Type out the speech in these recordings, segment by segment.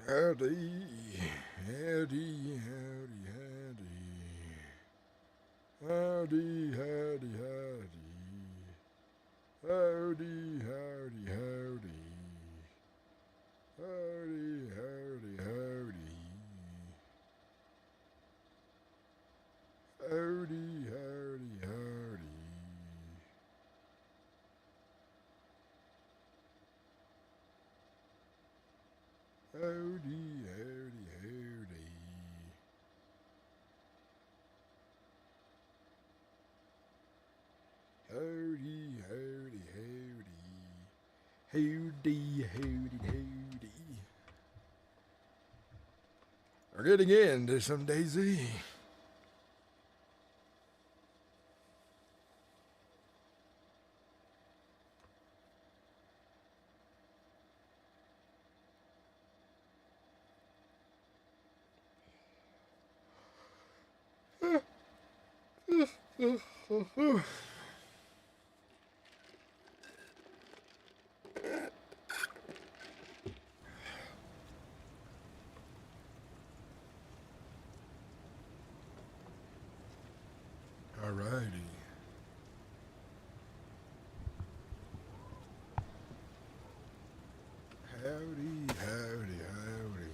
Howdy, howdy, howdy, howdy. Howdy, howdy, howdy. Howdy, howdy, howdy. Howdy, howdy, howdy. Howdy, howdy, howdy. Howdy, howdy, howdy. Howdy, howdy, howdy. Howdy, howdy, howdy. We're getting into some Dayz. Alrighty. Howdy, howdy, howdy.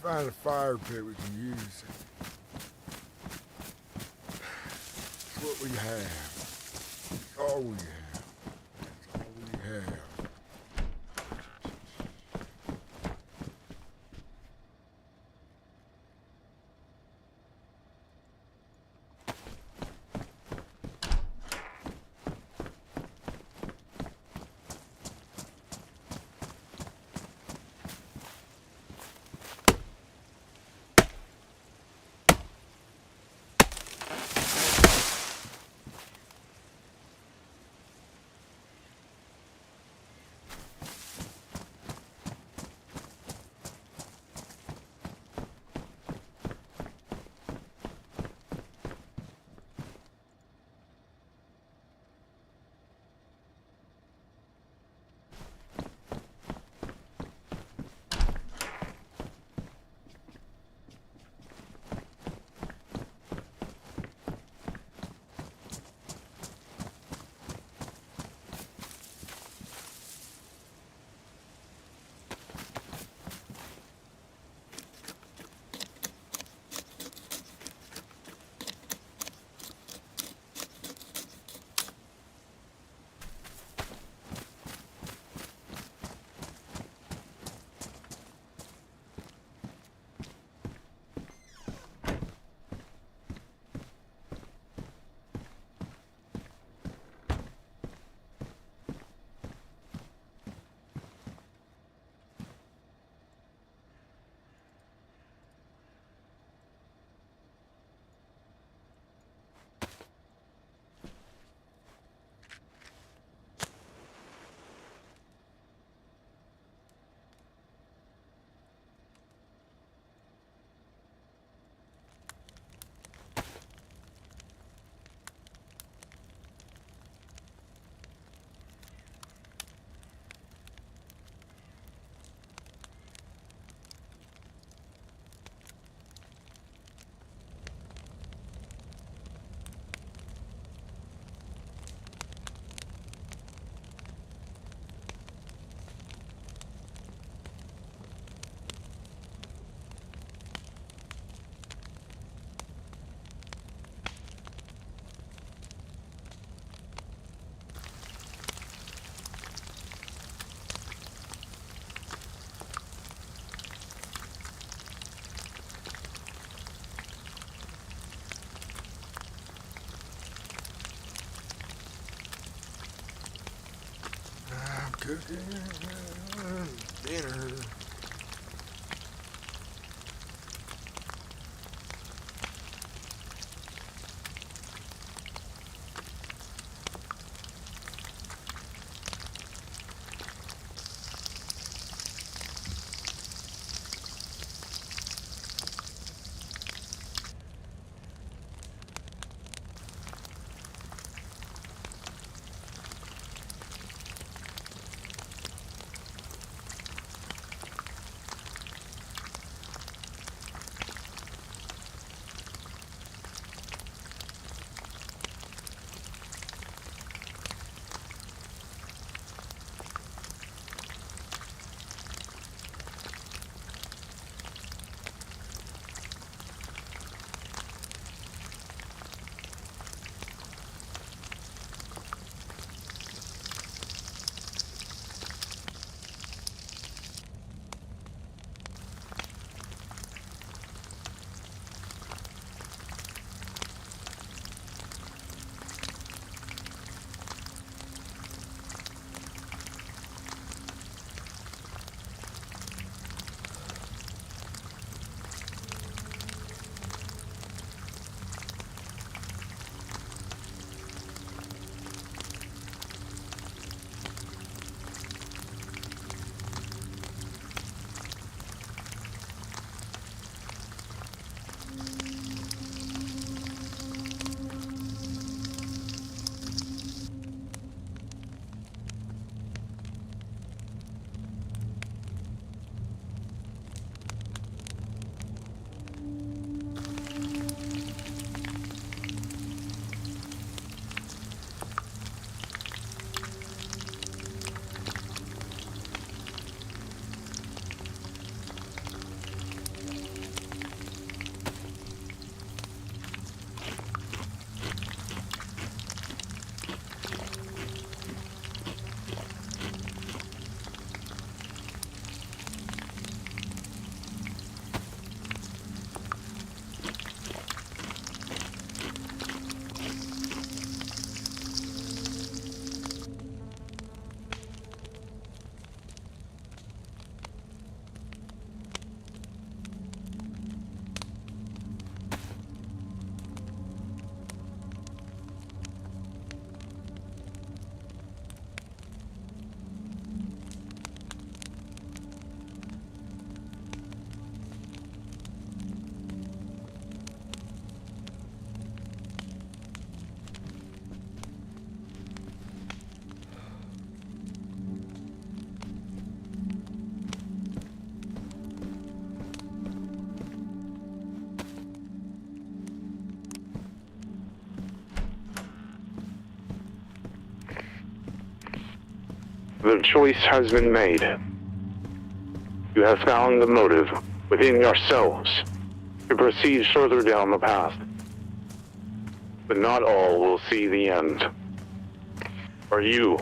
Find a fire pit we can use. It's what we have. It's all we have. It's all we have. Cooking dinner. The choice has been made. You have found the motive within yourselves to proceed further down the path. But not all will see the end. Are you?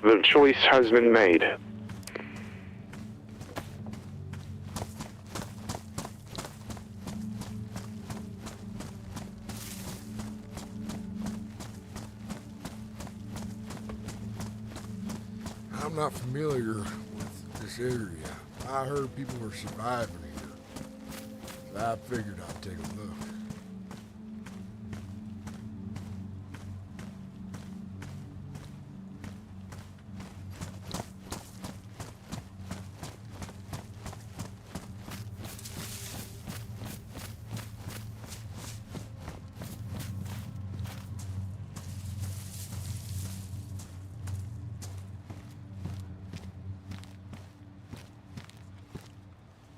The choice has been made. I'm not familiar with this area. I heard people were surviving here. So I figured I'd take a look.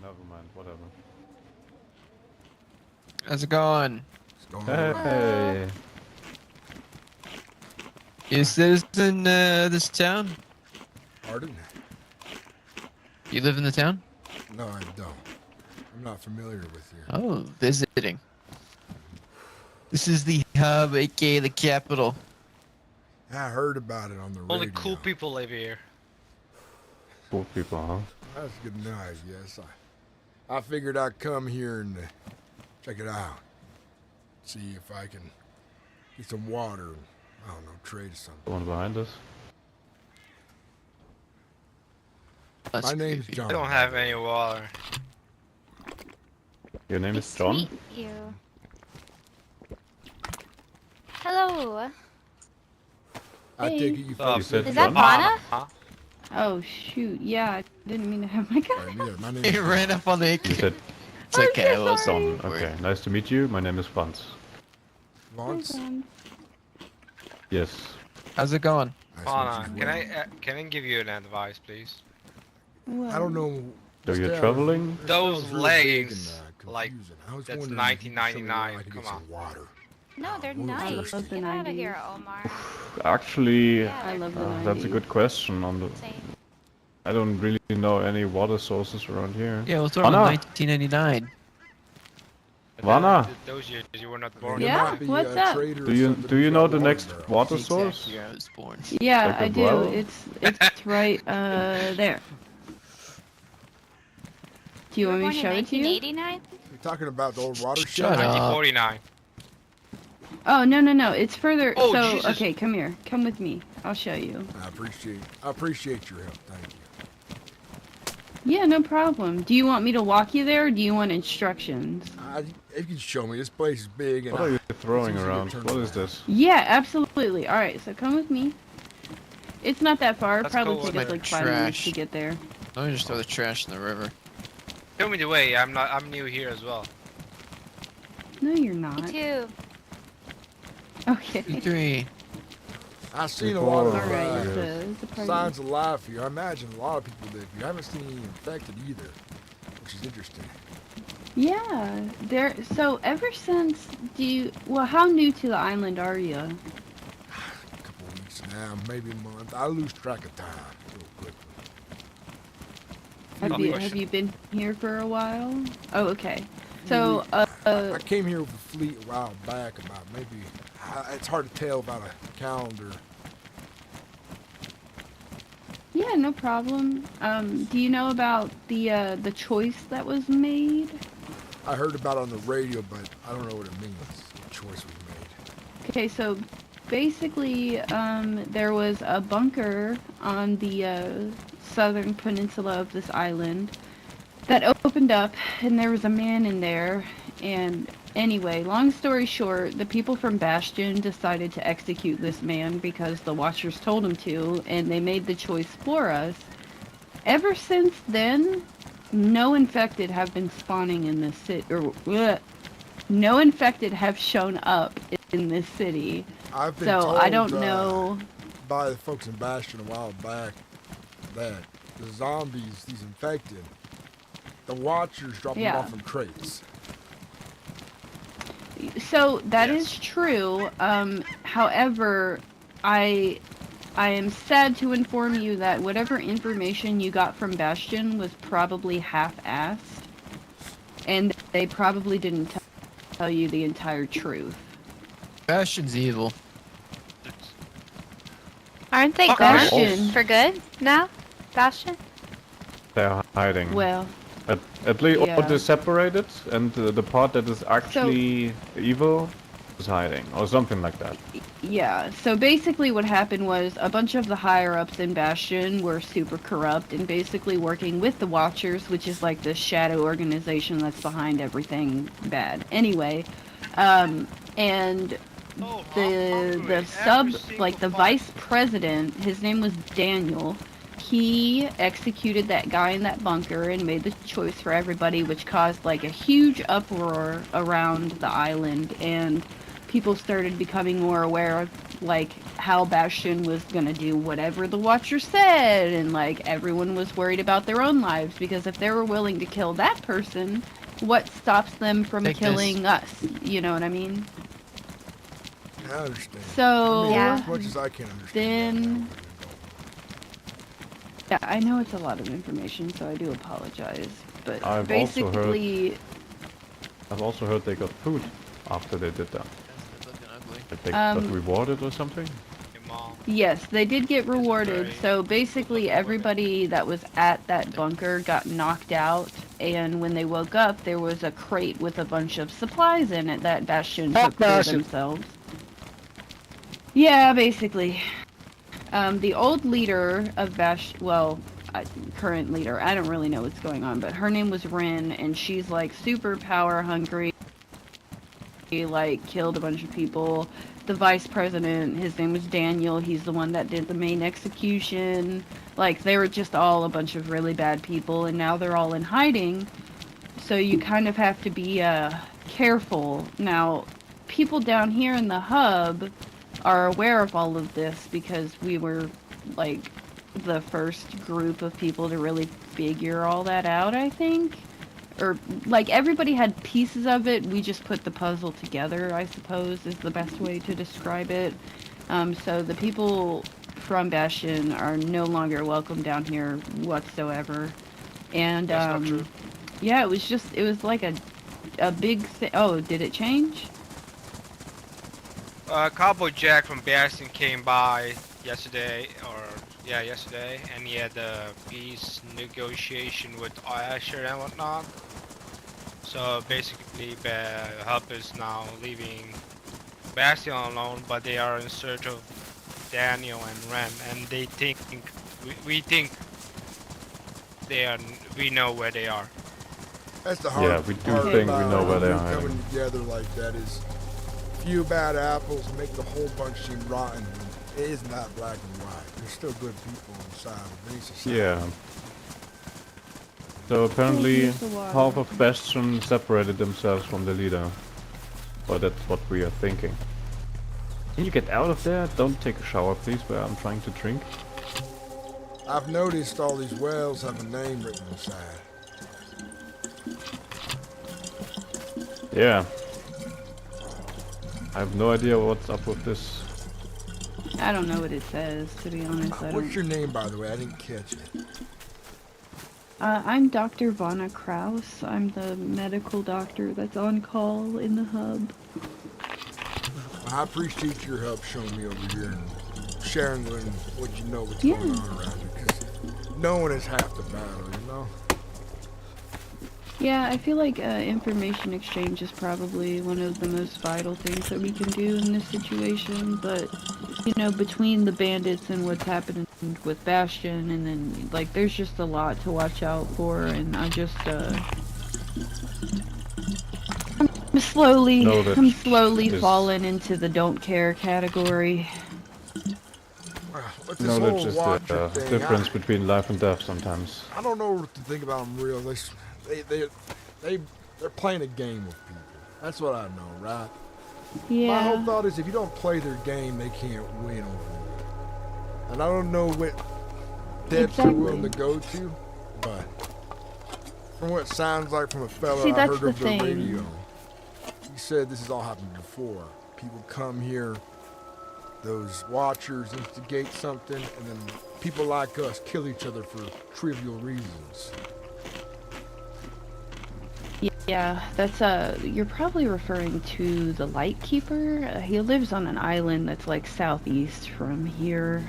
Never mind, whatever. How's it going? It's going on. Hey! You a citizen, this town? Pardon? You live in the town? No, I don't. I'm not familiar with you. Oh, visiting. This is the hub, aka the capital. I heard about it on the radio. Only cool people live here. Cool people, huh? That's good to know, I guess. I figured I'd come here and check it out. See if I can get some water and, I don't know, trade something. The one behind us. That's My name's creepy. John. I don't have any water. Your name Nice is to John? meet you. Hello. I take it you You folks said Is that John? Bana? Huh? Oh shoot, yeah, I didn't mean to have my gun. Alright, yeah, my name's He John. ran up on the You said It's okay, so well, sorry. John. Okay, nice to meet you. My name is Franz. Lawrence? Yes. How's it going? Nice Bana, to meet you. can I give you an advice, please? I don't know. So you're Stella, traveling? that Those sounds real big leggings, and, like, confusing. I was that's wondering if you could show me where I $19.99, could come get some on. water. No, they're We're nice. thirsty. Get out of 90s. here, Omar. Actually, Yeah, I love the that's a 90s. good question. Same. I don't really know any water sources around here. Yeah, we'll throw in Anna! 1999. But Vana. those years you were not born. You Yeah, might be what's a up? trader or Do you something do you who's know got the water next barrels. water The exact source? year I was born. Yeah, Like a I do. well? It's right there. Do you were want me born to in show it to you? 1989? You're talking about the old water Shut shop? up. 1949. Oh no, it's further. Oh, so Jesus. okay, come here, come with me. I'll show you. I appreciate your help. Thank you. Yeah, no problem. Do you want me to walk you there, or do you want instructions? If you could show me, this place is big and What are you throwing easy to around? turn What is around. this? Yeah, absolutely. All right, so come with me. It's not that far. Let's Probably go take with us the like 5 minutes to trash. get there. Let me just throw the trash in the river. Show me the way. I'm new here as well. No, you're Me not. too. Okay. 3. I've seen a lot of All right. Yes. It's a party. signs of life here. I imagine a lot of people live here. I haven't seen any infected either, which is interesting. Yeah, there. So ever since, well, how new to the island are you? A couple of weeks now, maybe a month. I lose track of time real quickly. Have Good you question. have you been here for a while? Oh, okay. So I came here with a fleet a while back, about maybe, it's hard to tell about a calendar. yeah, no problem. Do you know about the choice that was made? I heard about it on the radio, but I don't know what it means. What choice was made. Okay, so basically, there was a bunker on the southern peninsula of this island that opened up, and there was a man in there. And anyway, long story short, the people from Bastion decided to execute this man because the Watchers told them to, and they made the choice for us. Ever since then, no infected have been spawning in this city, no infected have shown up in this city. I've been So told I don't know. by the folks in Bastion a while back that the zombies, these infected, the Watchers drop them Yeah. off in crates. So that Yes. is true. However, I am sad to inform you that whatever information you got from Bastion was probably half-assed, and they probably didn't tell you the entire truth. Bastion's evil. Aren't they Fuck gone Bastion. for good now? Bastion? They're hiding. Well, At least yeah. they're separated, and the part that is actually evil is hiding, or something like that. yeah. So basically what happened was a bunch of the higher-ups in Bastion were super corrupt and basically working with the Watchers, which is like this shadow organization that's behind everything bad. Anyway, and Oh, the vice president, his name was Daniel. He executed that guy in that bunker and made the choice for everybody, which caused like a huge uproar around the island, and people started becoming more aware of like how Bastion was gonna do whatever the Watcher said, and like everyone was worried about their own lives, because if they were willing to kill that person, what stops them from Take this. killing us? You know what I mean? I understand. So I mean, Yeah. as much as I can understand. then- Yeah, I know it's a lot of information, so I do apologize. But I've basically, also heard they got food after they did that. That's looking ugly. That they got rewarded or something. Your mom. yes, they did get rewarded. very- So basically, everybody that was at that bunker got knocked out, and when they woke up, there was a crate with a bunch of supplies in it that Bastion took for themselves. Yeah, basically. The old leader of current leader, I don't really know what's going on, but her name was Rin, and she's like super power hungry. He like killed a bunch of people. The vice president, his name was Daniel, he's the one that did the main execution. Like, they were just all a bunch of really bad people, and now they're all in hiding. So you kind of have to be careful. Now, people down here in the hub are aware of all of this because we were like the first group of people to really figure all that out, I think. Or like everybody had pieces of it, we just put the puzzle together, I suppose is the best way to describe it. So the people from Bastion are no longer welcome down here whatsoever. And That's not true. yeah, it was like a big thing. Oh, did it change? Cowboy Jack from Bastion came by yesterday, and he had a peace negotiation with Asher and whatnot. So basically, the hub is now leaving Bastion alone, but they are in search of Daniel and Ren, and they think we think we know where they are. That's the hard Yeah, we do part think we about know where they everything are. coming together like that is few bad apples make the whole bunch seem rotten. It is not black and white. There's still good people inside of any society. Yeah. So apparently use the water. half of Bastion separated themselves from the leader. Or that's what we are thinking. Can you get out of there? Don't take a shower please, where I'm trying to drink. I've noticed all these wells have a name written inside. Yeah. I have no idea what's up with this. I don't know what it says, to be honest. I What's don't. your name, by the way? I didn't catch it. I'm Dr. Vanna Kraus. I'm the medical doctor that's on call in the hub. I appreciate your help showing me over here and sharing what you know what's Yeah. going on around here. Because knowing is half the battle, you know? Yeah, I feel like information exchange is probably one of the most vital things that we can do in this situation, but, you know, between the bandits and what's happening with Bastion, and then, like, there's just a lot to watch out for, and I just, I'm slowly Knowledge falling into the don't care category. Well, with this Knowledge whole is watcher the thing, difference between life and death sometimes. I don't know what to think about them real. They're playing a game with people. That's what I know, right? My whole Yeah. thought is if you don't play their game, they can't win over you. And I don't know what depths they're willing to go to, but from what it sounds like from a fella See, I that's heard the over the thing. radio, he said this has all happened before. People come here, those watchers instigate something, and then people like us kill each other for trivial reasons. Yeah, that's you're probably referring to the Lightkeeper. He lives on an island that's like southeast from here.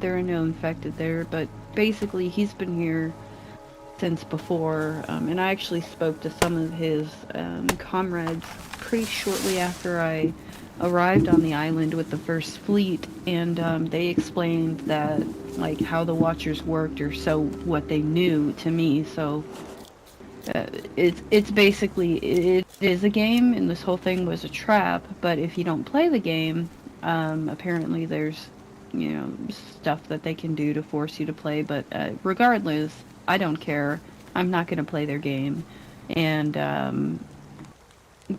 There are no infected there, but basically he's been here since before, and I actually spoke to some of his comrades pretty shortly after I arrived on the island with the first fleet, and they explained that, like, how the Watchers worked, or so what they knew to me. So it's basically, it is a game, and this whole thing was a trap, but if you don't play the game, apparently there's, you know, stuff that they can do to force you to play, but regardless, I don't care. I'm not going to play their game. And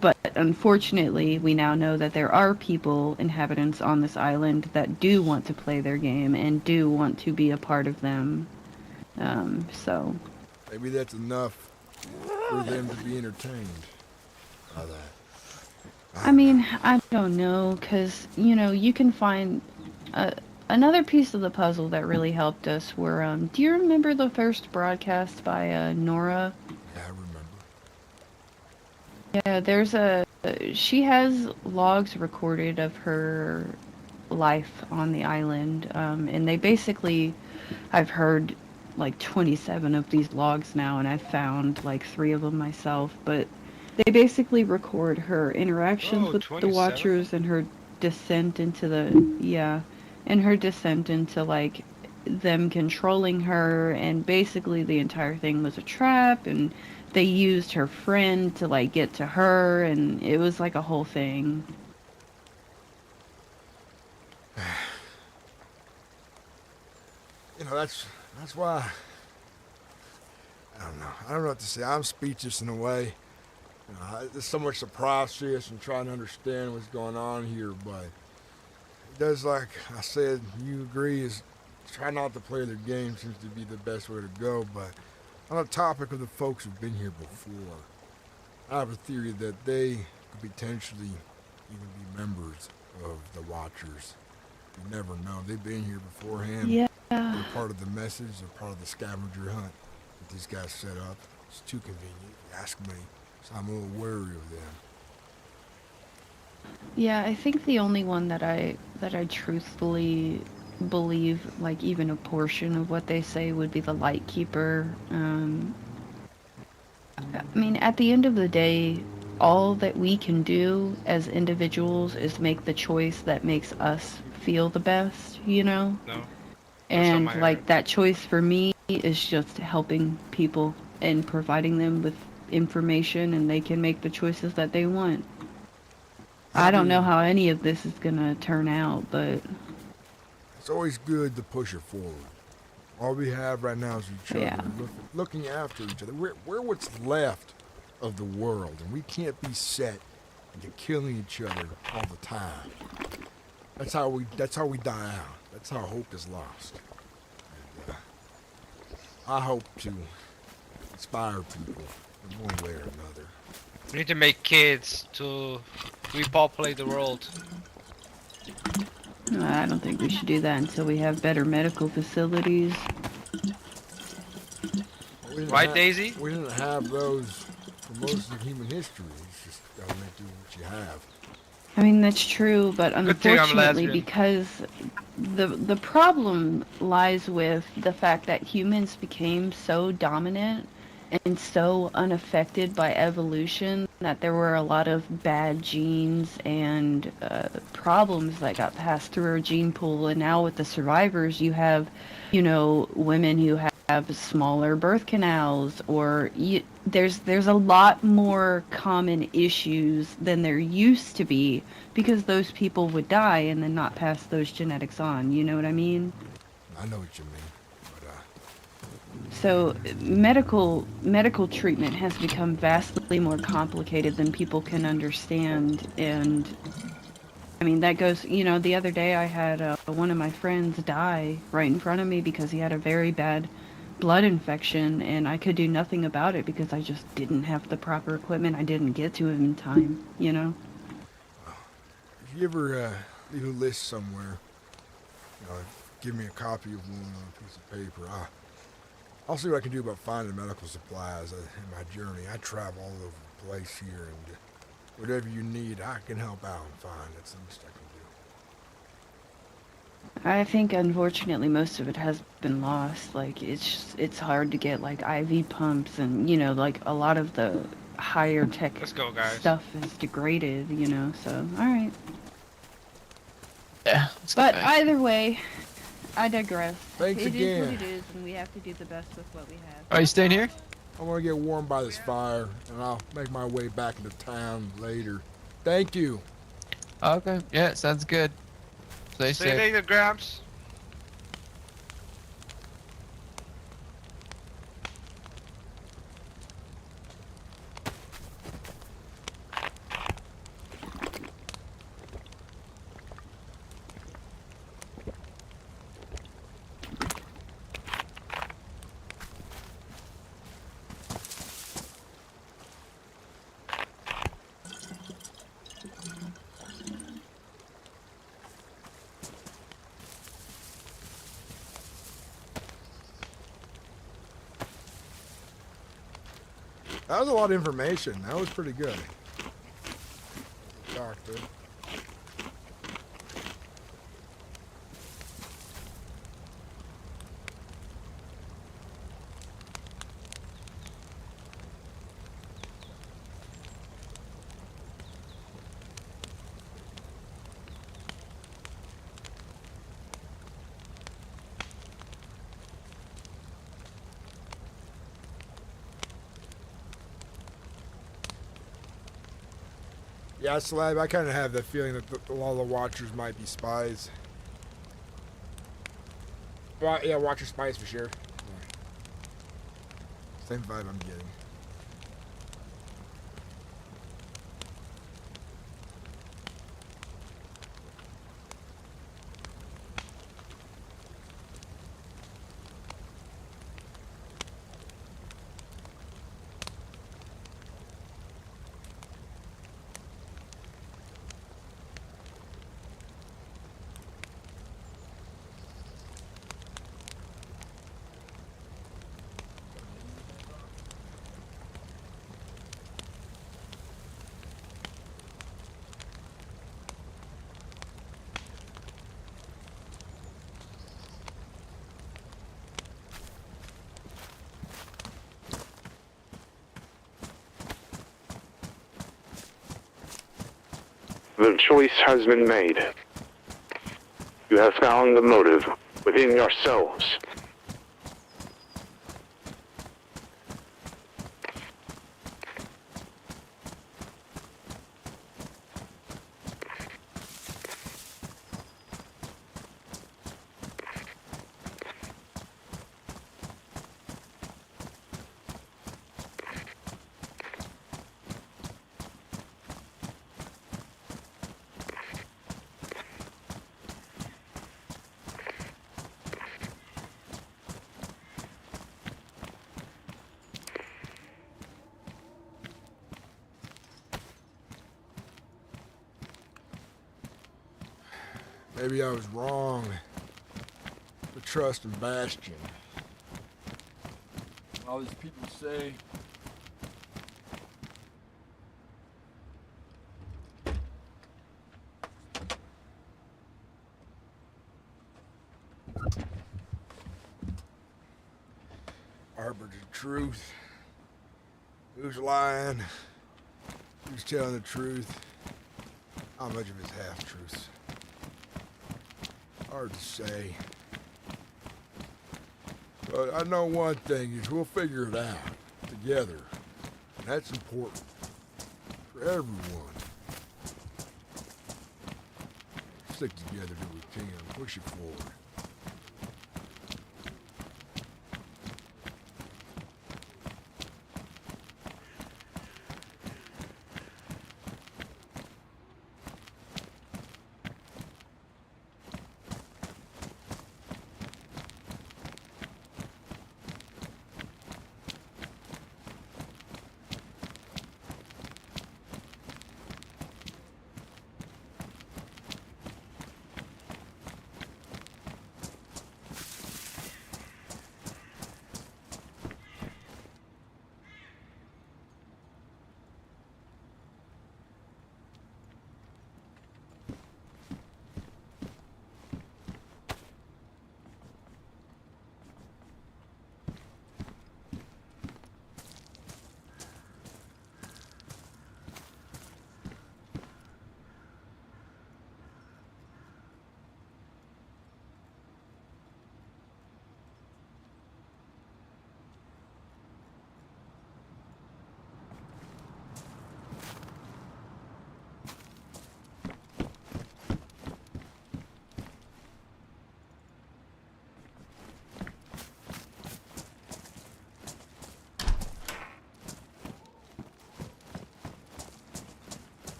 but unfortunately, we now know that there are people, inhabitants on this island, that do want to play their game and do want to be a part of them. So Maybe that's enough for them to be entertained by that. I mean, I don't know, because, you know, you can find another piece of the puzzle that really helped us were, do you remember the first broadcast by Nora? Yeah, I remember. Yeah, she has logs recorded of her life on the island, and they basically, I've heard like 27 of these logs now, and I've found like 3 of them myself, but they basically record her interactions Oh, with the 27? Watchers and her descent into the, yeah, and her descent into like them controlling her, and basically the entire thing was a trap, and they used her friend to like get to her, and it was like a whole thing. You know, that's why. I don't know. I don't know what to say. I'm speechless in a way. You know, there's so much to process and trying to understand what's going on here, but it does, like I said, you agree, is try not to play their game seems to be the best way to go. But on the topic of the folks who've been here before, I have a theory that they could potentially even be members of the Watchers. You never know. They've been here beforehand. Yeah. They're part of the message. They're part of the scavenger hunt that these guys set up. It's too convenient, if you ask me. So I'm a little wary of them. Yeah, I think the only one that I truthfully believe, like even a portion of what they say, would be the Lightkeeper. I mean, at the end of the day, all that we can do as individuals is make the choice that makes us feel the best, you know? No. And my like area. that choice for me is just helping people and providing them with information, and they can make the choices that they want. I don't know how any of this is gonna turn out, but It's always good to push it forward. All we have right now is each other, Yeah. looking after each other. We're what's left of the world, and we can't be set into killing each other all the time. That's how we die out. That's how hope is lost. And, I hope to inspire people in one way or another. We need to make kids to repopulate the world. I don't think we should do that until we have better medical facilities. We didn't Right, have- Daisy? We didn't have those for most of human history. It's just gotta make do what you have. I mean, that's true, but Good thing I'm unfortunately, lesbian. because the problem lies with the fact that humans became so dominant and so unaffected by evolution that there were a lot of bad genes and problems that got passed through our gene pool. And now with the survivors, you have, you know, women who have smaller birth canals, or there's a lot more common issues than there used to be, because those people would die and then not pass those genetics on. You know what I mean? I know what you mean, but So medical treatment has become vastly more complicated than people can understand. And I mean, that goes, you know, the other day I had one of my friends die right in front of me because he had a very bad blood infection, and I could do nothing about it because I just didn't have the proper equipment. I didn't get to him in time, you know? if you ever leave a list somewhere, you know, give me a copy of one on a piece of paper. I'll see what I can do about finding medical supplies in my journey. I travel all over the place here, and whatever you need, I can help out and find. That's the least I can do. I think unfortunately most of it has been lost. Like it's hard to get like IV pumps, and you know, like a lot of the higher tech Let's go, guys. stuff is degraded, you know. So all right. Yeah. But either way, I digress. Thanks It is again. what it is, and we have to do the best with what we have. Are you staying here? I want to get warm by this fire, and I'll make my way back into town later. Thank you. Okay. Yeah, sounds good. Stay See you safe. later, Gramps. That was a lot of information. That was pretty good. Doctor. Yeah, Slab, I kind of have the feeling that a lot of the Watchers might be spies. Well, yeah, Watcher spies for sure. Yeah. Same vibe I'm getting. The choice has been made. You have found the motive within yourselves. Maybe I was wrong to trust in Bastion. All these people say Harbor's the truth. Who's lying? Who's telling the truth? How much of it's half-truths? Hard to say. But I know one thing is we'll figure it out together. And that's important for everyone. Stick together till we can. Push it forward.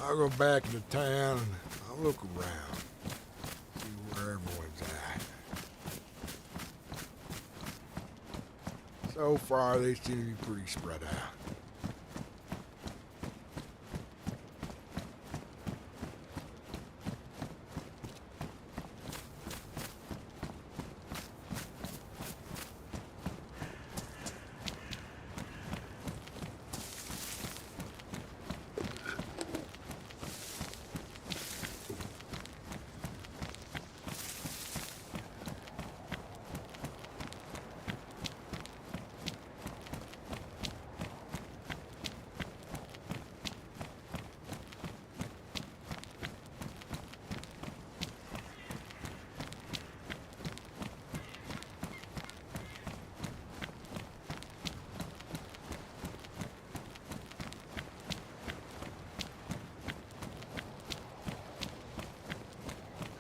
I'll go back into town and I'll look around, see where everyone's at. So far, they seem to be pretty spread out.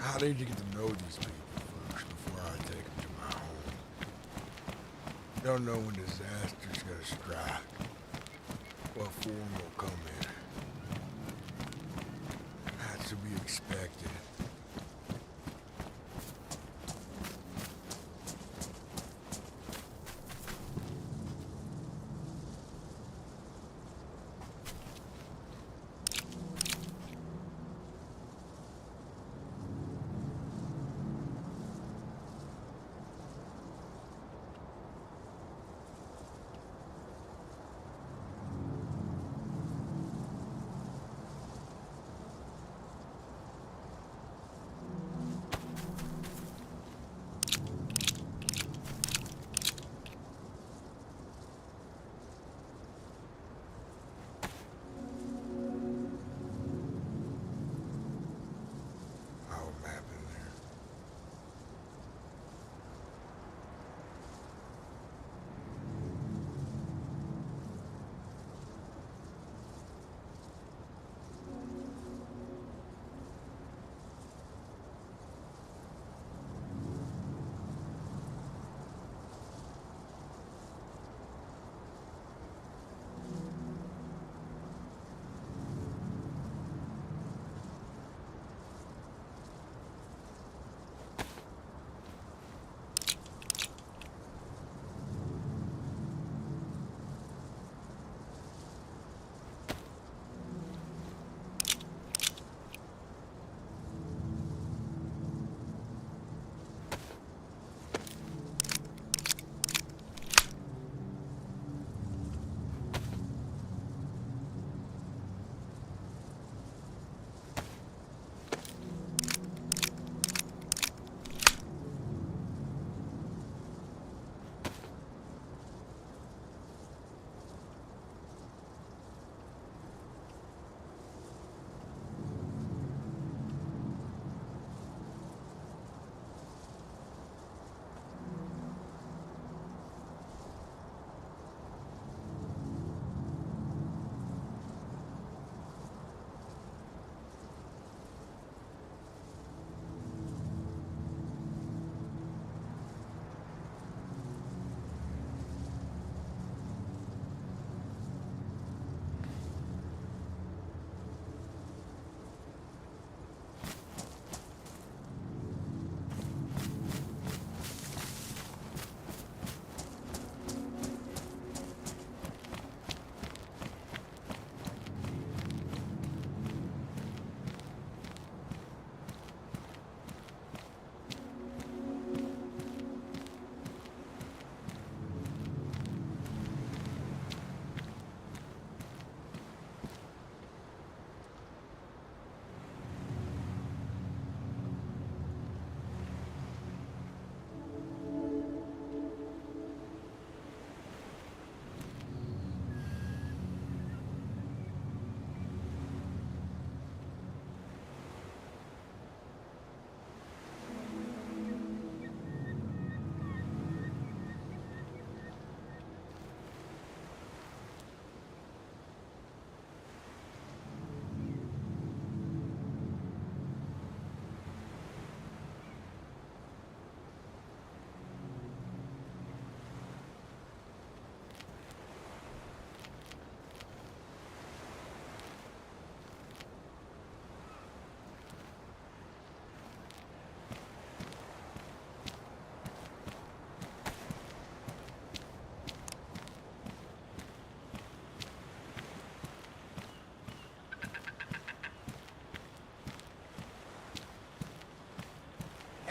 I need to get to know these people first before I take them to my home. You don't know when disaster's gonna strike, what form will come in. That's to be expected.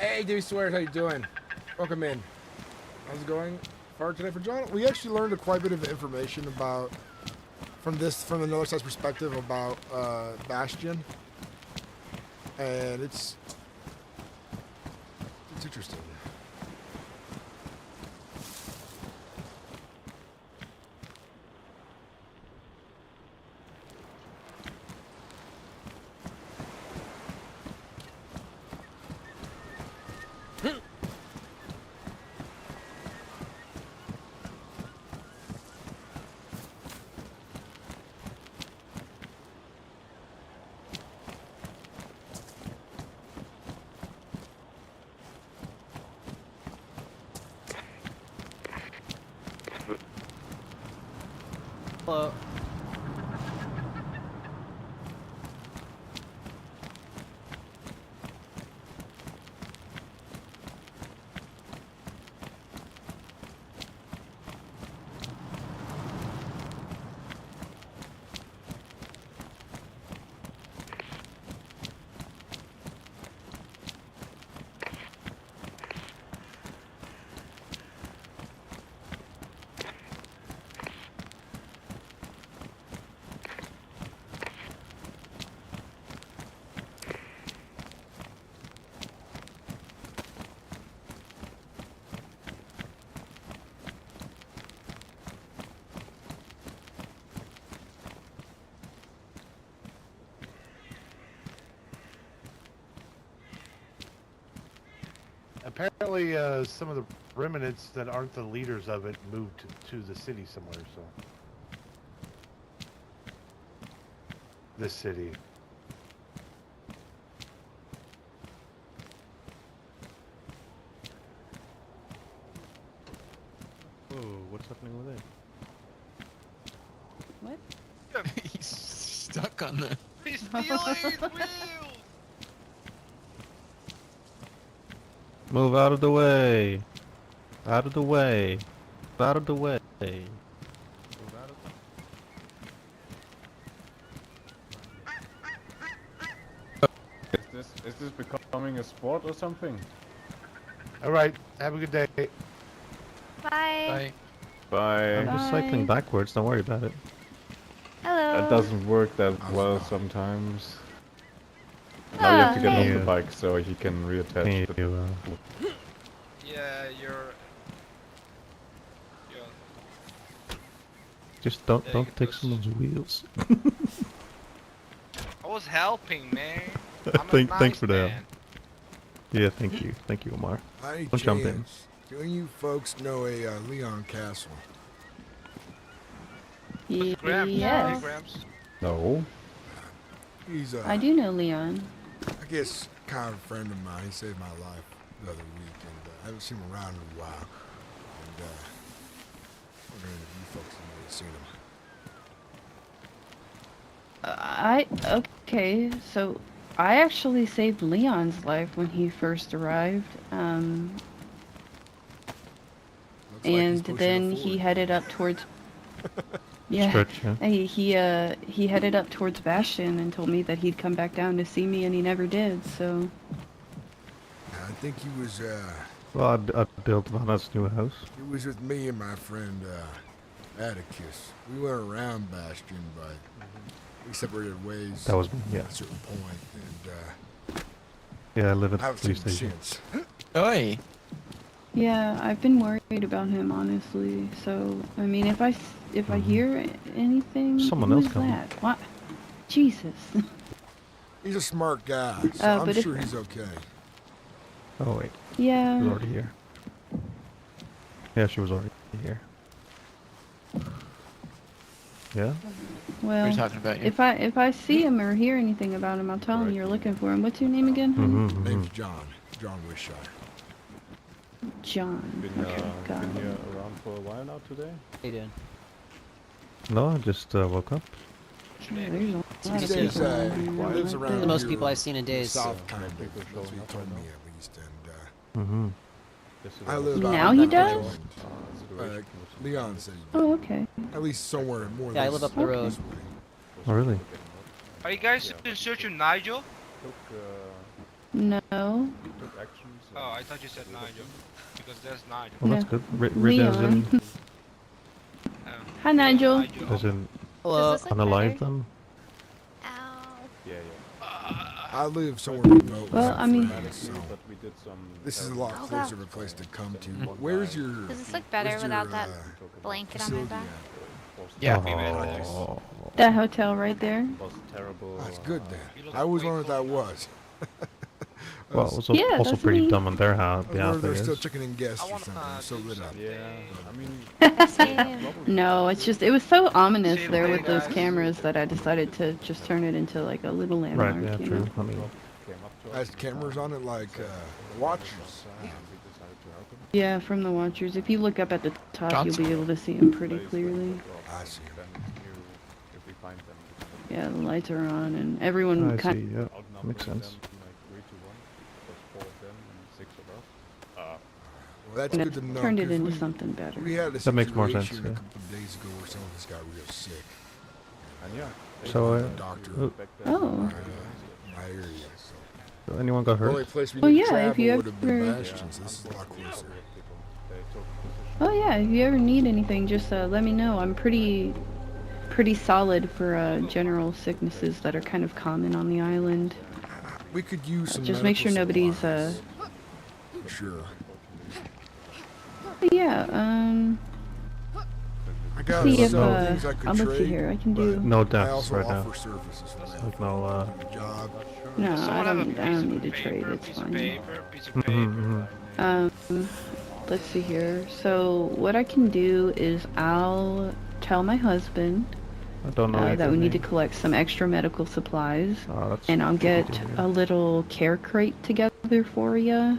Hey, Dayz Swears, how you doing? Welcome in. How's it going? Far today for John? We actually learned quite a bit of information about, from another side's perspective about Bastion, and it's interesting. Hello. Apparently, some of the remnants that aren't the leaders of it moved to the city somewhere, so. This city. Oh, what's happening with it? What? He's stuck on the. He's stealing his wheel! Move out of the way. Out of the way. Out of the way. Is this becoming a sport or something? Alright, have a good day. Bye. Bye. I'm just cycling backwards, don't worry about it. Hello. That doesn't work that well sometimes. Now you have to get off the bike so he can reattach the... Yeah, you're. Just Yeah, you don't take someone's wheels. I was helping, man. I'm a nice Thanks for that. man. Yeah, thank you, Omar. Hi, Don't jump in. James. Do you folks know a Leon Castle? What's Gramps? Hey, Yes, Gramps. No. He's I do know Leon. I guess kind of a friend of mine. He saved my life the other week, and I haven't seen him around in a while. And wondering if you folks have seen him. Okay, so I actually saved Leon's life when he first arrived. Looks like he's And pushing then it he forward. headed up towards. Yeah. Stretch, yeah. He headed up towards Bastion and told me that he'd come back down to see me, and he never did. So. I think he was Well, I built Vanna's new house. with me and my friend Atticus. We went around Bastion, but we separated ways That was me, yeah. at a certain point, and Yeah, I live at I the haven't seen police him station. since. Oi! Yeah, I've been worried about him, honestly. So, I mean, if I hear anything, Someone who else is coming. that? What? Jesus. He's a smart guy, so I'm but if- sure he's okay. Oh wait, Yeah. she was already here. Yeah, she was already here. Yeah? Well, We're talking about you. if I see him or hear anything about him, I'll tell him you're looking for him. What's your name again? honey? Mm-hmm. Name's John Wishire. John. Okay, got it. around for a while now today? How you doing? No, I just woke up. Yeah, there's a lot He of says people around here, lives like around The most here, people I've seen in days, South so- kind of. People That's what he showing up told right me now. at least, and Mm-hmm. I live out Now in he the does? Island. Leon said he did. Oh, okay. At least somewhere more. Yeah, I than live up the road. this way. Oh really? Are you guys in search of Nigel? No. Took actions. Oh, I thought you said Nigel. Because there's Nigel. Well, that's No. good. Read as Leon. in, Hi, Nigel. as in Does this look unalive better? then? Ow. Yeah. I live somewhere remote. Well, with I mean- friends, so But we did some. this is a lot Oh, closer wow. of a place to come to. Where's your? Does this look better where's your, without that blanket on my facility back? at? Yeah, we made it. Oh, That hotel right there. Was terrible. That's good then. I always wondered what that was. well, it was Yeah, also that's pretty me. dumb on their I was behalf, wondering if I they're still guess. chicken and guests I or wanna, something. So lit up. Yeah, I mean, No, it's just, it was so ominous See you there later, with those guys. cameras that I decided to just turn it into like a little landmark. Right, yeah, you true. know? I mean, came up to us. Has cameras on it like watchers. We decided to help him. Yeah, from the watchers. If you look up at the top, Johnson. you'll be able to see them pretty clearly. I see. Then if we find them, Yeah, the lights are on and everyone I kind see, yeah. outnumbering Makes sense. them to like 3 to 1. There's 4 of them and 6 of us. Well, that's good to know. turned it 'cause into we- something better. We had a That makes more sense, situation a yeah. couple of days ago where some of us got real sick. And yeah, they So, were The doctor oh. back then. Oh. in my area. So. So anyone got The only hurt? place we Well, didn't yeah, travel if you would have been ever- Bastions. This is a lot closer. They took Oh yeah, if you ever need anything, just let me know. I'm pretty solid for general sicknesses that are kind of common on the island. We could use some. Just make sure medical nobody's supplies. Sure. But yeah, I got see if some things I could let's see trade, here. I can but do. No I deaths also right now. offer services for that. Like no, Job. No, Does I someone have a don't need to piece of trade. paper, It's piece of fine. paper, piece of mhm, paper. mhm. Let's see here. So what I can do is I'll tell my husband I don't know that we need to anything. collect some extra medical supplies. Oh, that's And I'll tricky get to hear. a little care crate together for you,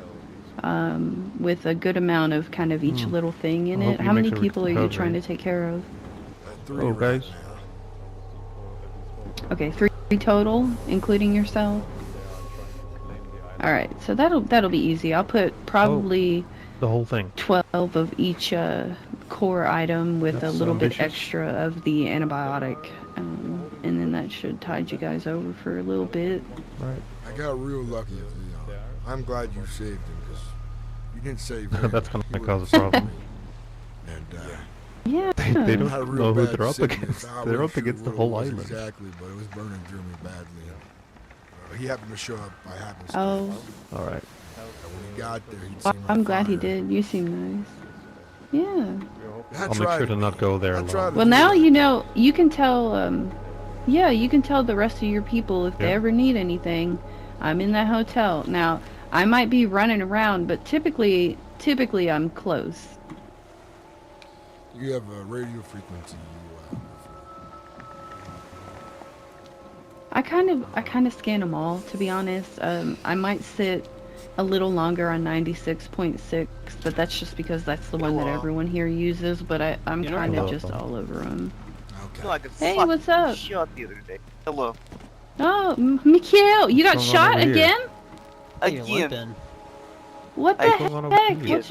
with a good amount of kind of each Hmm. little thing in I it. hope he How many makes a people are you trying to recovery. take care of? 3 Oh, right guys. now. Okay, 3 total, including yourself. All right, so that'll be easy. I'll put probably The whole thing. 12 of each core item with That's a little bit ambitious. extra of the antibiotic, and then that should tide you guys over for a little bit. Right. I got real lucky with Leon. I'm glad you saved him because you didn't save him. That's gonna He cause a would've problem. And Yeah. They don't had a know real who bad they're up sickness. against. I They're wasn't up sure against the what it whole was island. Exactly, but it was burning through me badly. He happened to show up by happenstance. Oh, All right. And when he got there, he'd seen my I'm glad he fire. did. You seem nice. Yeah. I I'll make tried sure to it. not go there I alone. tried to Well, do now that. you know. You can tell. Yeah, you can tell the rest of your people if they Yeah. ever need anything. I'm in that hotel now. I might be running around, but typically I'm close. You have a radio frequency. I kind of scan them all, to be honest. I might sit a little longer on 96.6, but that's just because that's the one that everyone here uses. But I'm You know- kind of Hello. just all over them. Okay. Like a Hey, fucking what's up? Shot the other day. Hello. Oh, Mikhail, you got What's going on shot over here? again? Again. What the Hey, what's going on over heck? here?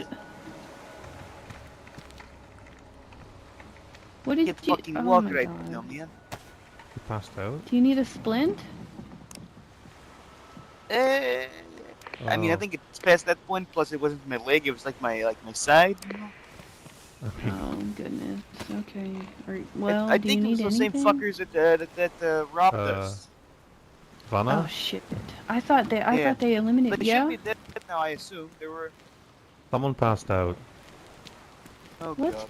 What did Get you? fucking Oh walk my right God. now, man. You passed out? Do you need a splint? I mean, I Oh. think it's past that point. Plus, it wasn't my leg; it was like my side. You know? Oh goodness. Okay. Well, I do you think it was need the same anything? fuckers that robbed us. Vanna? Oh shit! I thought they Yeah. eliminated. But they Yeah. should be dead now, I assume. They were. Someone passed out. Oh What? god.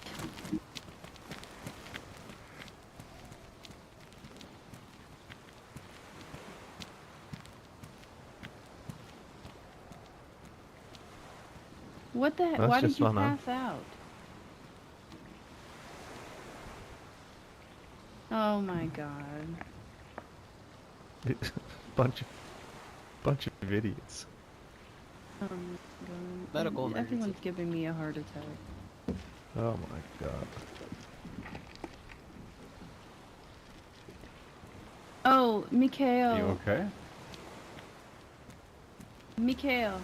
What the heck? That's Why did just you fun, huh? pass out? Oh my god. bunch of idiots. Oh my god. Medical emergency. Everyone's giving me a heart attack. Oh my god. Oh, Mikhail. You okay? Mikhail.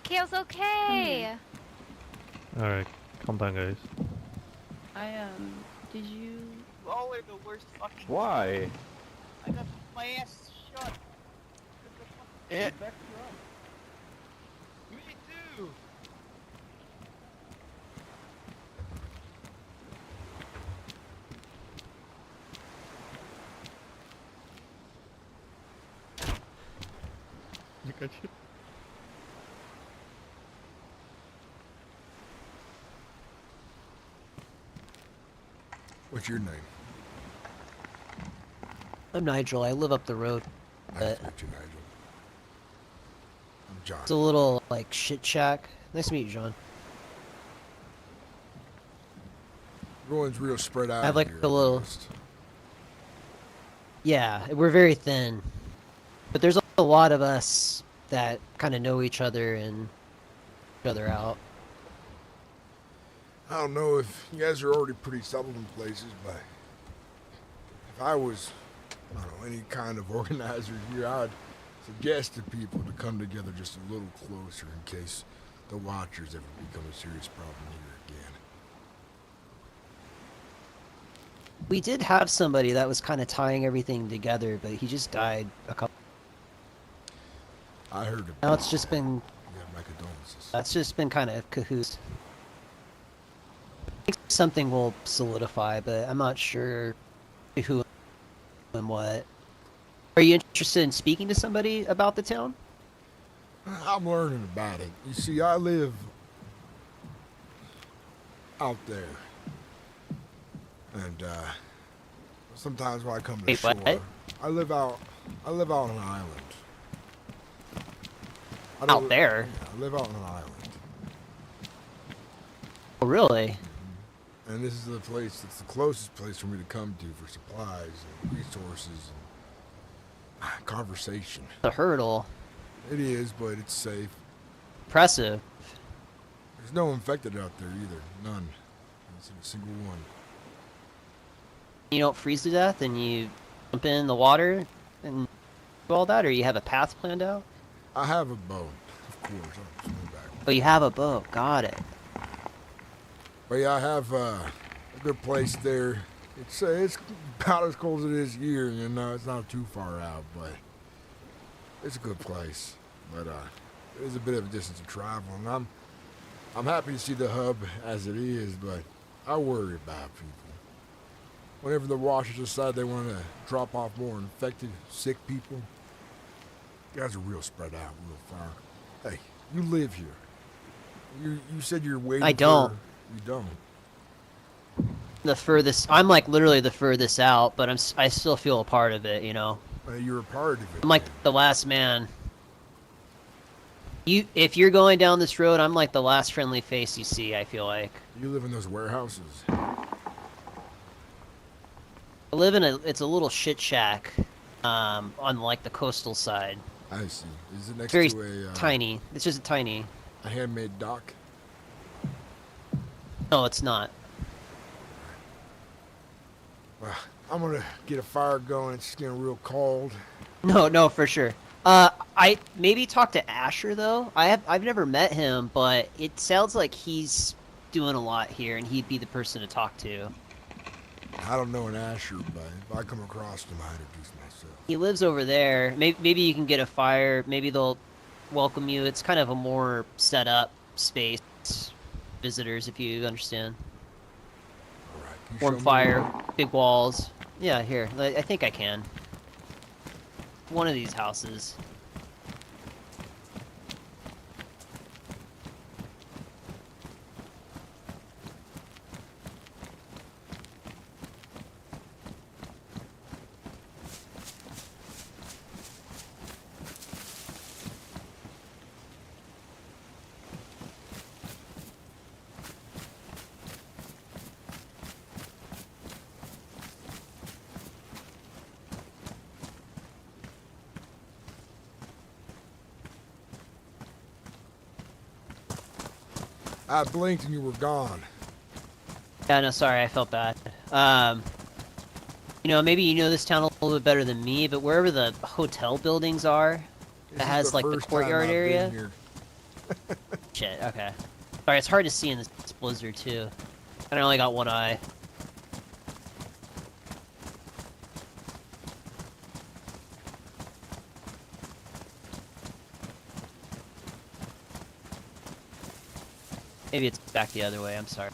Kale's okay. Alright, calm down guys. Did you? You all are the worst fucking. Why? I got my ass shot. Yeah. Me too. Look at you. What's your name? I'm Nigel. I live up the road. Nice to meet you, Nigel. I'm John. It's a little, like, shit shack. Nice to meet you, John. Everyone's real spread out I have, like, here, a little... I've noticed. Yeah, we're very thin. But there's a lot of us that kind of know each other and each other out. I don't know if you guys are already pretty settled in places, but if I was, I don't know, any kind of organizer here, I'd suggest to people to come together just a little closer in case the Watchers ever become a serious problem here again. We did have somebody that was kind of tying everything together, but he just died a couple... I heard about Now it's just been... Yeah, my condolences. That's just been kind of cahoots. I think something will solidify, but I'm not sure who and what. Are you interested in speaking to somebody about the town? I'm learning about it. You see, I live out there. And, sometimes when I come to the Wait, shore, what? I live out on an island. I Out there? Yeah, I live out on an island. Oh, really? And this is the place, it's the closest place for me to come to for supplies and resources and conversation. The hurdle. It is, but it's safe. Impressive. There's no infected out there either. None. Not a single one. You don't freeze to death and you jump in the water and do all that, or you have a path planned out? I have a boat, of course. I'll swim back. Oh, you have a boat. Got it. But yeah, I have a good place there. It's about as cold as it is here, you know. It's not too far out, but it's a good place. But it is a bit of a distance to travel, and I'm happy to see the hub as it is, but I worry about people. Whenever the Watchers decide they want to drop off more infected, sick people, you guys are real spread out, real far. Hey, you live here. You said you're waiting. I don't. You don't. The furthest, I'm like literally the furthest out, but I still feel a part of it, you know. You're a part of it. I'm like the last man. If you're going down this road, I'm like the last friendly face you see, I feel like. You live in those warehouses. I live in it's a little shit shack, on like the coastal side. I see. Is it next Very to a tiny. It's just tiny. a handmade dock? No, it's not. Well, I'm gonna get a fire going. It's getting real cold. No, for sure. I maybe talk to Asher though. I've never met him, but it sounds like he's doing a lot here, and he'd be the person to talk to. I don't know an Asher, but if I come across him, I introduce myself. He lives over there. Maybe you can get a fire. Maybe they'll welcome you. It's kind of a more set up space. Visitors, if you understand. All right. Can you Warm show me fire, around? big walls. Yeah, here. I think I can. One of these houses. I blinked and you were gone. Yeah, no, sorry, I felt bad. You know, maybe you know this town a little bit better than me, but wherever the hotel buildings are, This it is has like the first time courtyard I've been area. here. Shit, okay. Sorry, it's hard to see in this blizzard too. And I only got one eye. Maybe it's back the other way. I'm sorry.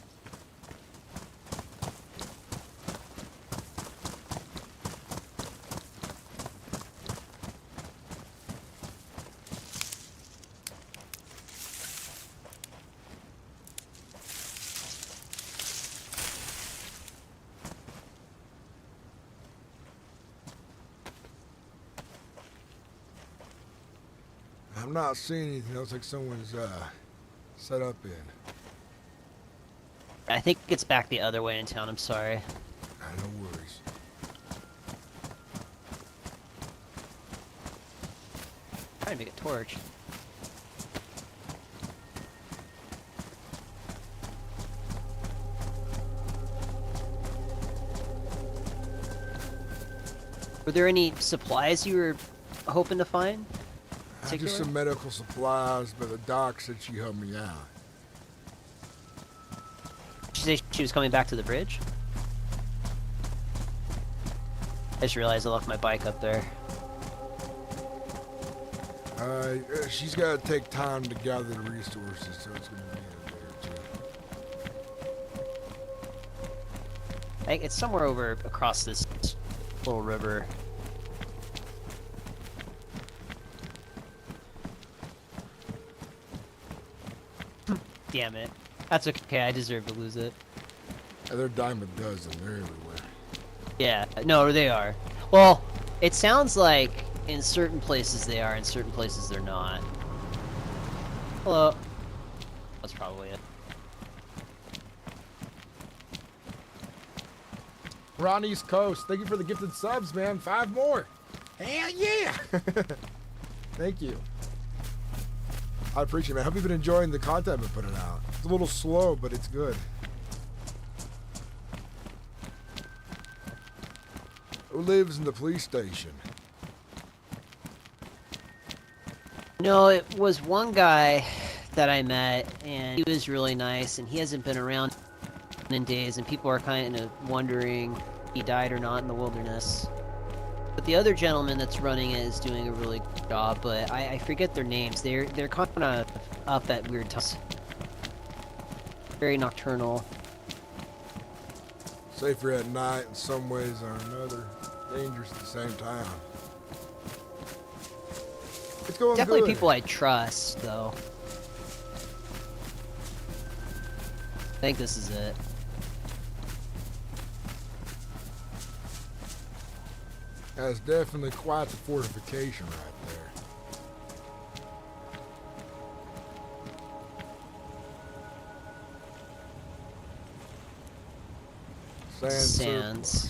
I'm not seeing anything else like someone's set up in. I think it's back the other way in town. I'm sorry. No worries. Trying to make a torch. Were there any supplies you were hoping to find? Just some medical supplies, but the doc said she helped me out. She said she was coming back to the bridge? I just realized I left my bike up there. She's got to take time to gather the resources, so it's going to be a day or two. It's somewhere over across this little river. Damn it. That's okay, I deserve to lose it. Yeah, they're a dime a dozen, they're everywhere. Yeah, no, they are. Well, it sounds like in certain places they are, in certain places they're not. Hello. That's probably it. We're on East Coast. Thank you for the gifted subs, man. 5 more. Hell yeah! Thank you. I appreciate it, man. I hope you've been enjoying the content I've been putting out. It's a little slow, but it's good. Who lives in the police station? No, it was one guy that I met, and he was really nice, and he hasn't been around in days, and people are kind of wondering if he died or not in the wilderness. But the other gentleman that's running it is doing a really good job, but I forget their names. They're kind of up at weird times. Very nocturnal. Safer at night in some ways or another. Dangerous at the same time. It's going Definitely good. people I trust, though. I think this is it. That's definitely quite the fortification right there. Sands.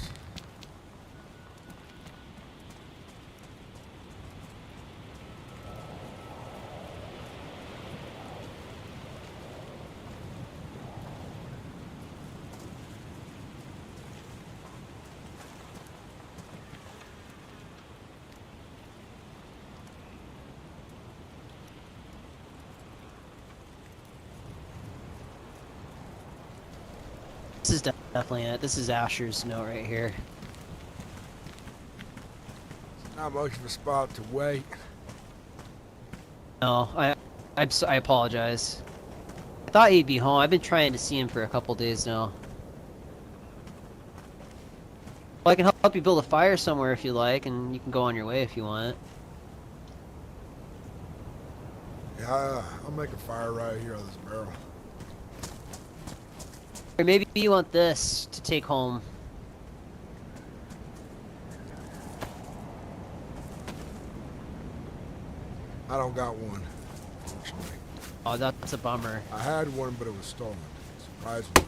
This is definitely it. This is Asher's note right here. Not much of a spot to wait. No, I apologize. I thought he'd be home. I've been trying to see him for a couple days now. Well, I can help you build a fire somewhere if you like, and you can go on your way if you want. Yeah, I'll make a fire right here on this barrel. Or maybe you want this to take home. I don't got one, unfortunately. Oh, that's a bummer. I had one, but it was stolen. Surprisingly.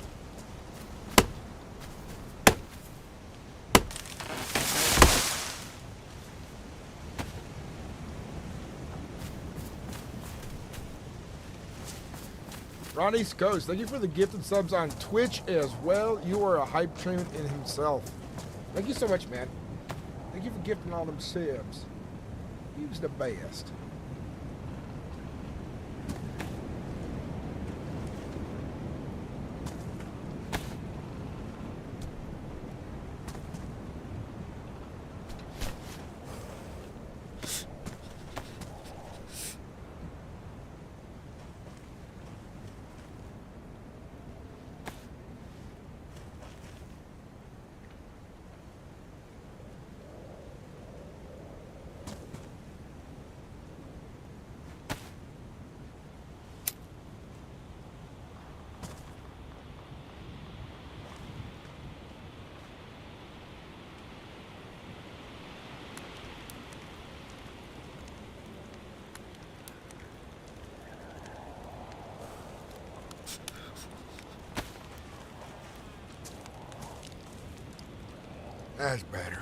Ron East Coast, thank you for the gifted subs on Twitch as well. You are a hype train in himself. Thank you so much, man. Thank you for gifting all them subs. He was the best. That's better.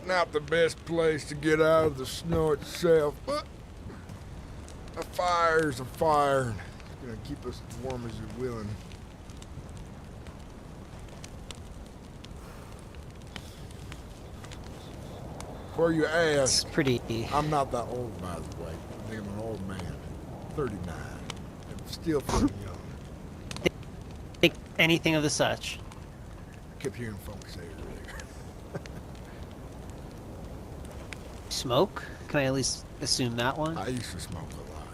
Not the best place to get out of the snow itself, but a fire's a fire. It's gonna keep us as warm as you're willing. Before you It's ask, pretty. I'm not that old, by the way. I think I'm an old man. 39. I'm still feeling young. Think anything of the such. I kept hearing folks say it earlier. Smoke? Can I at least assume that one? I used to smoke a lot.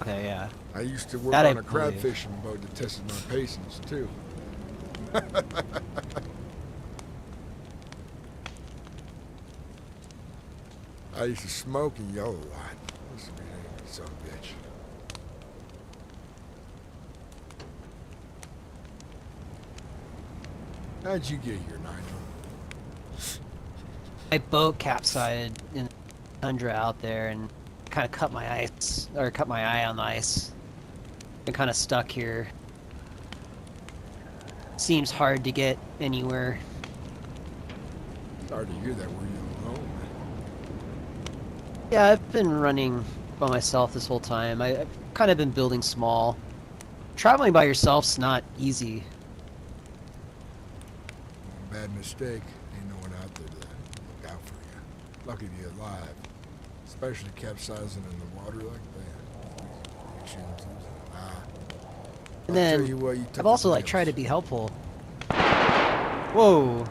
Okay, yeah. I used to work That I on a crab believe. fishing boat that tested my patience, too. I used to smoke and yell a lot. This would be a son of a bitch. How'd you get here, Nigel? My boat capsized in the tundra out there and kind of cut my eye on the ice. Been kind of stuck here. Seems hard to get anywhere. Sorry to hear that. Were you alone? Yeah, I've been running by myself this whole time. I've kind of been building small. Traveling by yourself's not easy. Bad mistake. Ain't no one out there to look out for you. Lucky to be alive. Especially capsizing in the water like that. And then I've also like tried to be helpful. Whoa!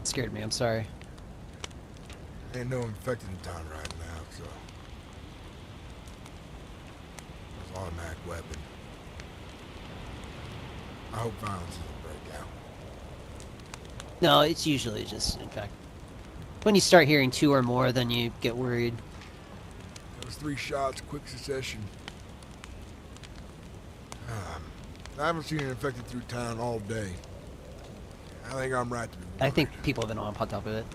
Scared me. I'm sorry. Ain't no infected in town right now, so. It's an automatic weapon. I hope violence doesn't break out. No, it's usually just, in fact, when you start hearing two or more, then you get worried. That was 3 shots, quick succession. I haven't seen an infected through town all day. I think I'm right to be worried. I think people have been on top of it.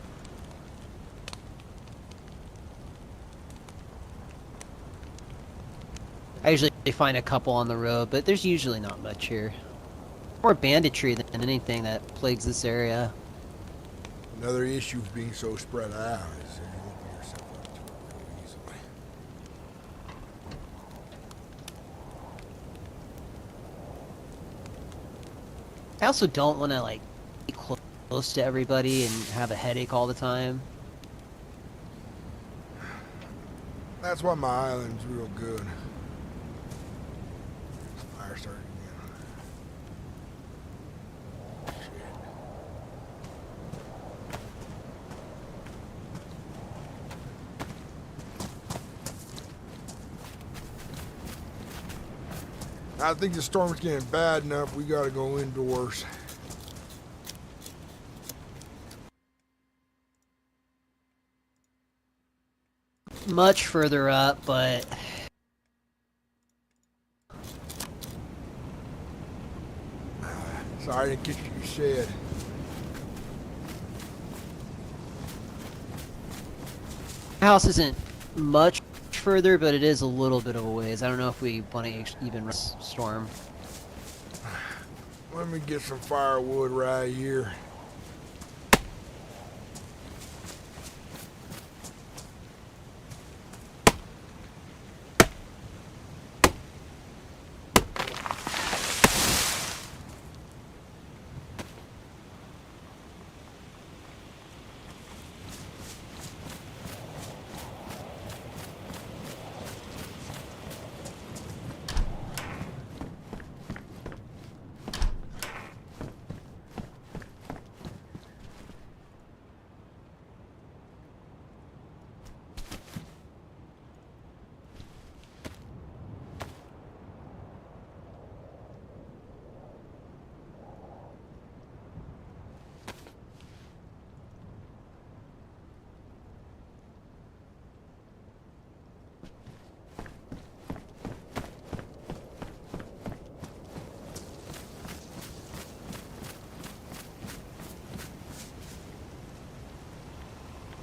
I usually find a couple on the road, but there's usually not much here. More banditry than anything that plagues this area. Another issue of being so spread out is that you open yourself up to it real easily. I also don't want to like be close to everybody and have a headache all the time. That's why my island's real good. Fire started again. Shit. I think the storm's getting bad enough. We gotta go indoors. Much further up, but Sorry, I didn't get you said. the house isn't much further, but it is a little bit of a ways. I don't know if we want to even risk storm. Let me get some firewood right here.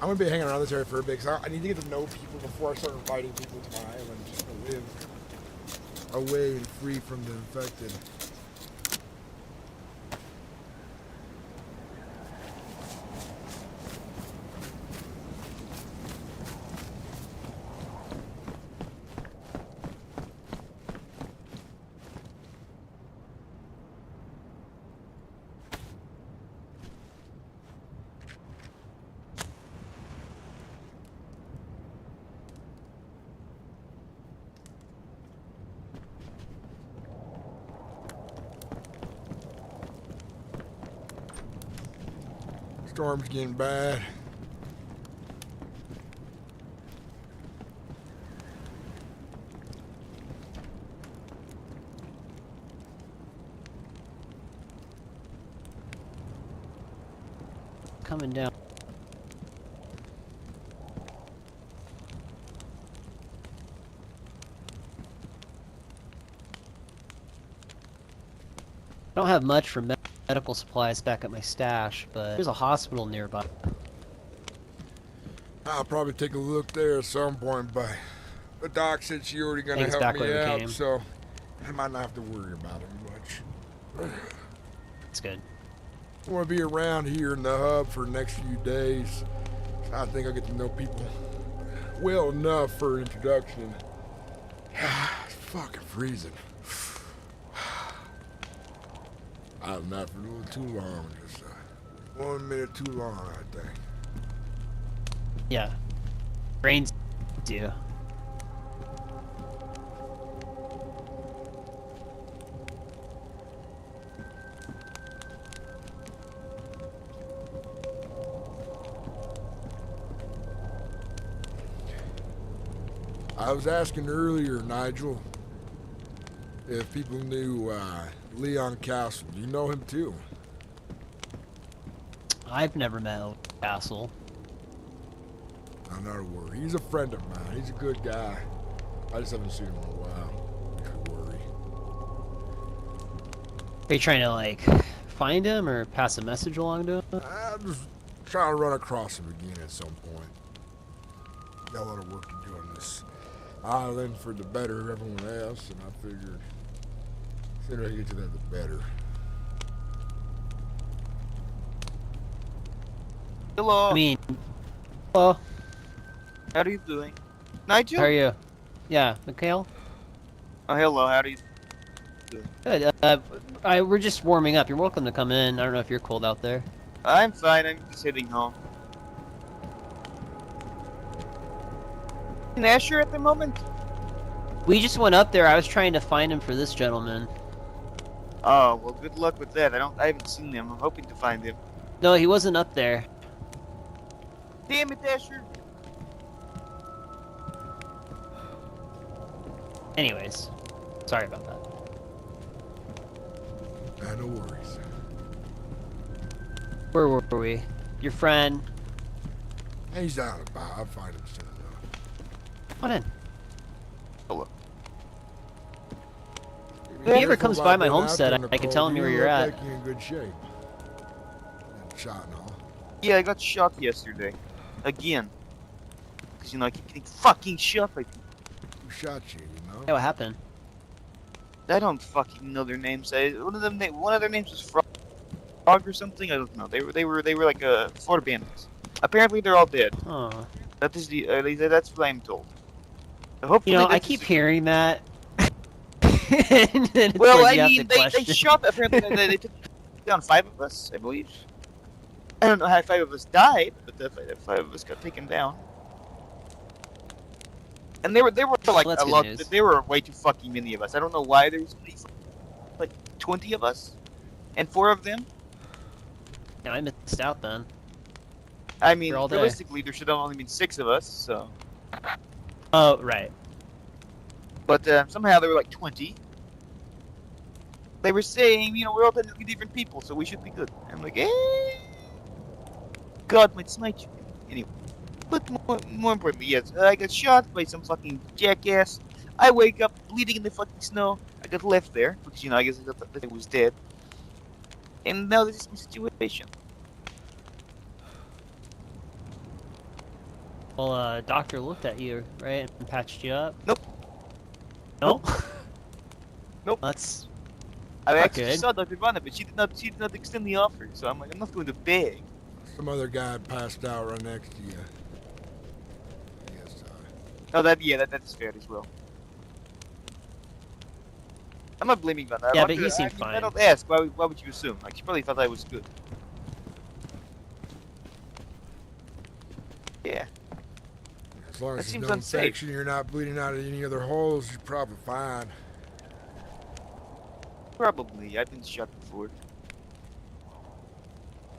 I'm gonna be hanging around this area for a bit because I need to get to know people before I start inviting people to my island just to live away and free from the infected. Storm's getting bad. Coming down. I don't have much for medical supplies back at my stash, but there's a hospital nearby. I'll probably take a look there at some point, but the doc said she already gonna Thanks, help back me where we out, came. so I might not have to worry about it much. It's good. I want to be around here in the hub for the next few days. I think I'll get to know people well enough for an introduction. It's fucking freezing. I was not for a little too long, just 1 minute too long, I think. Yeah. Brains do. I was asking earlier, Nigel, if people knew Leon Castle. You know him too. I've never met Castle. I'm not a worry. He's a friend of mine. He's a good guy. I just haven't seen him in a while. Makes me worry. Are you trying to, like, find him or pass a message along to him? I'm just trying to run across him again at some point. Got a lot of work to do on this island for the better of everyone else, and I figured the sooner I get to that, the better. Hello. I mean, hello. How are you doing? Nigel? How are you? Yeah, Mikhail? Oh, hello. How are you doing? Good. We're just warming up. You're welcome to come in. I don't know if you're cold out there. I'm fine. I'm just heading home. In Asher at the moment? We just went up there. I was trying to find him for this gentleman. Oh, well, good luck with that. I haven't seen him. I'm hoping to find him. No, he wasn't up there. Damn it, Asher. Anyways, sorry about that. No worries. Where were we? Your friend. He's out and about. I'll find him soon enough. What in? Hello. If he ever comes by my homestead, I can tell him where you're at. You're in good shape. And shot and all. Yeah, I got shot yesterday. Again. Because, you know, I keep getting fucking shot by people. Who shot you, you know? Yeah, what happened? I don't fucking know their names. One of their names was Frog or something. I don't know. They were like Florida bandits. Apparently, they're all dead. Oh. That is that's what I'm told. Hopefully, You know, I this keep is- hearing that. And then of Well, course I you have mean, to they question. shot. Apparently, they took down 5 of us, I believe. I don't know how 5 of us died, but the 5 of us got taken down. And they were like Well, that's a good lot. news. There were way too fucking many of us. I don't know why there was so many, like 20 of us, and 4 of them. No, I missed out then. I mean, You're all there. realistically, there should have only been 6 of us. So, Oh, right. but somehow there were like 20. They were saying, you know, we're all technically different people, so we should be good. I'm like, God might smite you. Anyway. But more importantly, yes, I got shot by some fucking jackass. I wake up bleeding in the fucking snow. I got left there because, you know, I guess I thought that I was dead. And now this is my situation. Well, doctor looked at you, right, and patched you up. Nope. No. Nope. That's. I Not actually good. saw Dr. Vanna, but she did not extend the offer. So I'm like, I'm not going to beg. Some other guy passed out right next to you. Yes, Oh, that's fair as well. I'm not blaming Vanna. Yeah, but he seemed fine. I don't ask. Why would you assume? Like, she probably thought I was good. Yeah. as long That as there's seems no unsafe. infection, you're not bleeding out of any other holes, you're probably fine. Probably. I've been shot before.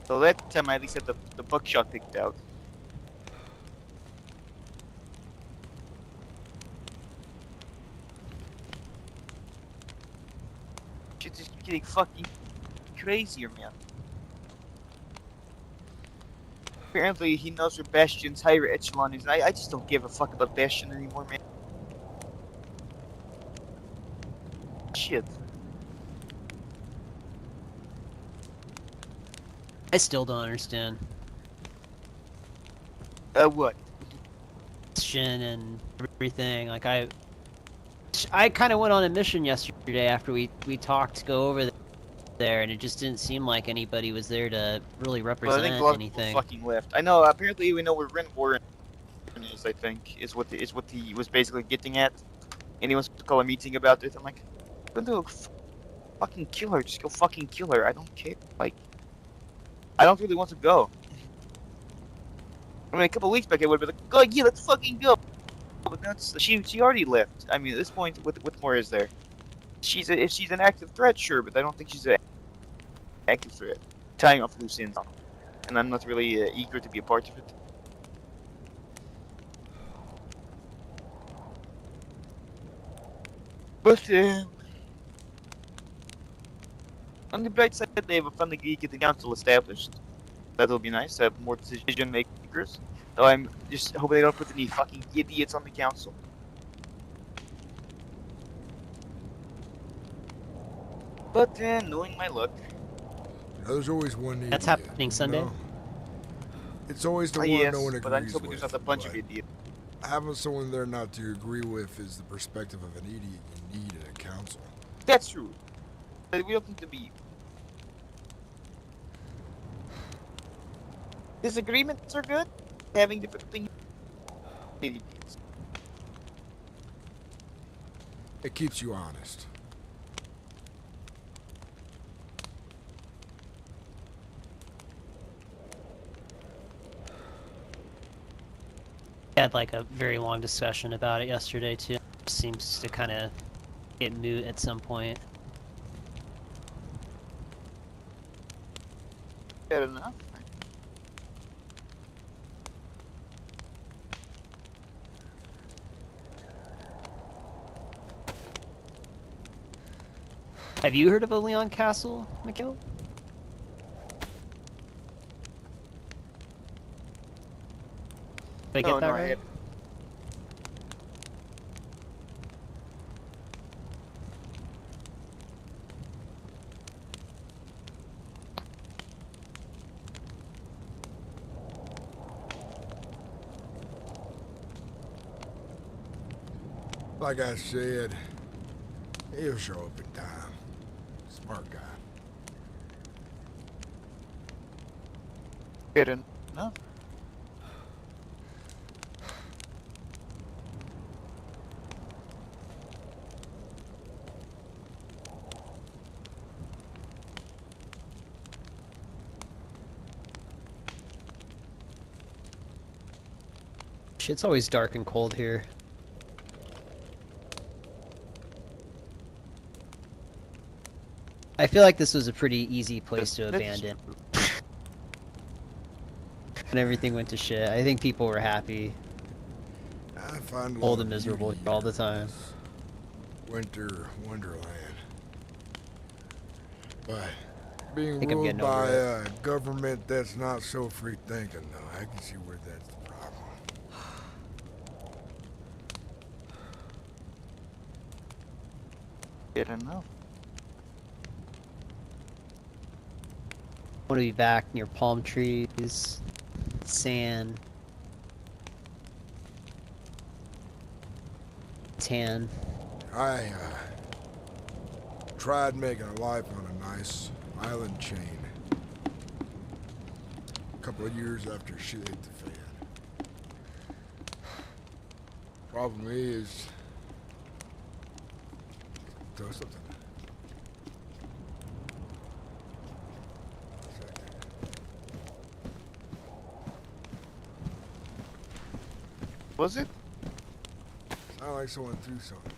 So that time I at least had the buckshot picked out. Shit's just getting fucking crazier, man. Apparently he knows where Bastion's higher echelon is. I just don't give a fuck about Bastion anymore, man. Shit. I still don't understand. What? Shin and everything. Like I kind of went on a mission yesterday after we talked to go over there, and it just didn't seem like anybody was there to really Well, I represent think a lot of anything. people fucking left. I know. Apparently, we know where Ren Warren is. I think is what he was basically getting at, and he wants to call a meeting about it. I'm like, go fucking kill her. Just go fucking kill her. I don't care. Like, I don't really want to go. I mean, a couple weeks back, I would have been like, "Oh yeah, let's fucking go." But that's she already left. I mean, at this point, what more is there? If she's an active threat, sure, but I don't think she's an active threat. Tying off loose ends, and I'm not really eager to be a part of it. But on the bright side, they have a finally get the council established. That'll be nice. Have more decision makers. Though I'm just hoping they don't put any fucking idiots on the council. But knowing my luck, There's always one idiot. That's happening Sunday. No. It's always the one yes, no one agrees but I'm hoping with. there's not a bunch of but idiots. having someone there not to agree with is the perspective of an idiot you need in a council. That's true. But we don't need to be. Disagreements are good. Having different opinions. Idiots. It keeps you honest. Had like a very long discussion about it yesterday too. Seems to kind of get moot at some point. Fair enough. Have you heard of a Leon Castle, Mikhail? Did I get that I right? had- Like I said, he'll show up in time. Smart guy. Fair enough. Shit's always dark and cold here. I feel like this was a pretty easy place to abandon. And everything went to shit. I think people were happy. I find a Cold lot and of miserable beauty all in the time. this winter wonderland. But being think I'm ruled getting by over a government that's not so free thinking, though, I can see where that's the problem. Fair enough. I want to be back near palm trees, sand, tan. I tried making a life on a nice island chain. A couple of years after shit hit the fan. Problem is, do something. Was it? Sound like someone threw something.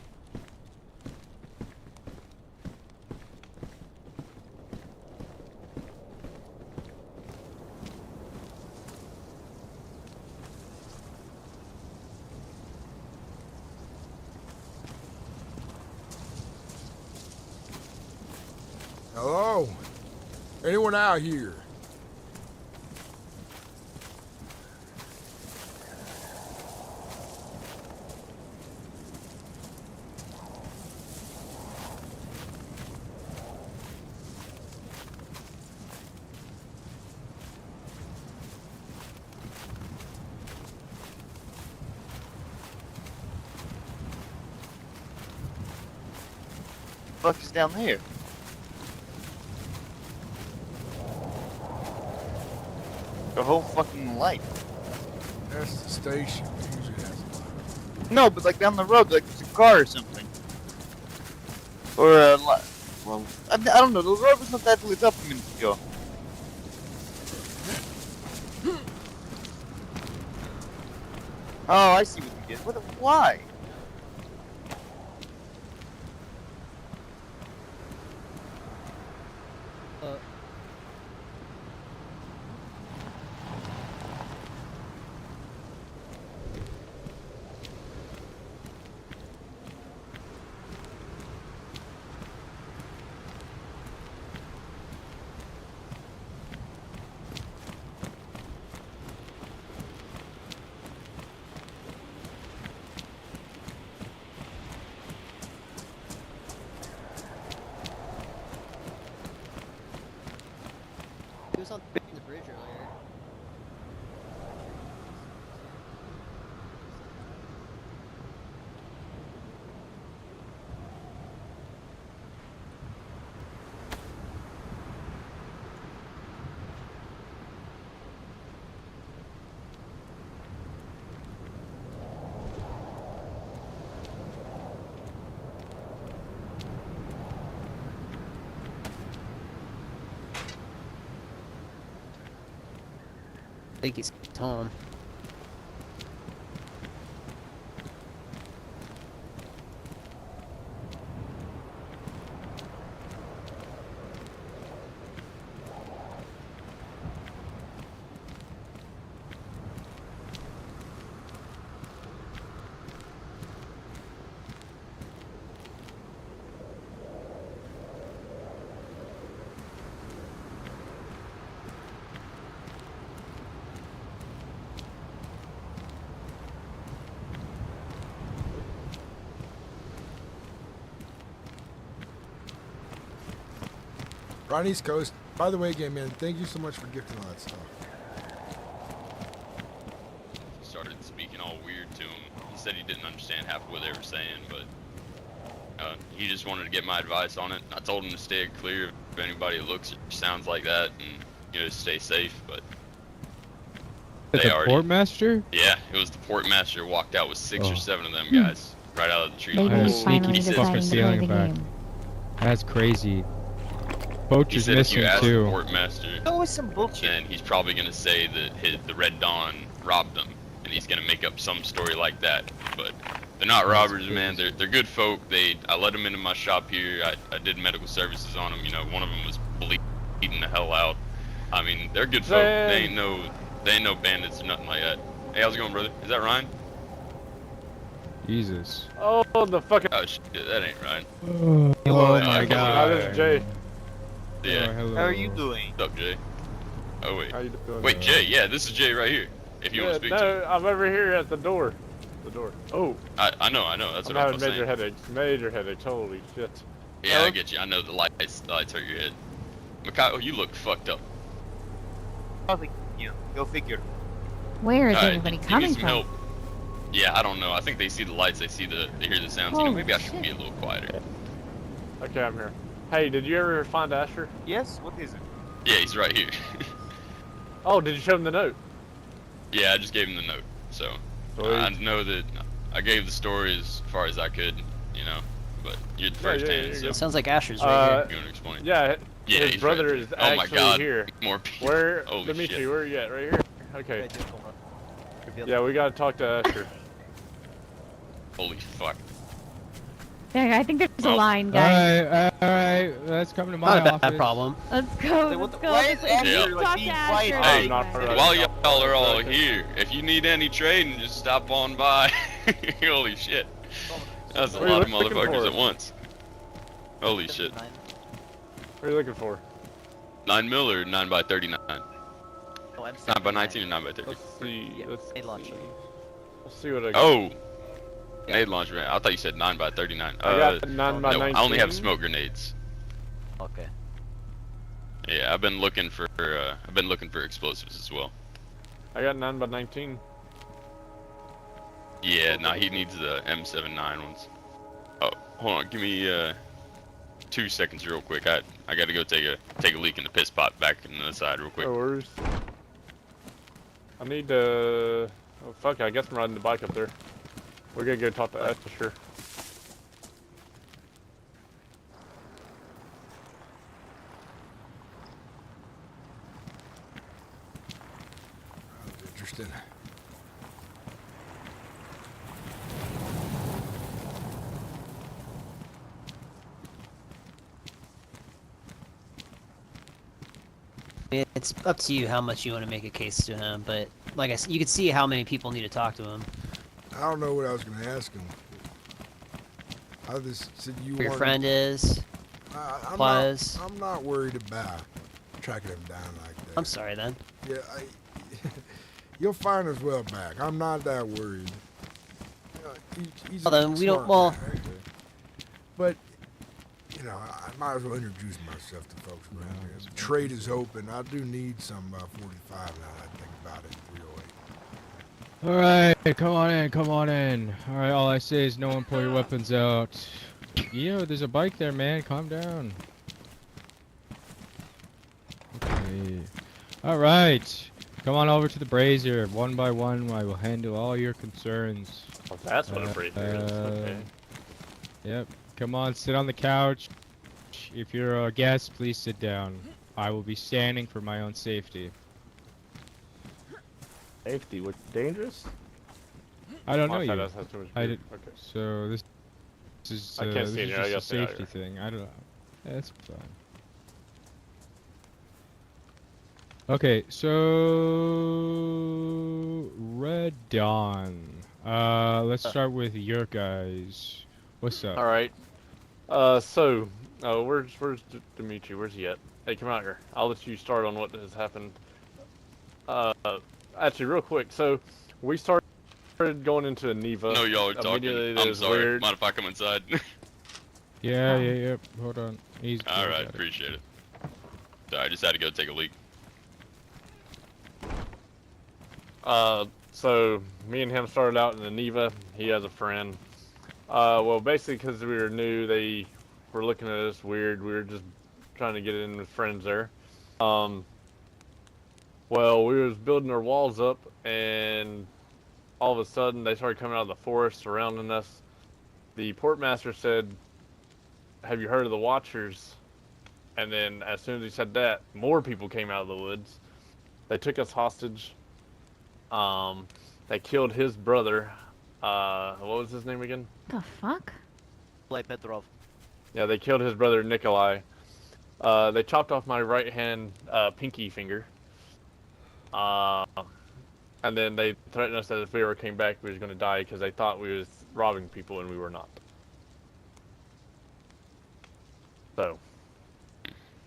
Hello? Anyone out here? What the fuck is down there? The whole fucking light. That's the station. It usually has a lot. No, but like down the road, like there's a car or something. Or a lot. Well, I don't know. The road was not that lit up a minute ago. Oh, I see what you did. Why? He was on the bridge earlier. I think it's Tom. Right on East Coast. By the way, Game Man, thank you so much for gifting all that stuff. Started speaking all weird to him. He said he didn't understand half of what they were saying, but he just wanted to get my advice on it. I told him to stay clear if anybody looks or sounds like that, and you know, stay safe. But the portmaster? Yeah, it was the portmaster. Walked out with 6 or 7 of them Hmm. guys right out of the tree. Maybe line. he's finally deciding to play the game. That's crazy. Poach He is said if you missing ask too. the portmaster, always some bullshit. then he's probably gonna say that the Red Dawn robbed them, and he's gonna make up some story like that. But they're not robbers, man. They're good folk. I let them into my shop here. I did medical services on them. You know, one of them was bleeding the hell out. I mean, they're good folk. They ain't no bandits or nothing like that. Hey, how's it going, brother? Is that Ryan? Jesus. Oh, the fucking. Oh shit, that ain't Ryan. Oh my god. This is Jay. Yeah. Hello. How are you doing? What's up, Jay? Oh wait. How you doing? Wait, Jay. Yeah, this is Jay right here. If you want to speak to him. No, I'm over here at the door. The door. Oh. I know. That's I'm what I having was major saying. headaches. Major headaches. Holy shit. Yeah, I get you. I know the lights hurt your head. Mikhail, you look fucked up. I think, you know, go figure. Where is Alright, everybody you need coming some from? help. Yeah, I don't know. I think they see the lights. They hear the sounds. You know, Holy maybe I should shit. be a little quieter. Okay, I'm here. Hey, did you ever find Asher? Yes? What is it? Yeah, he's right here. Oh, did you show him the note? Yeah, I just gave him the note. So I know that I gave the story as far as I could. You know, but you're the first hand. So Sounds like Asher's right here. you want to explain? Yeah, Yeah, his he's brother right is there. Oh my actually God, here. more people. Where, Holy Dimitri, shit. where are you at? Right here? Okay. Yeah, we gotta talk to Asher. Holy fuck. There, I think there's a Well, line, guys. Alright, let's come to my Not a office. bad problem. Let's go. What Let's the- go. why is Let's Asher, like, talk being to quiet? Asher. Hey, I'm not right. while y'all are all here, if you need any trading, just stop on by. Holy shit. That's a What are you lot of looking motherfuckers for? at once. Holy shit. What are you looking for? 9 mil or 9 by 39? Oh, I'm 9 by 19 or 9 by 30? Let's see. Yeah, Let's grenade launcher. see. We'll see what I got. Oh! Grenade launcher, man. I thought you said 9 by 39. I got 9 by no, 19. I only have smoke grenades. Okay. Yeah, I've been looking for explosives as well. I got 9 by 19. Yeah, nah, he needs the M79 ones. Oh, hold on, give me 2 seconds real quick. I gotta go take a leak in the piss pot back in the side real quick. No worries. I need to. Oh fuck! I guess I'm riding the bike up there. We're gonna go talk to Ash for sure. Interesting. It's up to you how much you want to make a case to him, but like I said, you can see how many people need to talk to him. I don't know what I was going to ask him. I just said you Who your wanted- friend is. I'm not worried about tracking him down like that. I'm sorry then. Yeah, you'll find us well back. I'm not that worried. He's Well, then we don't. smart Well, guy. But you know, I might as well introduce myself to folks around here. The trade is open. I do need some 45 now that I think about it. 308. Alright, come on in. Alright, all I say is no one pull your weapons out. Yo, there's a bike there, man. Calm down. Okay. Alright. Come on over to the brazier. One by one, I will handle all your concerns. Oh, that's what a brazier is. Okay. Yep. Come on, sit on the couch. If you're a guest, please sit down. I will be standing for my own safety. Safety? What? Dangerous? I don't know Oh, you. that's too much I beer. did. Okay. So this is I can't this see is it here. I just a gotta stay out safety here. thing. I don't know. That's fine. Okay, so Red Dawn. Let's start with your guys. What's up? All right. Where's Dimitri? Where's he at? Hey, come out here. I'll let you start on what has happened. Actually, real quick. So, we started going into Neva. No, y'all are Immediately, talking. I'm there's sorry. weird- Mind if I come inside? Yeah. Hold on. He's All good, right, got it. appreciate it. Sorry, I just had to go take a leak. So me and him started out in the Neva. He has a friend. Well, basically, because we were new, they were looking at us weird. We were just trying to get in with friends there. Well, we was building our walls up, and all of a sudden, they started coming out of the forest surrounding us. The portmaster said, "Have you heard of the Watchers?" And then, as soon as he said that, more people came out of the woods. They took us hostage. They killed his brother. What was his name again? The fuck? Like Petrov. Yeah, they killed his brother Nikolai. They chopped off my right hand pinky finger. And then they threatened us that if we ever came back, we was going to die because they thought we was robbing people and we were not. So.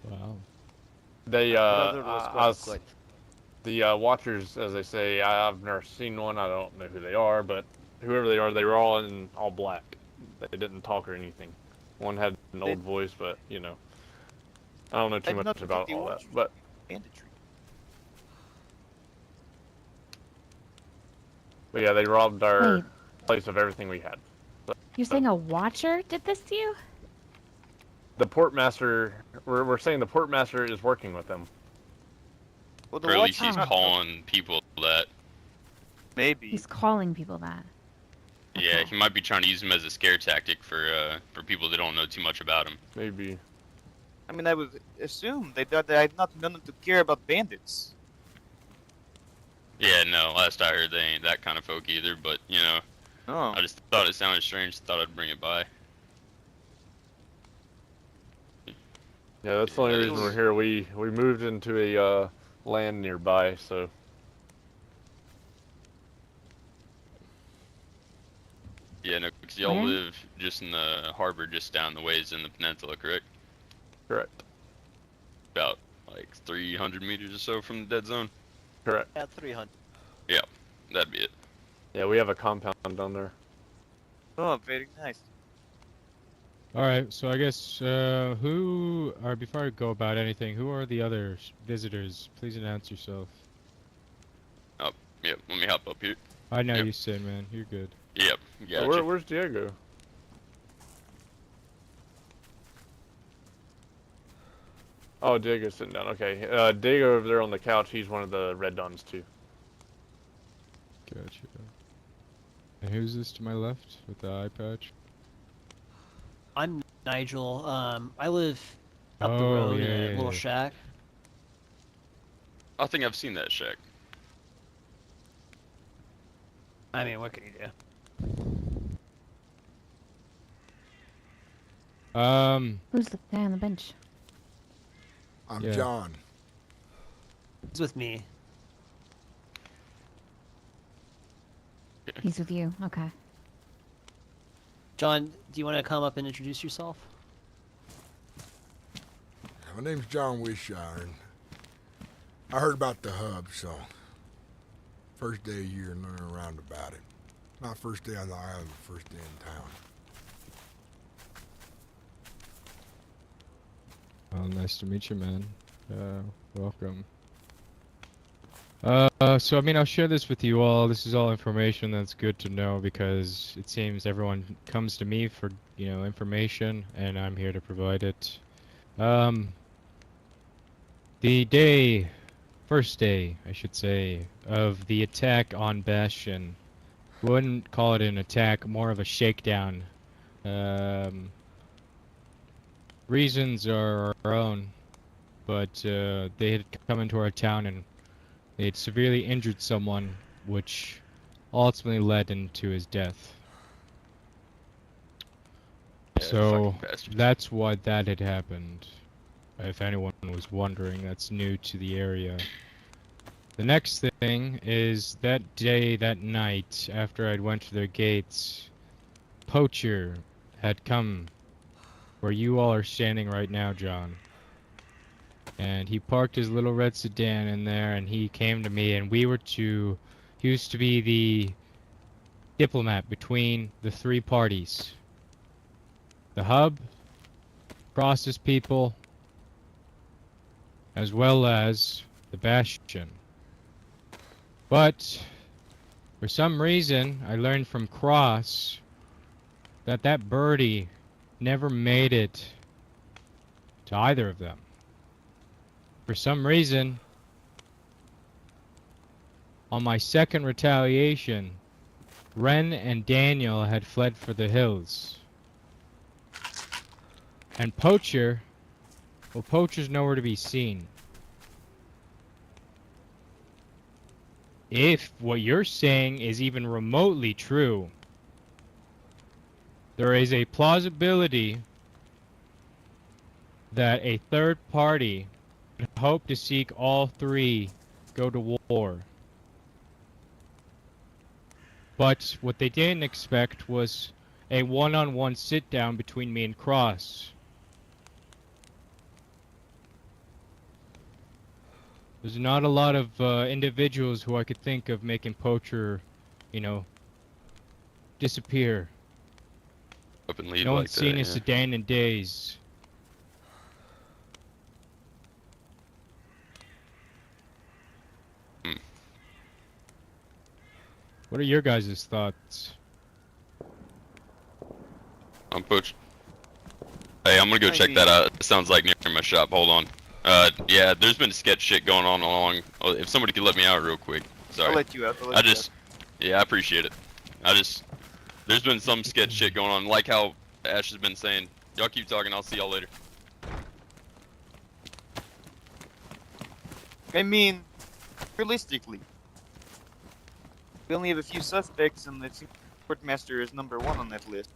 Wow. They, Brother was quite the Watchers, as they say, I've never seen one. I don't know who they are, but whoever they are, they were all in all black. They didn't talk or anything. One had an old voice, but you know, I don't know too They're much not about the all that. Watchers. But banditry. yeah, they robbed our Wait. place of everything we had. You're saying a watcher did this to you? The portmaster, we're saying the portmaster is working with them. Well, Or at least Watchers he's not- calling people that. Maybe. He's calling people that. Yeah, he might be trying to use him as a scare tactic for people that don't know too much about him. Maybe. I mean, I would assume they thought that I had not known to care about bandits. Yeah, no, last I heard they ain't that kind of folk either, but, you know, Oh. I just thought it sounded strange, thought I'd bring it by. Yeah, that's the only reason we're here. We moved into a land nearby, so. Yeah, no, because y'all Where? live just in the harbor just down the ways in the peninsula, correct? Correct. About like 300 meters or so from the dead zone. Correct. At 300. Yeah, that'd be it. Yeah, we have a compound down there. Oh, very nice. Alright, so I guess, before I go about anything, who are the other visitors? Please announce yourself. Oh, yep, let me hop up here. I know Yep. you, Sin, man. You're good. Yep, gotcha. Where's Diego? Oh, Diego's sitting down. Okay, Diego over there on the couch. He's one of the Red Dons too. Gotcha. And who's this to my left with the eye patch? I'm Nigel. I live up the Oh, road yeah, in a yeah, little yeah. shack. I think I've seen that shack. I mean, what can you do? Who's the guy on the bench? I'm Yeah. John. It's with me. He's with you. Okay. John, do you want to come up and introduce yourself? My name's John Wishire, and I heard about the hub, so first day here and learning around about it. Not first day on the island, but first day in town. Well, nice to meet you, man. Welcome. So I mean, I'll share this with you all. This is all information that's good to know because it seems everyone comes to me for, information, and I'm here to provide it. The first day, I should say, of the attack on Bastion. Wouldn't call it an attack, more of a shakedown. Reasons are our own, but they had come into our town and they had severely injured someone, which ultimately led into his death. Yeah, So fucking bastards. that's why that had happened. If anyone was wondering, that's new to the area. The next thing is that day, that night, after I'd went to their gates, Poacher had come where you all are standing right now, John. And he parked his little red sedan in there, and he came to me, and he used to be the diplomat between the three parties. The hub, Cross's people, as well as the Bastion. But, for some reason, I learned from Cross that birdie never made it to either of them. For some reason, on my second retaliation, Ren and Daniel had fled for the hills. And Poacher's nowhere to be seen. If what you're saying is even remotely true, there is a plausibility that a third party would hope to seek all three go to war. But what they didn't expect was a one-on-one sit-down between me and Cross. There's not a lot of individuals who I could think of making Poacher, disappear. Up and lead No like one's seen that, a sedan in days. What are your guys' thoughts? I'm Poach. Hey, I'm gonna go check that out. It sounds like near my shop. Hold on. Yeah, there's been sketch shit going on along. Oh, if somebody could let me out real quick. Sorry. I'll let you out. Yeah, I appreciate it. There's been some sketch shit going on, like how Ash has been saying. Y'all keep talking. I'll see y'all later. I mean, realistically, we only have a few suspects, and the Courtmaster is _1 on that list.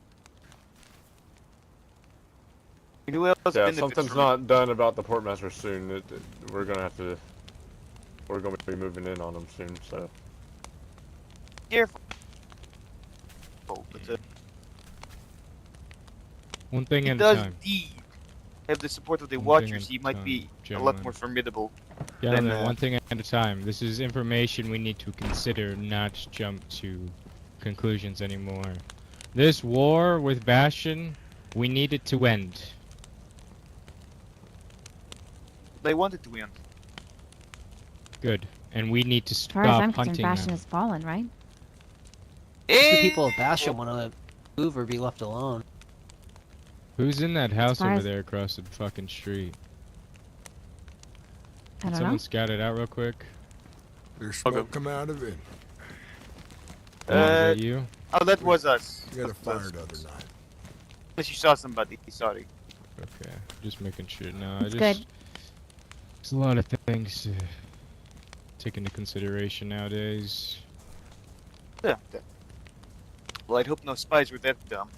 Who else Yeah, benefits something's from not done about the portmaster soon. We're gonna be moving in on them soon. So careful. But, One thing he at a does time. indeed have the support of the One thing Watchers, at he a might time, be a lot gentlemen. more formidable. Gentlemen, Then, one thing at a time. This is information we need to consider, not jump to conclusions anymore. This war with Bastion, we need it to end. They wanted to win. Good. And we need to As far as stop I'm concerned, hunting Bastion them. has fallen, right? Just the people of Bastion want to move or be left alone. Who's in that house far over as- there across the fucking street? I Can don't someone know. scout it out real quick? There's smoke come out of it. Is that you? Oh, that was us. We got a fire the other night. Unless you saw somebody, sorry. Okay, just making sure. No, It's good. There's a lot of things to take into consideration nowadays. Yeah. Well, I'd hope no spies were that dumb.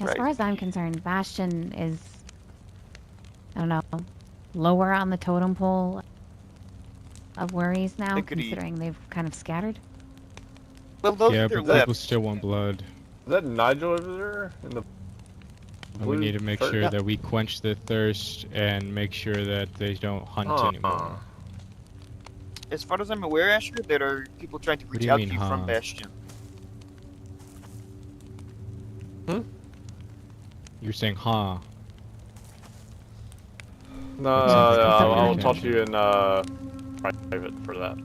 As Right. far as I'm concerned, Bastion is, I don't know, lower on the totem pole of worries now, Agreed. considering they've kind of scattered. Well, those Yeah, are their but left. people still want blood. Is that Nigel over there in the? And we blue need to make shirt? sure that we quench their thirst and make sure that they don't hunt anymore. As far as I'm aware, Asher, there are people trying to What do reach you out mean, to you huh? from Bastion. You're saying, huh? No, That's I'll okay. talk to you in private for that.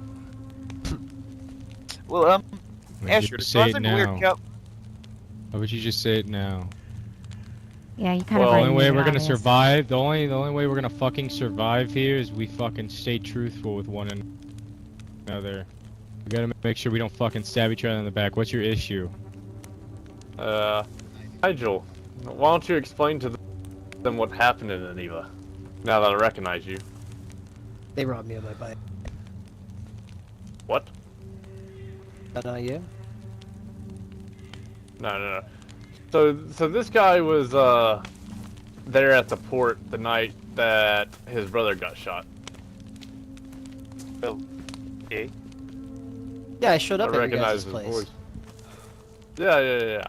Well, Wait, Asher, just as far say as it I'm aware, now. How would you just say it now? Yeah, you kind Well, of the already only way made it we're gonna obvious. survive, the only way we're gonna fucking survive here is we fucking stay truthful with one another. We gotta make sure we don't fucking stab each other in the back. What's your issue? Nigel, why don't you explain to them what happened in Aniva? Now that I recognize you. They robbed me of my bike. What? That not you? No. So this guy was there at the port the night that his brother got shot. Well, okay. Yeah, I showed up I at your recognize guys' his place. voice. Yeah.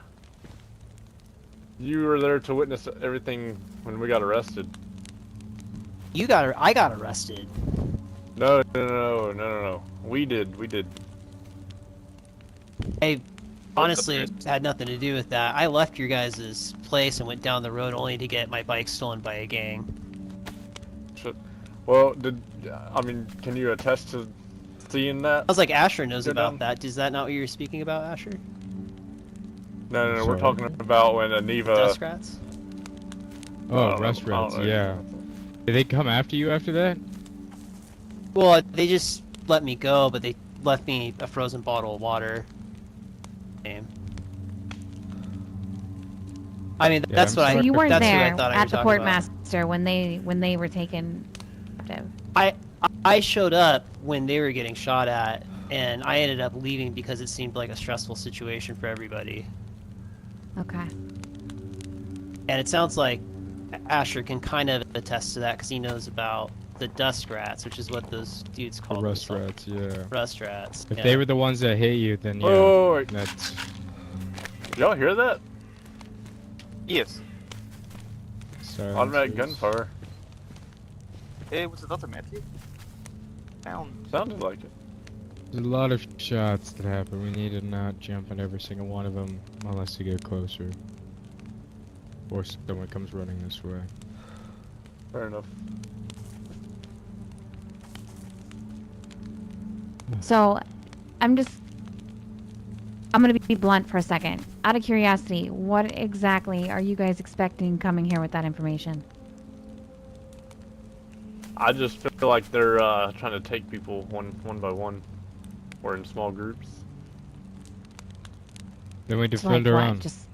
You were there to witness everything when we got arrested. I got arrested. No. We did. I honestly had nothing to do with that. I left your guys' place and went down the road only to get my bike stolen by a gang. Shit. Well, can you attest to seeing that? I was like, Asher knows Go about down. that. Is that not what you were speaking about, Asher? No, we're Sorry. talking about when Aniva. Dust rats? Oh, I don't restaurants, know. yeah. Did they come after you after that? Well, they just let me go, but they left me a frozen bottle of water. Damn. I mean, Yeah, that's I'm what I. So you weren't that's who I there thought I at was the talking about. Portmaster when they were taken captive. I showed up when they were getting shot at, and I ended up leaving because it seemed like a stressful situation for everybody. Okay. And it sounds like Asher can kind of attest to that because he knows about the dust rats, which is what those dudes call Rust themselves. rats, yeah. Rust rats. If yeah. they were the ones that hit you, then yeah. Oh, wait. That's Did y'all hear that? Yes. Automatic silencers. gunfire. Was it automatic? Sounded like it. There's a lot of shots that happen. We need to not jump on every single one of them unless they get closer. Or someone comes running this way. Fair enough. So, I'm gonna be blunt for a second. Out of curiosity, what exactly are you guys expecting coming here with that information? I just feel like they're trying to take people one by one, or in small groups. Then we So, defend like, our what, own. just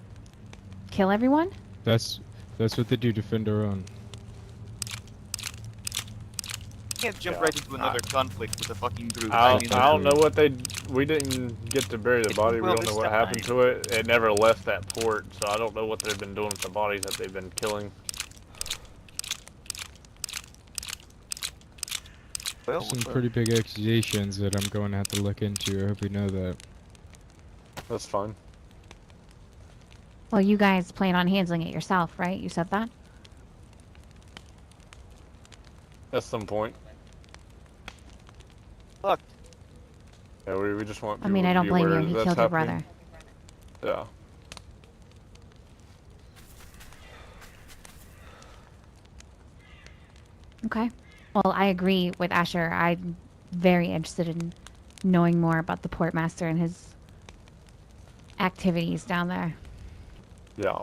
kill everyone? That's what they do, defend our own. Can't jump right into another conflict with a fucking group. I mean, don't know what they. We didn't get to bury the body. We well, don't know this what stuff happened to it. It never left that port, so I don't know what they've been doing with the bodies that they've been killing. Well, Some pretty big accusations that I'm going to have to look into. I hope you know that. That's fine. Well, you guys plan on handling it yourself, right? You said that? At some point. Look. Yeah, we just want I people mean, I to don't be blame aware you. that He that's killed your happening. brother. Yeah. Okay. Well, I agree with Asher. I'm very interested in knowing more about the portmaster and his activities down there. Yeah.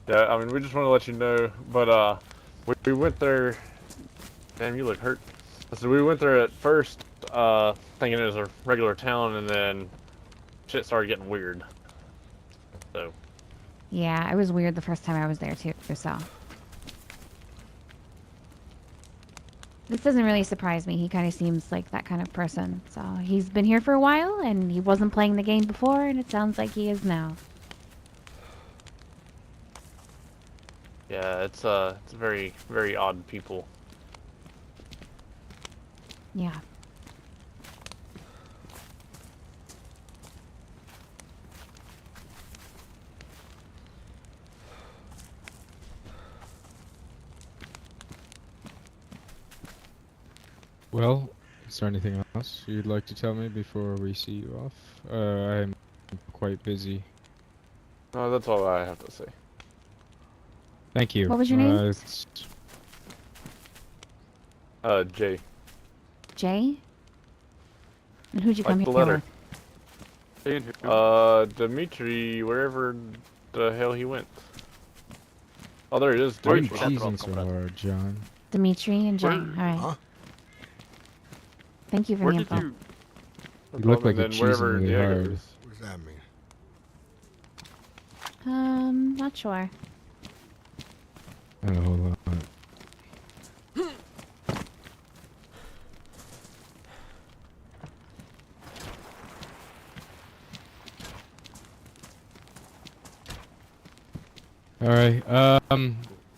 Yeah, I mean, we just want to let you know, but, we went there. Damn, you look hurt. So we went there at first, thinking it was a regular town, and then shit started getting weird. So. Yeah, it was weird the first time I was there too, so. This doesn't really surprise me. He kind of seems like that kind of person. So he's been here for a while, and he wasn't playing the game before, and it sounds like he is now. Yeah, it's very, very odd people. Yeah. Well, is there anything else you'd like to tell me before we see you off? I'm quite busy. No, that's all I have to say. Thank you. What was your name? Jay. Jay? And who'd you Like come the here letter. Dimitri, wherever the hell he went. Oh, there he is. Why are you Dimitri. cheesing so hard, John? with? Dimitri and Jay. All right. Huh? Thank you for Where the did info. you? You look like you're And then wherever cheesing really Diego hard. is. What does that mean? Not sure. Oh, hold on. All right.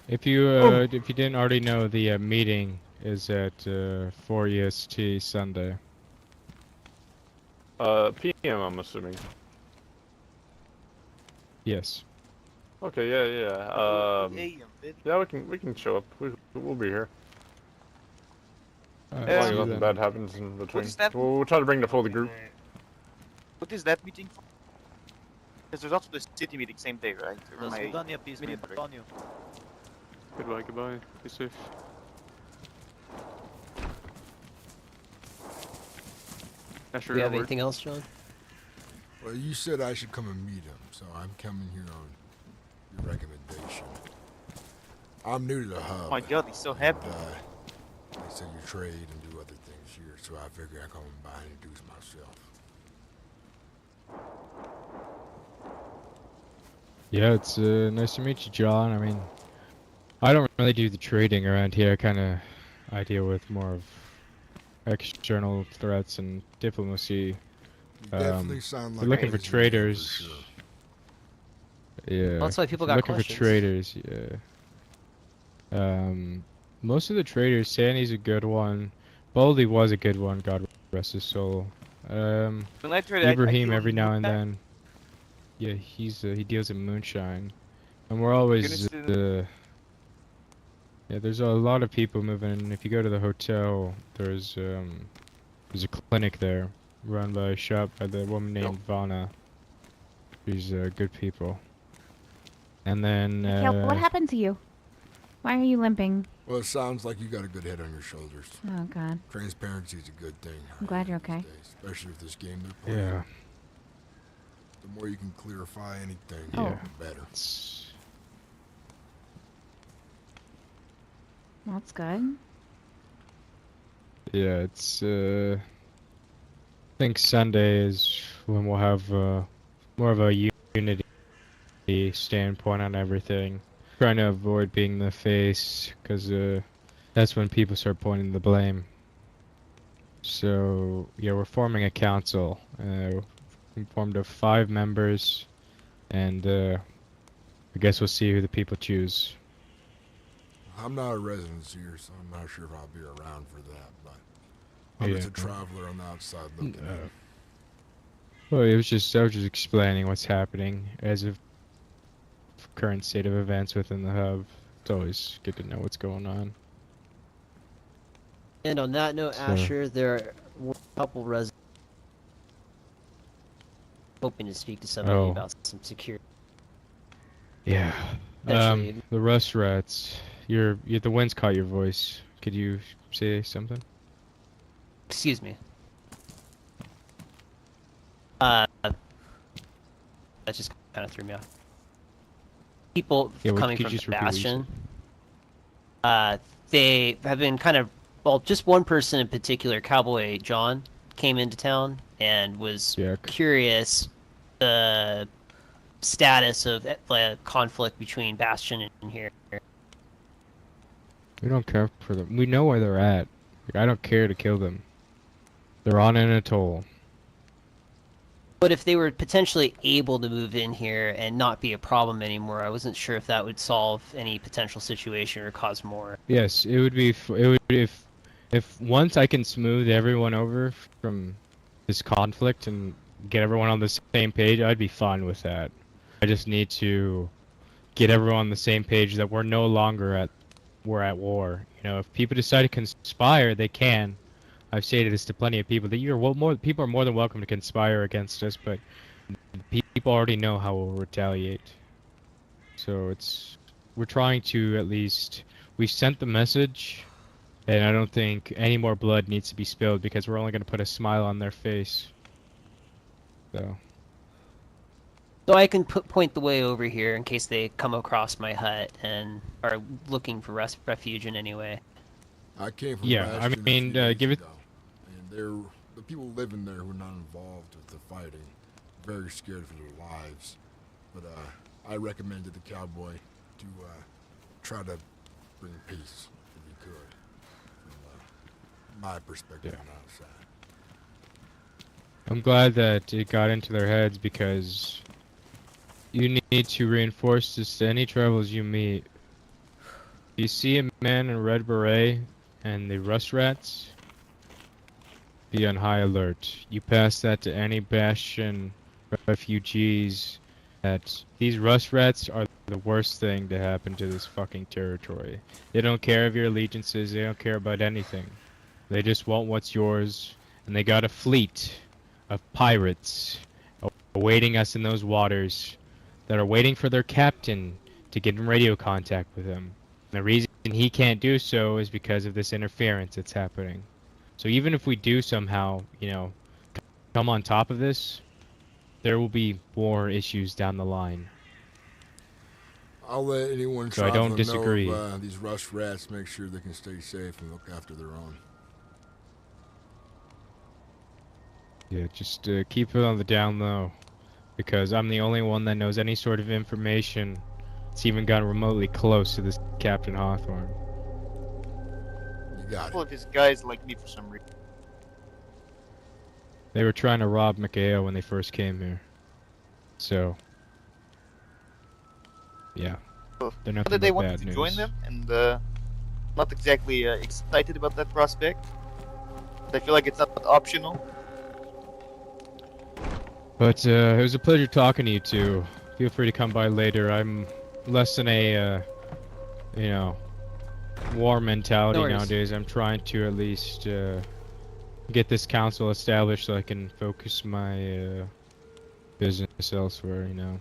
If you didn't already know, the meeting is at 4 EST Sunday. PM, I'm assuming. Yes. Okay, yeah. Yeah, we can show up. We'll be here. As long as see you nothing then. bad happens in between. is that? We'll try to bring the full group. What is that meeting for? Because there's also the city meeting same day, right? Or am I meeting it right? Goodbye. Be safe. Do you have anything else, John? Well, you said I should come and meet him, so I'm coming here on your recommendation. I'm new to the hub. Oh my god, he's so happy. They said you trade and do other things here, so I figured I'd come by and introduce myself. Yeah, it's nice to meet you, John. I mean, I don't really do the trading around here. I deal with more of external threats and diplomacy. Definitely sound like we're looking for always in there traders. for sure. Yeah. Well, that's why people if you're got looking questions. for traders. Yeah. Most of the traders, Sandy's a good one. Baldy was a good one. God rest his soul. When I trade, I Ibrahim deal every in now and moonshine. then. Yeah, he deals in moonshine, and we're always yeah. There's a lot of people moving in. If you go to the hotel, there's a clinic there, run by a shop by the woman named Vana. She's good people. And then Mikhail, what happened to you? Why are you limping? Well, it sounds like you got a good head on your shoulders. Oh, God. Transparency is a good thing. I'm glad you're okay. Especially with this game they're playing. Yeah. The more you can clarify anything, Yeah. the better. That's good. Yeah, it's I think Sunday is when we'll have more of a unity standpoint on everything. Trying to avoid being the face, because that's when people start pointing the blame. So yeah, we're forming a council. We formed of 5 members, and I guess we'll see who the people choose. I'm not a resident here, so I'm not sure if I'll be around for that, but I'm just a traveler on the outside looking in. Well, I was just explaining what's happening as of current state of events within the hub. It's always good to know what's going on. And on that note, So- Asher, there were a couple residents hoping to speak to somebody Oh. about some security. Yeah. Actually- The rust rats. The wind's caught your voice. Could you say something? Excuse me. That just kind of threw me off. People Yeah, what- coming could from you just repeat what you Bastion, they have been kind of, well, just one person in particular, Cowboy John, came into town and was curious the status of the conflict between Bastion and here. We don't care for them. We know where they're at. Like, I don't care to kill them. They're on an atoll. But if they were potentially able to move in here and not be a problem anymore, I wasn't sure if that would solve any potential situation or cause more. Yes, it would be. It would if once I can smooth everyone over from this conflict and get everyone on the same page, I'd be fine with that. I just need to get everyone on the same page that we're no longer we're at war. You know, if people decide to conspire, they can. I've stated this to plenty of people that people are more than welcome to conspire against us, but people already know how we'll retaliate. So we're trying to at least, we sent the message, and I don't think any more blood needs to be spilled because we're only going to put a smile on their face. So I can point the way over here in case they come across my hut and are looking for refuge in any way. I came from Yeah, I Bastion a mean, few days give it. ago, and the people living there who are not involved with the fighting, very scared for their lives. But I recommended the cowboy to try to bring peace if he could, from my perspective on outside. I'm glad that it got into their heads because you need to reinforce this to any travelers you meet. If you see a man in a red beret and the rust rats, be on high alert. You pass that to any Bastion refugees that these rust rats are the worst thing to happen to this fucking territory. They don't care of your allegiances, they don't care about anything. They just want what's yours, and they got a fleet of pirates awaiting us in those waters that are waiting for their captain to get in radio contact with him. And the reason he can't do so is because of this interference that's happening. So even if we do somehow, you know, come on top of this, there will be more issues down the line. I'll let anyone So I don't disagree. know of, these rust rats, make sure they can stay safe and look after their own. Yeah, just keep it on the down low, because I'm the only one that knows any sort of information that's even gotten remotely close to this Captain Hawthorne. You got All of his guys like me for some reason. They were trying to rob Mikhail when they first came here. So, yeah. They're nothing Whether they but wanted bad to news. join them, and not exactly excited about that prospect. I feel like it's not optional. But it was a pleasure talking to you two. Feel free to come by later. I'm less than a, you know, war mentality No worries. nowadays. I'm trying to at least get this council established so I can focus my business elsewhere, you know.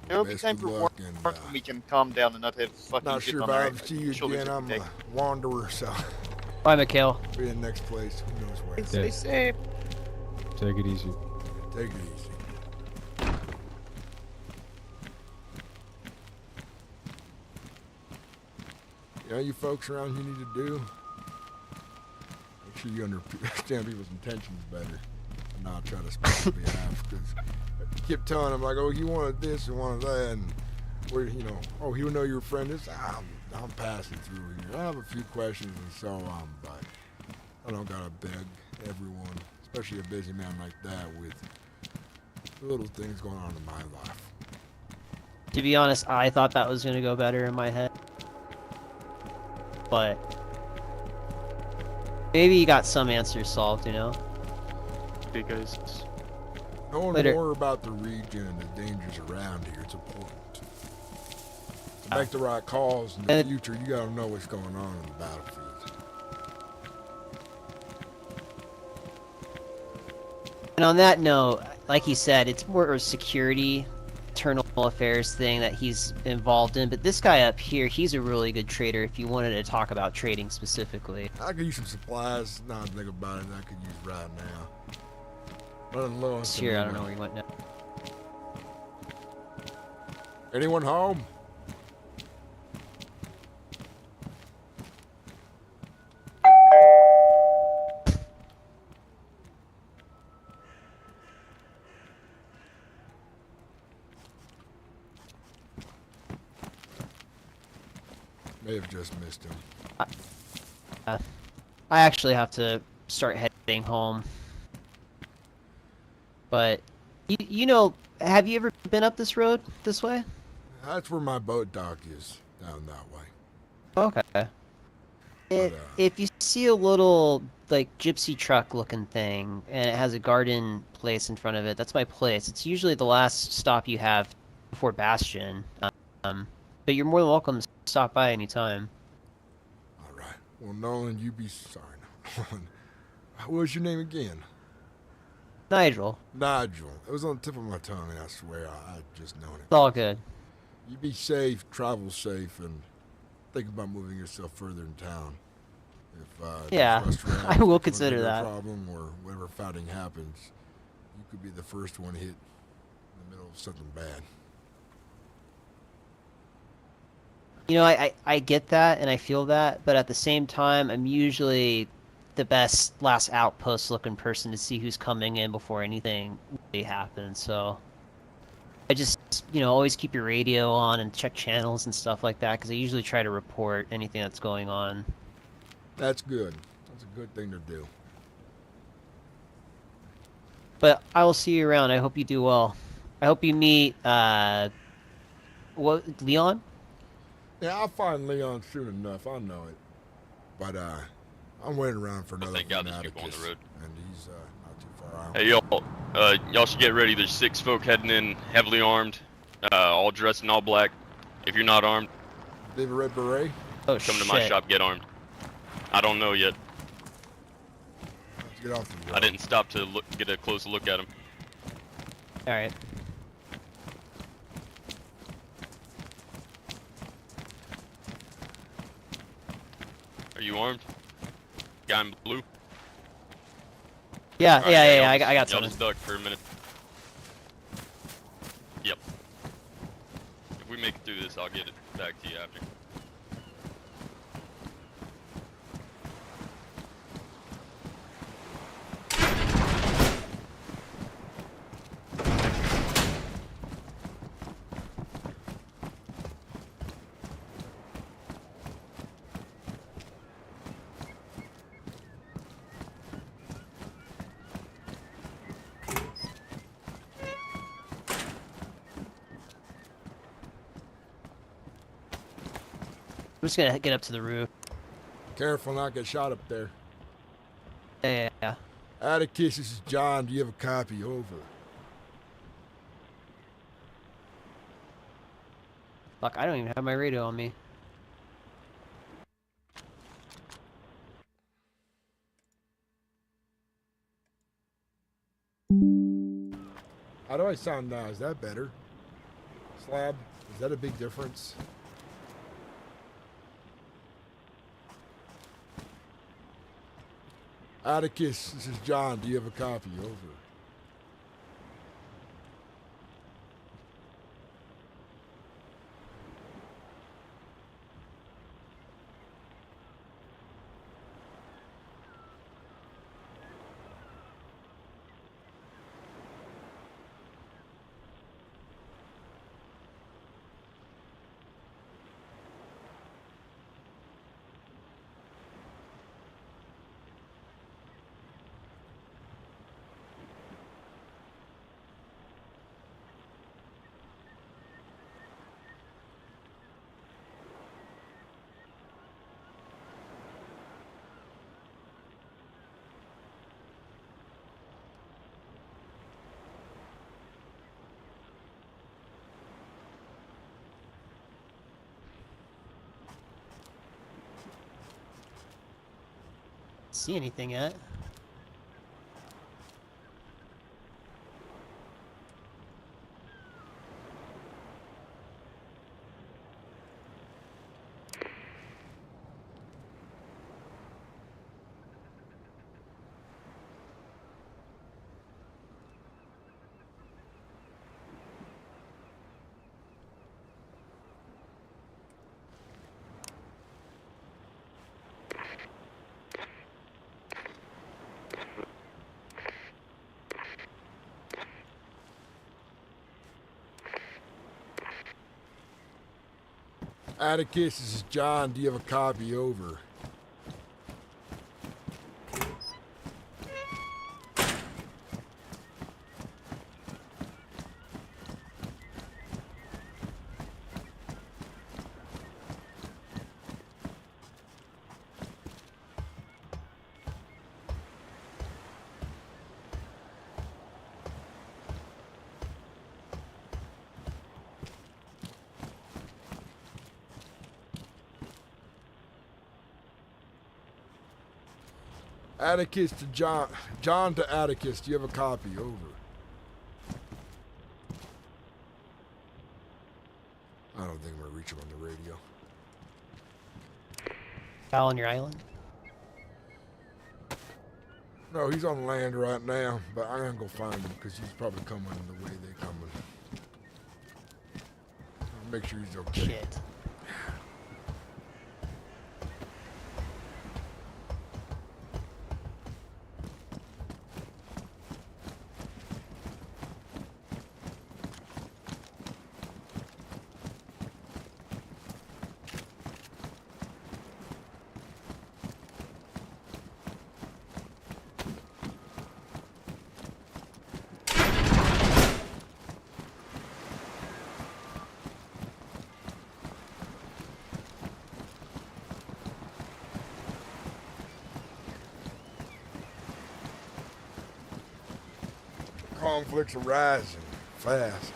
There will be time for war when we can calm down and not have fucking Not shit sure on if our I'll see you shoulders again. every I'm day. a wanderer, so Bye, Mikhail. be in the next place. Who knows where? Stay safe. Take it easy. Take it easy. You know, you folks around you need to do? Make sure you understand people's intentions better and not try to speak on behalf, because you keep telling them, like, oh, you wanted this and wanted that, and where, you know, oh, he would know your friend is. I'm passing through here. I have a few questions and so on, but I don't gotta beg everyone, especially a busy man like that with little things going on in my life. To be honest, I thought that was gonna go better in my head. But maybe you got some answers solved, you know? Okay, guys. Knowing Later. more about the region and the dangers around here, it's important. To make the right calls in the future, you gotta know what's going on in the battlefield. And on that note, like he said, it's more a security, internal affairs thing that he's involved in. But this guy up here, he's a really good trader if you wanted to talk about trading specifically. I could use some supplies. Now I think about it, I could use right now. Running low on some Here, I don't ammo. know where he went now. Anyone home? May have just missed him. I actually have to start heading home. But, you know, have you ever been up this road this way? That's where my boat dock is, down that way. Okay. If you see a little, like, gypsy truck looking thing, and it has a garden place in front of it, that's my place. It's usually the last stop you have before Bastion. But you're more than welcome to stop by anytime. Alright. Well, Nolan, you be sorry. Nolan. What was your name again? Nigel. Nigel. It was on the tip of my tongue, and I swear I just known it. It's all good. You be safe, travel safe, and think about moving yourself further in town. If Yeah, I will consider that. Problem or whatever fighting happens, you could be the first one hit in the middle of something bad. You know, I get that and I feel that, but at the same time, I'm usually the best last outpost looking person to see who's coming in before anything really happens. So I just, you know, always keep your radio on and check channels and stuff like that, because I usually try to report anything that's going on. That's good. That's a good thing to do. But I will see you around. I hope you do well. I hope you meet, Leon? Yeah, I'll find Leon soon enough. I know it. But I'm waiting around for another Thank God there's people on the road. and he's not too far out. Hey y'all should get ready. There's 6 folk heading in, heavily armed, all dressed in all black. If you're not armed, They have a red beret? Oh, come to my shop, get armed. I don't know yet. Let's get off the road. I didn't stop to get a close look at him. Alright. Are you armed? Guy in blue? Yeah, Alright, yeah, y'all I got y'all something. just duck for a minute. Yep. If we make it through this, I'll get it back to you after. I'm just gonna get up to the roof. Careful not get shot up there. Yeah. Atticus, this is John. Do you have a copy? Over. Fuck, I don't even have my radio on me. How do I sound now? Is that better? Slab? Is that a big difference? Atticus, this is John. Do you have a copy? Over. see anything yet. Atticus, this is John. Do you have a copy? Over. Atticus to John. John to Atticus. Do you have a copy? Over. I don't think I'm gonna reach him on the radio. Out on your island? No, he's on land right now, but I'm gonna go find him because he's probably coming the way they're coming. I'll make sure he's okay. Shit. Conflicts are rising fast.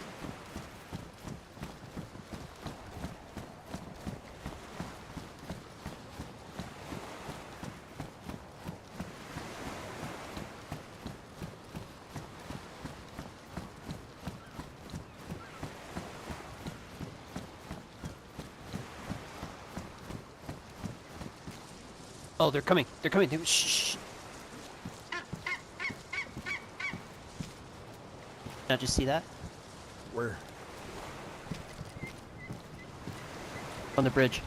Oh, they're coming. They're coming. Shh. Did you see that? Where? On the bridge.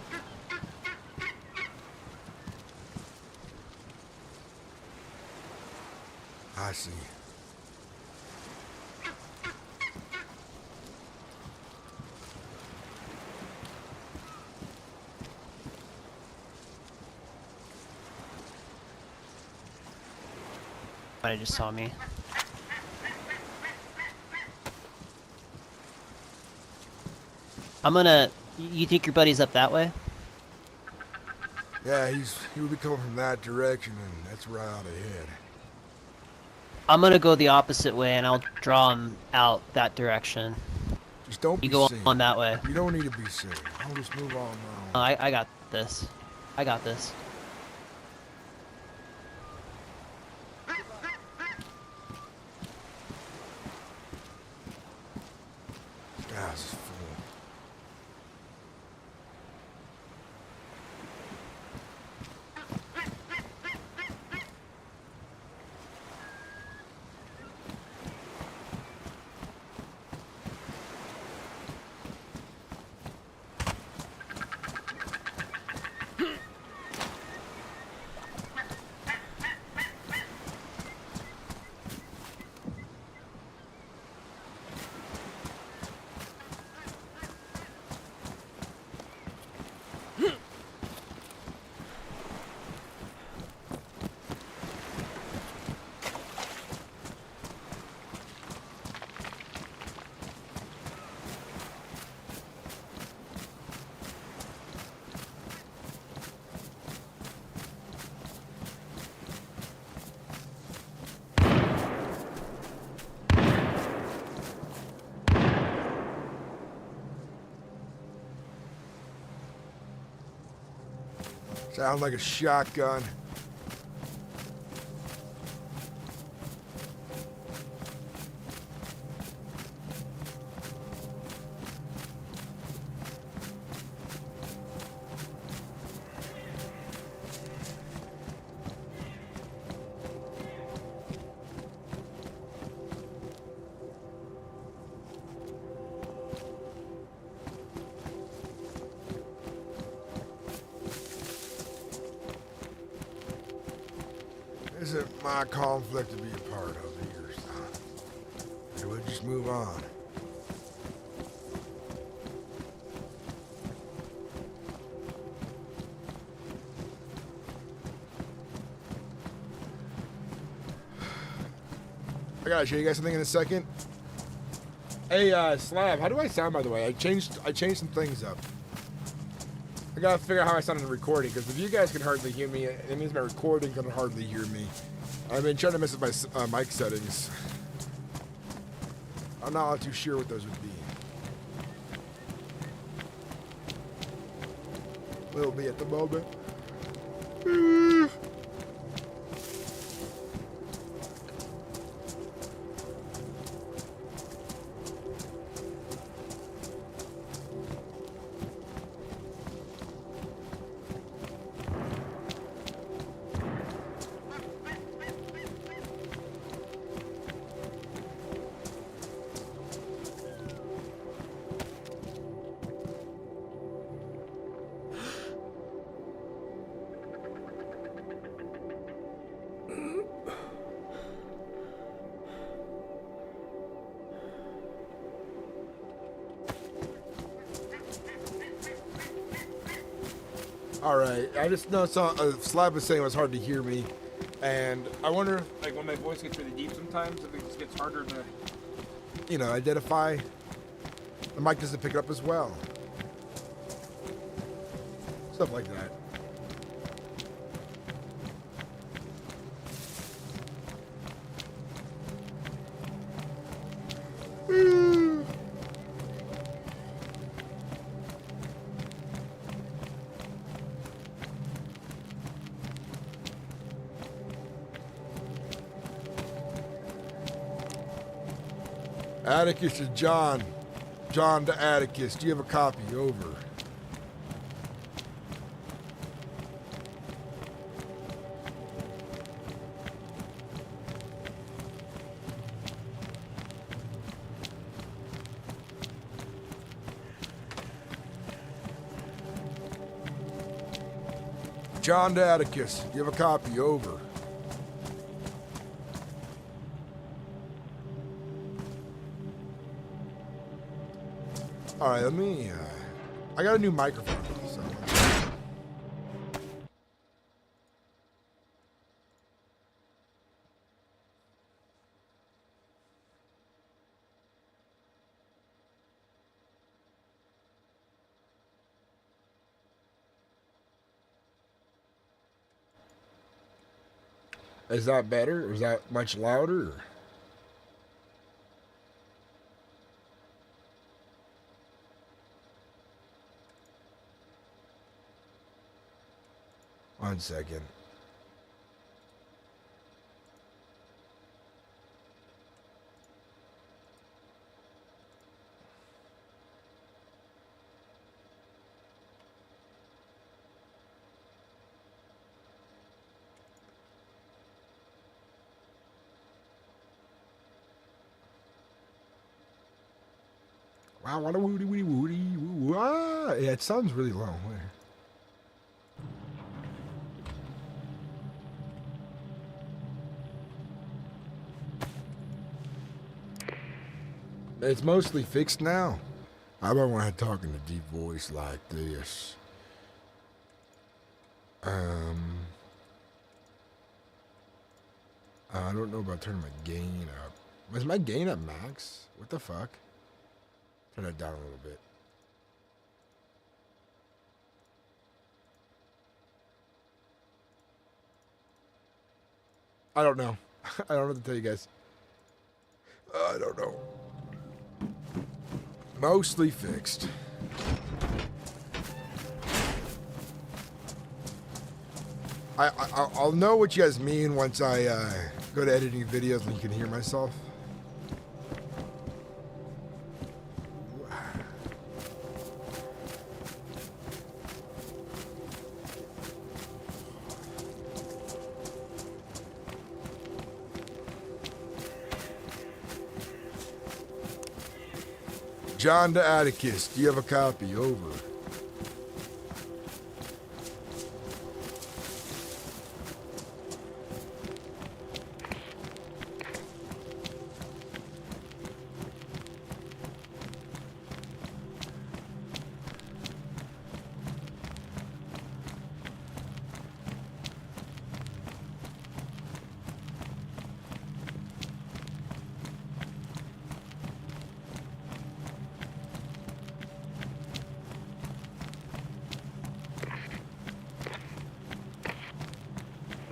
I see. Might have just saw me. I'm gonna... You think your buddy's up that way? Yeah, he will be coming from that direction, and that's right out ahead. I'm gonna go the opposite way, and I'll draw him out that direction. Just don't be You go seen. on that way. You don't need to be seen. I'll just move on now. I got this. I got this. Gas is full. Sounds like a shotgun. isn't my conflict to be a part of here, son. So we'll just move on. I gotta show you guys something in a second. Hey, Slab, how do I sound, by the way? I changed some things up. I gotta figure out how I sound in the recording, because if you guys can hardly hear me, it means my recording can hardly hear me. I've been trying to mess with my mic settings. I'm not all too sure what those would be. Will be at the moment. Alright, I just know Slab was saying it was hard to hear me, and I wonder if, like, when my voice gets really deep sometimes, if it just gets harder to, you know, identify. The mic doesn't pick it up as well. Stuff like that. Atticus to John. John to Atticus. Do you have a copy? Over. John to Atticus. Do you have a copy? Over. All right, let me, I got a new microphone, so. Is that better? Or is that much louder? One second. Wow, what a woody woody woody woo. Ah, yeah, it sounds really low. Where? It's mostly fixed now. I don't want to talk in a deep voice like this. I don't know about turning my gain up. Was my gain at max? What the fuck? Turn it down a little bit. I don't know. I don't know what to tell you guys. I don't know. Mostly fixed. I'll know what you guys mean once I go to editing videos and you can hear myself. John to Atticus, do you have a copy? Over.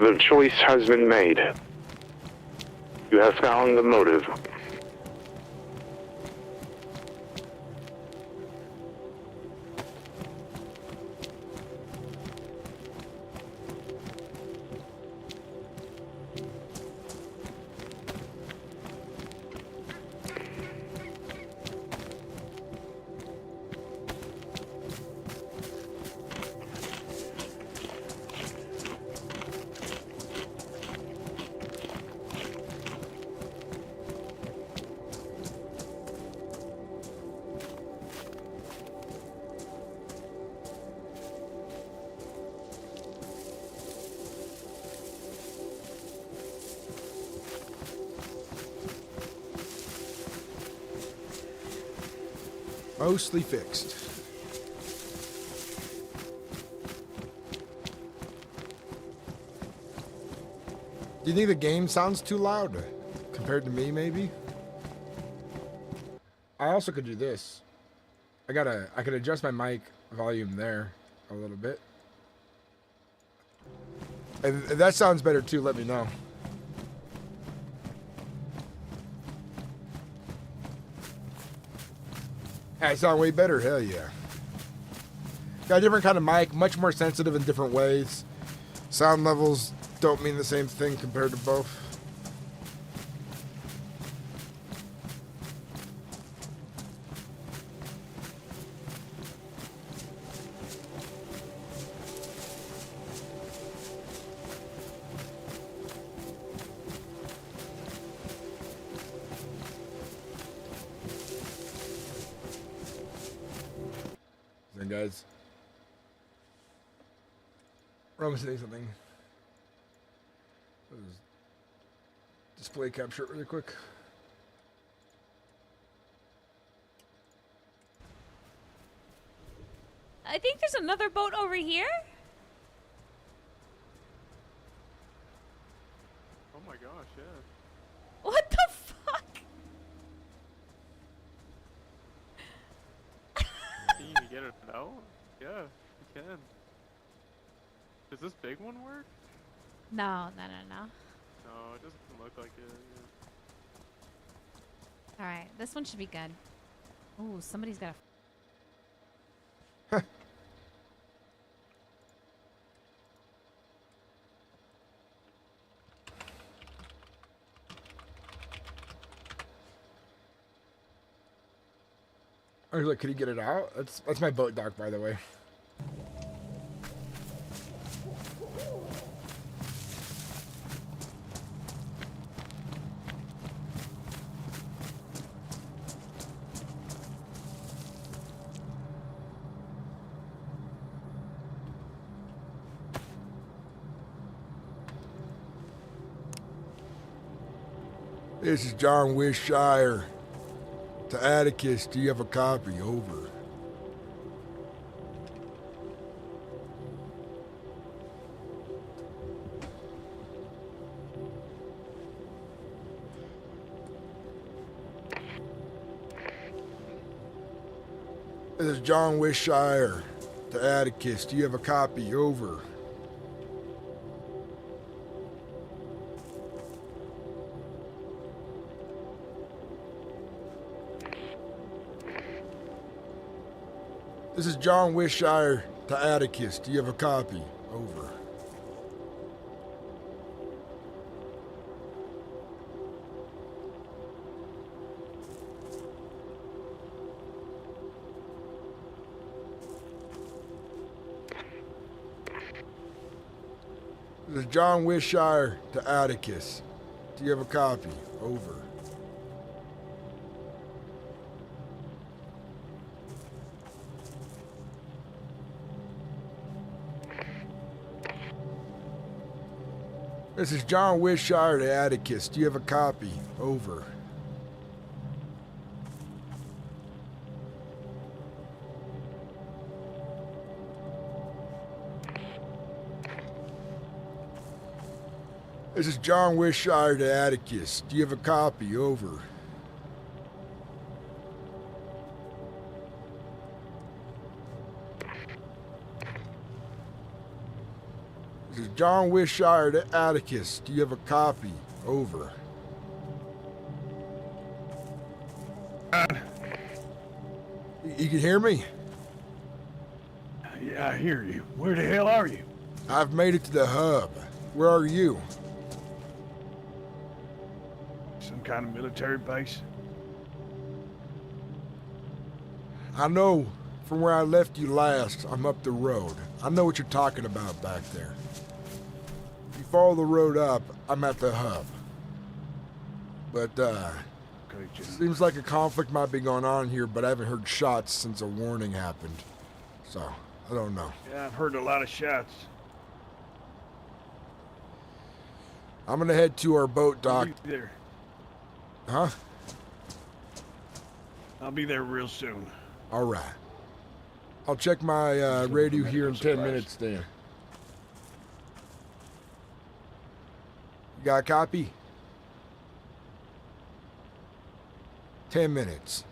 The choice has been made. You have found the motive. Mostly fixed. Do you think the game sounds too loud compared to me, maybe? I also could do this. I could adjust my mic volume there a little bit. And if that sounds better too, let me know. I sound way better, hell yeah. Got a different kind of mic, much more sensitive in different ways. Sound levels don't mean the same thing compared to both. Then guys, Roman's saying something. Display capture it really quick. I think there's another boat over here. Oh my gosh, yeah. What the fuck? Can you get it out? Yeah, you can. Does this big one work? No. No, it doesn't look like it. Yeah. All right, this one should be good. Ooh, somebody's got a. I was like, could he get it out? That's my boat dock, by the way. This is John Wishire. To Atticus, do you have a copy? Over. This is John Wishire. To Atticus, do you have a copy? Over. This is John Wishire to Atticus. Do you have a copy? Over. This is John Wishire to Atticus. Do you have a copy? Over. This is John Wishire to Atticus. Do you have a copy? Over. This is John Wishire to Atticus. Do you have a copy? Over. This is John Wishire to Atticus. Do you have a copy? Over. You can hear me? Yeah, I hear you. Where the hell are you? I've made it to the hub. Where are you? Some kind of military base? I know from where I left you last, I'm up the road. I know what you're talking about back there. If you follow the road up, I'm at the hub. But, seems like a conflict might be going on here, but I haven't heard shots since a warning happened. So, I don't know. Yeah, I've heard a lot of shots. I'm gonna head to our boat dock. I'll be there. Huh? I'll be there real soon. All right. I'll check my radio here in 10 minutes then. You got a copy? 10 minutes.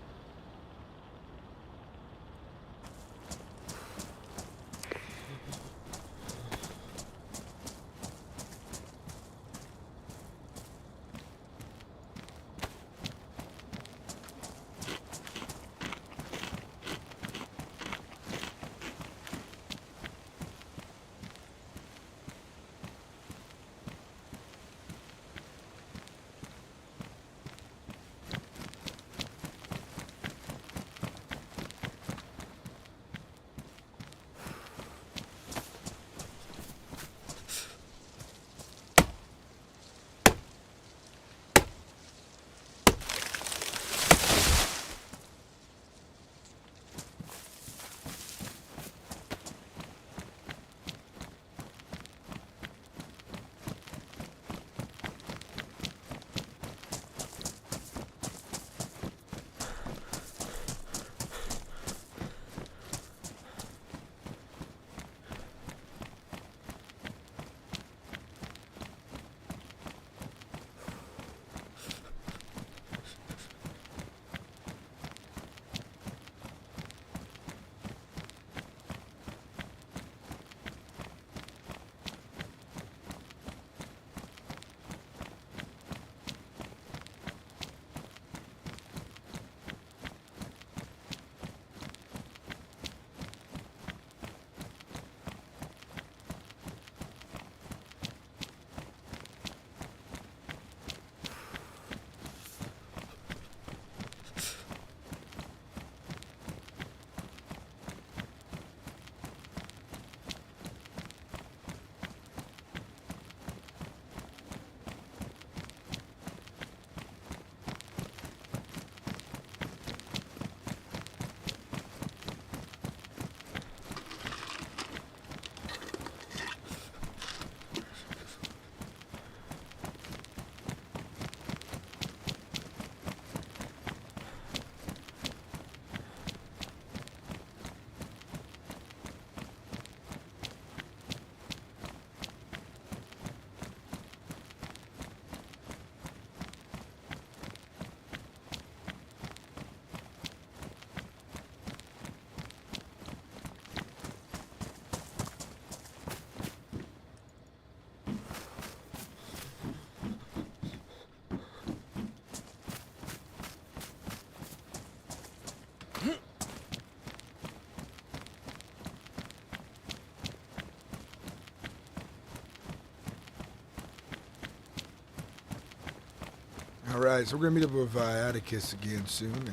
Alright, so we're gonna meet up with Atticus again soon, and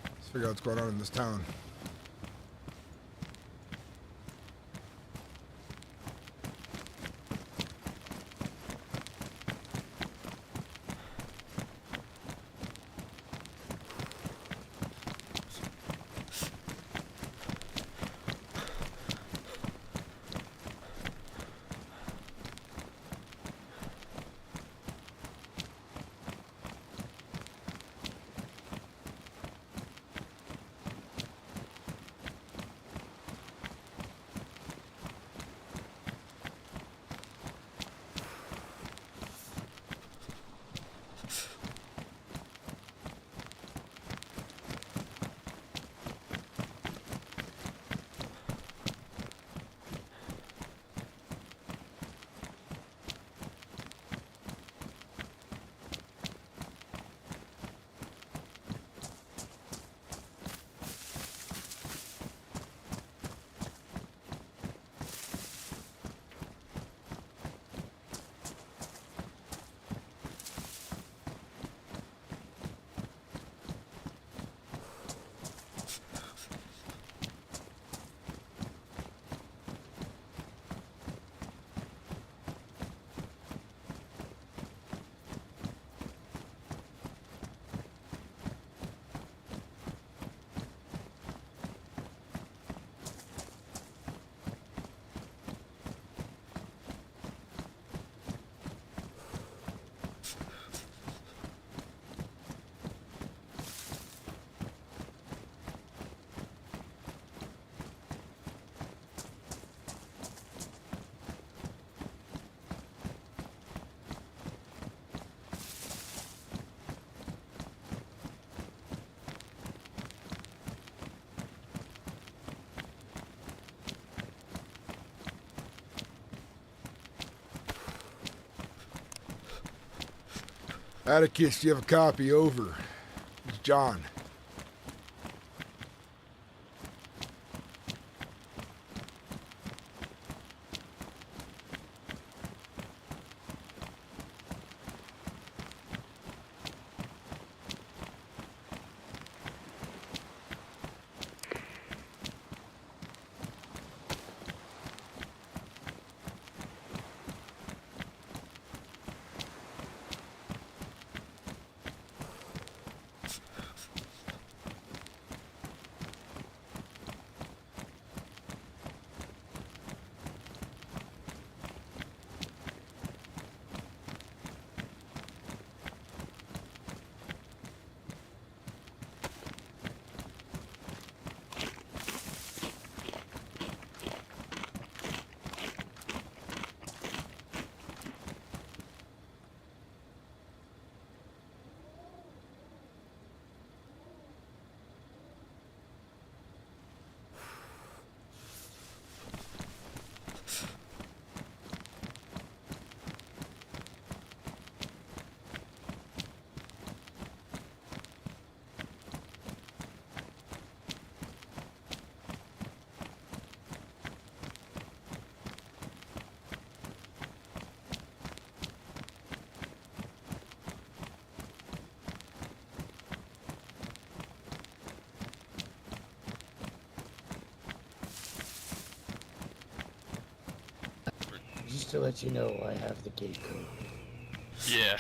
let's figure out what's going on in this town. Atticus, do you have a copy? Over. It's John. Just to let you know, I have the gate code. Yeah,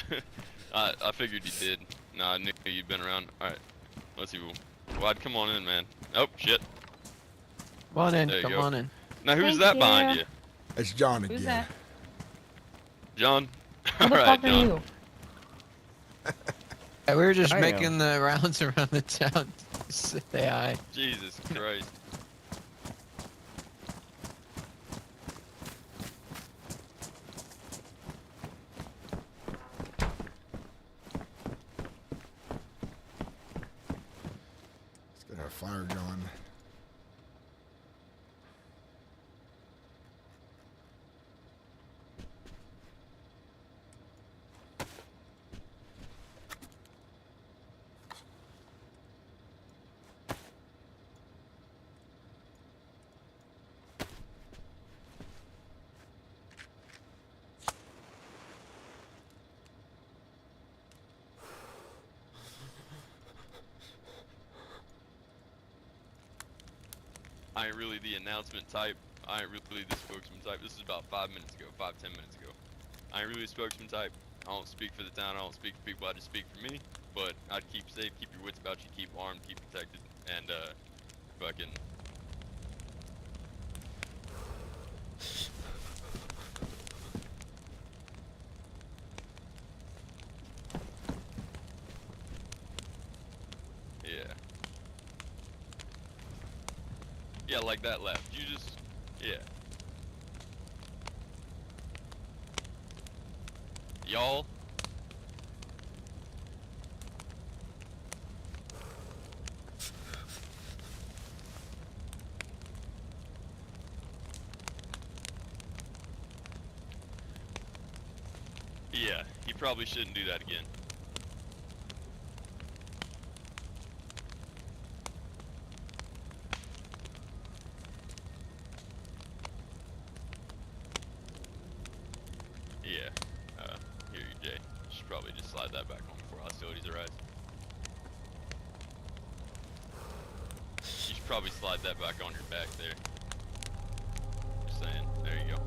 I figured you did. Nah, I knew you'd been around. Alright, let's see. Why'd come on in, man? Oh, shit. Come on in, There you come go. on in. Now, who's Thank that you. behind you? It's John again. Who's that? John? Who the Alright, fuck are John. you? Yeah, we were just I am. making the rounds around the town to say hi. Jesus Christ. Let's get our fire going. I ain't really the announcement type. I ain't really the spokesman type. This is about 5 minutes ago, 5-10 minutes ago. I ain't really a spokesman type. I don't speak for the town. I don't speak for people. I just speak for me. But I'd keep safe, keep your wits about you, keep armed, keep protected, and fucking. Yeah. Yeah, like that left. You just, yeah. Y'all. Yeah, he probably shouldn't do that again. Yeah, here you, Jay. Should probably just slide that back on before hostilities arise. You should probably slide that back on your back there. Just saying. There you go.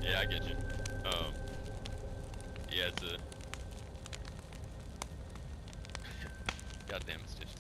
Yeah, I get you. Yeah, it's a... Goddamn stitches.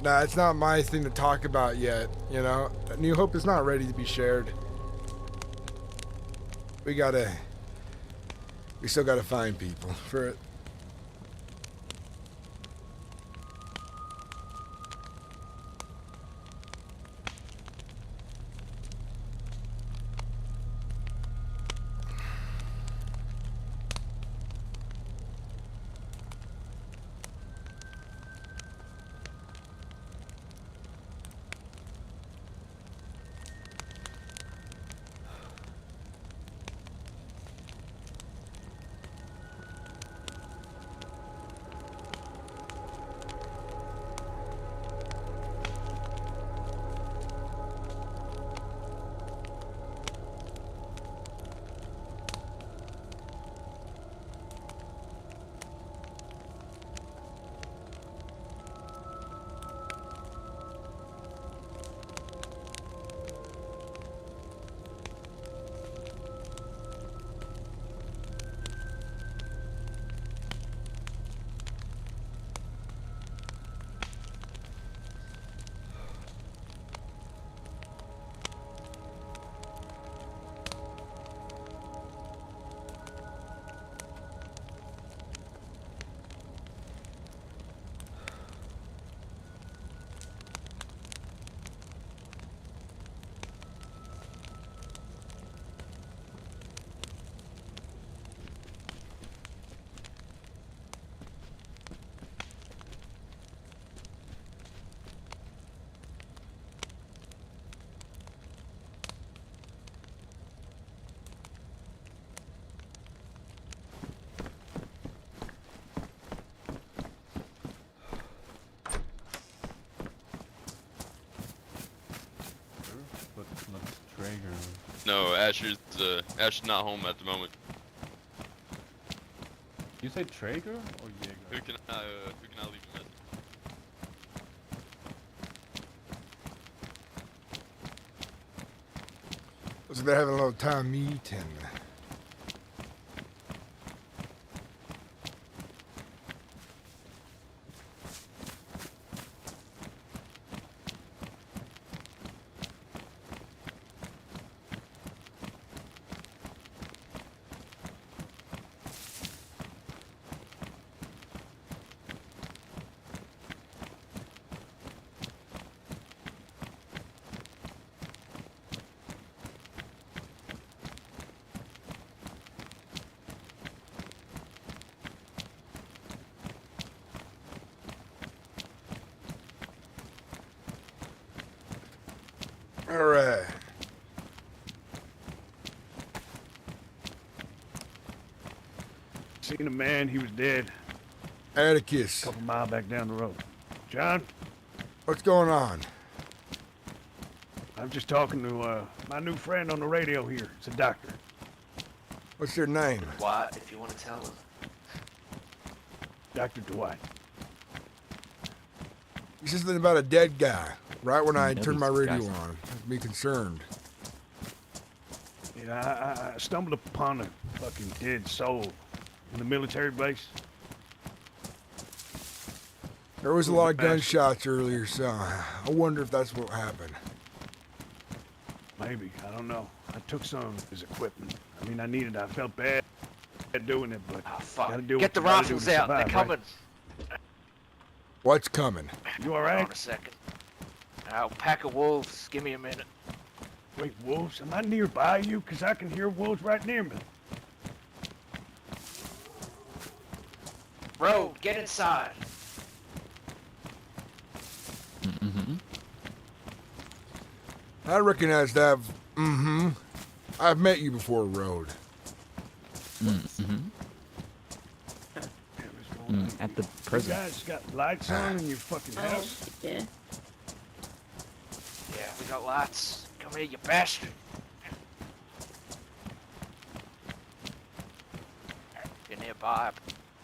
Nah, it's not my thing to talk about yet, you know? New Hope is not ready to be shared. We still gotta find people for it. But not Traeger. No, Asher's not home at the moment. You say Traeger or Jaeger? Who can I leave a message? So they're having a little time meeting. All right. Seen a man, he was dead. Atticus. A couple mile back down the road. John? What's going on? I'm just talking to my new friend on the radio here. It's a doctor. What's your name? What, if you want to tell him? Dr. Dwight. You said something about a dead guy, right when I That turned my was radio disgusting. on. I'd be concerned. Yeah, I stumbled upon a fucking dead soul in the military base. There was a lot of gunshots earlier, so I wonder if that's what happened. Maybe, I don't know. I took some of his equipment. I mean, I felt bad doing it, but gotta do Get what the you gotta do rifles to out, they're survive, coming. right? What's coming? You Hold alright? on a second. Pack of wolves, give me a minute. Wait, wolves? Am I nearby you? Because I can hear wolves right near me. Road, get inside. Mm-hmm. I recognize that. I've met you before, Road. Mm-hmm. At the You prison. guys got lights on in your fucking house? Yeah. Yeah, we got lights. Come here, you bastard. You're nearby. I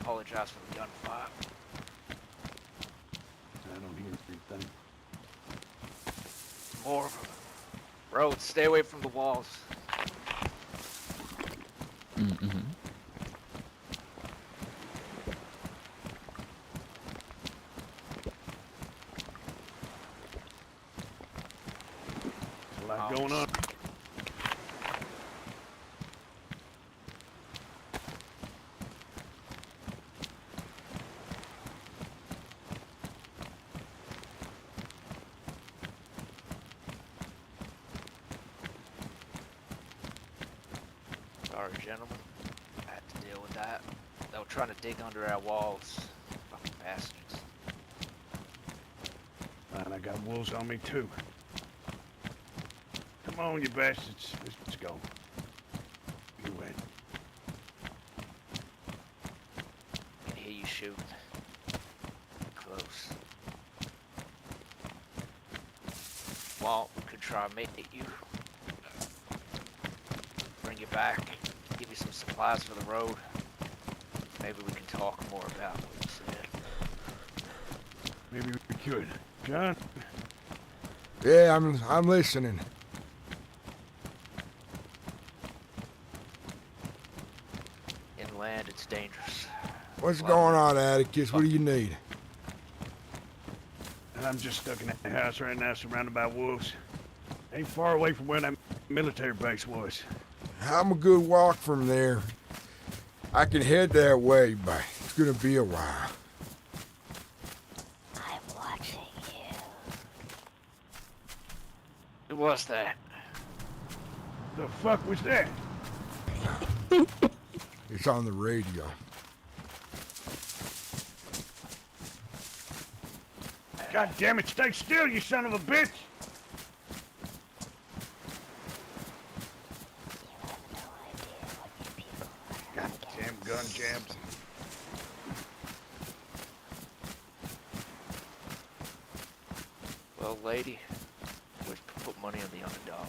apologize for the gunfire. I don't hear anything. More of them. Road, stay away from the walls. Mm-hmm. What's going on? Sorry, gentlemen. I had to deal with that. They were trying to dig under our walls. Fucking bastards. And I got wolves on me too. Come on, you bastards. Let's go. You win. I can hear you shooting. Close. Well, we could try and make you. Bring you back. Give you some supplies for the road. Maybe we can talk more about what you said. Maybe we could. John? Yeah, I'm listening. Inland, it's dangerous. What's going on, Atticus? What do you need? I'm just stuck in that house right now, surrounded by wolves. Ain't far away from where that military base was. I'm a good walk from there. I can head that way, but it's gonna be a while. I'm watching you. Who was that? The fuck was that? It's on the radio. God damn it, stay still, you son of a bitch! Goddamn gun jams. Well, lady, we put money on the underdog.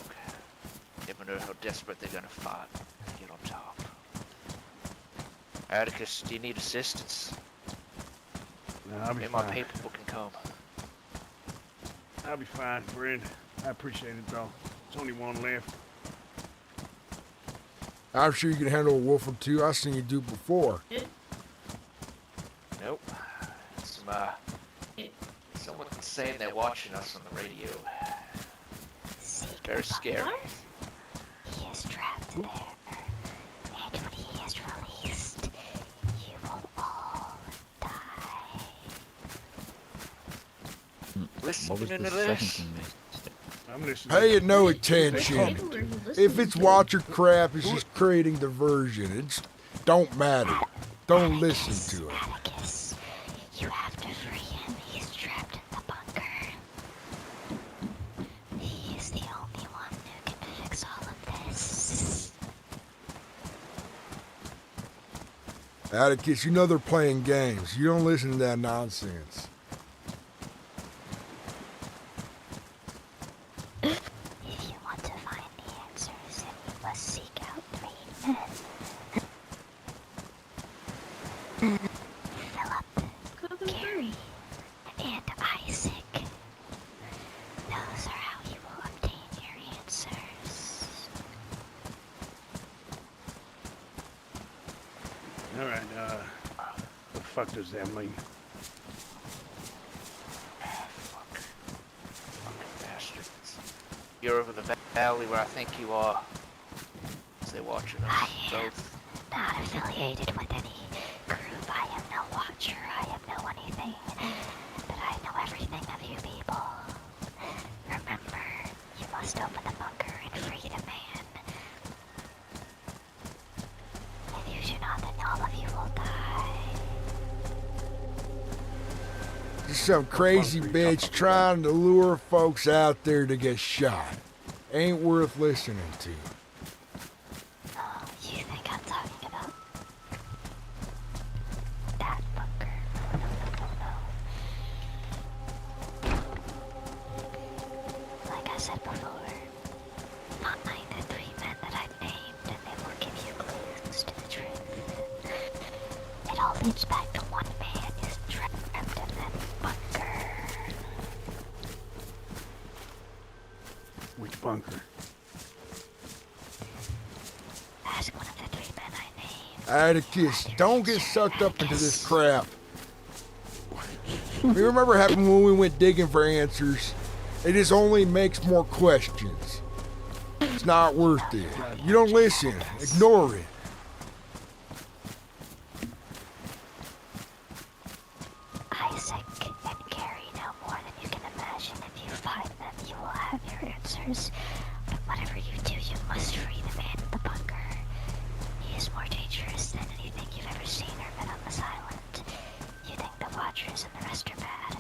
Never know how desperate they're gonna fight to get on top. Atticus, do you need assistance? No, I'll be Me and my fine. people can come. I'll be fine, friend. I appreciate it, though. There's only one left. I'm sure you can handle a wolf or two. I've seen you do before. Nope. Someone's saying they're watching us on the radio. Very scary. He is trapped there. And when he is released, you will all die. Listen What was to the this. second thing I'm listening. Pay it no attention. If it's watcher crap, it's just creating diversion. It's don't matter. Don't listen to it. Atticus, you have to free him. He's trapped in the bunker. He is the only one who can fix all of this. Atticus, you know they're playing games. You don't listen to that nonsense. If you want to find the answers, then you must seek out 3 men. Philip, Gary, and Isaac. Those are how you will obtain your answers. Alright, what the fuck does that mean? Bastards. You're over the valley where I think you are. They're watching us both. Not affiliated with any group. I am no watcher. I am no anything. But I know everything of you people. Remember, you must open the bunker and free the man. If you do not, then all of you will die. Just some crazy bitch trying to lure folks out there to get shot. Ain't worth listening to. Oh, you think I'm talking about that bunker? No. Like I said before, find the 3 men that I've named and they will give you clues to the truth. It all leads back to one man who's trapped in that bunker. Which bunker? Ask one of the 3 men I named. Atticus, don't get sucked up into this crap. You remember happened when we went digging for answers? It just only makes more questions. It's not worth it. You don't listen. Ignore it. Isaac and Gary know more than you can imagine. If you find them, you will have your answers. But whatever you do, you must free the man in the bunker. He is more dangerous than anything you've ever seen or met on this island. You think the Watchers and the rest are bad?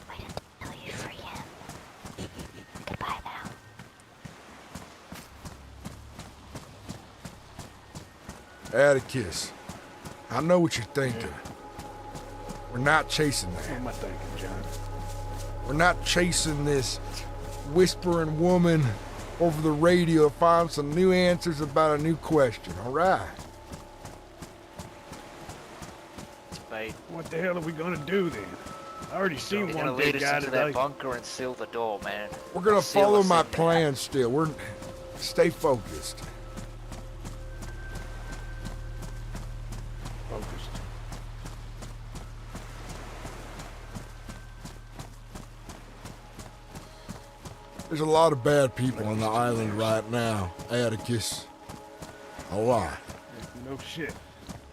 Wait until you free him. Goodbye now. Atticus, I know what you're thinking. We're not chasing that. What am I thinking, John? We're not chasing this whispering woman over the radio to find some new answers about a new question, all right? Bait. What the hell are we gonna do then? I already seen You're one gonna lead dead us guy into today. that bunker and seal the door, man. We're gonna Seal follow us my in there. plan still. Stay focused. Focused. There's a lot of bad people on the island right now, Atticus. A lot. No shit.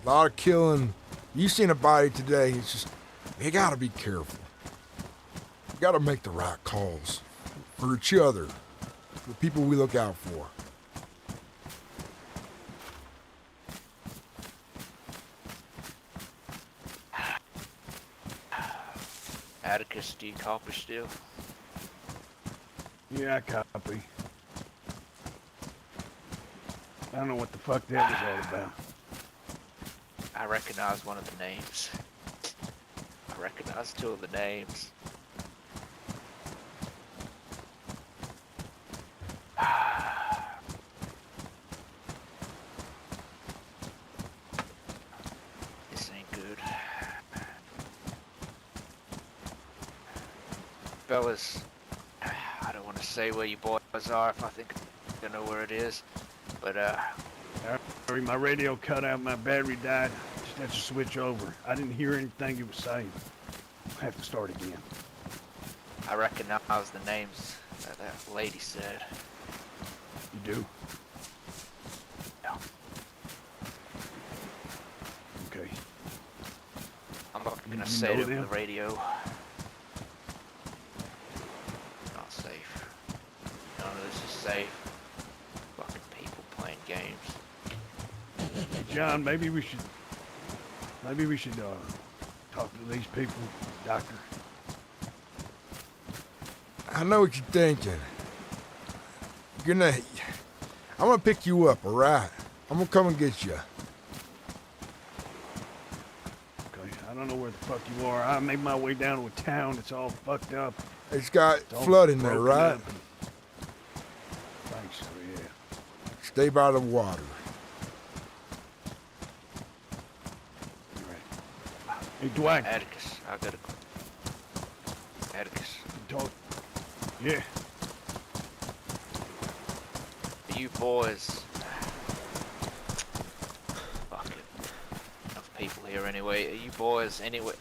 A lot of killing. You seen a body today. It's just, you gotta be careful. You gotta make the right calls. For each other. For the people we look out for. Atticus, do you copy still? Yeah, I copy. I don't know what the fuck that was all about. I recognize one of the names. I recognize two of the names. This ain't good. Fellas, I don't want to say where you boys are if I think I know where it is, but Sorry, my radio cut out, my battery died. Just had to switch over. I didn't hear anything you were saying. I have to start again. I recognize the names that that lady said. You do? Yeah. Okay. I'm not gonna You say it know over the them? radio. Not safe. None of this is safe. Fucking people playing games. John, maybe we should talk to these people, doctor. I know what you're thinking. I'm gonna pick you up, all right? I'm gonna come and get you. Okay, I don't know where the fuck you are. I made my way down to a town that's all fucked up. It's got It's all flood in there, broken right? up. Thanks, so yeah. Stay by the water. Hey, Dwight. Atticus, I gotta. Atticus, Talk. Yeah. are you boys? Fuck it. Enough people here anyway. Are you boys anyway?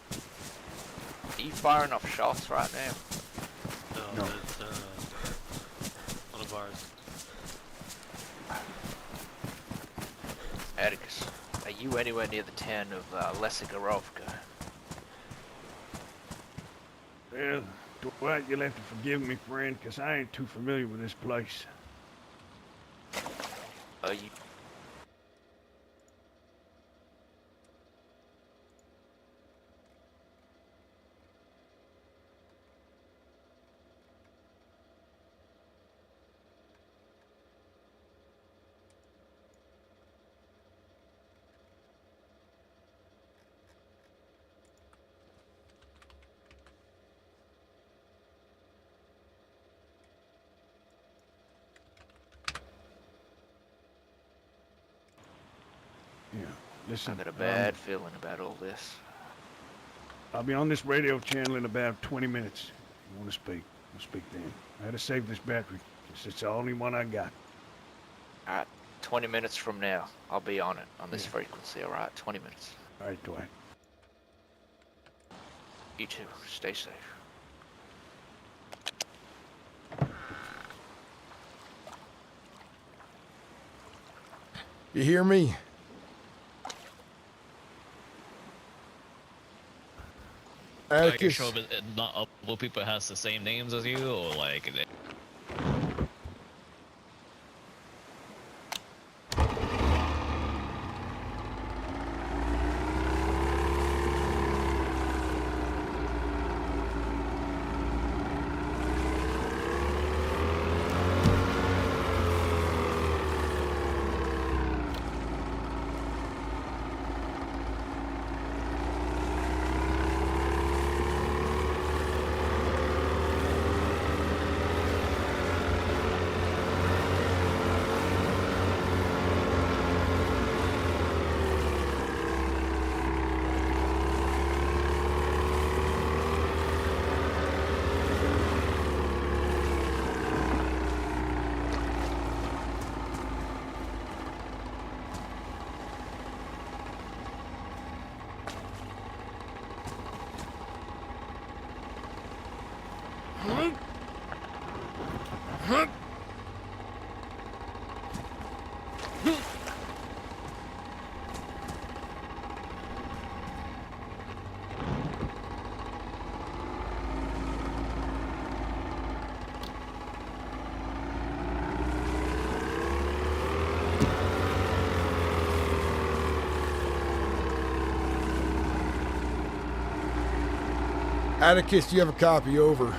Are you firing off shots right now? No, it's one of ours. Atticus, are you anywhere near the town of Lesigorovka? Well, Dwight, you'll have to forgive me, friend, because I ain't too familiar with this place. Are you? Yeah, listen. I got a bad feeling about all this. I'll be on this radio channel in about 20 minutes. You want to speak? We'll speak then. I had to save this battery. It's the only one I got. Alright, 20 minutes from now, I'll be on it, on this frequency, alright? 20 minutes. Alright, Dwight. You too, stay safe. You hear me? Like, you Atticus, sure not all people has the same names as you, or like they... Atticus, do you have a copy? Over.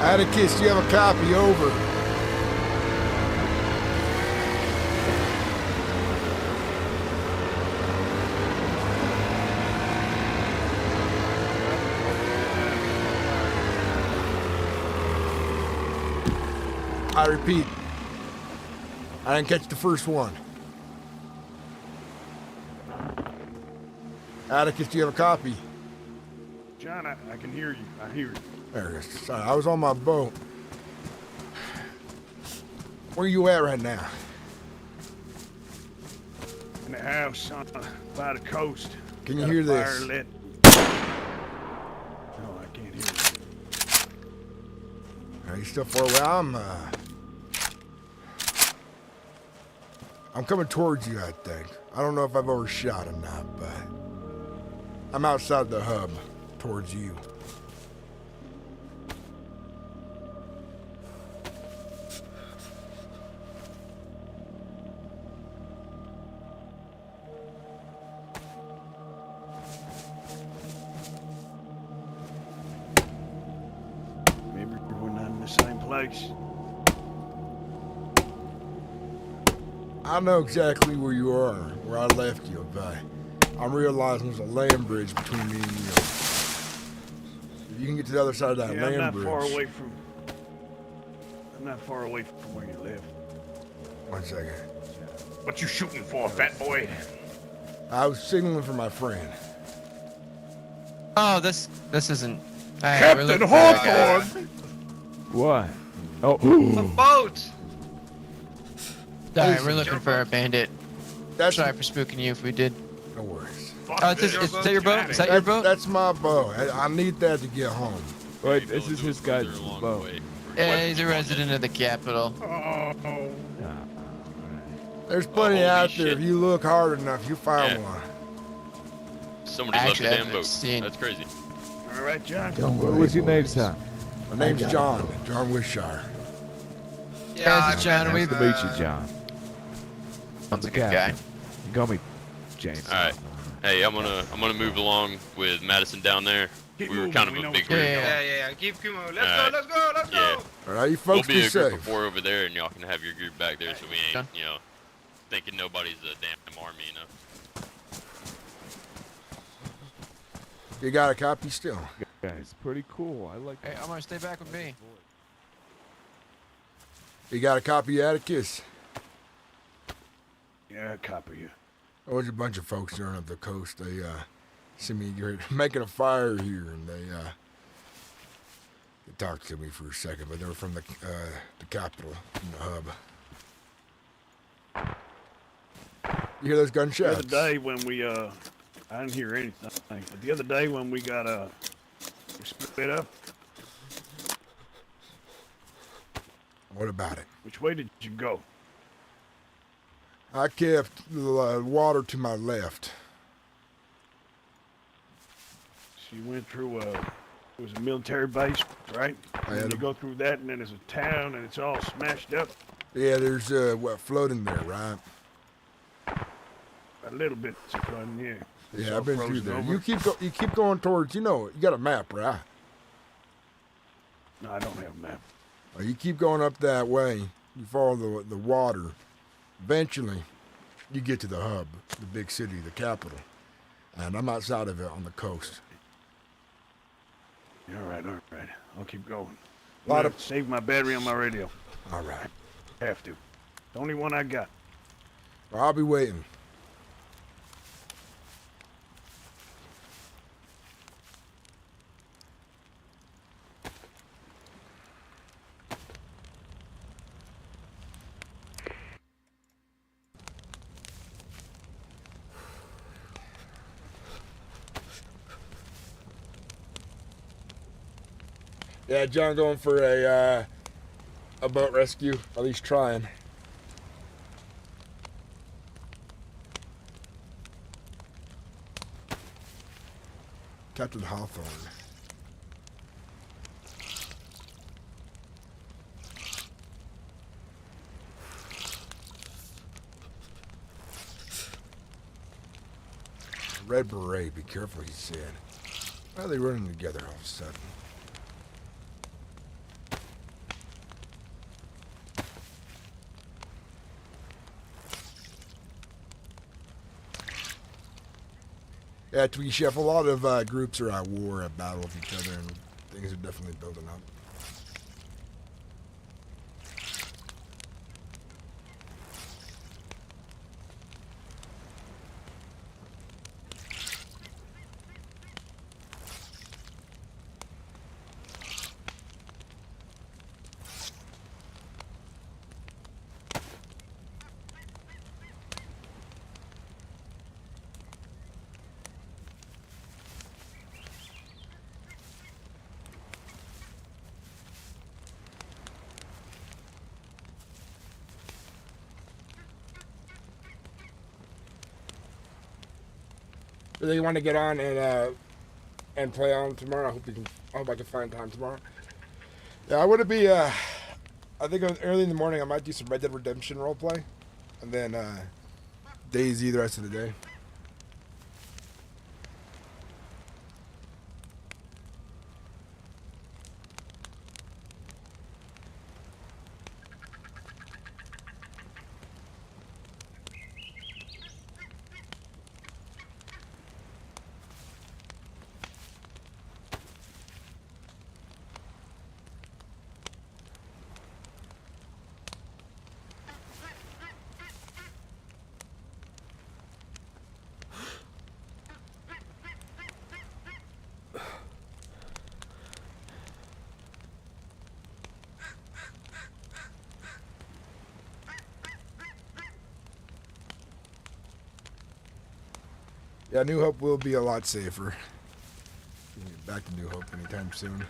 Atticus, do you have a copy? Over. I repeat, I didn't catch the first one. Atticus, do you have a copy? John, I can hear you. I hear you. There it is. Sorry, I was on my boat. Where you at right now? In the house by the coast. Can you Got a hear fire this? lit. No, I can't hear you. Are you still far away? I'm coming towards you, I think. I don't know if I've overshot or not, but I'm outside the hub towards you. Maybe we're not in the same place. I know exactly where you are, where I left you, but I'm realizing there's a land bridge between me and you. If you can get to the other side of that land I'm not bridge. far away from. I'm not far away from where you live. 1 second. What you shooting for, fat boy? I was signaling for my friend. Oh, this isn't. Captain Hawthorne! What? Oh. A boat! Alright, we're looking for a bandit. That's Sorry for spooking you if we did. No worries. Oh, is that your boat? Is that your boat? That's my boat. I need that to get home. Wait, this is his guy's boat. Yeah, he's a resident of the capital. There's plenty out there. If you look hard enough, you find one. Somebody Actually, left I the damn boat. seen- That's crazy. All right, John. What was your name, son? My name's John. John Wishire. Yeah, it's John. Nice to meet you, John. Sounds like a good guy. You call me James. All right. Hey, I'm gonna move along with Madison down there. Keep We were moving, kind of we a know big what's group. going on. Yeah. Keep moving. Let's Alright. go, let's go, let's Yeah. go! All right, you We'll folks be be a group safe. of 4 over there, and y'all can have your group back there, so we ain't, thinking nobody's a damn army, You got a copy still? Guys, pretty cool. I like. Hey, I'm gonna stay back with me. You got a copy, Atticus? Yeah, copy you. There was a bunch of folks there up the coast. They see me making a fire here, and they talked to me for a second, but they were from the capital, from the hub. You hear those The gunshots? other day when we I didn't hear anything. But the other day when we got we split up. What about it? Which way did you go? I kept the water to my left. So you went through it was a military base, right? I And had you go through that, and then there's a town, and it's all smashed up. Yeah, there's floating there, right? A little bit, yeah. It's Yeah, all I've been through frozen there. over. You keep going towards. You got a map, right? No, I don't have a map. Well, you keep going up that way. You follow the water. Eventually, you get to the hub, the big city, the capital. And I'm outside of it on the coast. All right. I'll keep going. Lot of- Save my battery on my radio. All right. Have to. The only one I got. Well, I'll be waiting. Yeah, John going for a boat rescue, at least trying. Captain Hawthorne. Red Beret, be careful, he said. Why are they running together all of a sudden? Yeah, Tweet Chef, a lot of groups are at war, at battle with each other, and things are definitely building up. Really want to get on and play on tomorrow. I hope I can find time tomorrow. Yeah, I would be. I think early in the morning I might do some Red Dead Redemption roleplay, and then Dayz the rest of the day. Yeah, New Hope will be a lot safer. Get back to New Hope anytime soon.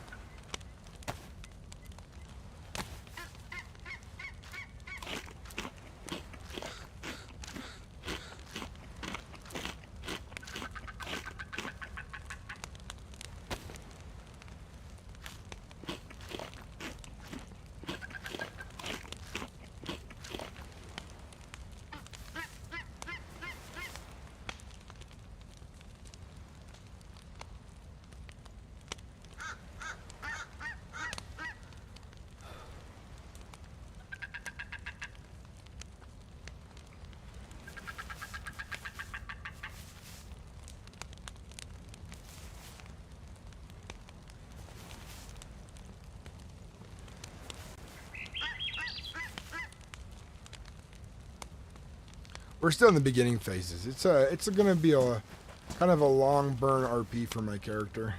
We're still in the beginning phases. It's gonna be a kind of a long burn RP for my character.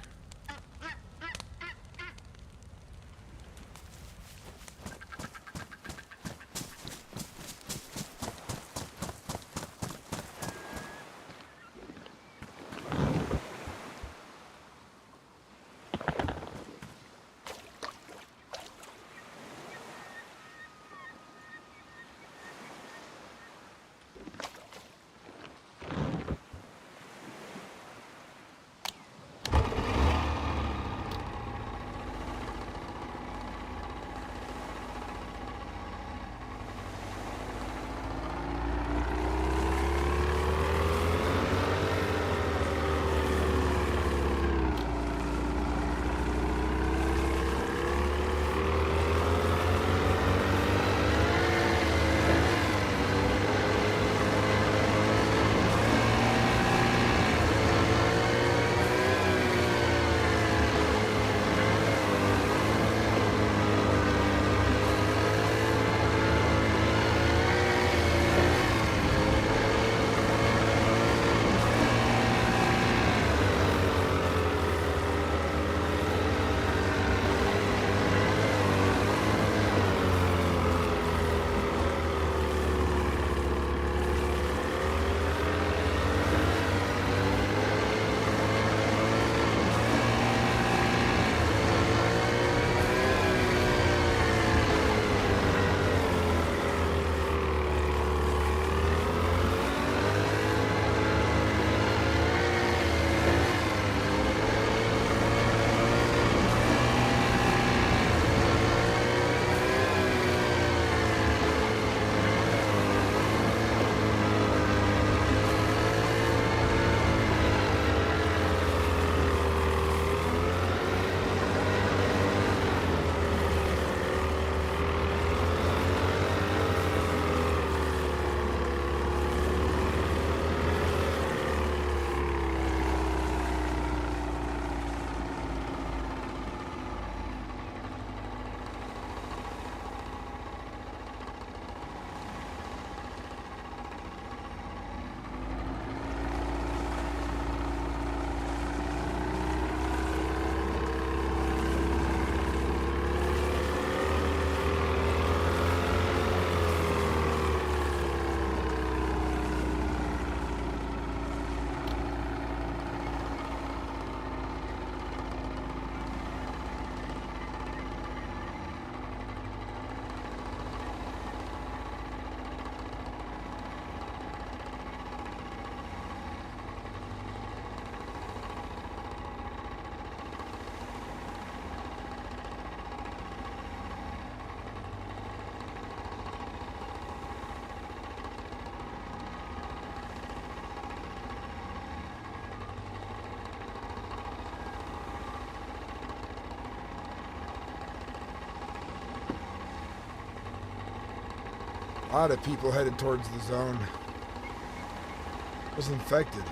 A lot of people headed towards the zone. Was infected.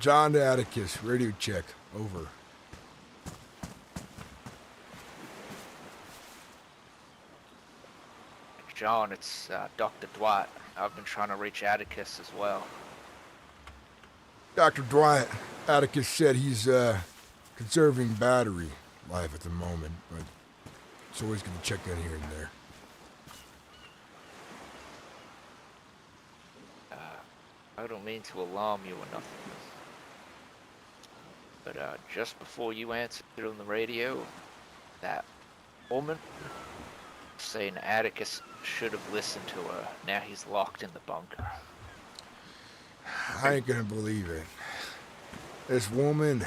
John to Atticus, radio check, over. John, it's Dr. Dwight. I've been trying to reach Atticus as well. Dr. Dwight, Atticus said he's conserving battery life at the moment, but it's always going to check in here and there. I don't mean to alarm you or nothing. But just before you answered on the radio, that woman saying Atticus should have listened to her. Now he's locked in the bunker. I ain't gonna believe it. This woman,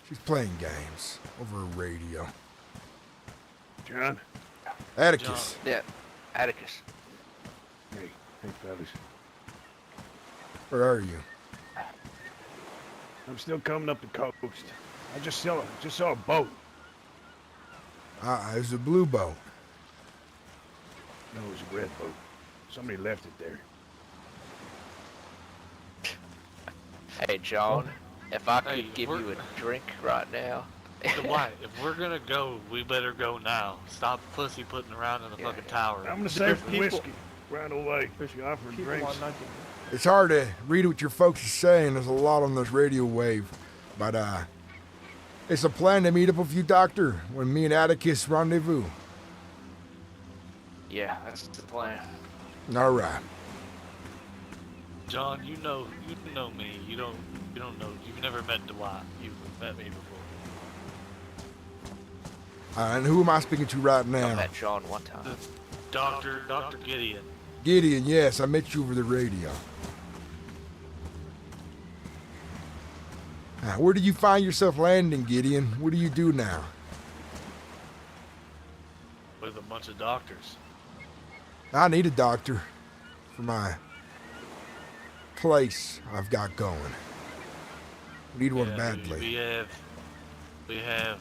she's playing games over a radio. John? Atticus. John. Yeah, Atticus. Hey, fellas. Where are you? I'm still coming up the coast. I just saw a boat. It was a blue boat. No, it was a red boat. Somebody left it there. Hey, John, if I could give you a drink right now. Dwight, if we're gonna go, we better go now. Stop pussy putting around in the fucking tower. I'm gonna save the whiskey. Right away. She offered drinks. It's hard to read what your folks are saying. There's a lot on this radio wave. But, it's a plan to meet up with you, Doctor, when me and Atticus rendezvous. Yeah, that's the plan. All right. John, you know me. You don't know. You've never met Dwight. You've met me before. And who am I speaking to right now? I met John one time. Dr. Gideon. Gideon, yes, I met you over the radio. Where do you find yourself landing, Gideon? What do you do now? With a bunch of doctors. I need a doctor for my place I've got going. Need one badly. We have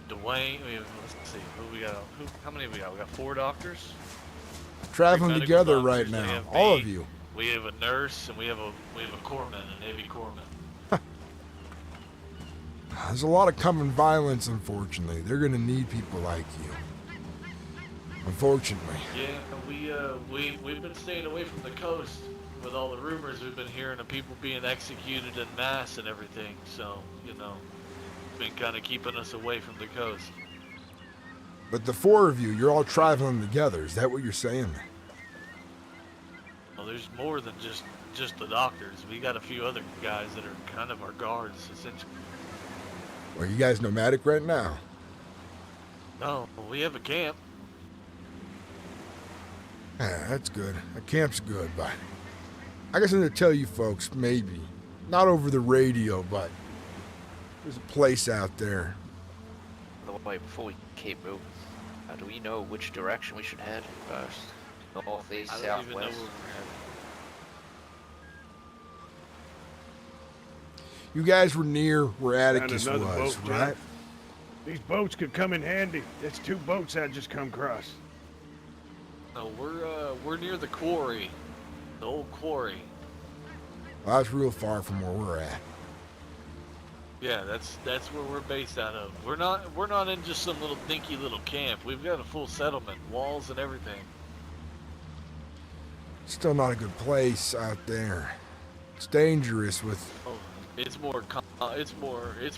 Dwayne. Let's see. Who we got? How many we got? We got 4 doctors. Traveling 3 medical together doctors, right they now, have all me, of you. We have a nurse and we have a corpsman, a Navy corpsman. There's a lot of coming violence, unfortunately. They're gonna need people like you. Unfortunately. Yeah, we've been staying away from the coast with all the rumors we've been hearing of people being executed en masse and everything. So, been kind of keeping us away from the coast. But the 4 of you, you're all traveling together. Is that what you're saying? Well, there's more than just the doctors. We got a few other guys that are kind of our guards, essentially. Well, you guys nomadic right now? No, we have a camp. Yeah, that's good. A camp's good, but I guess I'm gonna tell you folks, maybe. Not over the radio, but there's a place out there. By the way, before we keep moving, do we know which direction we should head first? North, east, I don't even know southwest? where we're headed. You guys were near where Found Atticus another was, boat, right? John. These boats could come in handy. That's 2 boats I just come across. No, we're near the quarry, the old quarry. Well, that's real far from where we're at. Yeah, that's where we're based out of. We're not in just some little dinky little camp. We've got a full settlement, walls and everything. Still not a good place out there. It's dangerous with... Oh, it's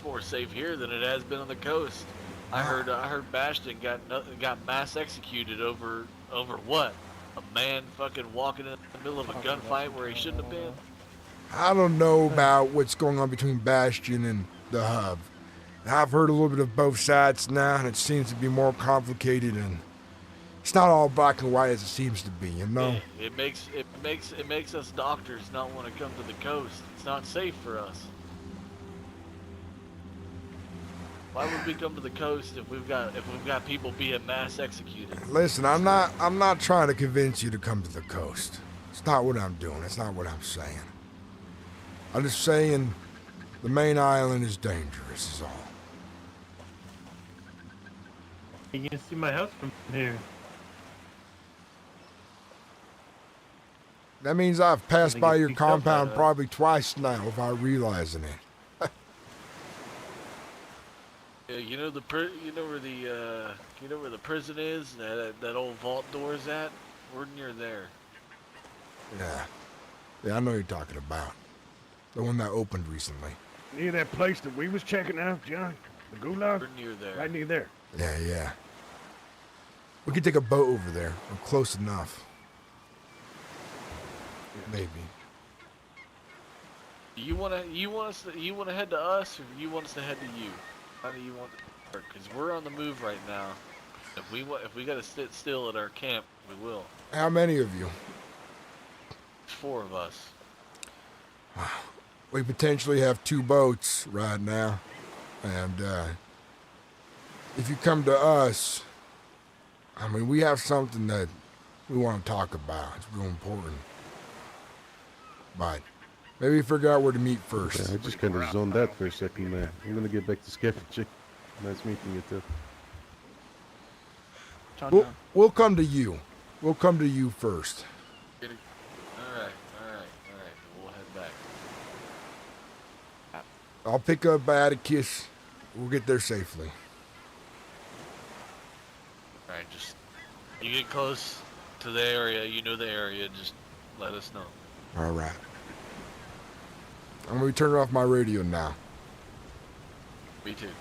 more safe here than it has been on the coast. I heard Bastion got mass executed over what? A man fucking walking in the middle of a gunfight where he shouldn't have been. I don't know about what's going on between Bastion and the hub. I've heard a little bit of both sides now, and it seems to be more complicated, and it's not all black and white as it seems to be, you know? Yeah, it makes us doctors not want to come to the coast. It's not safe for us. Why would we come to the coast if we've got people being mass executed? Listen, I'm not trying to convince you to come to the coast. It's not what I'm doing. It's not what I'm saying. I'm just saying the main island is dangerous, is all. You can see my house from here. That means I've passed think by it's your picked up compound by us. probably twice now without realizing it. Yeah, you know where the prison is? That old vault door's at? We're near there. Yeah, I know what you're talking about. The one that opened recently. Near that place that we was checking out, John? The gulag? We're near there. Right near there. Yeah. We could take a boat over there. We're close enough. Maybe. You wanna head to us, or you want us to head to you? How do you want it to work? Because we're on the move right now. If we gotta sit still at our camp, we will. How many of you? 4 of us. We potentially have 2 boats right now. And if you come to us, I mean, we have something that we want to talk about. It's real important. But maybe figure out where to meet first. Yeah, I just kind of zoned out for a second there. I'm gonna get back to scavenging. Nice meeting you too. We'll come to you. We'll come to you first. Alright. We'll head back. I'll pick up Atticus. We'll get there safely. Alright, just you get close to the area, you know the area, just let us know. All right. I'm gonna be turning off my radio now. Me too.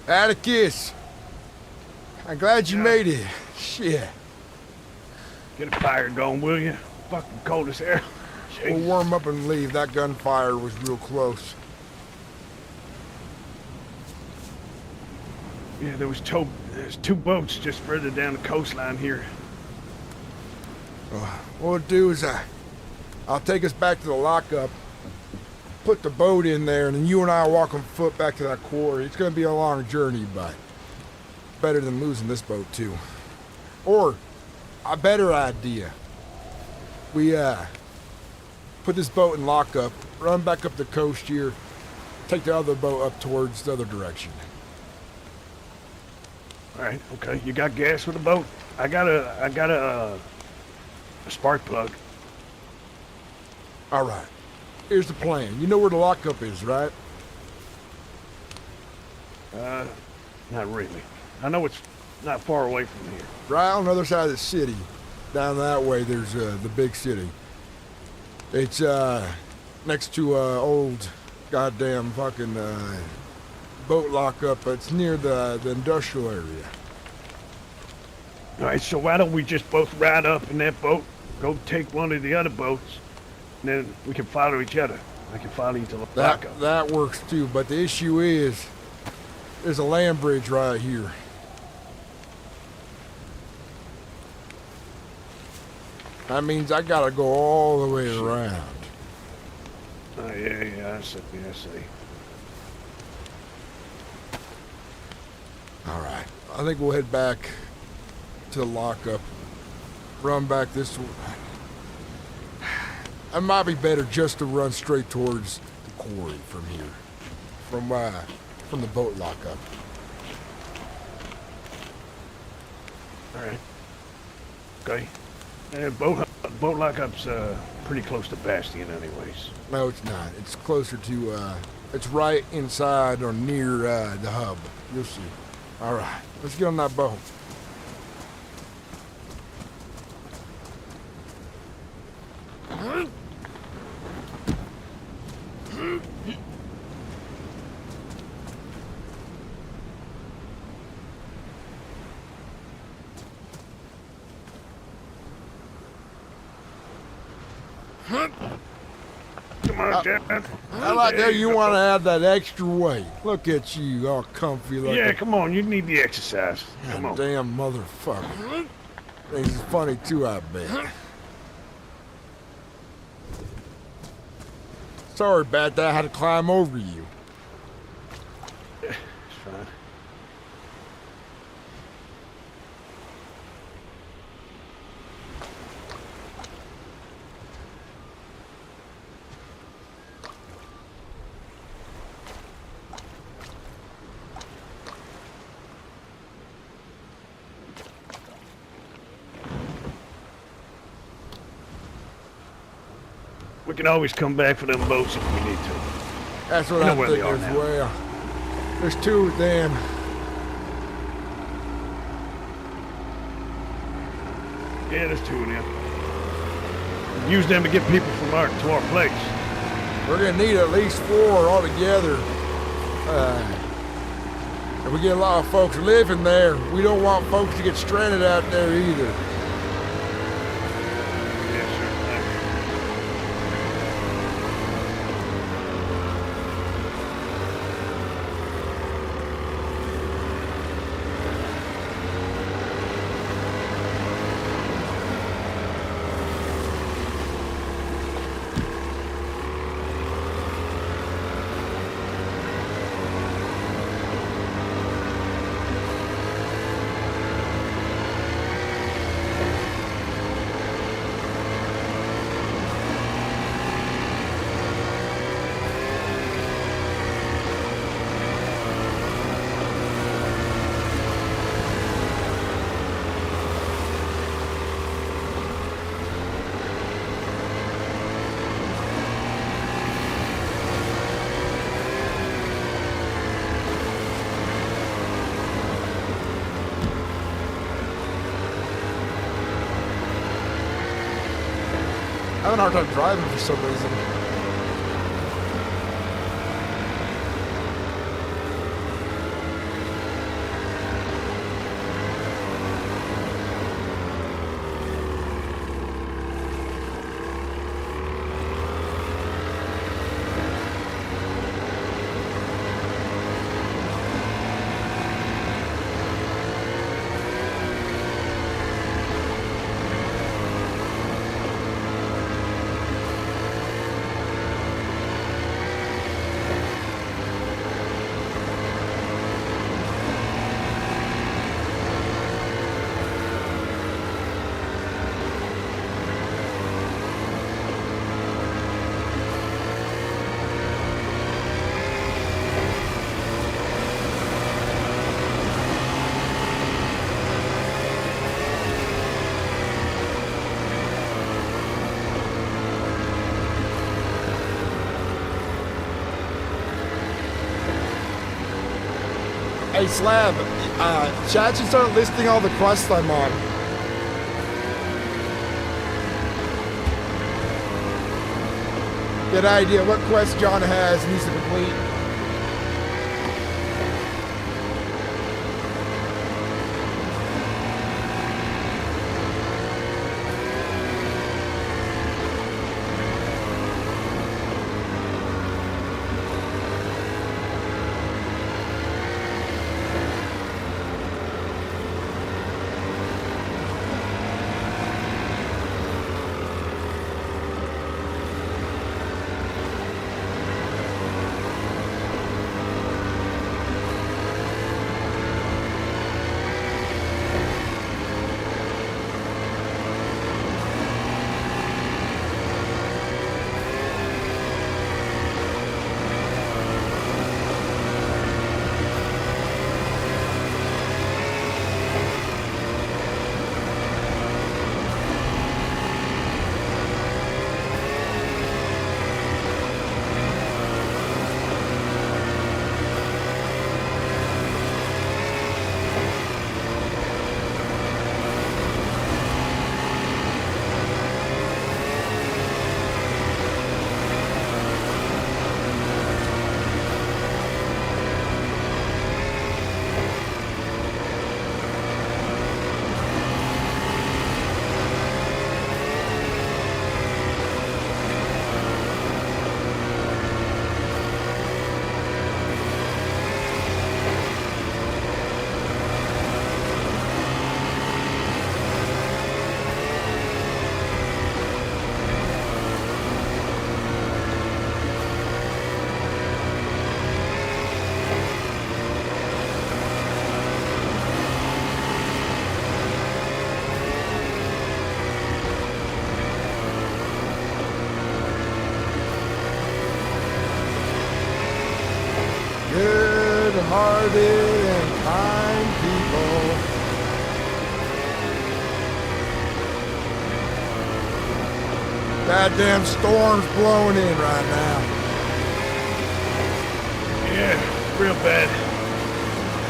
Atticus! I'm glad you made it. Shit. Get a fire going, will you? Fucking cold as hell. We'll warm up and leave. That gunfire was real close. Yeah, there's two boats just further down the coastline here. What we'll do is I'll take us back to the lockup, put the boat in there, and then you and I will walk on foot back to that quarry. It's going to be a long journey, but better than losing this boat, too. Or, a better idea. We, put this boat in lockup, run back up the coast here, take the other boat up towards the other direction. All right, okay. You got gas for the boat? I got a spark plug. All right. Here's the plan. You know where the lockup is, right? Not really. I know it's not far away from here. Right on the other side of the city. Down that way, there's the big city. It's next to old goddamn fucking boat lockup. It's near the industrial area. All right, so why don't we just both ride up in that boat, go take one of the other boats, and then we can follow each other. I can follow you to the lockup. That works too, but the issue is there's a land bridge right here. That means I gotta go all the way around. Oh, yeah, I see. All right, I think we'll head back to the lockup. Run back this way. It might be better just to run straight towards the quarry from here, from the boat lockup. All right. Okay. Boat lockup's pretty close to Bastion anyways. No, it's not. It's closer to, it's right inside or near the hub. You'll see. All right, let's get on that boat. Come on, Dad. How about that you want to add that extra weight? Look at you, all comfy like Yeah, come on. You need the exercise. Come on. Damn motherfucker. Things is funny too, I bet. Sorry about that. I had to climb over you. It's fine. We can always come back for them boats if we need to. That's what You know I'm where they thinking are as now. well. There's two of them. Yeah, there's two of them. Use them to get people from to our place. We're gonna need at least 4 altogether. If we get a lot of folks living there, we don't want folks to get stranded out there either. I'm having a hard time driving for some reason. Hey, Slab, chat should start listing all the quests I'm on. Get an idea what quest John has needs to complete. Good-hearted and kind people. Goddamn storm's blowing in right now. Yeah, real bad.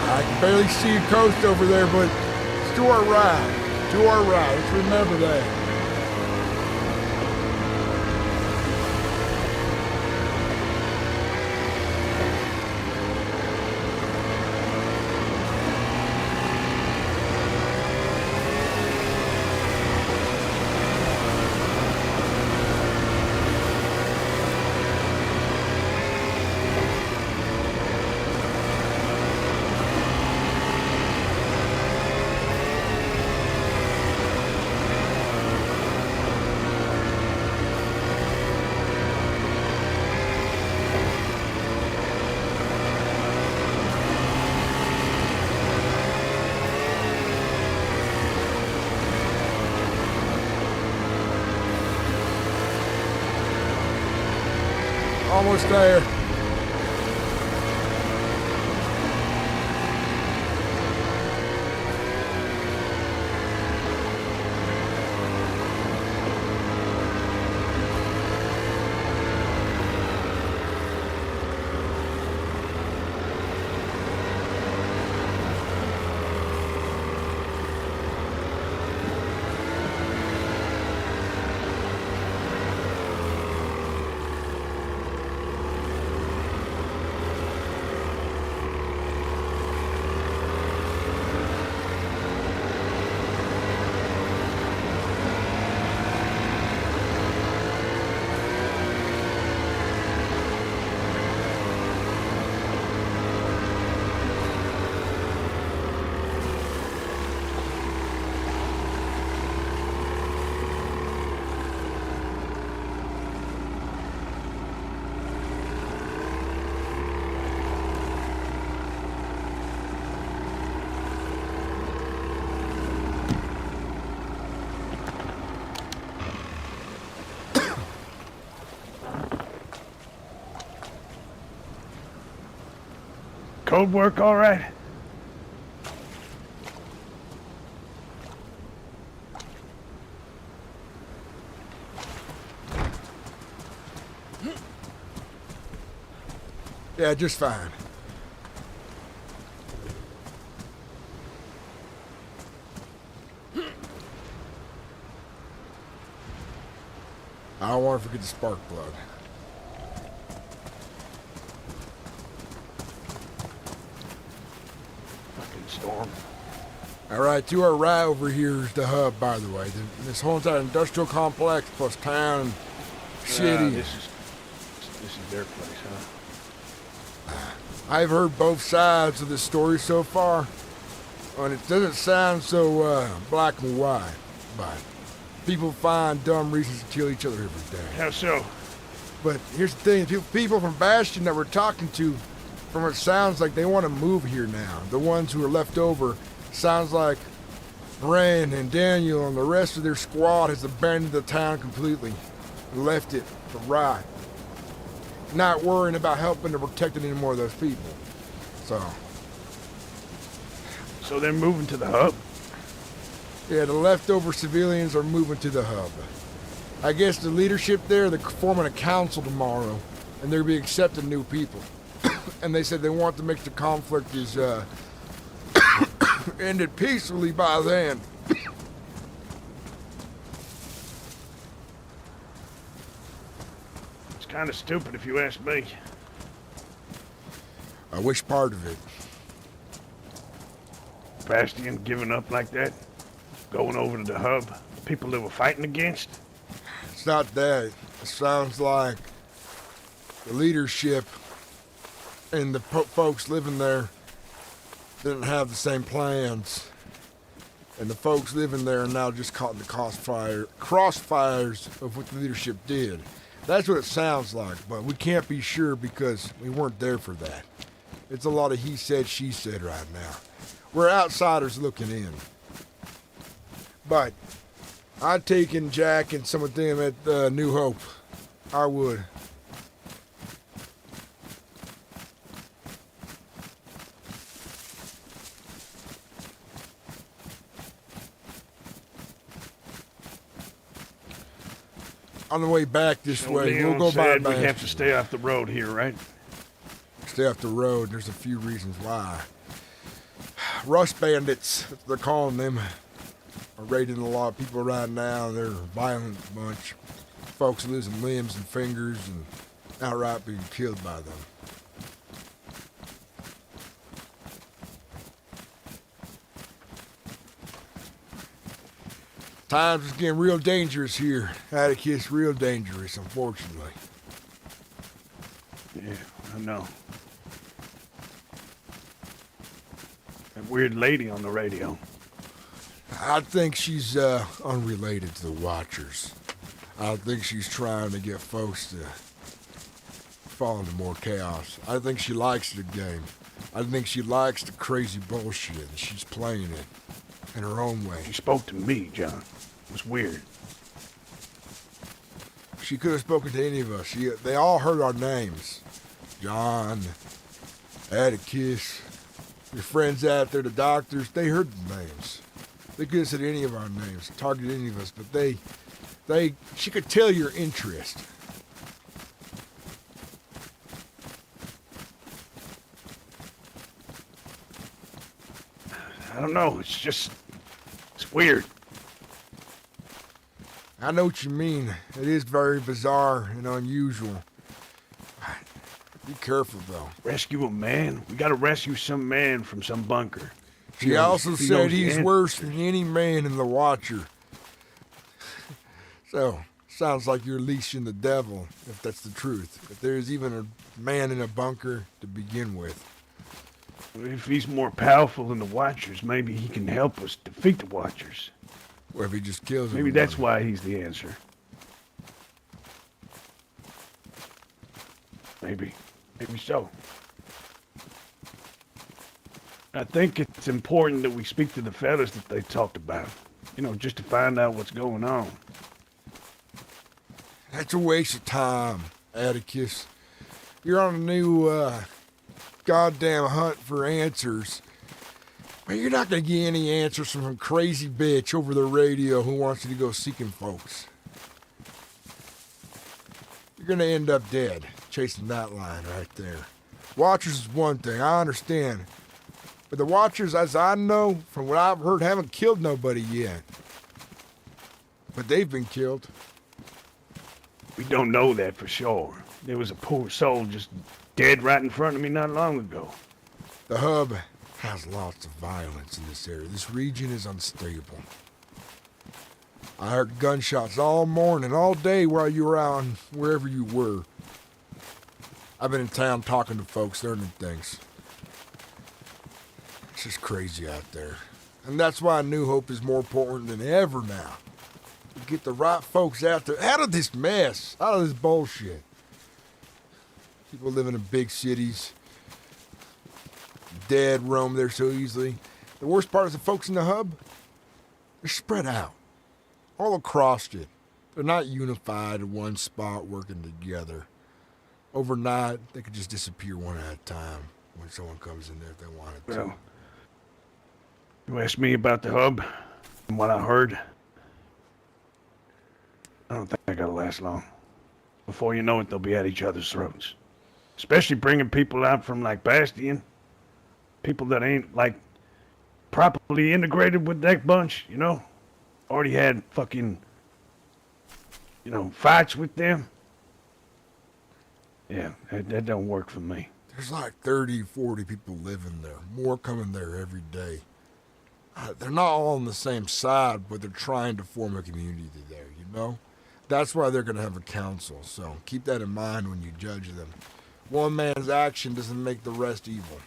I can barely see a coast over there, but it's to our right. To our right. Let's remember that. Almost there. Code work all right? Yeah, just fine. I don't want to forget the spark plug. Fucking storm. All right, to our right over here is the hub, by the way. This whole entire industrial complex plus town and city. This is their place, huh? I've heard both sides of this story so far, and it doesn't sound so black and white, but people find dumb reasons to kill each other every day. How so? But here's the thing, people from Bastion that we're talking to, from what it sounds like, they want to move here now. The ones who are left over, sounds like Bren and Daniel and the rest of their squad has abandoned the town completely and left it to rot. Not worrying about helping to protect any more of those people. So they're moving to the hub? Yeah, the leftover civilians are moving to the hub. I guess the leadership there, they're forming a council tomorrow, and they'll be accepting new people. And they said they want to make the conflict is ended peacefully by then. It's kind of stupid if you ask me. Which part of it? Bastion giving up like that? Going over to the hub? People they were fighting against? It's not that. It sounds like the leadership and the folks living there didn't have the same plans. And the folks living there are now just caught in the crossfires of what the leadership did. That's what it sounds like, but we can't be sure because we weren't there for that. It's a lot of he said, she said right now. We're outsiders looking in. But I'd taken Jack and some of them at New Hope. I would. On the way back this So way, Leon we'll go by said we have Bastion. to stay off the road here, right? Stay off the road. There's a few reasons why. Rust bandits, that's what they're calling them, are raiding a lot of people right now. They're a violent bunch. Folks losing limbs and fingers and outright being killed by them. Times is getting real dangerous here. Atticus, real dangerous, unfortunately. Yeah, I know. That weird lady on the radio. I think she's unrelated to the Watchers. I think she's trying to get folks to fall into more chaos. I think she likes the game. I think she likes the crazy bullshit, and she's playing it in her own way. She spoke to me, John. It was weird. She could have spoken to any of us. They all heard our names. John, Atticus, your friends out there, the doctors, they heard the names. They could have said any of our names, targeted any of us, but she could tell your interest. I don't know. It's weird. I know what you mean. It is very bizarre and unusual. Be careful, though. Rescue a man? We gotta rescue some man from some bunker. She also said he's worse than any man in the Watcher. So, sounds like you're leashing the devil, if that's the truth. If there's even a man in a bunker to begin with. If he's more powerful than the Watchers, maybe he can help us defeat the Watchers. Or if he just kills Maybe that's why he's the answer. Maybe so. I think it's important that we speak to the fellas that they talked about. Just to find out what's going on. That's a waste of time, Atticus. You're on a new, goddamn hunt for answers. But you're not gonna get any answers from some crazy bitch over the radio who wants you to go seeking folks. You're gonna end up dead, chasing that line right there. Watchers is one thing, I understand. But the Watchers, as I know, from what I've heard, haven't killed nobody yet. But they've been killed. We don't know that for sure. There was a poor soul just dead right in front of me not long ago. The hub has lots of violence in this area. This region is unstable. I heard gunshots all morning, all day while you were out and wherever you were. I've been in town talking to folks, learning things. It's just crazy out there. And that's why New Hope is more important than ever now. To get the right folks out there, out of this mess, out of this bullshit. People living in big cities, dead roam there so easily. The worst part is the folks in the hub, they're spread out, all across it. They're not unified in one spot working together. Overnight, they could just disappear one at a time when someone comes in there if they wanted to. Well, you asked me about the hub and what I heard. I don't think I gotta last long. Before you know it, they'll be at each other's throats. Especially bringing people out from like Bastion. People that ain't like properly integrated with that bunch, you know? Already had fucking, you know, fights with them. Yeah, that don't work for me. There's like 30, 40 people living there. More coming there every day. They're not all on the same side, but they're trying to form a community there, you know? That's why they're going to have a council, so keep that in mind when you judge them. One man's action doesn't make the rest evil.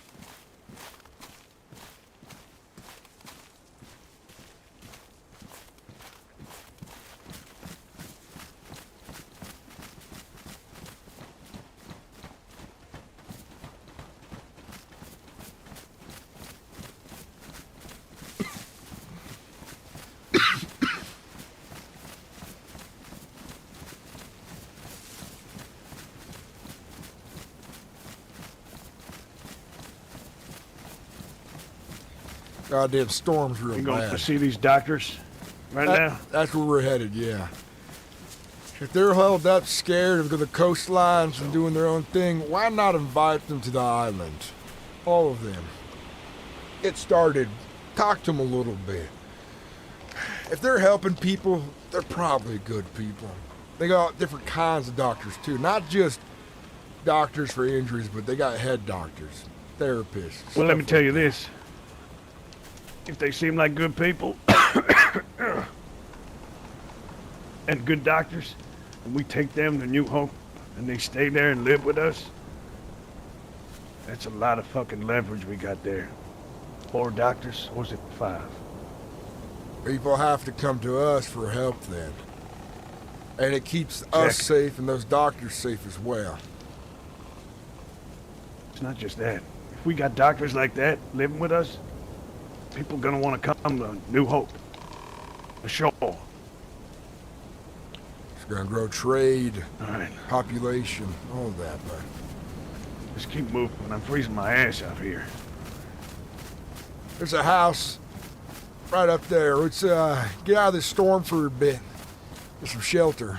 Goddamn storm's real You bad. going to see these doctors right now? That's where we're headed, yeah. If they're held up scared of the coastlines and doing their own thing, why not invite them to the island? All of them. Get started. Talk to them a little bit. If they're helping people, they're probably good people. They got different kinds of doctors, too. Not just doctors for injuries, but they got head doctors, therapists. Well, let me tell you this. If they seem like good people and good doctors, and we take them to New Hope and they stay there and live with us, that's a lot of fucking leverage we got there. 4 doctors, or was it 5? People have to come to us for help then. And it keeps us safe and those doctors safe as well. It's not just that. If we got doctors like that living with us, people gonna want to come to New Hope. For sure. It's gonna grow trade, right. Population, all of that, but just keep moving. I'm freezing my ass out here. There's a house right up there. Let's get out of this storm for a bit. Get some shelter.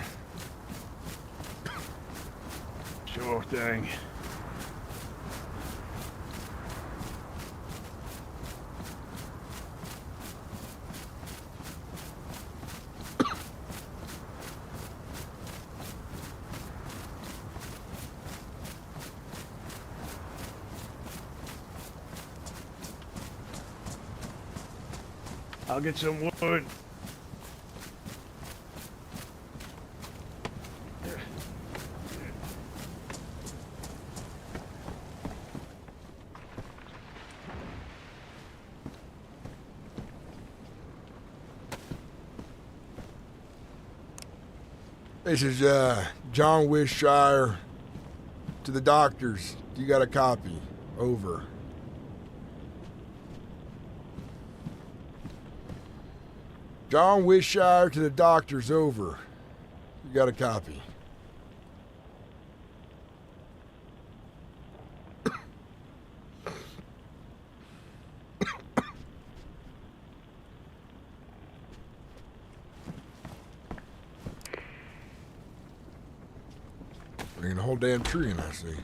Sure thing. I'll get some wood. This is John Wishire to the doctors. You got a copy? Over. John Wishire to the doctors, over. You got a copy. Bringing the whole damn tree in, I see.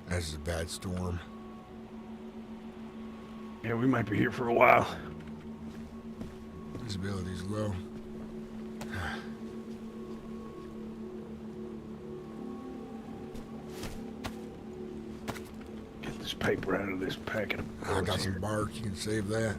This is a bad storm. Yeah, we might be here for a while. visibility's low. Get this paper out of this packet of I got some bark. You can save that.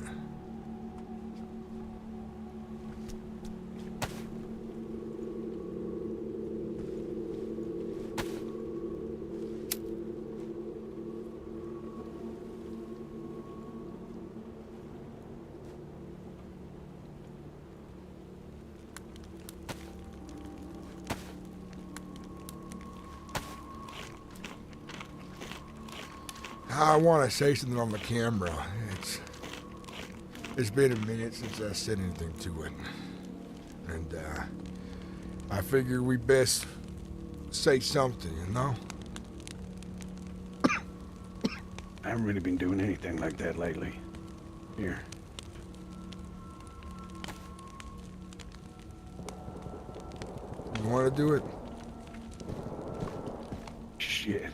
I want to say something on the camera. It's been a minute since I said anything to it. And I figure we best say something, you know? I haven't really been doing anything like that lately. Here. You want to do it? Shit.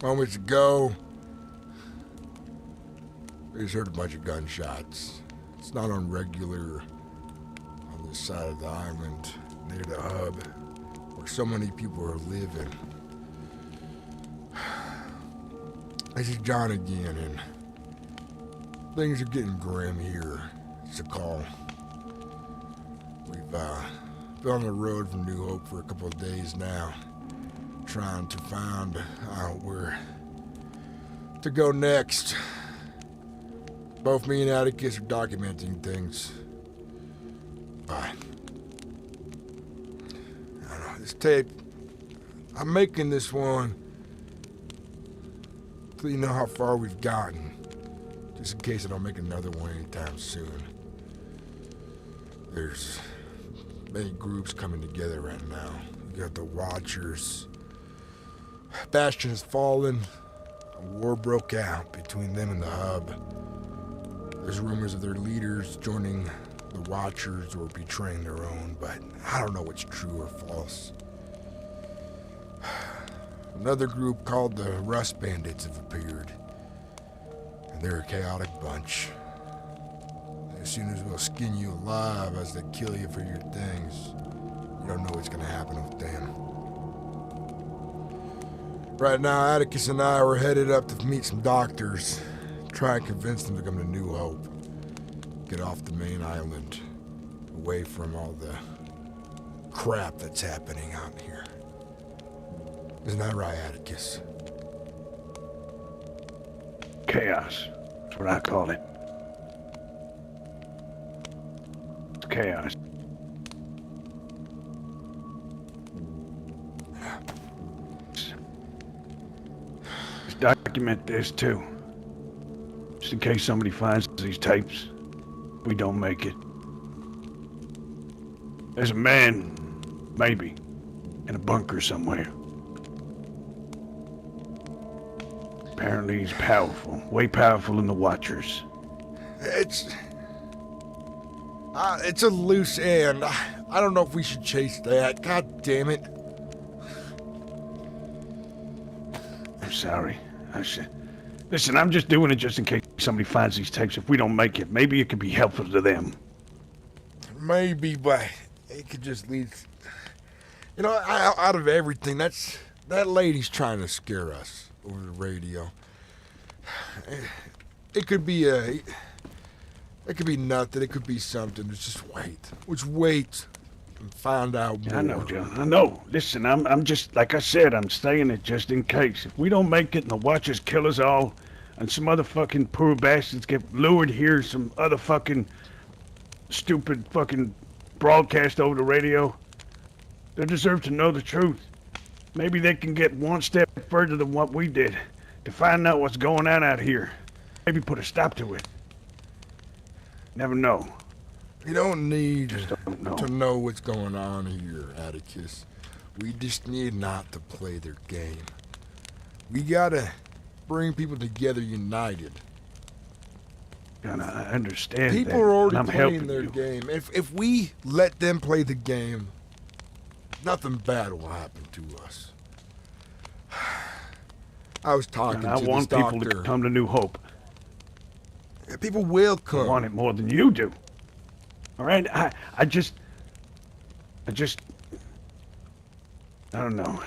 Moments ago, we just heard a bunch of gunshots. It's not on regular on this side of the island, near the hub, where so many people are living. This is John again, and things are getting grim here. It's a call. We've been on the road from New Hope for a couple of days now, trying to find out where to go next. Both me and Atticus are documenting things. I don't know, this tape, I'm making this one so you know how far we've gotten, just in case I don't make another one anytime soon. There's many groups coming together right now. We got the Watchers. Bastion has fallen. A war broke out between them and the hub. There's rumors of their leaders joining the Watchers or betraying their own, but I don't know what's true or false. Another group called the Rust Bandits have appeared, and they're a chaotic bunch. As soon as we'll skin you alive as they kill you for your things, you don't know what's gonna happen with them. Right now, Atticus and I were headed up to meet some doctors, try and convince them to come to New Hope. Get off the main island, away from all the crap that's happening out here. Isn't that right, Atticus? Chaos. That's what I call it. It's chaos. Let's document this too. Just in case somebody finds these tapes. We don't make it. There's a man, maybe, in a bunker somewhere. Apparently he's powerful. Way powerful than the Watchers. It's a loose end. I don't know if we should chase that. God damn it. I'm sorry. I should... Listen, I'm just doing it just in case somebody finds these tapes. If we don't make it, maybe it could be helpful to them. Maybe, but it could just lead... You know, out of everything, that lady's trying to scare us over the radio. It could be it could be nothing. It could be something. Just wait. Let's wait and find out more. I know, John. I know. Listen, I'm just, like I said, I'm saying it just in case. If we don't make it and the Watchers kill us all, and some other fucking poor bastards get lured here, some other fucking stupid fucking broadcast over the radio, they deserve to know the truth. Maybe they can get one step further than what we did to find out what's going on out here. Maybe put a stop to it. Never know. We don't need to know what's going on here, Atticus. We just need not to play their game. We gotta bring people together united. And I understand people that, are already and I'm playing helping their you. game. If we let them play the game, nothing bad will happen to us. I was talking And I to want this people doctor. to come to New Hope. Yeah, people will I come. want it more than you do. All right? I don't know.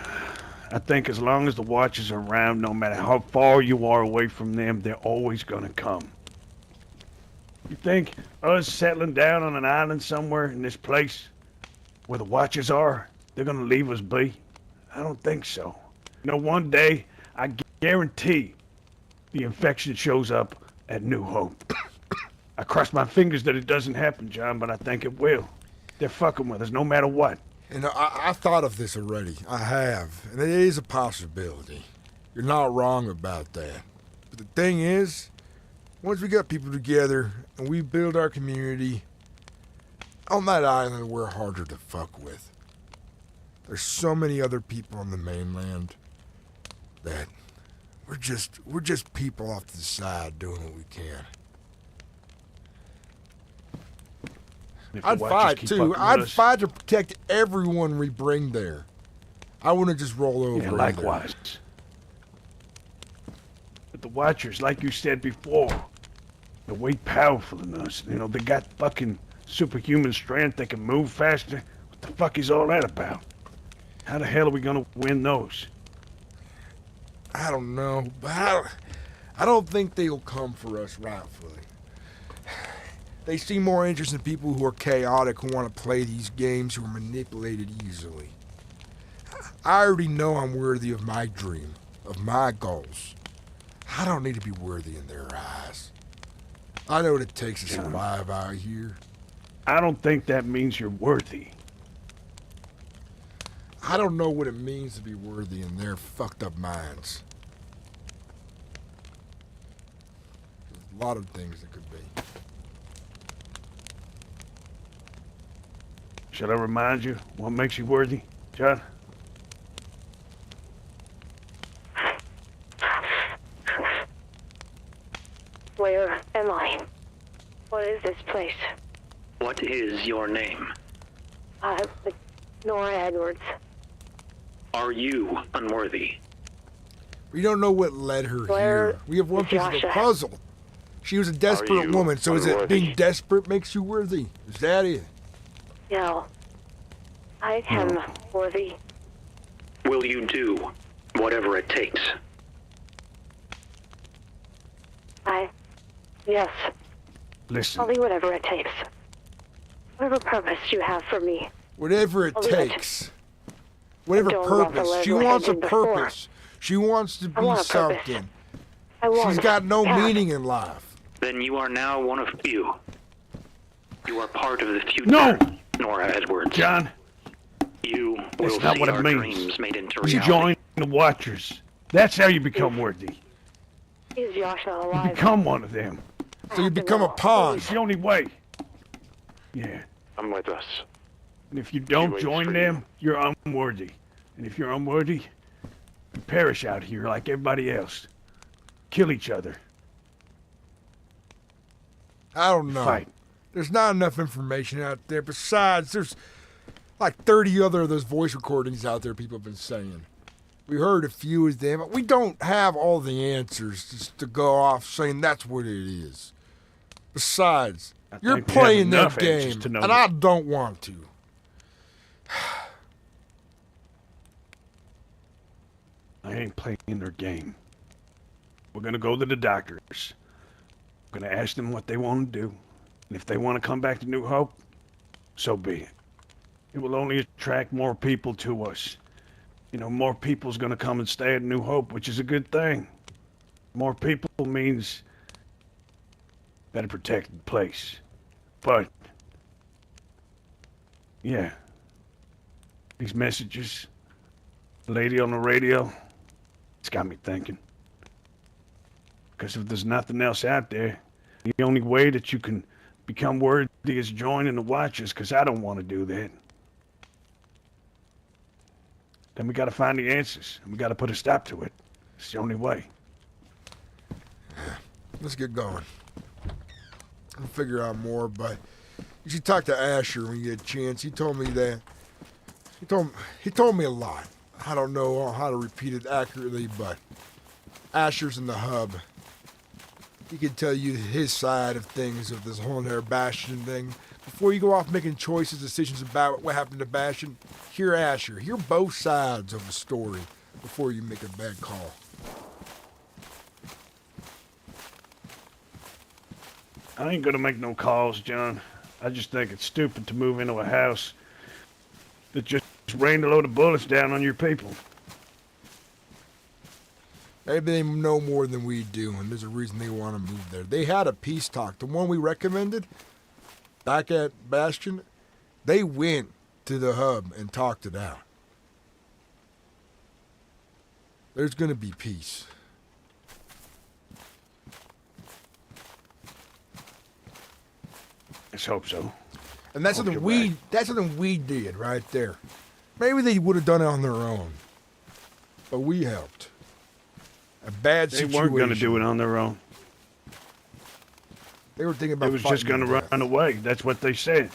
I think as long as the Watchers are around, no matter how far you are away from them, they're always gonna come. You think us settling down on an island somewhere in this place where the Watchers are, they're gonna leave us be? I don't think so. You know, one day, I guarantee the infection shows up at New Hope. I cross my fingers that it doesn't happen, John, but I think it will. They're fucking with us no matter what. And I thought of this already. I have. And it is a possibility. You're not wrong about that. But the thing is, once we got people together and we build our community, on that island we're harder to fuck with. There's so many other people on the mainland that we're just people off to the side doing what we can. I'd fight too. I'd fight to protect everyone we bring there. I wouldn't just roll over. Yeah, likewise. But the Watchers, like you said before, they're way powerful than us. You know, they got fucking superhuman strength. They can move faster. What the fuck is all that about? How the hell are we gonna win those? I don't know, but I don't think they'll come for us rightfully. They see more interest in people who are chaotic, who want to play these games, who are manipulated easily. I already know I'm worthy of my dream, of my goals. I don't need to be worthy in their eyes. I know what it takes to survive out here. I don't think that means you're worthy. I don't know what it means to be worthy in their fucked up minds. There's a lot of things that could be. Should I remind you what makes you worthy, John? Where am I? What is this place? What is your name? Nora Edwards. Are you unworthy? We don't know what led her here. We have one piece of the puzzle. She was a desperate woman, so is it being desperate makes you worthy? Is that it? No. I am worthy. Will you do whatever it takes? Yes. Listen. I'll do whatever it takes. Whatever purpose you have for me. Whatever it I'll do takes. Whatever don't want to purpose. live She like I wants a did before. purpose. She wants to I be want a purpose. something. She's got no meaning in life. Then you are now one of few. You are part of the future. No! Nora Edwards. John. You That's will not see what it our means. dreams made into You reality. join the Watchers. That's how you become worthy. Is Josh not You alive? become one of them. So you become a pawn. It's the only way. Yeah. Come with us. And if you don't waits join for them, you're unworthy. And if you're unworthy, you perish out here like everybody else. Kill each other. I don't know. Fight. There's not enough information out there. Besides, there's like 30 other of those voice recordings out there people have been saying. We heard a few of them, but we don't have all the answers just to go off saying that's what it is. Besides, you're think we have playing that enough answers game, to know and that. I don't want to. I ain't playing their game. We're gonna go to the doctors. We're gonna ask them what they want to do. And if they want to come back to New Hope, so be it. It will only attract more people to us. You know, more people's gonna come and stay at New Hope, which is a good thing. More people means better protect the place. But, yeah. These messages, the lady on the radio, it's got me thinking. Because if there's nothing else out there, the only way that you can become worthy is joining the Watchers, because I don't want to do that. Then we got to find the answers, and we got to put a stop to it. It's the only way. Let's get going. I'll figure out more, but you should talk to Asher when you get a chance. He told me that. He told me a lot. I don't know how to repeat it accurately, but Asher's in the hub. He can tell you his side of things, of this whole entire Bastion thing. Before you go off making choices, decisions about what happened to Bastion, hear Asher. Hear both sides of the story before you make a bad call. I ain't gonna make no calls, John. I just think it's stupid to move into a house that just rained a load of bullets down on your people. Maybe they know more than we do, and there's a reason they want to move there. They had a peace talk. The one we recommended back at Bastion, they went to the hub and talked it out. There's going to be peace. Let's hope so. And that's something we did right there. Maybe they would have done it on their own, but we helped. A bad They situation. weren't gonna do it on their own. They were thinking about. They was just fighting gonna to death. run away. That's what they said.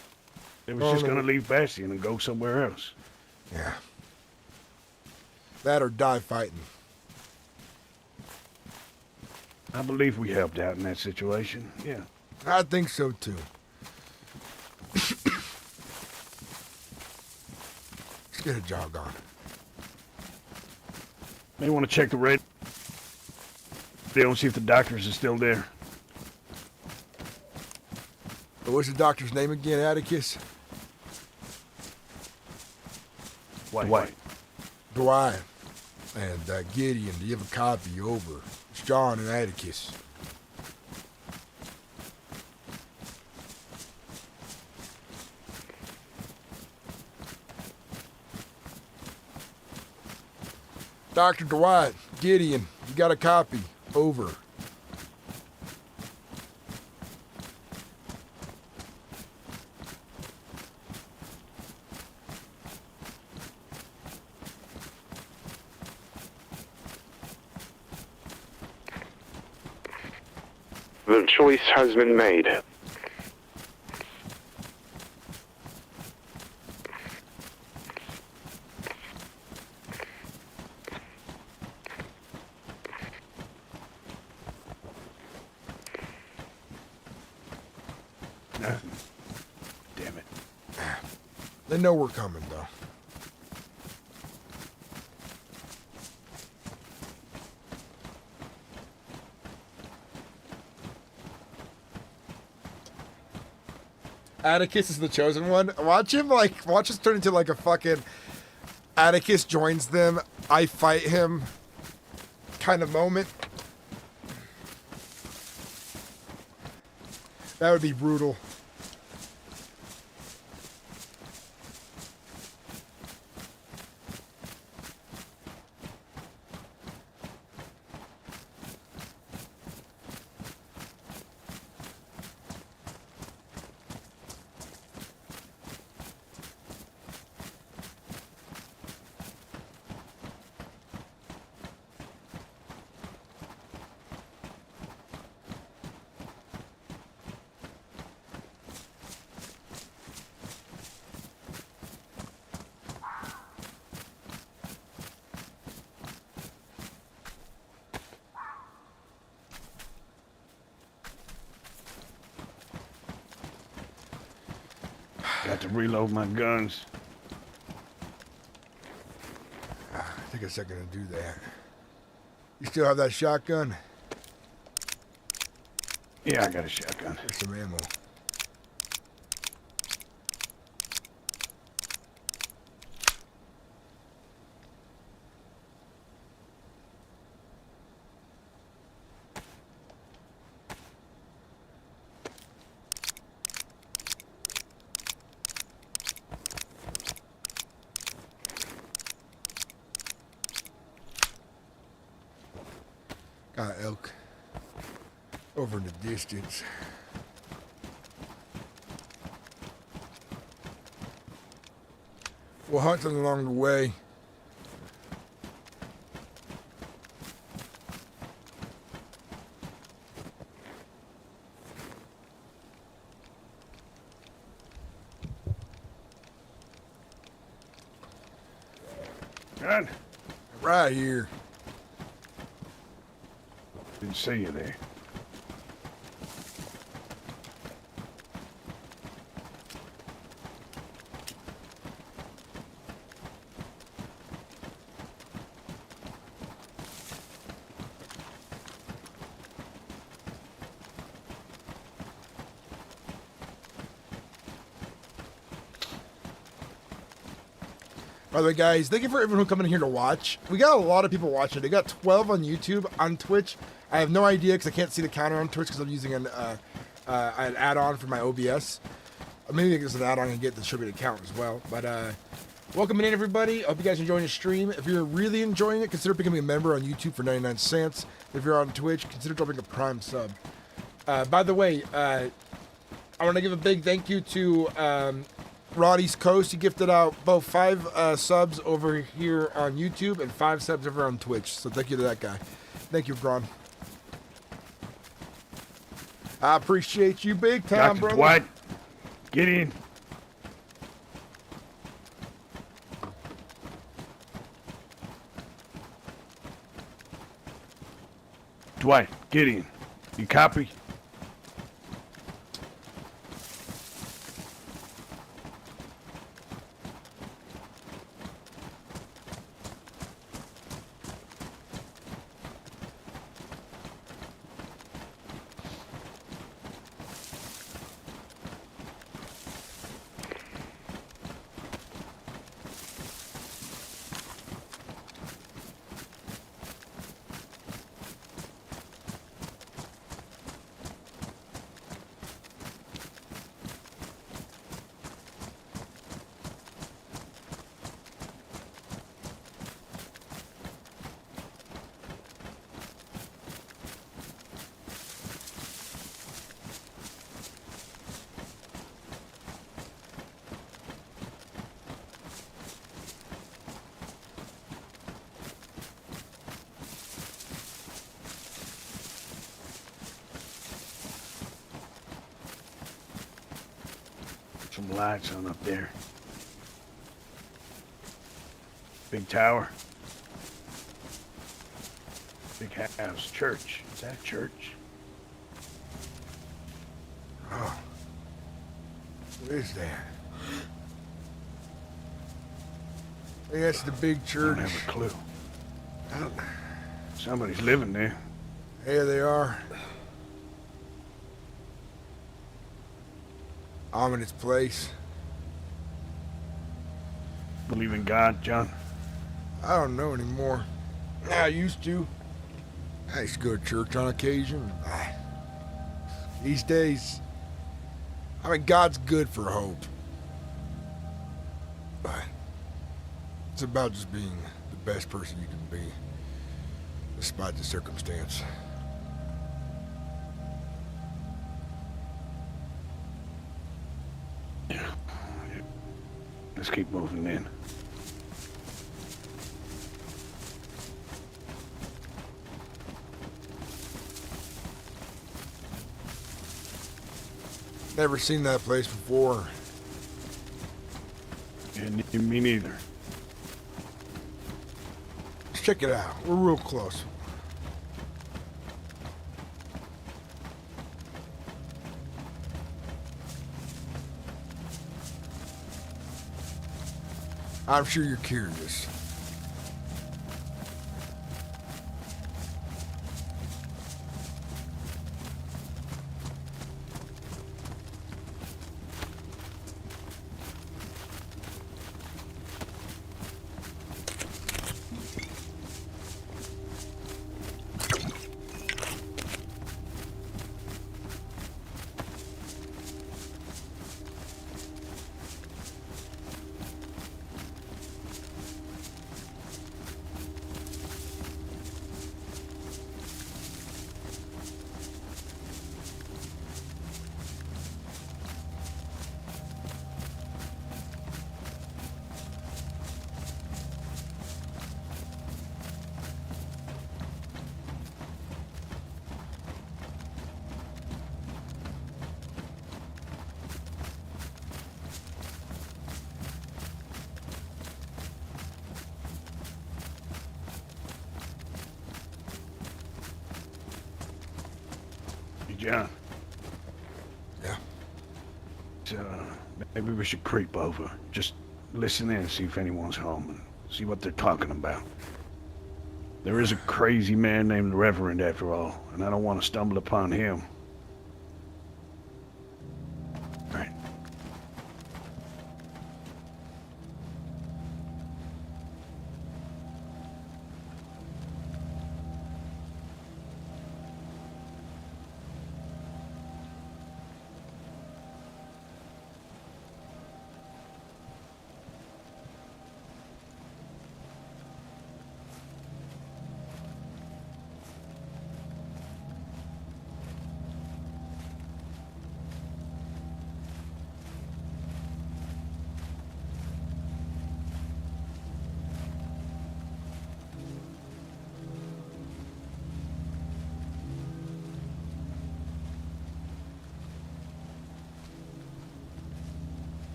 They was Oh, just no. gonna leave Bastion and go somewhere else. Yeah. That or die fighting. I believe we helped out in that situation. Yeah. I think so too. Let's get a jog on. May want to check the radio and see if the doctors are still there. But what's the doctor's name again, Atticus? White. Dwight. And Gideon, do you have a copy? Over. It's John and Atticus. Dr. Dwight, Gideon, you got a copy? Over. The choice has been made. Nothing. Damn it. They know we're coming, though. Atticus is the chosen one. Watch us turn into like a fucking Atticus joins them, I fight him kind of moment. That would be brutal. Got to reload my guns. Take a second to do that. You still have that shotgun? Yeah, I got a shotgun. There's some ammo. Got elk over in the distance. We'll hunt them along the way. Gun. Right here. Didn't see you there. By the way, guys, thank you for everyone coming in here to watch. We got a lot of people watching. They got 12 on YouTube. On Twitch, I have no idea because I can't see the counter on Twitch because I'm using an add-on for my OBS. Maybe it's an add-on and get the distributed count as well. But welcome in, everybody. I hope you guys are enjoying the stream. If you're really enjoying it, consider becoming a member on YouTube for 99 cents. If you're on Twitch, consider dropping a Prime sub. By the way, I want to give a big thank you to Rod East Coast. He gifted out both 5 subs over here on YouTube and 5 subs over on Twitch. So thank you to that guy. Thank you, Ron. I appreciate you big time, Dr. brother. Dwight, get in. Dwight, get in. You copy? Some lights on up there. Big tower. Big house. Church. Is that a church? Oh. What is that? I think that's the big church. I don't have a clue. Somebody's living there. Here they are. Ominous place. Believe in God, John? I don't know anymore. I used to. I used to go to church on occasion. These days, I mean, God's good for hope. But it's about just being the best person you can be, despite the circumstance. Let's keep moving in. Never seen that place before. And me neither. Let's check it out. We're real close. I'm sure you're curious. John. Yeah. So, maybe we should creep over. Just listen in and see if anyone's home and see what they're talking about. There is a crazy man named the Reverend after all, and I don't want to stumble upon him. Right.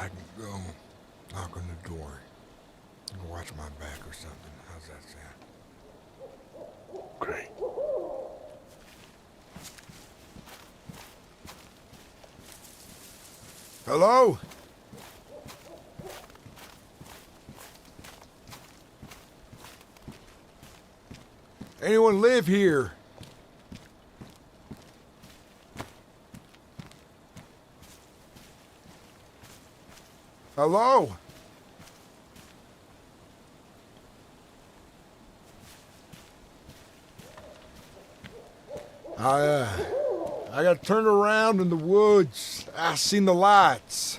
I can go knock on the door and watch my back or something. How's that sound? Great. Hello? Anyone live here? Hello? I got turned around in the woods. I seen the lights.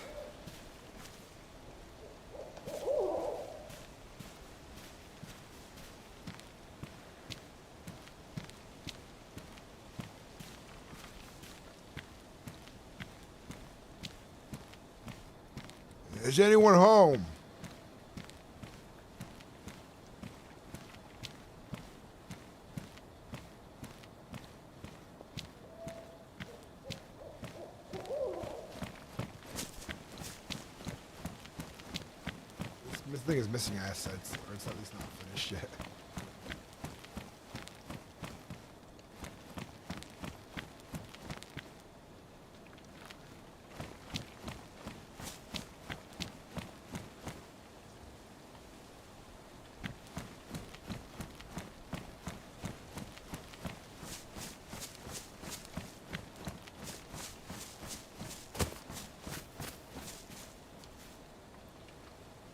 Is anyone home? This thing is missing assets, or it's at least not finished yet.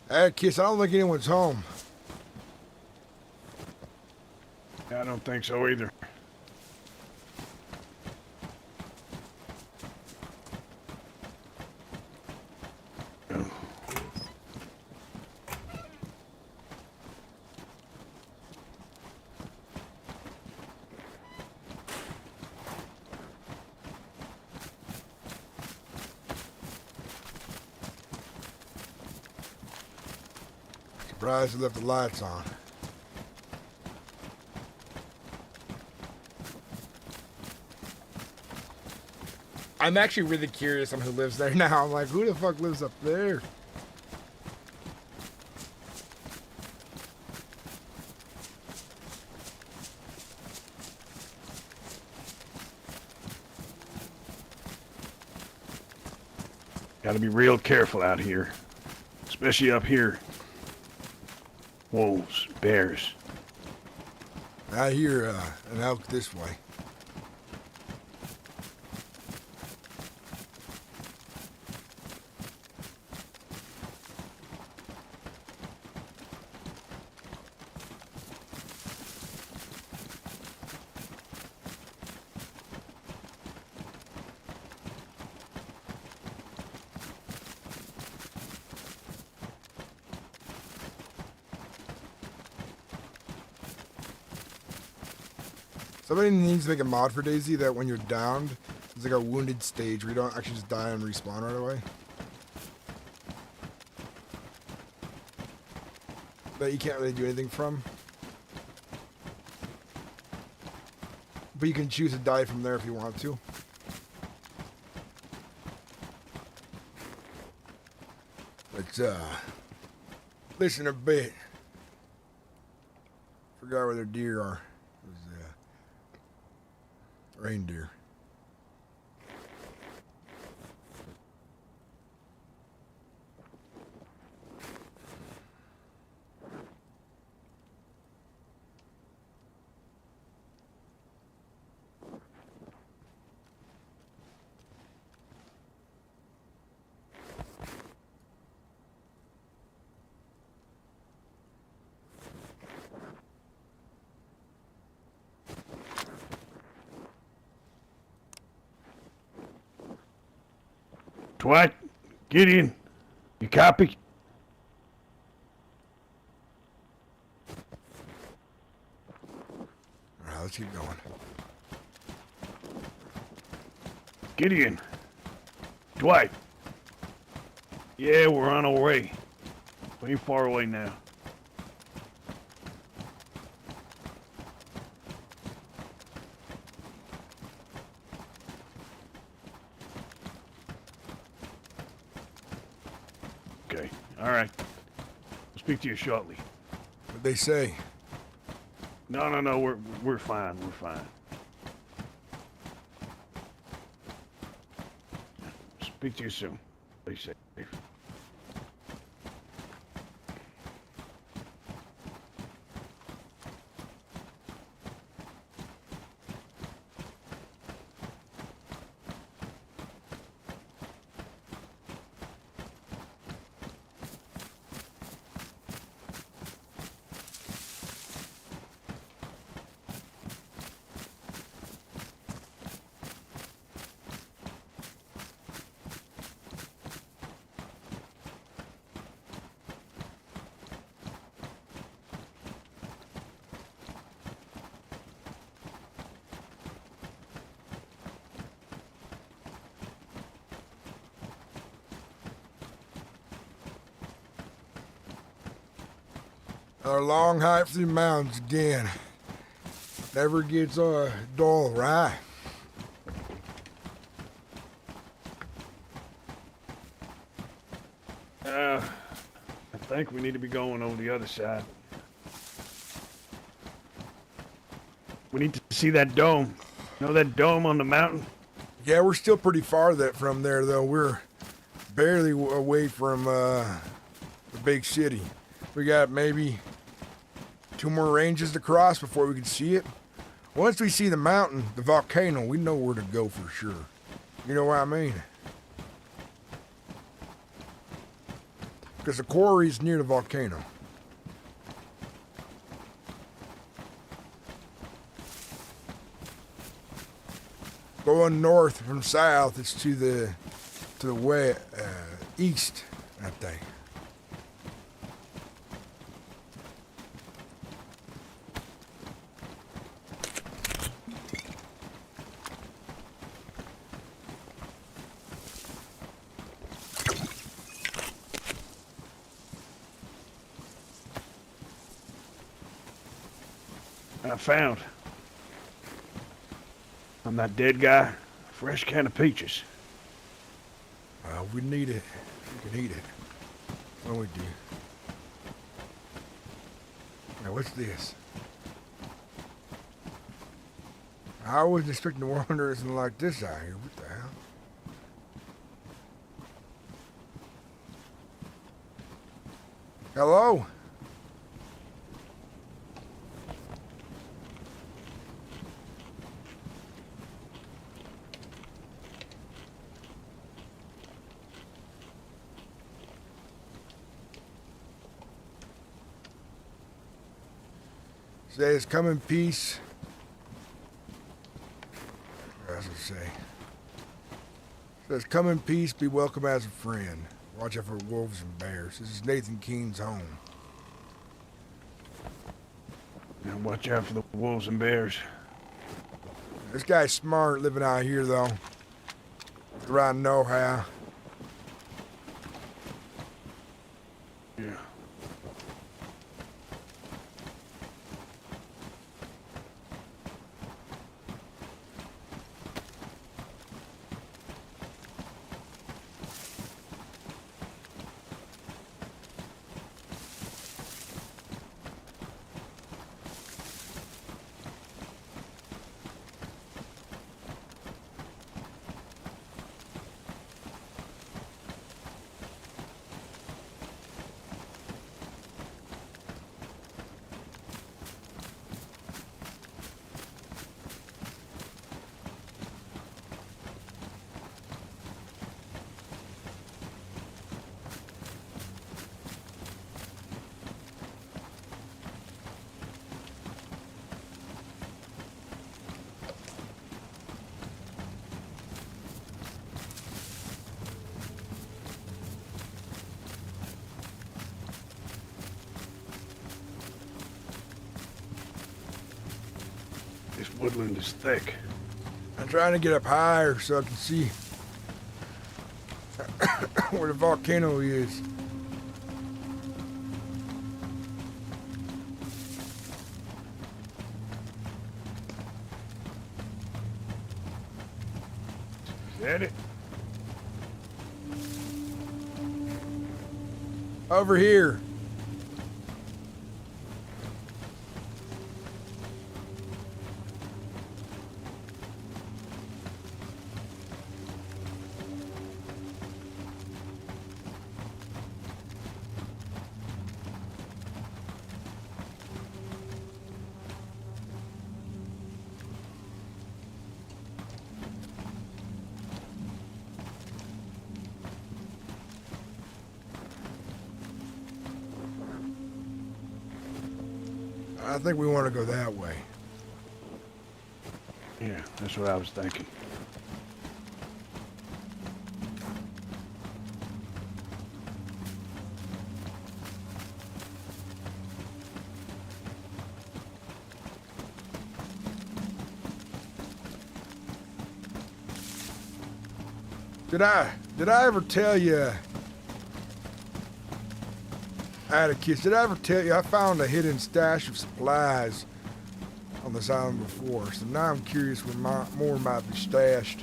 Hey, Kiss, I don't think anyone's home. I don't think so either. Surprised they left the lights on. I'm actually really curious on who lives there now. I'm like, who the fuck lives up there? Gotta be real careful out here. Especially up here. Wolves, bears. I hear an elk this way. Somebody needs to make a mod for Daisy that when you're downed, it's like a wounded stage where you don't actually just die and respawn right away. That you can't really do anything from. But you can choose to die from there if you want to. Let's listen a bit. Forgot where their deer are. Reindeer. Dwight, get in. You copy? Alright, let's keep going. Get in. Dwight. Yeah, we're on our way. We ain't far away now. All right. I'll speak to you shortly. What'd they say? No. We're fine. We're fine. Speak to you soon. Stay safe. Our long hike through the mountains again. Never gets dull, right? I think we need to be going over the other side. We need to see that dome. You know that dome on the mountain? Yeah, we're still pretty far from there, though. We're barely away from the big city. We got maybe 2 more ranges to cross before we can see it. Once we see the mountain, the volcano, we know where to go for sure. You know what I mean? Because the quarry's near the volcano. Going north from south, it's to the way east, I think. I found on that dead guy, a fresh can of peaches. We need it. We can eat it. Well, we do. Now, what's this? I wasn't expecting to wander anything like this out here. What the hell? Hello? Says, come in peace. As I say. Says, come in peace, be welcome as a friend. Watch out for wolves and bears. This is Nathan Keene's home. Now watch out for the wolves and bears. This guy's smart living out here, though. The right know-how. Yeah. This woodland is thick. I'm trying to get up higher so I can see where the volcano is. Is that it? Over here. I think we want to go that way. Yeah, that's what I was thinking. Did I ever tell you, Atticus, did I ever tell you I found a hidden stash of supplies on this island before, so now I'm curious where more might be stashed.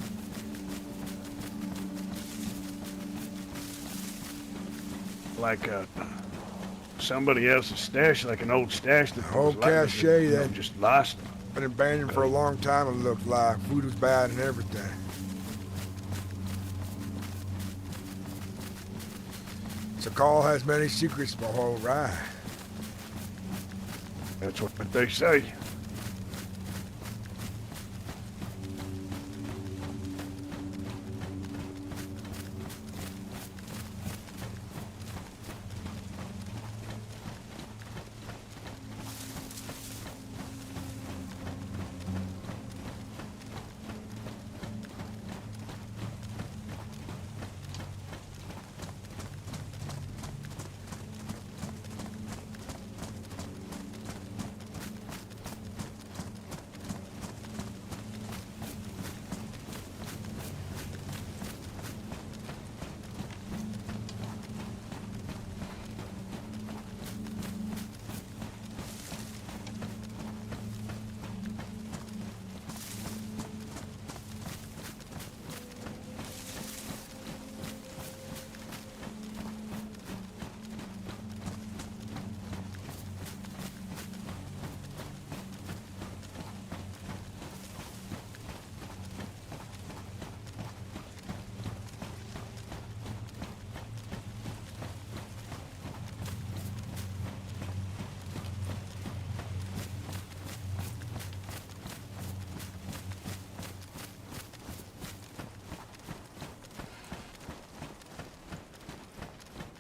Like somebody else's stash, like an old stash that Whole was like, cache that just lost. Been abandoned for a long time, it looked like. Food was bad and everything. So call has many secrets, my whole ride. That's what they say.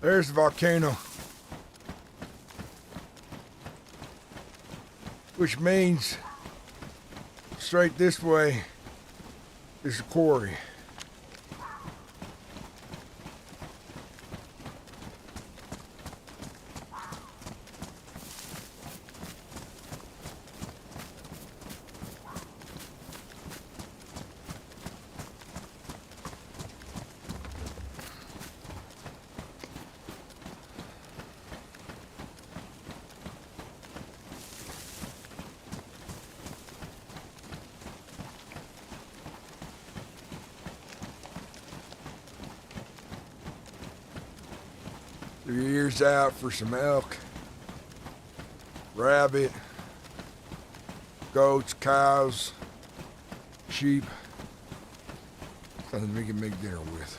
There's the volcano. Which means straight this way is the quarry. Your ears out for some elk, rabbit, goats, cows, sheep. Something we can make dinner with.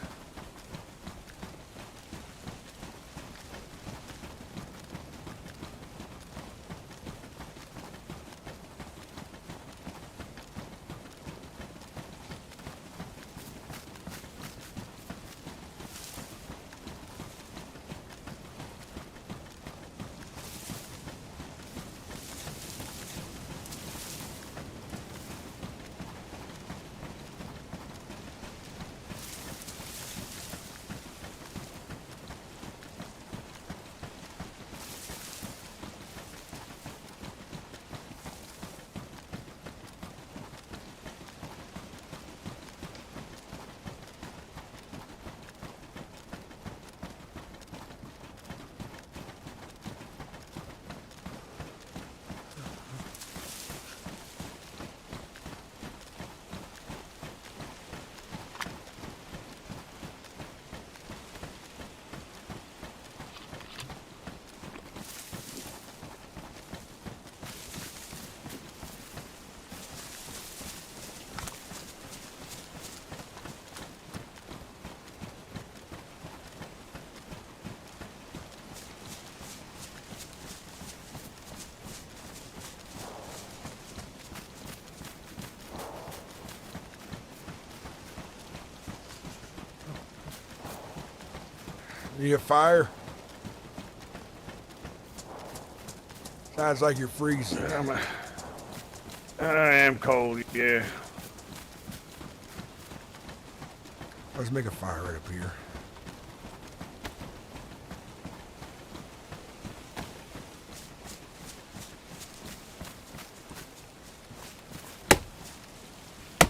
Need a fire? Sounds like you're freezing. I am cold, yeah. Let's make a fire right up here.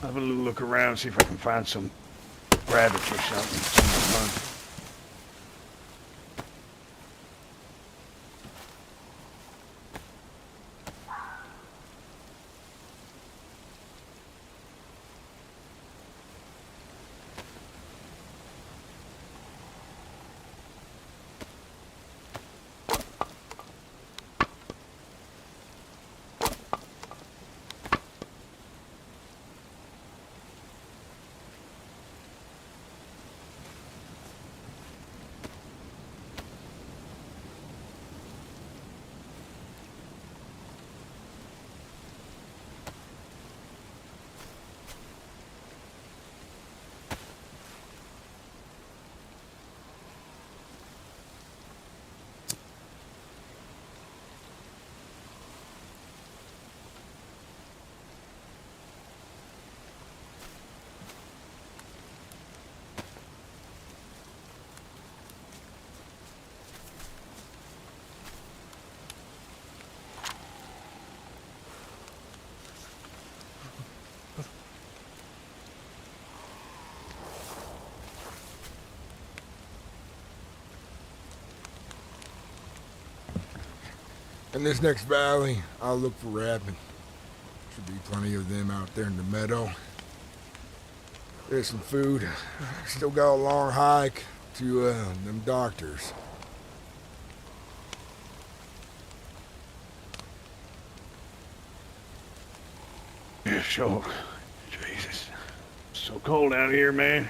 Have a little look around, see if I can find some rabbits or something. Some fun. In this next valley, I'll look for rabbit. Should be plenty of them out there in the meadow. There's some food. Still got a long hike to them doctors. Yeah, sure. Jesus. So cold out here, man.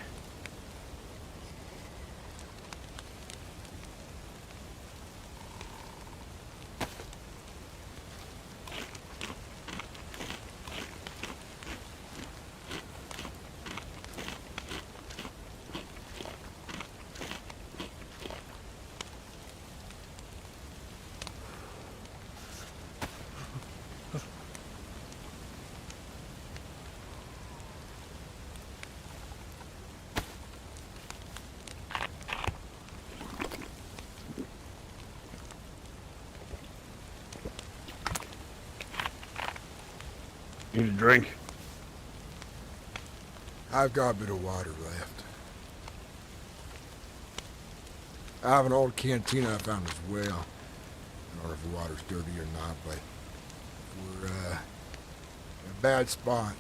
Need a drink? I've got a bit of water left. I have an old cantina I found as well. I don't know if the water's dirty or not, but we're in a bad spot.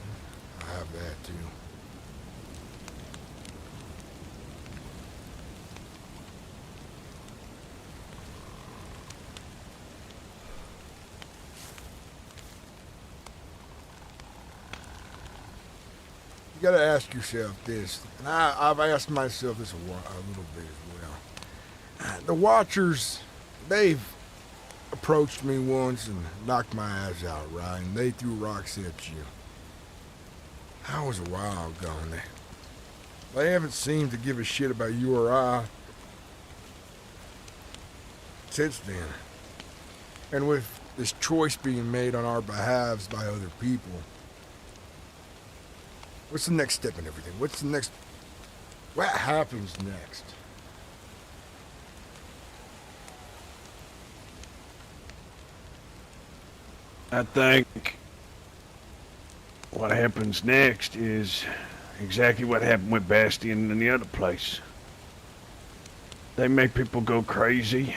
I have that too. You gotta ask yourself this, and I've asked myself this a little bit as well. The Watchers, they've approached me once and knocked my ass out, right? And they threw rocks at you. That was a while ago, and they haven't seemed to give a shit about you or I since then. And with this choice being made on our behalves by other people, what's the next step in everything? What happens next? I think what happens next is exactly what happened with Bastion and the other place. They make people go crazy.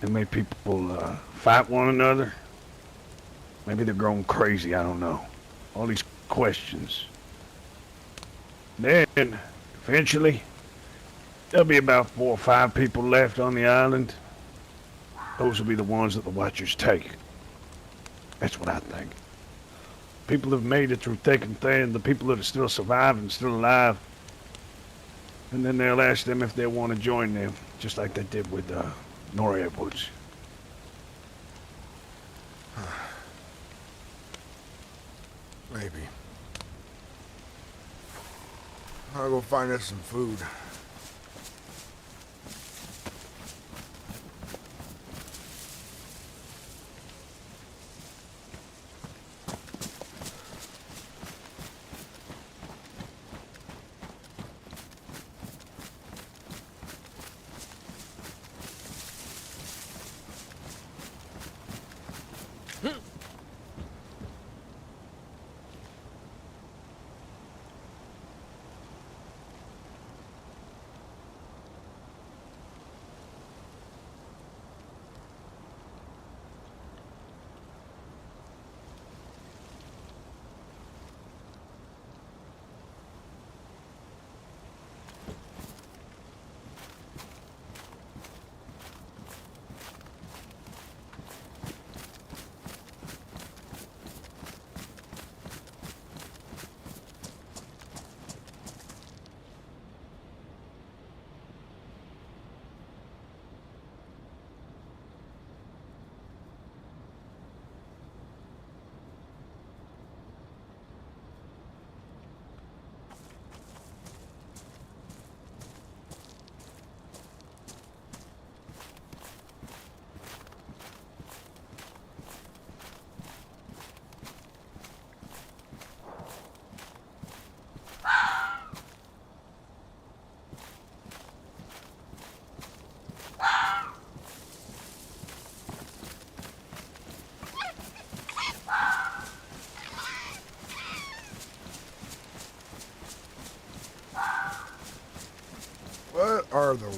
They make people fight one another. Maybe they're growing crazy, I don't know. All these questions. Then, eventually, there'll be about 4 or 5 people left on the island. Those will be the ones that the Watchers take. That's what I think. People have made it through thick and thin, the people that are still surviving, still alive. And then they'll ask them if they want to join them, just like they did with Noria Woods. Maybe. I'll go find us some food.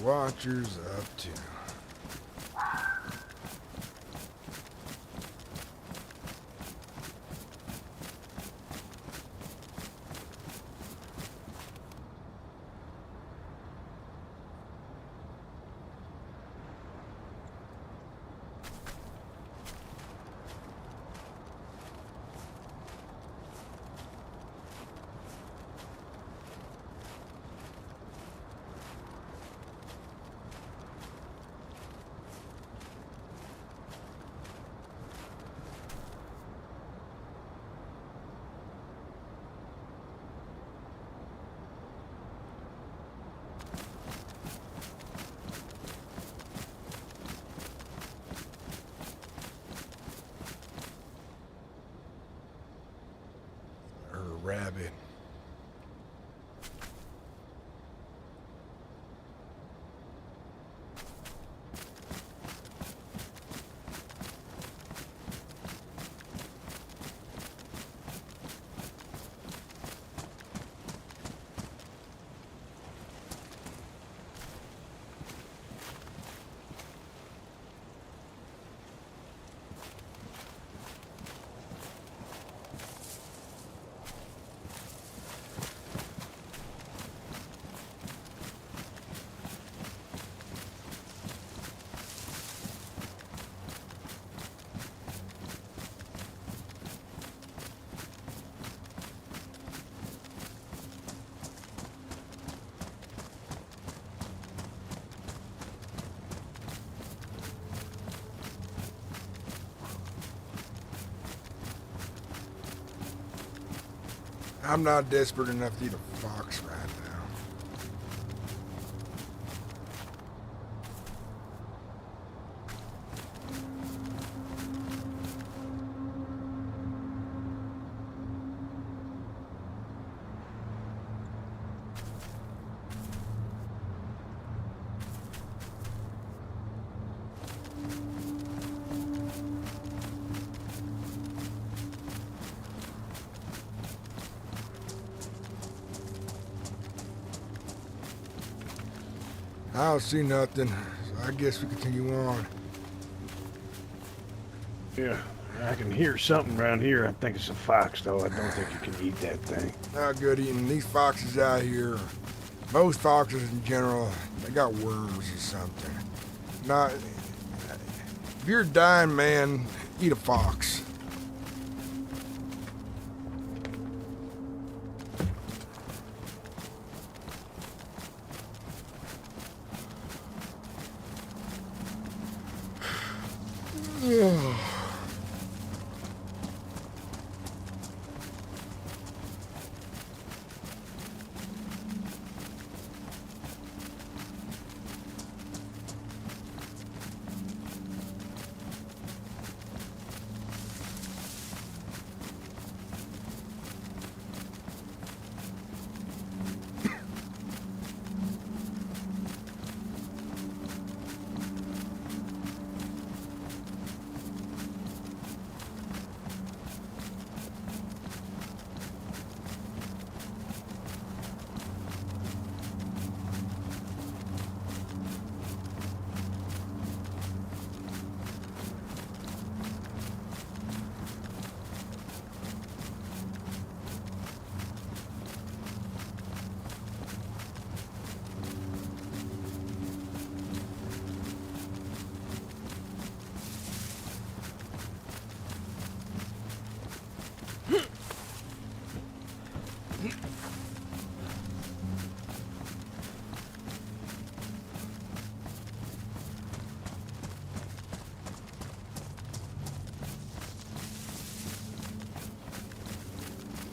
Watchers up to? Rabbit. I'm not desperate enough to eat a fox right now. I don't see nothing, so I guess we continue on. Yeah, I can hear something around here. I think it's a fox, though. I don't think you can eat that thing. Not good eating these foxes out here. Most foxes in general, they got worms or something. Not. If you're a dying man, eat a fox.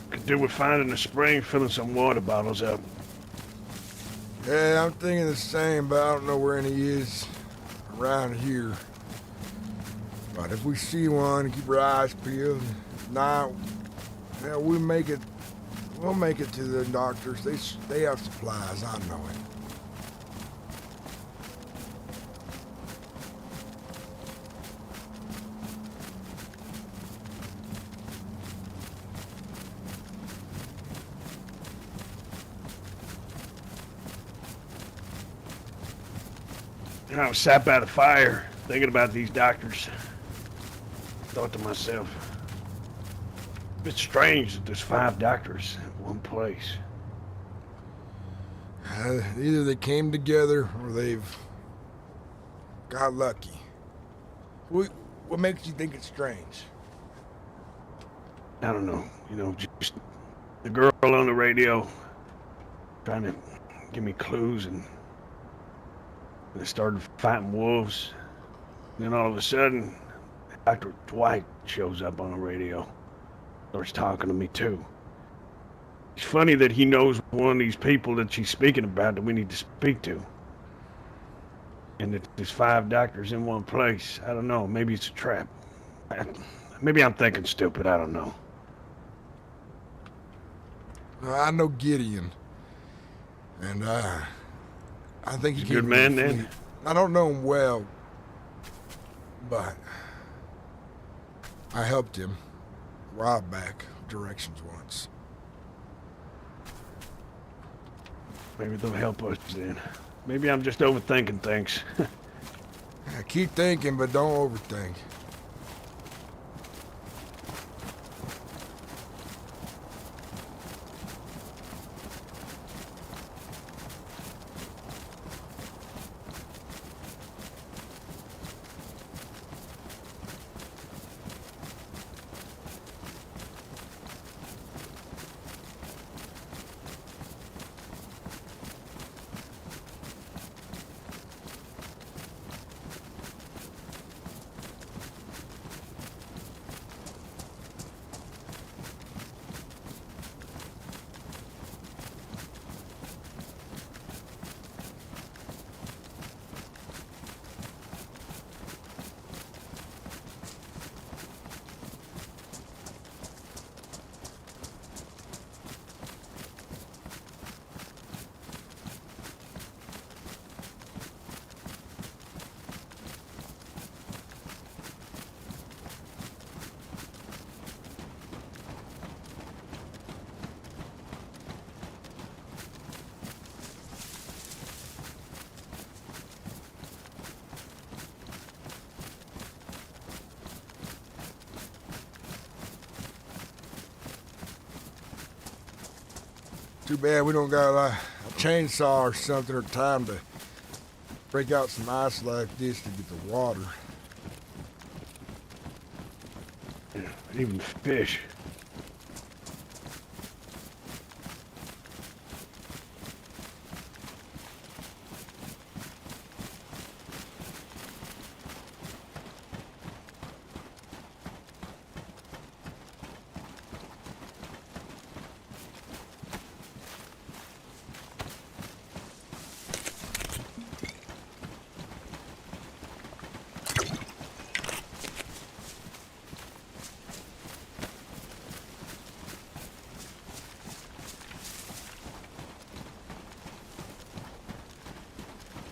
Could do with finding a spring, filling some water bottles up. Yeah, I'm thinking the same, but I don't know where any is around here. But if we see one, keep our eyes peeled. If not, yeah, we'll make it to the doctors. They have supplies, I know it. And I was sat by the fire, thinking about these doctors. Thought to myself, it's strange that there's 5 doctors in one place. Either they came together or they've got lucky. What makes you think it's strange? I don't know, just the girl on the radio trying to give me clues, and they started fighting wolves. And then all of a sudden, Dr. Dwight shows up on the radio, starts talking to me too. It's funny that he knows one of these people that she's speaking about that we need to speak to. And that there's 5 doctors in one place. I don't know, maybe it's a trap. Maybe I'm thinking stupid, I don't know. I know Gideon, and I think He's he a good man then? I don't know him well, but I helped him rob back directions once. Maybe they'll help us then. Maybe I'm just overthinking things. Keep thinking, but don't overthink. Too bad we don't got a chainsaw or something or time to break out some ice like this to get the water. Even fish.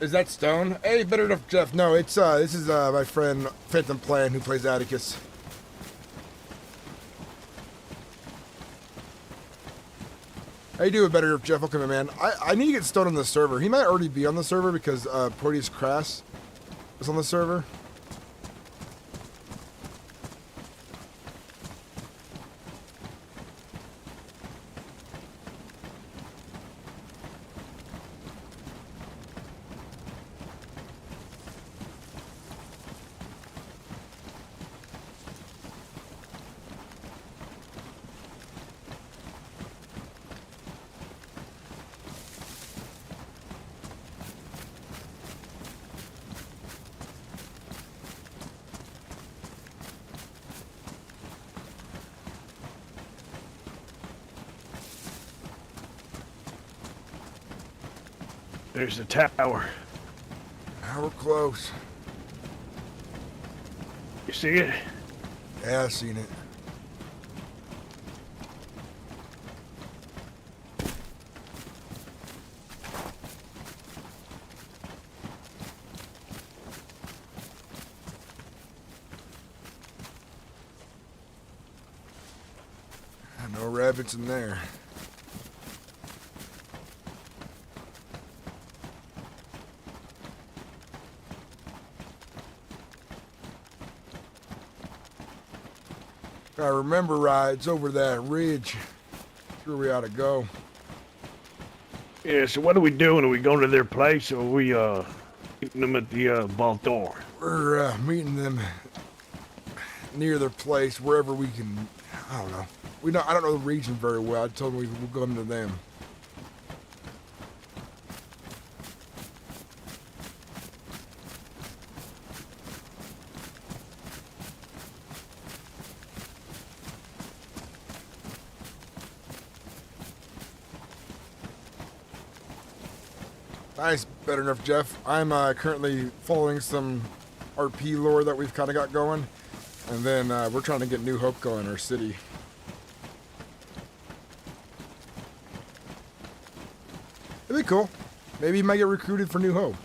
Is that Stone? Hey, better enough, Jeff. No, it's this is my friend Phantom Plan who plays Atticus. How you doing, better enough, Jeff? Welcome in, man. I need to get Stone on the server. He might already be on the server because Proteus Crass is on the server. There's the tower. Now we're close. You see it? Yeah, I seen it. No rabbits in there. If I remember right, it's over that ridge. That's where we ought to go. Yeah, so what are we doing? Are we going to their place or are we meeting them at the vault door? We're meeting them near their place, wherever we can. I don't know. I don't know the region very well. I told them we'll go to them. Nice, better enough, Jeff. I'm currently following some RP lore that we've kind of got going, and then we're trying to get New Hope going in our city. It'd be cool. Maybe you might get recruited for New Hope.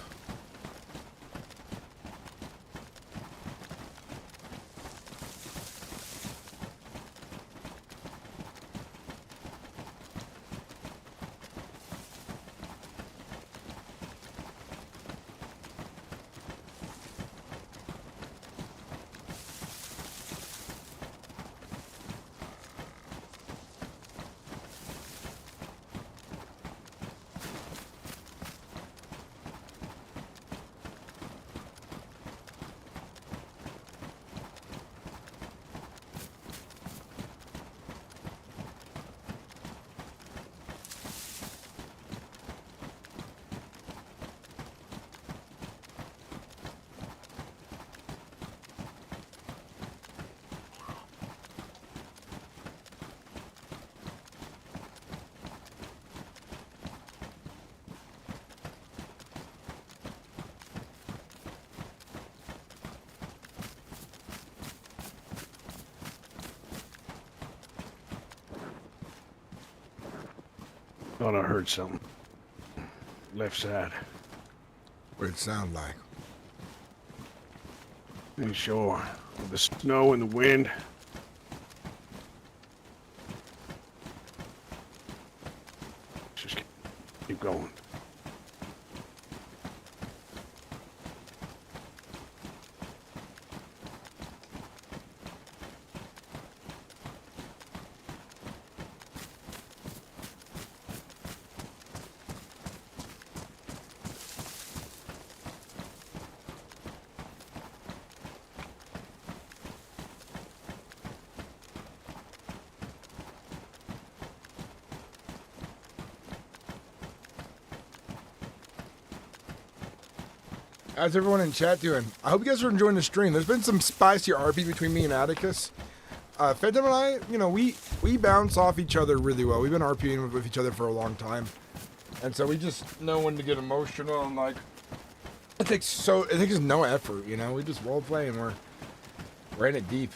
Thought I heard something. Left side. What'd it sound like? Ain't sure. With the snow and the wind. Just keep going. How's everyone in chat doing? I hope you guys are enjoying the stream. There's been some spicy RP between me and Atticus. Phantom and I, you know, we bounce off each other really well. We've been RPing with each other for a long time. And so we just know when to get emotional and like, it takes no effort, you know? We just roleplay and we're in it deep.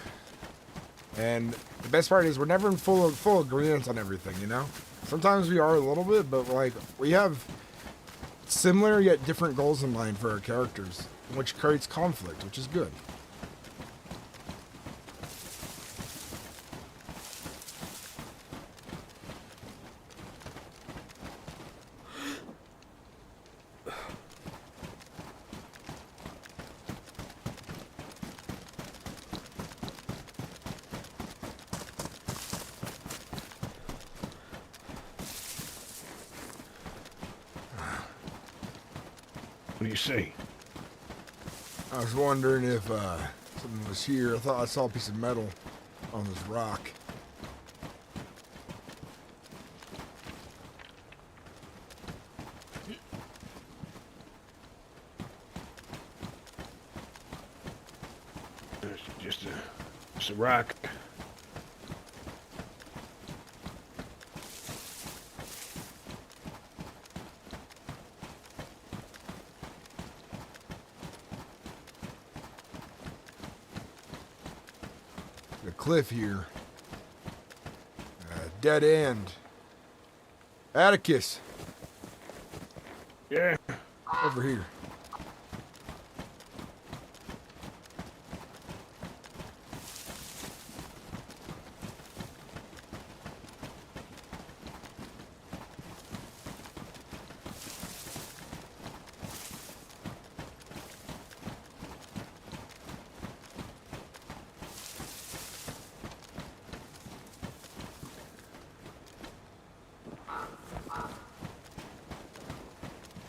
And the best part is we're never in full agreement on everything, you know? Sometimes we are a little bit, but like, we have similar yet different goals in mind for our characters, which creates conflict, which is good. What do you see? I was wondering if something was here. I thought I saw a piece of metal on this rock. It's just a rock. The cliff here. Dead end. Atticus. Yeah. Over here.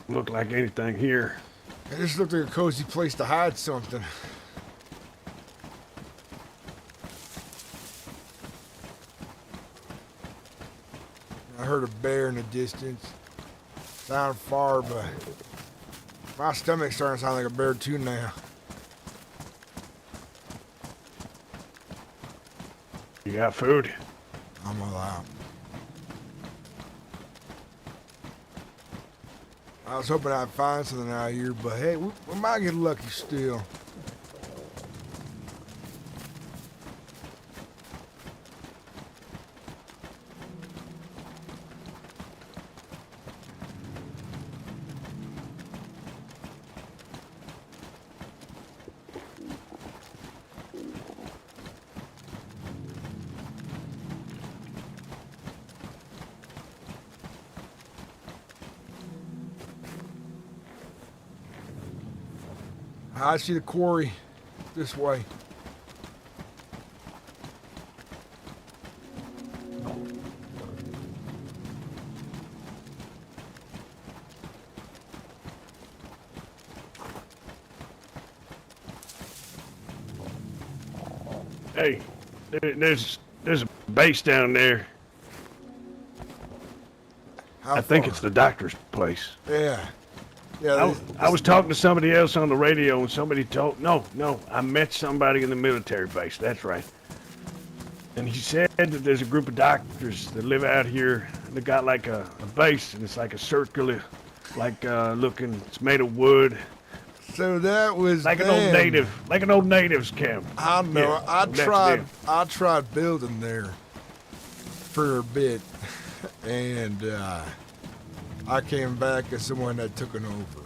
look like anything here. It just looked like a cozy place to hide something. I heard a bear in the distance. Sounded far, but my stomach's starting to sound like a bear too now. You got food? I'm all out. I was hoping I'd find something out here, but hey, we might get lucky still. I see the quarry this way. Hey, there's a base down there. I think it's the doctor's place. Yeah. Yeah. I was talking to somebody else on the radio, and somebody told no, I met somebody in the military base. That's right. And he said that there's a group of doctors that live out here. They got like a base, and it's like a circular, like looking. It's made of wood. So that was like them. an old natives camp. I know. Yeah, I tried building there for a bit, and I came back as someone that took it over.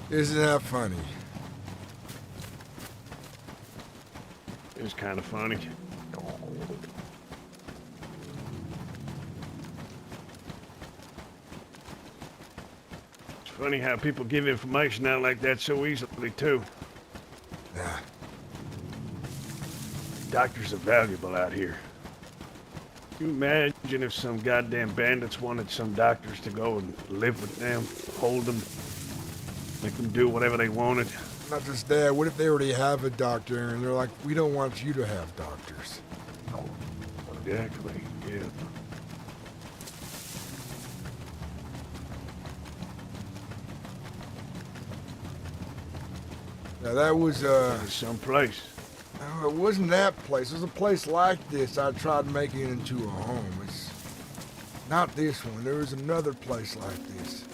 Isn't that funny? It was kind of funny. It's funny how people give information out like that so easily, too. Yeah. Doctors are valuable out here. Can you imagine if some goddamn bandits wanted some doctors to go and live with them, hold them, make them do whatever they wanted? Not just that, what if they already have a doctor and they're like, we don't want you to have doctors? Exactly, yeah. Now that was someplace. No, it wasn't that place. It was a place like this. I tried making it into a home. It's not this one. There was another place like this.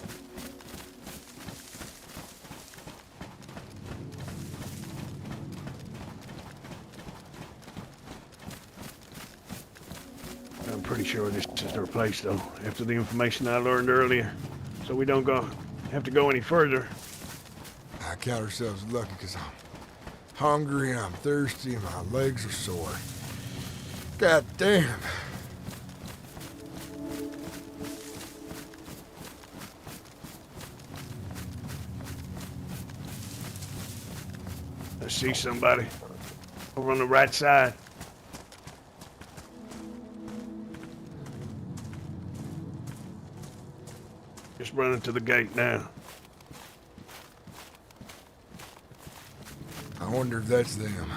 I'm pretty sure this is their place, though, after the information I learned earlier. So we don't have to go any further. I count ourselves lucky because I'm hungry and I'm thirsty and my legs are sore. God damn. I see somebody over on the right side. Just running to the gate now. I wonder if that's them.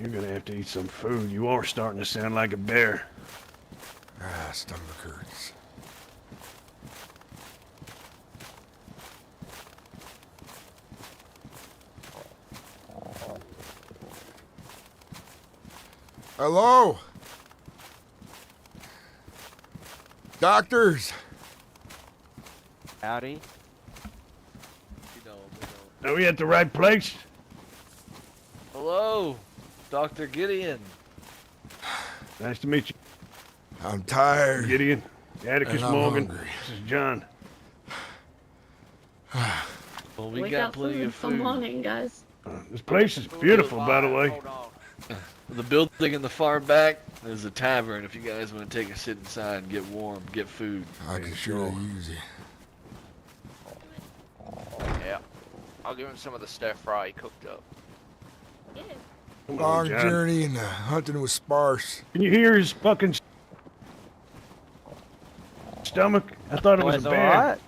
You're gonna have to eat some food. You are starting to sound like a bear. Ah, stomach hurts. Hello? Doctors? Howdy. Are we at the right place? Hello, Dr. Gideon. Nice to meet you. I'm tired. Gideon, Atticus and I'm Morgan. hungry. This is John. Well, we Wake got up plenty of some food. morning, guys. This place is beautiful, by the way. The building in the far back is a tavern. If you guys want to take a sit inside and get warm, get food. I can sure use it. Yeah. I'll give him some of the stir fry he cooked up. Long journey and hunting was sparse. Can you hear his fucking stomach? I thought it was a bear.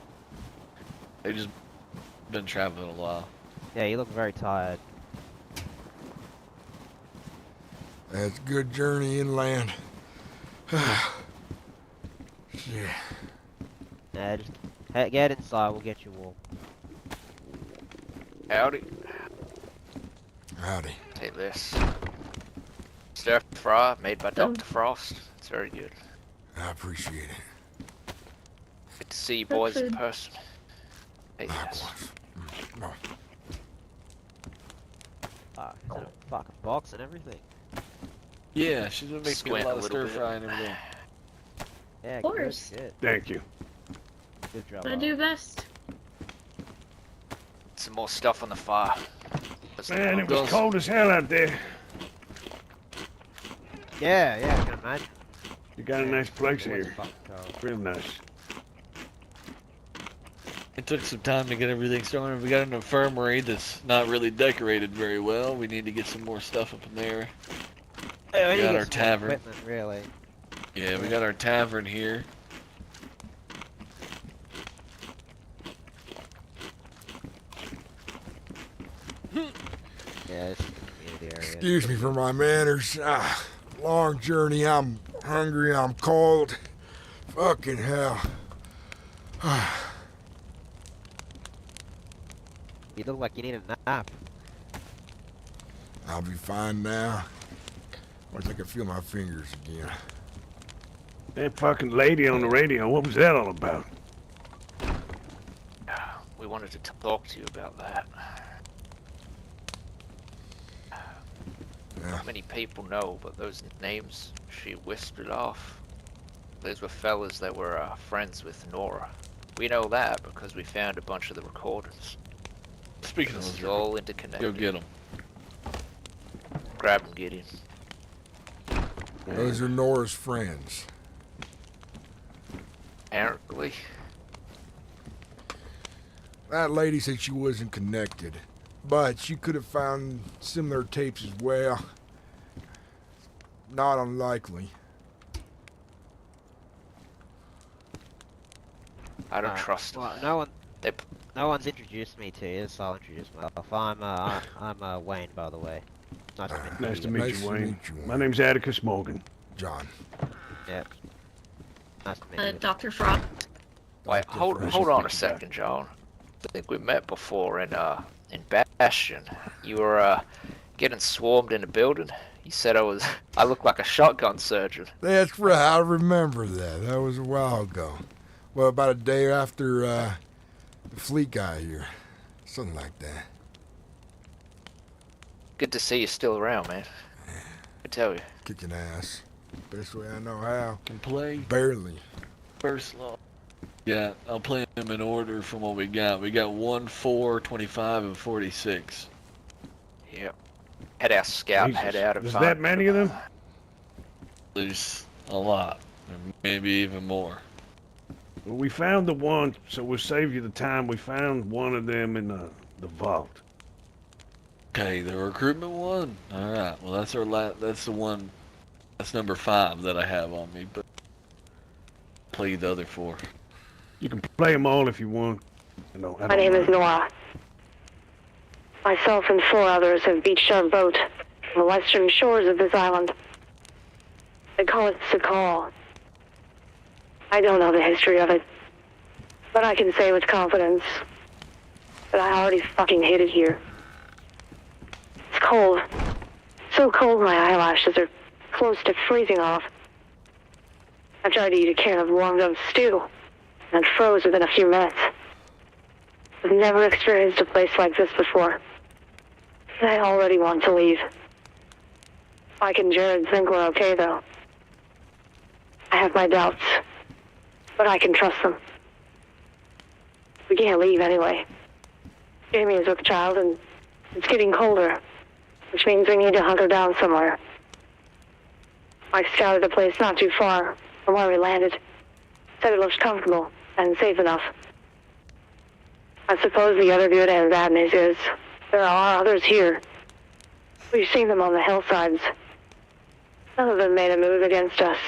They just been traveling a while. Yeah, you look very tired. That's a good journey inland. Yeah. Nah, just get inside. We'll get you warm. Howdy. Howdy. Take this. Stir fry made by Dr. Frost. It's very good. I appreciate it. Good to see you boys in person. Hey, yes. Fuck, is that a fucking box and everything? Yeah, she's gonna make me a lot of stir fry and everything. Yeah, Of course. Good. Thank you. Good job. I do best. Some more stuff on the fire. Man, it was cold as hell out there. Yeah, I can imagine. You got a nice place here. Real nice. It took some time to get everything started. We got an infirmary that's not really decorated very well. We need to get some more stuff up in there. Yeah, We got our tavern. Equipment, really. Yeah, we got our tavern here. Yeah, it's a community area. Excuse me for my manners. Long journey. I'm hungry. I'm cold. Fucking hell. You look like you need a nap. I'll be fine now. Once I can feel my fingers again. That fucking lady on the radio, what was that all about? We wanted to talk to you about that. Not many people know, but those names she whispered off, those were fellas that were friends with Nora. We know that because we found a bunch of the recordings. Speaking This of is all interconnected. go get them. Grab him, Gideon. Those are Nora's friends. Apparently. That lady said she wasn't connected, but she could have found similar tapes as well. Not unlikely. I don't trust them. Well, no one's introduced me to you, so I'll introduce myself. I'm Wayne, by the way. Nice to meet you. Nice to meet you, Wayne. My name's Atticus Morgan. John. Yep. Nice to meet you. Dr. Frost. Wait, hold on a second, John. I think we met before in Bastion. You were getting swarmed in a building. You said I looked like a shotgun surgeon. That's right. I remember that. That was a while ago. Well, about a day after the fleet got here. Something like that. Good to see you still around, man. I tell you. Kicking ass. Best way I know how. Can play. Barely. First law. Yeah, I'll play them in order from what we got. We got 1, 4, 25, and 46. Yep. Had our scout head out of There's that many of them? There's a lot. Maybe even more. Well, we found the one, so we'll save you the time. We found one of them in the vault. Okay, the recruitment one? Alright, well that's that's the one, that's number 5 that I have on me, but play the other 4. You can play them all if you want. My name is Nora. Myself and 4 others have beached our boat on the western shores of this island. They call it Sakal. I don't know the history of it, but I can say with confidence that I already fucking hate it here. It's cold. So cold my eyelashes are close to freezing off. I tried to eat a can of warmed up stew and froze within a few minutes. I've never experienced a place like this before. I already want to leave. Mike and Jared think we're okay, though. I have my doubts, but I can trust them. We can't leave anyway. Jamie is with child, and It's getting colder, which means we need to hunker down somewhere. I scouted a place not too far from where we landed. Said it looks comfortable and safe enough. I suppose the other good and bad news is there are others here. We've seen them on the hillsides. None of them made a move against us,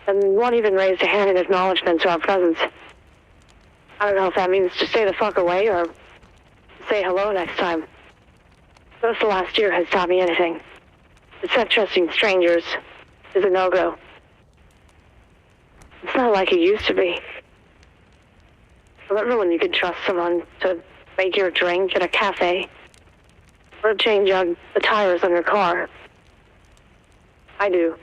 and one even raised a hand in acknowledgement to our presence. I don't know if that means to stay the fuck away or say hello next time. Most of last year has taught me anything. Except trusting strangers is a no-go. It's not like it used to be. Remember when you could trust someone to make your drink at a cafe? Or to change out the tires on your car? I do.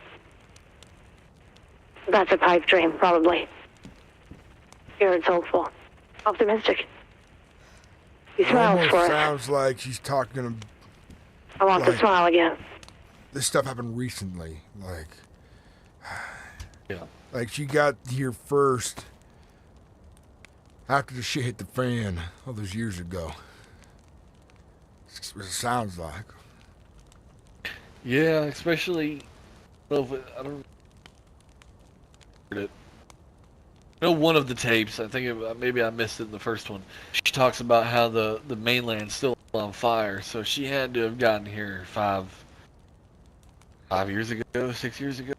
That's a pipe dream, probably. Here it's hopeful. Optimistic. He It smiles almost for us. sounds like she's talking. I want to smile again. This stuff happened recently, Yeah. Like she got here first after the shit hit the fan all those years ago. That's what it sounds like. Yeah, especially. Well, I don't. It. I know one of the tapes. I think maybe I missed it in the first one. She talks about how the mainland's still on fire, so she had to have gotten here 5 years ago, 6 years ago.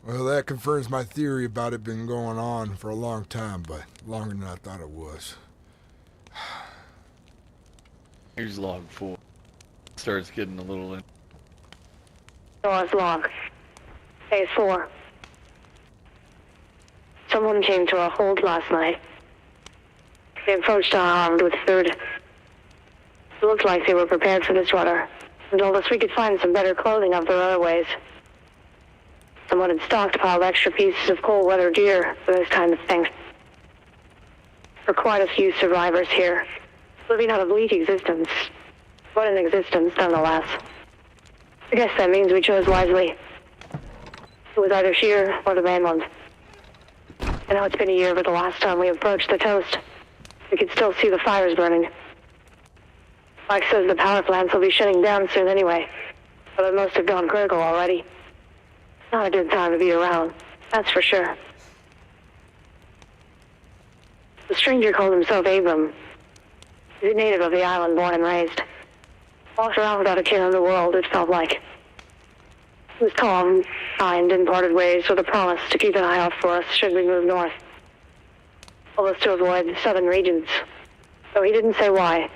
Well, that confirms my theory about it been going on for a long time, but longer than I thought it was. Here's log 4. Starts getting a little in. Noah's log. Phase 4. Someone came to our hold last night. They approached unarmed with food. It looked like they were prepared for this weather, and told us we could find some better clothing up their other ways. Someone had stockpiled extra pieces of cold weather gear for this kind of thing. There are quite a few survivors here, living out of bleak existence, but an existence nonetheless. I guess that means we chose wisely. It was either here or the mainland. I know it's been a year, but the last time we approached the coast, we could still see the fires burning. Mike says the power plants will be shutting down soon anyway, but it must have gone critical already. Not a good time to be around, that's for sure. The stranger called himself Abram. He's a native of the island, born and raised. Walked around without a care in the world, it felt like. He was calm, kind, and parted ways with a promise to keep an eye out for us should we move north. Told us to avoid the southern regions, though he didn't say why.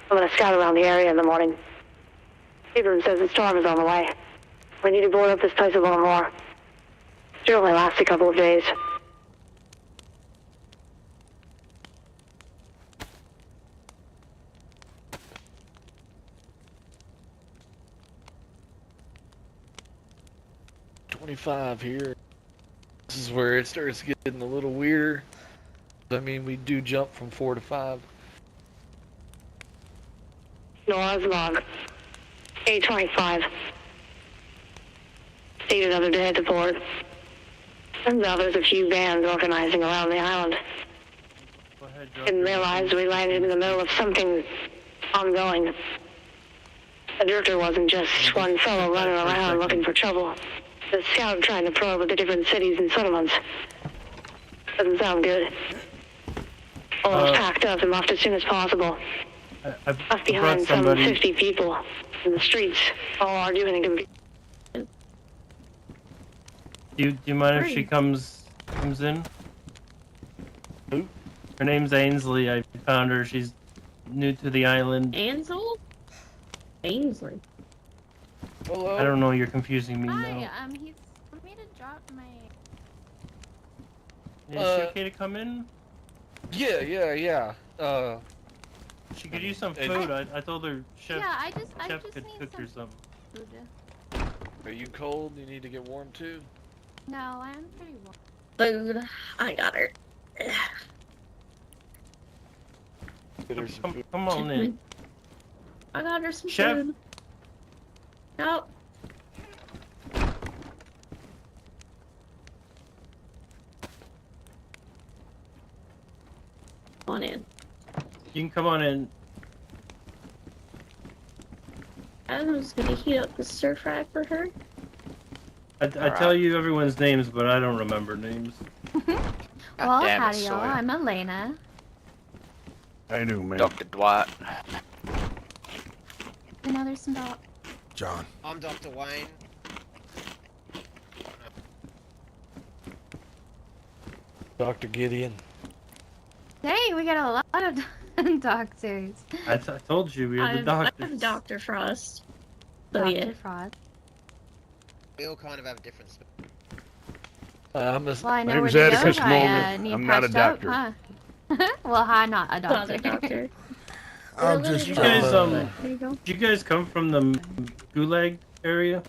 I'm gonna scout around the area in the morning. Abram says the storm is on the way. We need to board up this place a little more. It should only last a couple of days. .25 here. This is where it starts getting a little weirder. I mean, we do jump from 4 to 5. Noah's log. 825. Stayed another day at the port. Turns out there's a few bands organizing around the island. Didn't realize we landed in the middle of something ongoing. The drifter wasn't just one fellow running around looking for trouble. The scout trying to probe the different cities and settlements. Doesn't sound good. All was packed up and left as soon as possible. Left behind some 50 people in the streets, all arguing and competing. Do you mind if she comes in? Who? Her name's Ainsley. I found her. She's new to the island. Ansel? Ainsley. Hello? I don't know. You're confusing me Hi, now. he's for me to drop my. Is she okay to come in? Yeah. She could use some food. I told her chef I just could need cook her some some. food. Are you cold? You need to get warm too? No, I'm pretty warm. Food. I got her. Get her some food. Come on in. I got her some Chef? food. Nope. on in. You can come on in. I'm just gonna heat up the stir fry for her. I tell you everyone's names, but I don't remember names. Well, damn it, howdy y'all. Sawyer. I'm Elena. I do, man. Dr. Dwight. And now there's some dog. John. I'm Dr. Wayne. Dr. Gideon. Dang, we got a lot of doctors. I told you we are the doctors. I'm Dr. Frost. So Dr. yeah. Frost. We all kind of have different. I'm a, Well, I know name's where to Atticus go. Mulder. I'm not a doctor. Huh? Well, hi, not a doctor. doctor. I'm just You trying guys, to... There you go. did you guys come from the Gulag area?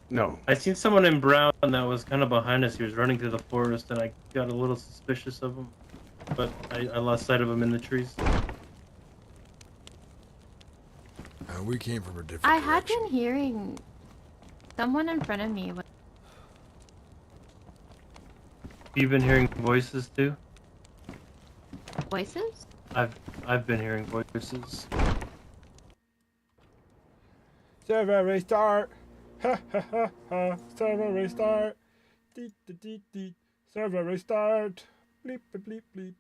No. I seen someone in brown that was kind of behind us. He was running through the forest, and I got a little suspicious of him. But I lost sight of him in the trees. we came from a different I had been hearing someone in front of me. You've been hearing voices too? Voices? I've been hearing voices. Server restart. Ha ha ha ha. Server restart. Deet deet deet deet. Server restart. Bleep bleep bleep bleep.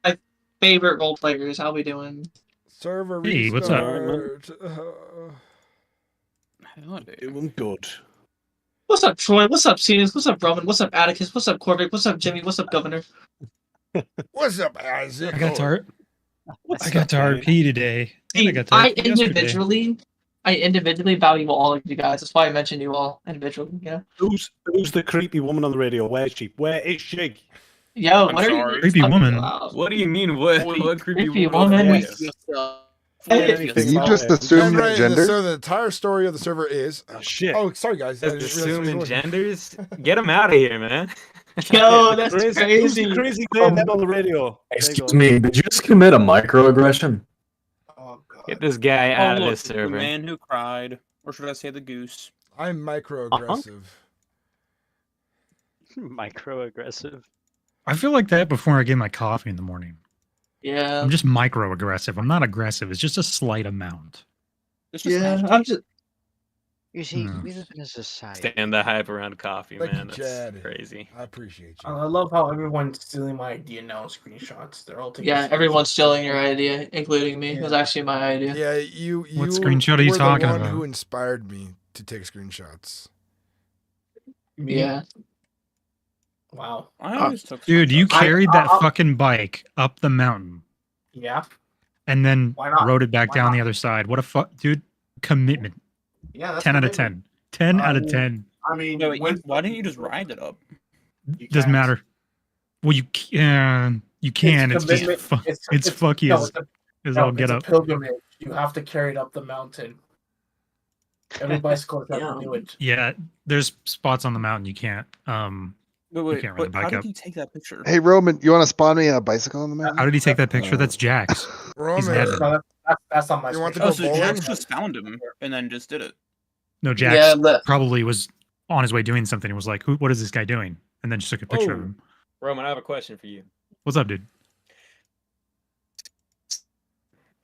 My favorite role players. How we doing? Server Hey, what's up? Doing good. What's up, Troy? What's up, Sinnix? What's up, Roman? What's up, Atticus? What's up, Corvic? What's up, Jimmy? What's up, Governor? What's up, Isaac? I got to RP today. And I got to I RP yesterday. individually value all of you guys. That's why I mentioned you all individually. Yeah. Who's the creepy woman on the radio? Where is she? Where is she? Yo, what are you Creepy talking woman. about? What do you mean? What Creepy woman? Did you just assume Right, gender? So the entire story of the server is... shit. Oh, sorry, guys. I didn't realize Assuming it was- genders? Get them out of here, man. Yo, that's Who's crazy. the crazy man on the radio? Excuse me, did you just commit a microaggression? Get this guy out of this The server. man who cried, or should I say the goose? I'm microaggressive. Microaggressive. I feel like that before I get my coffee in the morning. Yeah. I'm just micro-aggressive. I'm not aggressive. It's just a slight amount. Yeah, I'm just. You see, we live in a society. Stand the hype around coffee, Thank man. you, That's Chad. crazy. I appreciate you. I love how everyone's stealing my idea now. Screenshots. They're all taking. Yeah, everyone's stealing your idea, including me. It was actually my idea. Yeah, you What screenshot are you were talking the one about? who inspired me to take screenshots. Yeah. Wow. I always took Dude, you I- carried that I'll- fucking bike up the mountain Yeah. and then Why not? rode it back Why down not? the other side. What a fuck, dude. Commitment. Yeah. That's 10 out of commitment. 10. 10 out of 10. I mean, No, why didn't you just ride it up? Doesn't matter. Well, you can. You can. It's just commitment. it's fuck you. No, Is no, all get it's up. a pilgrimage. You have to carry it up the mountain. Every bicycle has to do it. Yeah, there's spots on the mountain you can't. Wait, can't ride a but how bike did up. you take that picture? Hey Roman, you want to spawn me a bicycle on the mountain? How did he take that picture? That's Jax. He's Roman. dead. No, that's on my. You want to screen. go Oh, so bowling? Jax just found him and then just did it. No, Jax Yeah, but- probably was on his way doing something and was like, "What is this guy doing?" And then just took a picture of Oh. him. Roman, I have a question for you. What's up, dude?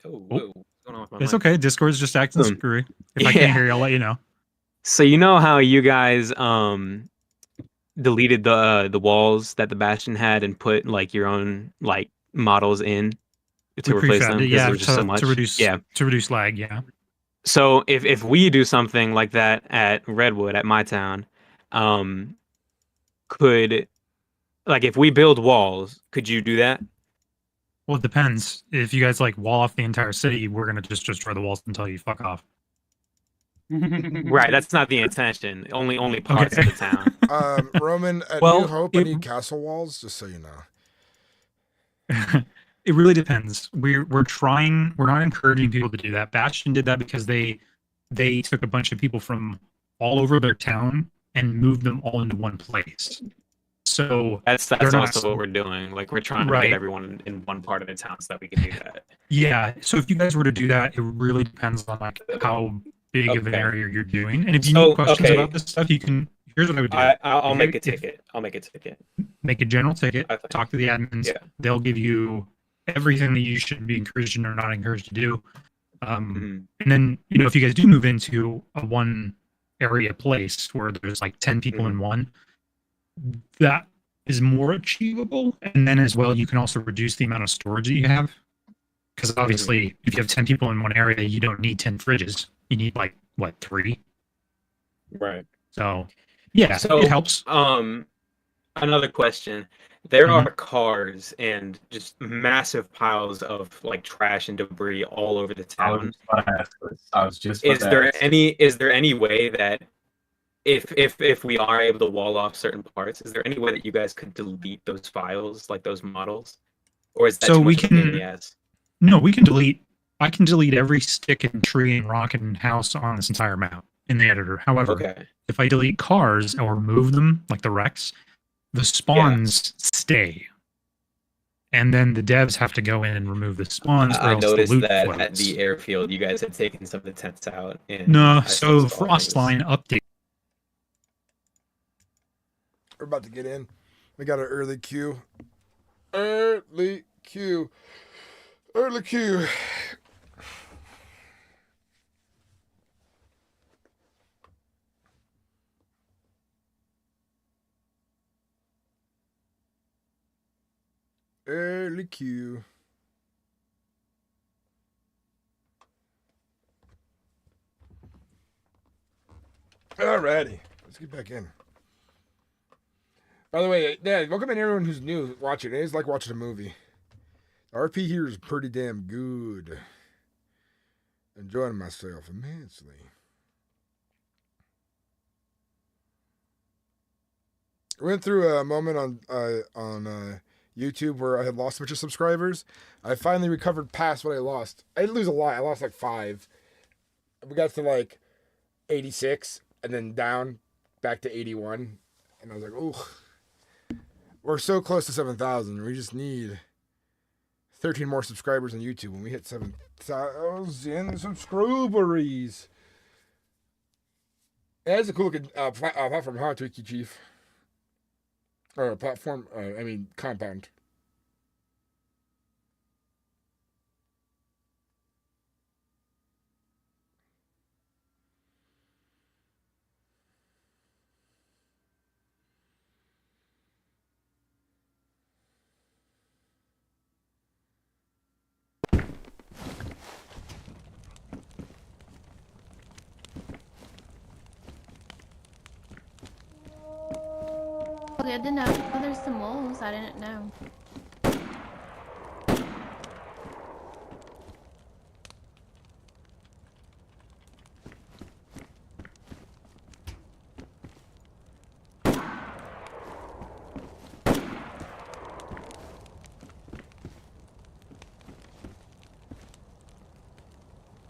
Oh, whoa. What's going on with my It's mic? okay. Discord's just acting screwy. If I can't hear you, I'll let you know. So you know how you guys deleted the walls that the Bastion had and put like your own like models in to We replace prefabbed them it, because yeah, there was just so to much. reduce Yeah. to reduce lag. Yeah. So if we do something like that at Redwood at my town, could like if we build walls, could you do that? Well, it depends. If you guys like wall off the entire city, we're gonna just destroy the walls until you fuck off. Right, that's not the intention. Only parts of the town. Roman, at Well, New Hope, I it- need castle walls, just so you know. It really depends. We're trying. We're not encouraging people to do that. Bastion did that because they took a bunch of people from all over their town and moved them all into one place. So That's they're also not- what we're doing. Like we're trying to Right. get everyone in one part of the town so that we can do that. Yeah. So if you guys were to do that, it really depends on like how big of an Okay. area you're doing. And if you So, need questions okay. about this stuff, you can. Here's what I would do. I'll If make you- a ticket. I'll make a ticket. Make a general ticket. Talk to the admins. Yeah. They'll give you everything that you should be encouraged or not encouraged to do. And then if you guys do move into a one area place where there's like 10 people in one, that is more achievable. And then as well, you can also reduce the amount of storage that you have. Because obviously, if you have 10 people in one area, you don't need 10 fridges. You need like, what, 3? Right. So, yeah, So, it helps. Another question. There are cars and just massive piles of like trash and debris all over the town. I was just Is there any way that if we are able to wall off certain parts, is there any way that you guys could delete those files, like those models? Or is that So too we much of a pain in can- the ass? No, we can delete. I can delete every stick and tree and rock and house on this entire map in the editor. However, Okay. if I delete cars or move them, like the wrecks, the spawns stay. And then the devs have to go in and remove the spawns. Or I else the noticed loot that at floats. the airfield, you guys had taken some of the tents out. And No, I so fixed all those. Frostline update. We're about to get in. We got an early queue. Early queue. Early queue. Early queue. Alrighty, let's get back in. By the way, yeah, welcome in everyone who's new watching. It is like watching a movie. RP here is pretty damn good. Enjoying myself immensely. I went through a moment on YouTube where I had lost a bunch of subscribers. I finally recovered past what I lost. I didn't lose a lot. I lost like 5. We got to like 86 and then down back to 81. And I was like, oh, we're so close to 7,000. We just need 13 more subscribers on YouTube when we hit 7,000 subscribers. Yeah, it's a cool looking platform, huh, Twiki Chief? Or platform, compound. Okay, good to know. Oh, there's some wolves. I didn't know.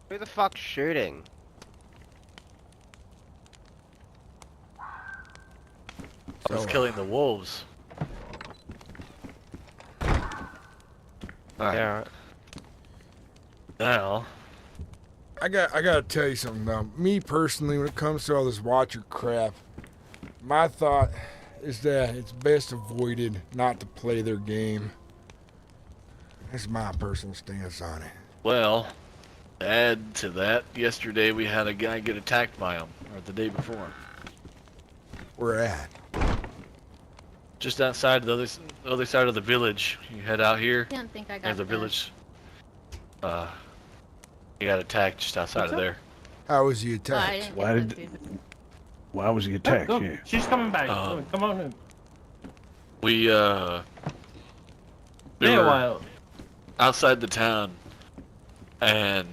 Who the fuck's shooting? I was killing the wolves. Alright. Yeah. Now. I gotta tell you something though. Me personally, when it comes to all this watcher crap, my thought is that it's best avoided not to play their game. That's my personal stance on it. Well, to add to that, yesterday we had a guy get attacked by him, or the day before. Where at? Just outside the other side of the village. You head out here. I don't think I got There's a that. village. He got attacked just outside of there. How was he I attacked? didn't Why get did? that. Why was he attacked? Go. Yeah. She's coming back. Um, Come on in. We Stay a were while. outside the town, and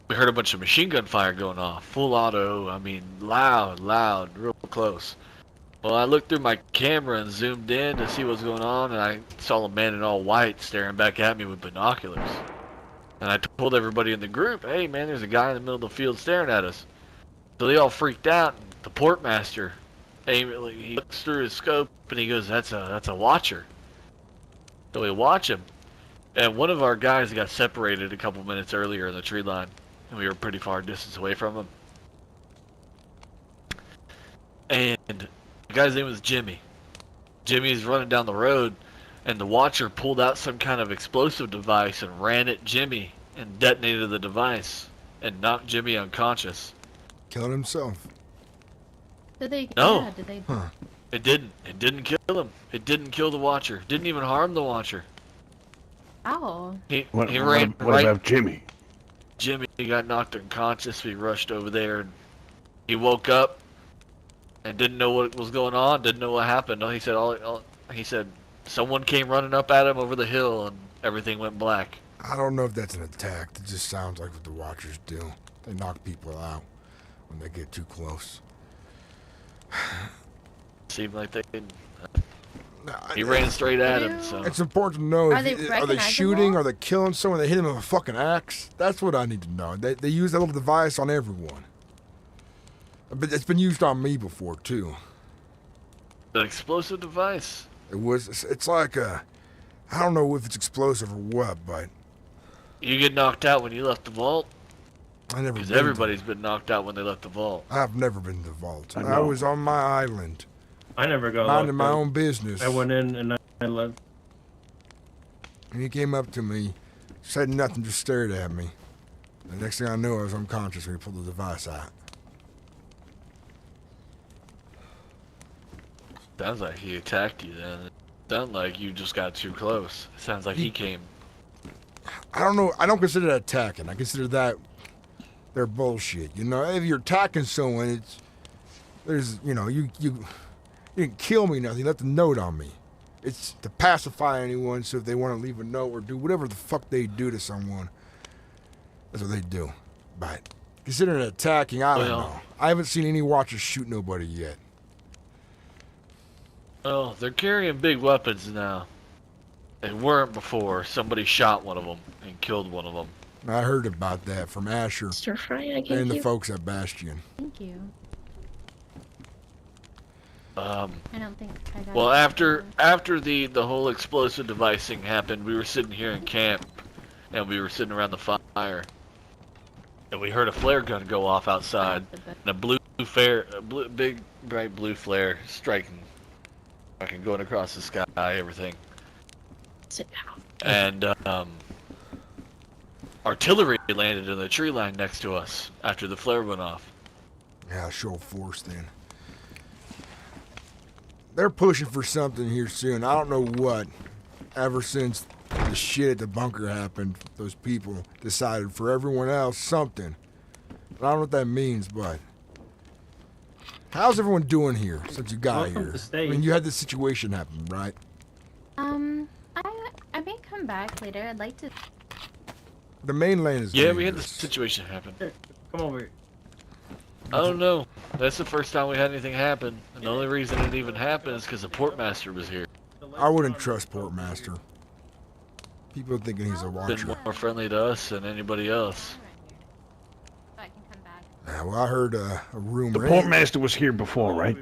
we heard a bunch of machine gun fire going off. Full auto. I mean, loud, real close. Well, I looked through my camera and zoomed in to see what's going on, and I saw a man in all white staring back at me with binoculars. And I told everybody in the group, hey man, there's a guy in the middle of the field staring at us. So they all freaked out, and the portmaster He looks through his scope and he goes, "That's a watcher." So we watch him, and one of our guys got separated a couple minutes earlier in the tree line, and we were pretty far distance away from him. And the guy's name was Jimmy. Jimmy's running down the road, and the watcher pulled out some kind of explosive device and ran at Jimmy and detonated the device and knocked Jimmy unconscious. Killing himself. Did they? No. Yeah, did they? Huh. It didn't. It didn't kill him. It didn't kill the watcher. Didn't even harm the watcher. Ow. He What ran what right. about Jimmy? Jimmy got knocked unconscious. We rushed over there, and he woke up and didn't know what was going on. Didn't know what happened. He said he said someone came running up at him over the hill, and everything went black. I don't know if that's an attack. It just sounds like what the Watchers do. They knock people out when they get too close. Seemed like they. He ran straight at him. So It's important to know. Are Are they they recognizable? shooting? Are they killing someone? They hit him with a fucking axe? That's what I need to know. They use that little device on everyone. But it's been used on me before too. an explosive device. It's like a, I don't know if it's explosive or what, but You get knocked out when you left the vault. I never. Because everybody's been knocked out when they left the vault. I've never been to the vault. I I know. was on my island. I never got minding locked my up. own business. I went in and I left. And he came up to me, said nothing, just stared at me. The next thing I knew, I was unconscious when he pulled the device out. Sounds like he attacked you then. It sounds like you just got too close. It sounds like he came. I don't know. I don't consider that attacking. I consider that they're bullshit. You know, if you're attacking someone, you didn't kill me, nothing. You left a note on me. It's to pacify anyone, so if they want to leave a note or do whatever the fuck they do to someone, that's what they do. But considering it attacking, I don't know. I haven't seen any watchers shoot nobody yet. Oh, they're carrying big weapons now. They weren't before. Somebody shot one of them and killed one of them. I heard about that from Asher Stir fry, I gave and the you. folks at Bastion. Thank you. I don't think I got Well, it. after the whole explosive device thing happened, we were sitting here in camp, and we were sitting around the fire, and we heard a flare gun go off outside, and a big bright blue flare striking, fucking going across the sky, everything. Sit down. And artillery landed in the tree line next to us after the flare went off. Yeah, show force then. They're pushing for something here soon. I don't know what. Ever since the shit at the bunker happened, those people decided for everyone else something. I don't know what that means, but how's everyone doing here since you got Welcome here? to stay. I mean, you had this situation happen, right? I may come back later. I'd like to. The mainland is Yeah, we had dangerous. this situation happen. Come over here. I don't know. That's the first time we had anything happen. And the only reason it even happened is because the portmaster was here. I wouldn't trust Portmaster. People thinking he's a watcher. Been more friendly to us than anybody else. Yeah, well, I heard a The rumor. portmaster was here before, right?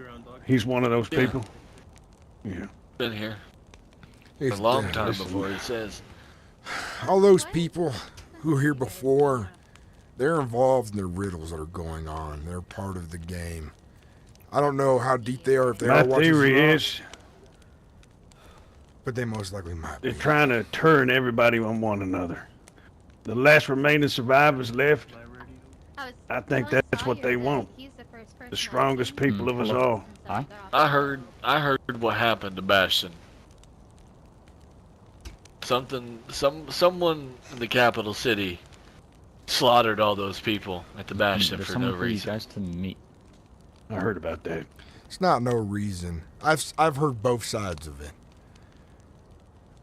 He's one of those Yeah. people? Yeah. Been here He's a long dead. time before, he says. All those people who were here before, they're involved in the riddles that are going on. They're part of the game. I don't know how deep they are, if they My are watchers theory or not, is but they most likely might they're be. trying to turn everybody on one another. The last remaining survivors left, I think that's what they want. The strongest people of us all. I heard what happened to Bastion. Someone in the capital city slaughtered all those people at the Bastion There's for someone no for you reason. guys to meet. I heard about that. It's not no reason. I've heard both sides of it.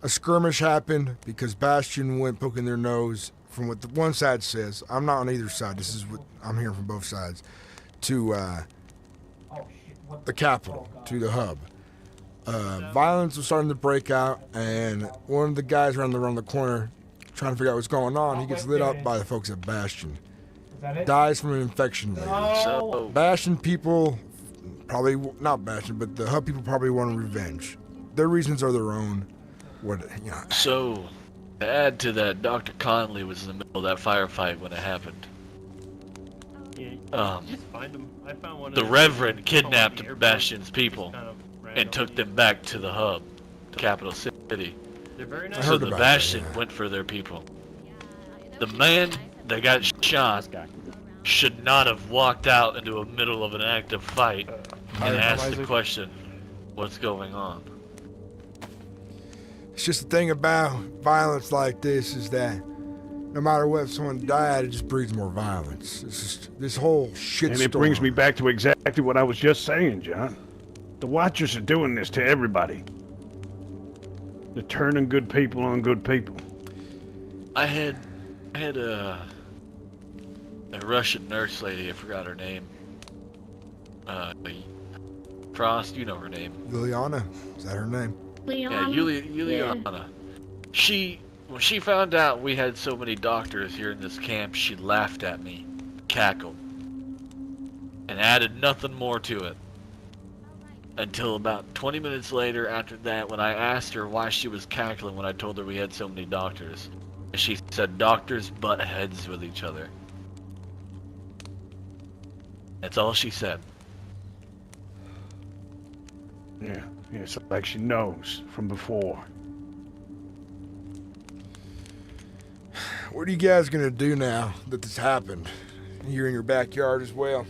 A skirmish happened because Bastion went poking their nose from what the one side says. I'm not on either side. This is what I'm hearing from both sides. To the capital, to the hub. Violence was starting to break out, and one of the guys around the corner trying to figure out what's going on. He gets lit up by the folks at Bastion. Dies from an infection later. So Bastion people Probably not Bastion, but the hub people probably want revenge. Their reasons are their own. What you know. So, to add to that, Dr. Conley was in the middle of that firefight when it happened. Just find them. I found one. The Reverend kidnapped Bastion's people and took them back to the hub, the capital city. They're very nice. So the Bastion went for their people. The man that got shot should not have walked out into the middle of an active fight and asked the question, what's going on? It's just the thing about violence like this is that no matter what, if someone died, it just breeds more violence. It's just this whole shit And it brings me back to exactly what I was just saying, John. The Watchers are doing this to everybody. They're turning good people on good people. I had a Russian nurse lady, I forgot her name. Frost, you know her name. Liliana, is that her name? Yeah, Juliana. When she found out we had so many doctors here in this camp, she laughed at me, cackled, and added nothing more to it. Until about 20 minutes later after that, when I asked her why she was cackling when I told her we had so many doctors. She said doctors butt heads with each other. That's all she said. Yeah, it's like she knows from before. What are you guys gonna do now that this happened? You're in your backyard as well.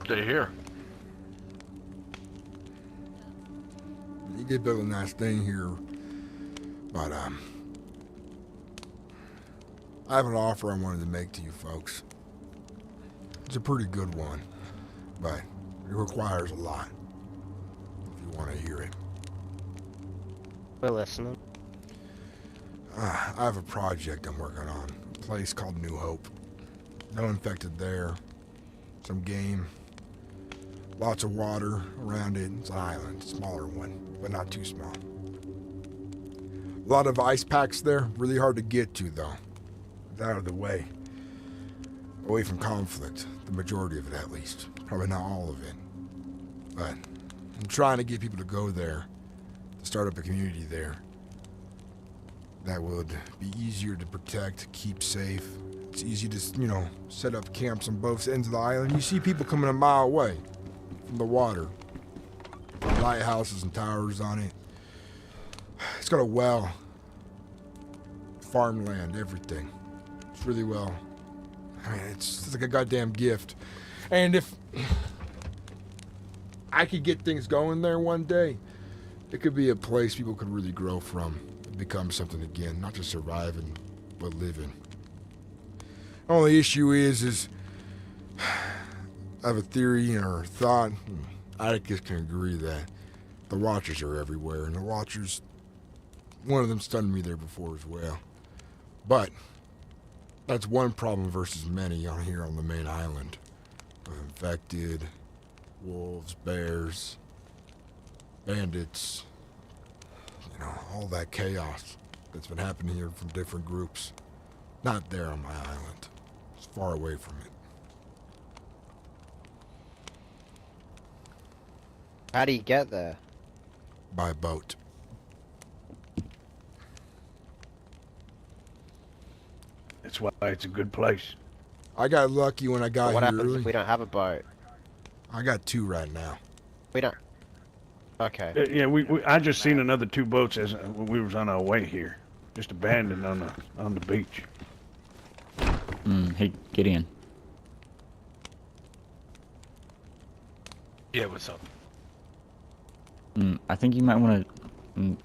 Stay here. You did build a nice thing here, but I have an offer I wanted to make to you folks. It's a pretty good one, but it requires a lot. If you want to hear it. We're listening. I have a project I'm working on. A place called New Hope. No infected there. Some game. Lots of water around it. It's an island. Smaller one, but not too small. A lot of ice packs there. Really hard to get to, though. It's out of the way. Away from conflict. The majority of it, at least. Probably not all of it. But I'm trying to get people to go there. To start up a community there. That would be easier to protect, keep safe. It's easy to, set up camps on both ends of the island. You see people coming a mile away from the water. Lighthouses and towers on it. It's got a well, farmland, everything. It's really well. I mean, it's like a goddamn gift. And if I could get things going there one day, it could be a place people could really grow from. Become something again, not just surviving, but living. Only issue is I have a theory or thought. Atticus can agree that the Watchers are everywhere, and the Watchers, one of them stunned me there before as well. But that's one problem versus many on here on the main island. Infected, wolves, bears, bandits. All that chaos that's been happening here from different groups. Not there on my island. It's far away from it. How do you get there? By boat. That's why it's a good place. I got lucky when I got What here happens early. if we don't have a boat? I got 2 right now. We don't. Okay. Yeah, I just seen another 2 boats as when we was on our way here, just abandoned on the beach. Hey, Gideon. Yeah, what's up? I think you might want to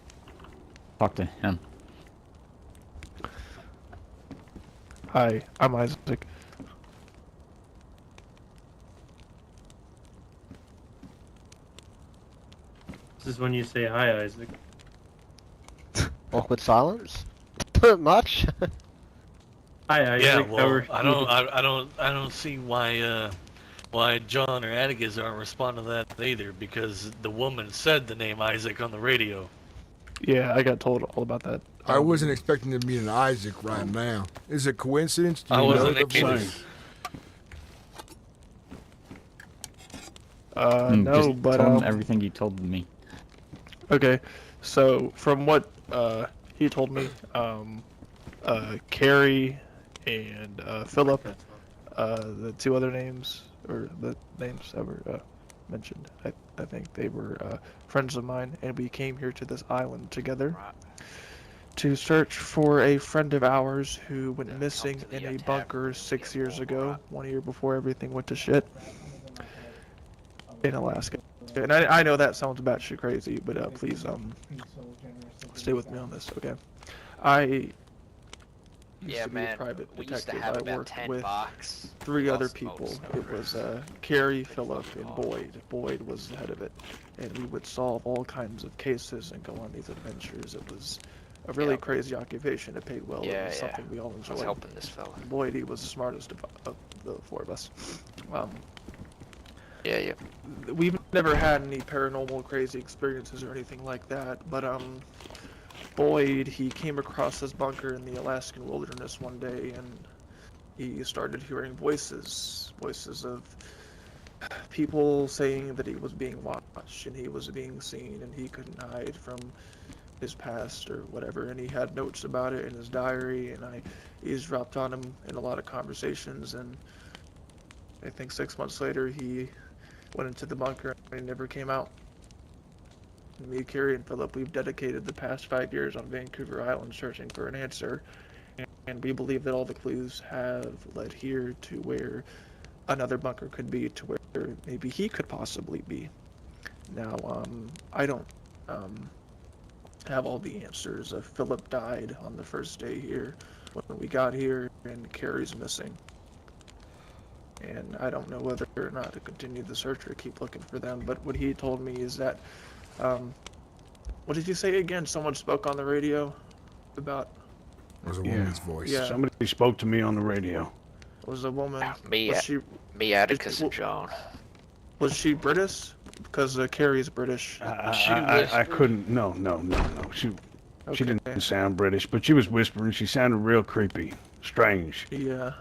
talk to him. Hi, I'm Isaac. This is when you say hi, Isaac. Awkward silence. Much. Hi, Isaac. Yeah, How well, are I don't see why John or Atticus aren't responding to that either, because the woman said the name Isaac on the radio. Yeah, I got told all about that. I wasn't expecting to meet an Isaac right now. Is it coincidence? Do I you wasn't know the either. voice? No, just but tell him everything you told me. Okay, so from what he told me, Carrie and Philip, the two other names, or the names that were mentioned, I think they were friends of mine, and we came here to this island together to search for a friend of ours who went missing in a bunker 6 years ago, 1 year before everything went to shit, in Alaska. And I know that sounds batshit crazy, but please stay with me on this, okay? I used to be a private detective. I worked with 3 other people. It was Carrie, Philip, and Boyd. Boyd was the head of it, and we would solve all kinds of cases and go on these adventures. It was a really crazy occupation. It paid well. It was something we all enjoyed. I was helping this fella. Boyd, he was the smartest of the 4 of us. We've never had any paranormal crazy experiences or anything like that, but Boyd, he came across this bunker in the Alaskan wilderness one day, and he started hearing voices of people saying that he was being watched and he was being seen and he couldn't hide from his past or whatever, and he had notes about it in his diary, and I eavesdropped on him in a lot of conversations, and I think 6 months later he went into the bunker and he never came out. Me, Carrie, and Philip, we've dedicated the past 5 years on Vancouver Island searching for an answer, and we believe that all the clues have led here to where another bunker could be, to where maybe he could possibly be. Now, I don't have all the answers. Philip died on the first day here when we got here, and Carrie's missing. And I don't know whether or not to continue the search or keep looking for them, but what he told me is that what did you say again? Someone spoke on the radio about... It was a woman's voice. Yeah. Somebody spoke to me on the radio. It was a woman. Me, Atticus, and John. Was she British? Because Carrie's British. I couldn't... No. She didn't sound British, but she was whispering. She sounded real creepy. Strange. Yeah.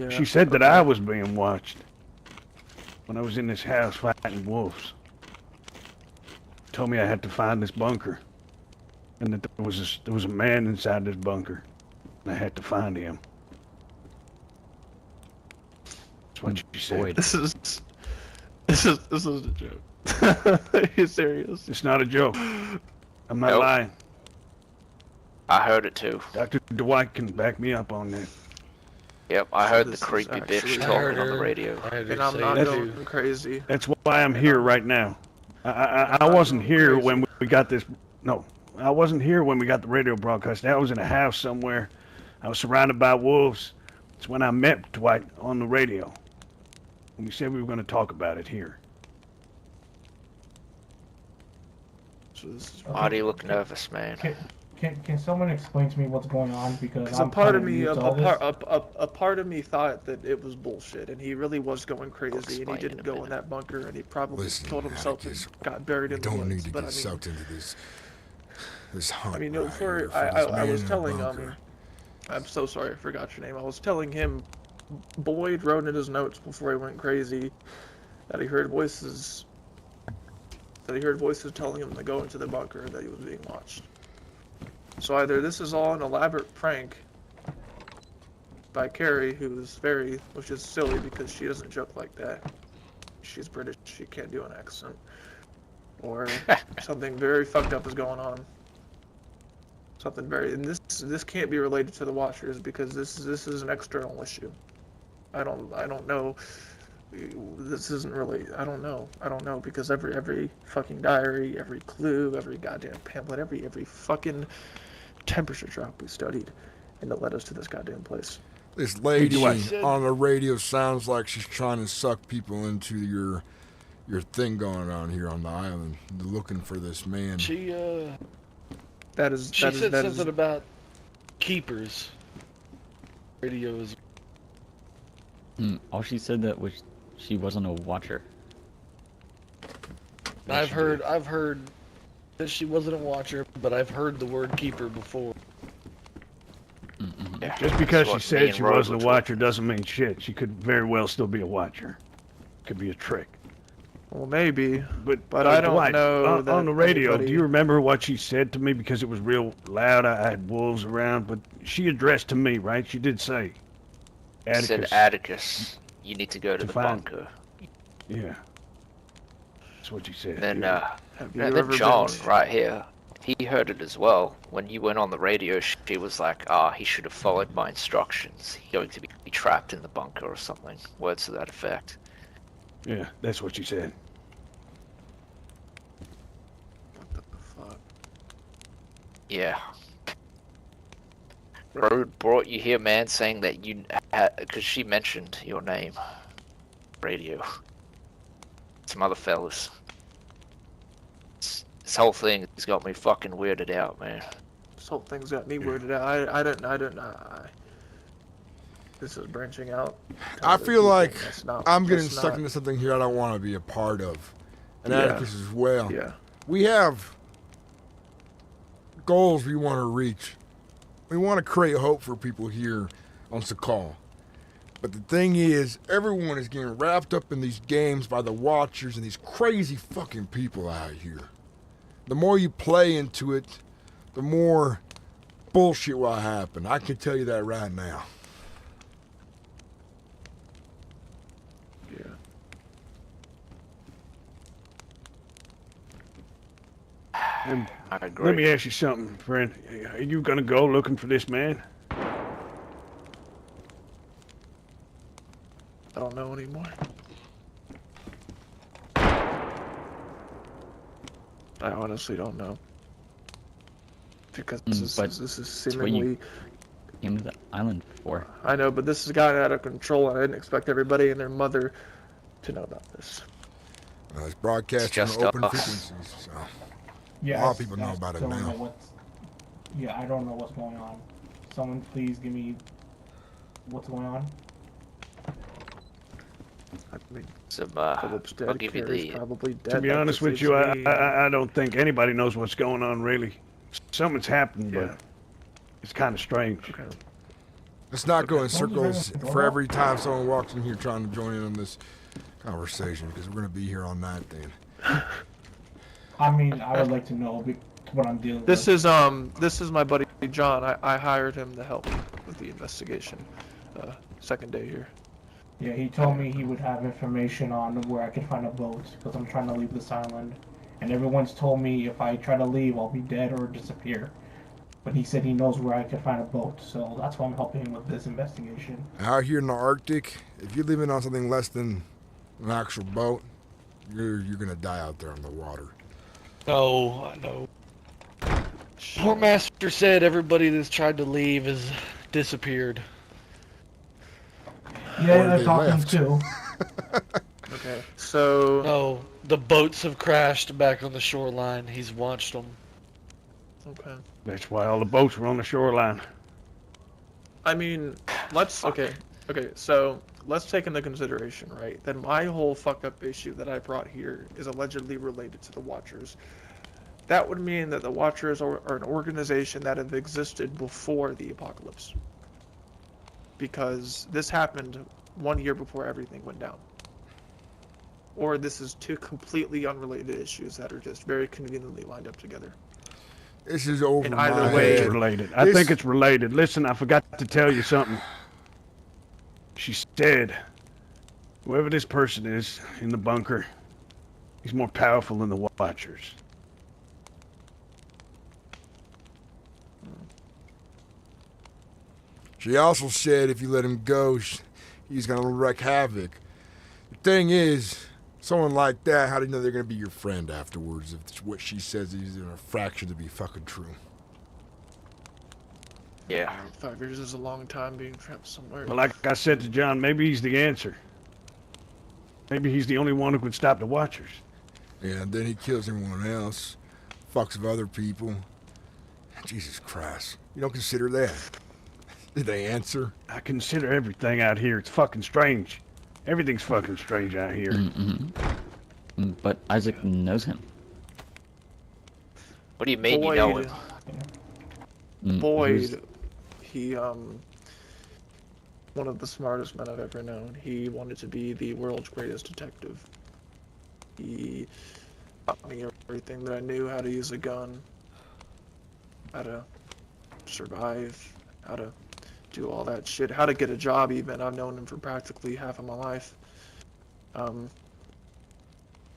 She said that I was being watched when I was in this house fighting wolves. Told me I had to find this bunker, and that there was a man inside this bunker, and I had to find him. That's what she said. This is a joke. Are you serious? It's not a joke. I'm not lying. I heard it too. Dr. Dwight can back me up on that. Yep, I heard the creepy bitch talking on the radio. And I'm not going crazy. That's why I'm here right now. I wasn't here when we got this. No, I wasn't here when we got the radio broadcast. I was in a house somewhere. I was surrounded by wolves. It's when I met Dwight on the radio. And we said we were going to talk about it here. Why do you look nervous, man? Can someone explain to me what's going on? Because a part of me, a part of me thought that it was bullshit, and he really was going crazy, and he didn't go in that bunker, and he probably told himself he got buried in the woods. Don't need to but get sucked into this hunt. I mean, I was telling I'm so sorry, I forgot your name. I was telling him, Boyd wrote in his notes before he went crazy that he heard voices. Telling him to go into the bunker, and that he was being watched. So either this is all an elaborate prank by Carrie, which is silly because she doesn't joke like that. She's British, she can't do an accent. Or something very fucked up is going on. And this can't be related to the Watchers because this is an external issue. I don't know. This isn't really. I don't know because every fucking diary, every clue, every goddamn pamphlet, every fucking temperature drop we studied, and it led us to this goddamn place. This lady on the radio sounds like she's trying to suck people into your thing going on here on the island. They're looking for this man. She said something about keepers. Radios. All she said that was she wasn't a watcher. I've heard that she wasn't a watcher, but I've heard the word keeper before. Just because she said she wasn't a watcher doesn't mean shit. She could very well still be a watcher. Could be a trick. Well, maybe, but uh, I don't Dwight, know that on the radio, anybody... do you remember what she said to me? Because it was real loud. I had wolves around, but she addressed to me, right? She did say, Atticus. Said Atticus, you need to go to the find- bunker. Yeah. That's what she said. Then, yeah. then John, right here, he heard it as well. When you went on the radio, she was like, he should have followed my instructions. He's going to be trapped in the bunker or something. Words to that effect. Yeah, that's what she said. What the fuck? Yeah. Road brought you here, man, saying that you had, because she mentioned your name. Radio. Some other fellas. This whole thing has got me fucking weirded out, man. This whole thing's got me weirded out. I don't know. This is branching out. I feel like I'm getting that's stuck not- into something here I don't want to be a part of. And Yeah. Atticus as well. Yeah. We have goals we want to reach. We want to create hope for people here on Sakal. But the thing is, everyone is getting wrapped up in these games by the Watchers and these crazy fucking people out here. The more you play into it, the more bullshit will happen. I can tell you that right now. And I agree. let me ask you something, friend. Are you gonna go looking for this man? I don't know anymore. I honestly don't know. Because this is but this is that's what you seemingly... came to the island for. I know, but this has gotten out of control, and I didn't expect everybody and their mother to know about this. It's broadcast on just open us. frequencies, so Yeah, a lot of people know about it don't now. know what's- yeah, I don't know what's going on. Someone please give me what's going on. I mean, Philip's dead, I'll give you Carrie's the... probably dead. To be that honest just with you, leaves me, I don't think anybody knows what's going on, really. Something's happened, Yeah. but it's kind of strange. Let's not go in circles for every time someone walks in here trying to join in on this conversation, because we're going to be here all night then. I mean, I would like to know what I'm dealing This with. this is my buddy John. I hired him to help with the investigation. Second day here. Yeah, he told me he would have information on where I could find a boat, because I'm trying to leave this island. And everyone's told me if I try to leave, I'll be dead or disappear. But he said he knows where I could find a boat, so that's why I'm helping him with this investigation. Out here in the Arctic, if you're living on something less than an actual boat, you're going to die out there on the water. No, I know. Poor Master said everybody that's tried to leave has disappeared. Yeah, I thought him too. Okay, so... No, the boats have crashed back on the shoreline. He's watched them. Okay. That's why all the boats were on the shoreline. I mean, okay, so let's take into consideration, right, that my whole fuck up issue that I brought here is allegedly related to the Watchers. That would mean that the Watchers are an organization that have existed before the apocalypse. Because this happened 1 year before everything went down. Or this is two completely unrelated issues that are just very conveniently lined up together. This is over In my either way, head. It's related. I think it's related. Listen, I forgot to tell you something. She said, whoever this person is in the bunker, he's more powerful than the Watchers. She also said if you let him go, he's going to wreak havoc. The thing is, someone like that, how do you know they're going to be your friend afterwards if what she says is in a fraction to be fucking true? Yeah. 5 years is a long time being trapped somewhere. But like I said to John, maybe he's the answer. Maybe he's the only one who could stop the Watchers. Yeah, and then he kills everyone else, fucks with other people. Jesus Christ. You don't consider that? Did they answer? I consider everything out here. It's fucking strange. Everything's fucking strange out here. But Isaac knows him. What do you mean you know him? Boyd, he, one of the smartest men I've ever known. He wanted to be the world's greatest detective. He taught me everything that I knew, how to use a gun, how to survive, how to do all that shit, how to get a job even. I've known him for practically half of my life.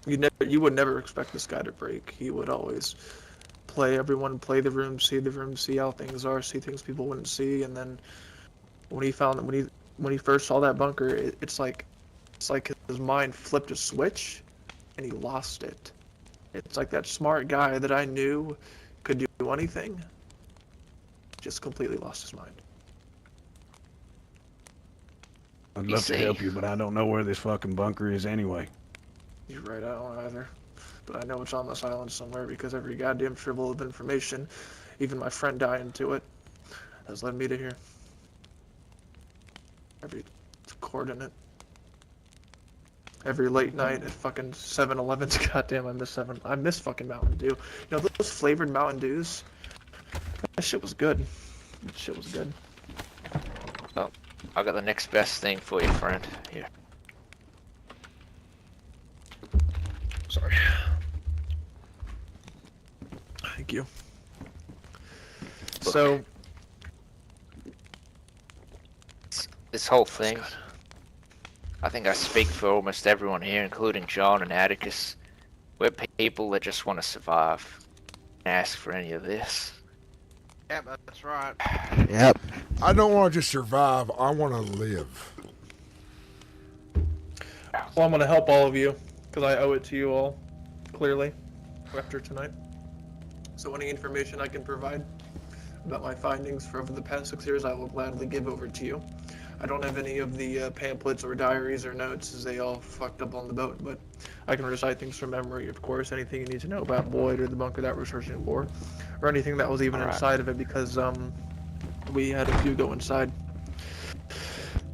You would never expect this guy to break. He would always play everyone, play the room, see how things are, see things people wouldn't see, and then when he first saw that bunker, it's like his mind flipped a switch and he lost it. It's like that smart guy that I knew could do anything just completely lost his mind. I'd love to help you, but I don't know where this fucking bunker is anyway. You're right, I don't either. But I know it's on this island somewhere because every goddamn shrivel of information, even my friend dying to it, has led me to here. Every coordinate. Every late night at fucking 7-Elevens. Goddamn, I miss fucking Mountain Dew. You know those flavored Mountain Dews? That shit was good. That shit was good. Oh, I got the next best thing for you, friend. Here. Sorry. Thank you. So, this whole thing, I think I speak for almost everyone here, including John and Atticus. We're people that just want to survive and ask for any of this. Yeah, that's right. Yep. I don't want to just survive. I want to live. well, I'm gonna help all of you because I owe it to you all, clearly, after tonight. So any information I can provide about my findings for over the past 6 years, I will gladly give over to you. I don't have any of the pamphlets or diaries or notes, as they all fucked up on the boat, but I can recite things from memory, of course. Anything you need to know about Boyd or the bunker that we're searching for, or anything that was even inside of it, because we had a few go inside.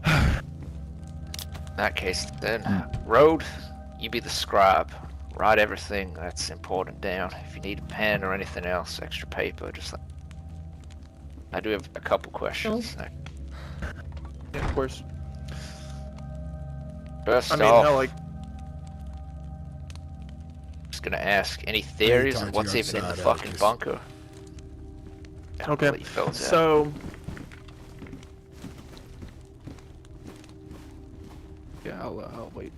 In that case, then, Road, you be the scribe. Write everything that's important down. If you need a pen or anything else, extra paper, just like... I do have a couple questions. Yeah, of course. First I mean, off, hell, like... just gonna ask, any theories on what's even in the fucking bunker? Yeah, Okay, so... Yeah, I'll wait.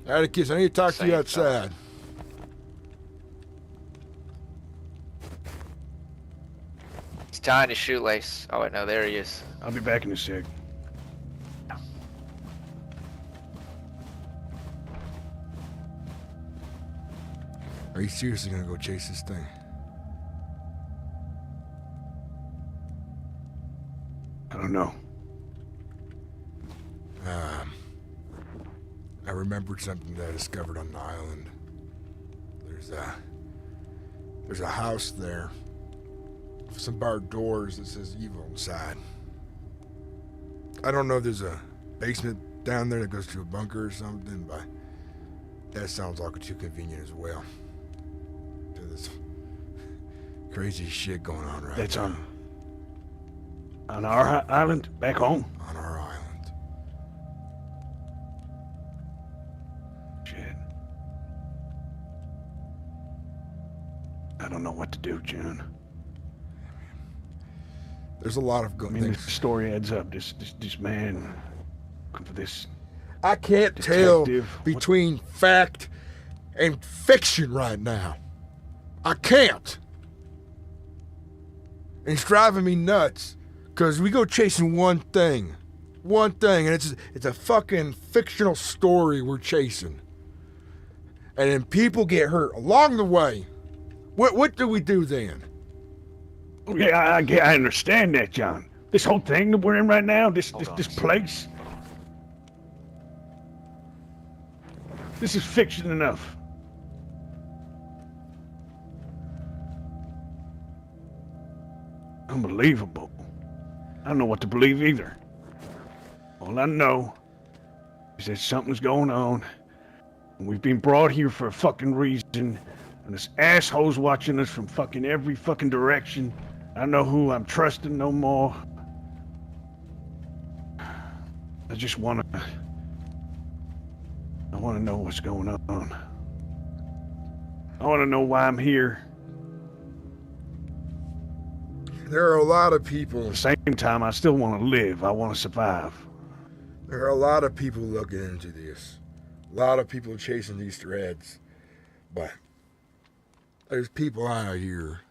Atticus, I need to talk to you outside. He's tying his shoelace. Oh wait, no, there he is. I'll be back in a sec. Are you seriously gonna go chase this thing? I don't know. I remembered something that I discovered on the island. There's a house there with some barred doors that says evil inside. I don't know if there's a basement down there that goes to a bunker or something, but that sounds like too convenient as well. There's crazy shit going on right That's now. On our island, back home. On our island. Shit. I don't know what to do, John. There's a lot of good things. The story adds up. This man, looking for this. I can't tell detective. between fact and fiction right now. I can't. And it's driving me nuts. Because we go chasing one thing, and it's a fucking fictional story we're chasing. And then people get hurt along the way. What do we do then? Yeah, I understand that, John. This whole thing that we're in right now, this place. This is fiction enough. Unbelievable. I don't know what to believe either. All I know is that something's going on, and we've been brought here for a fucking reason, and this asshole's watching us from fucking every fucking direction. I don't know who I'm trusting no more. I just wanna know what's going on. I wanna know why I'm here. There are a lot of people. At the same time, I still wanna live. I wanna survive. There are a lot of people looking into this. A lot of people chasing these threads. But there's people out here,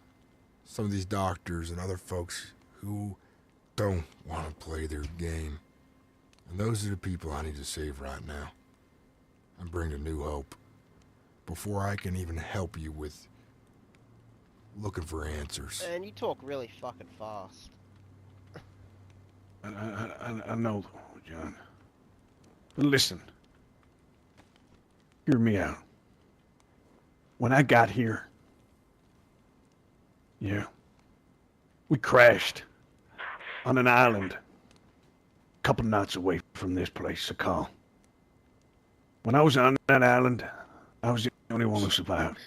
some of these doctors and other folks who don't want to play their game. And those are the people I need to save right now. And bring a new hope. Before I can even help you with looking for answers. And you talk really fucking fast. I know, John. But listen. Hear me out. When I got here, yeah, we crashed on an island a couple knots away from this place, Sakal. When I was on that island, I was the only one who survived.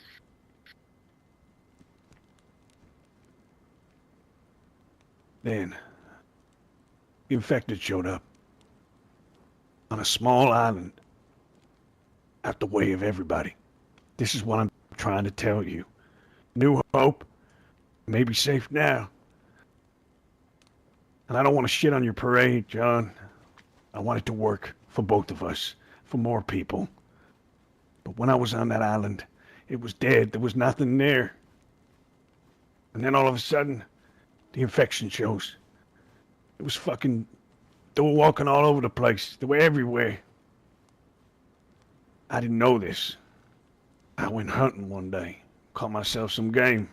Then, the infected showed up on a small island out the way of everybody. This is what I'm trying to tell you. New Hope may be safe now. And I don't want to shit on your parade, John. I want it to work for both of us, for more people. But when I was on that island, it was dead. There was nothing there. And then all of a sudden, the infection shows. It was fucking... They were walking all over the place. They were everywhere. I didn't know this. I went hunting one day. Caught myself some game.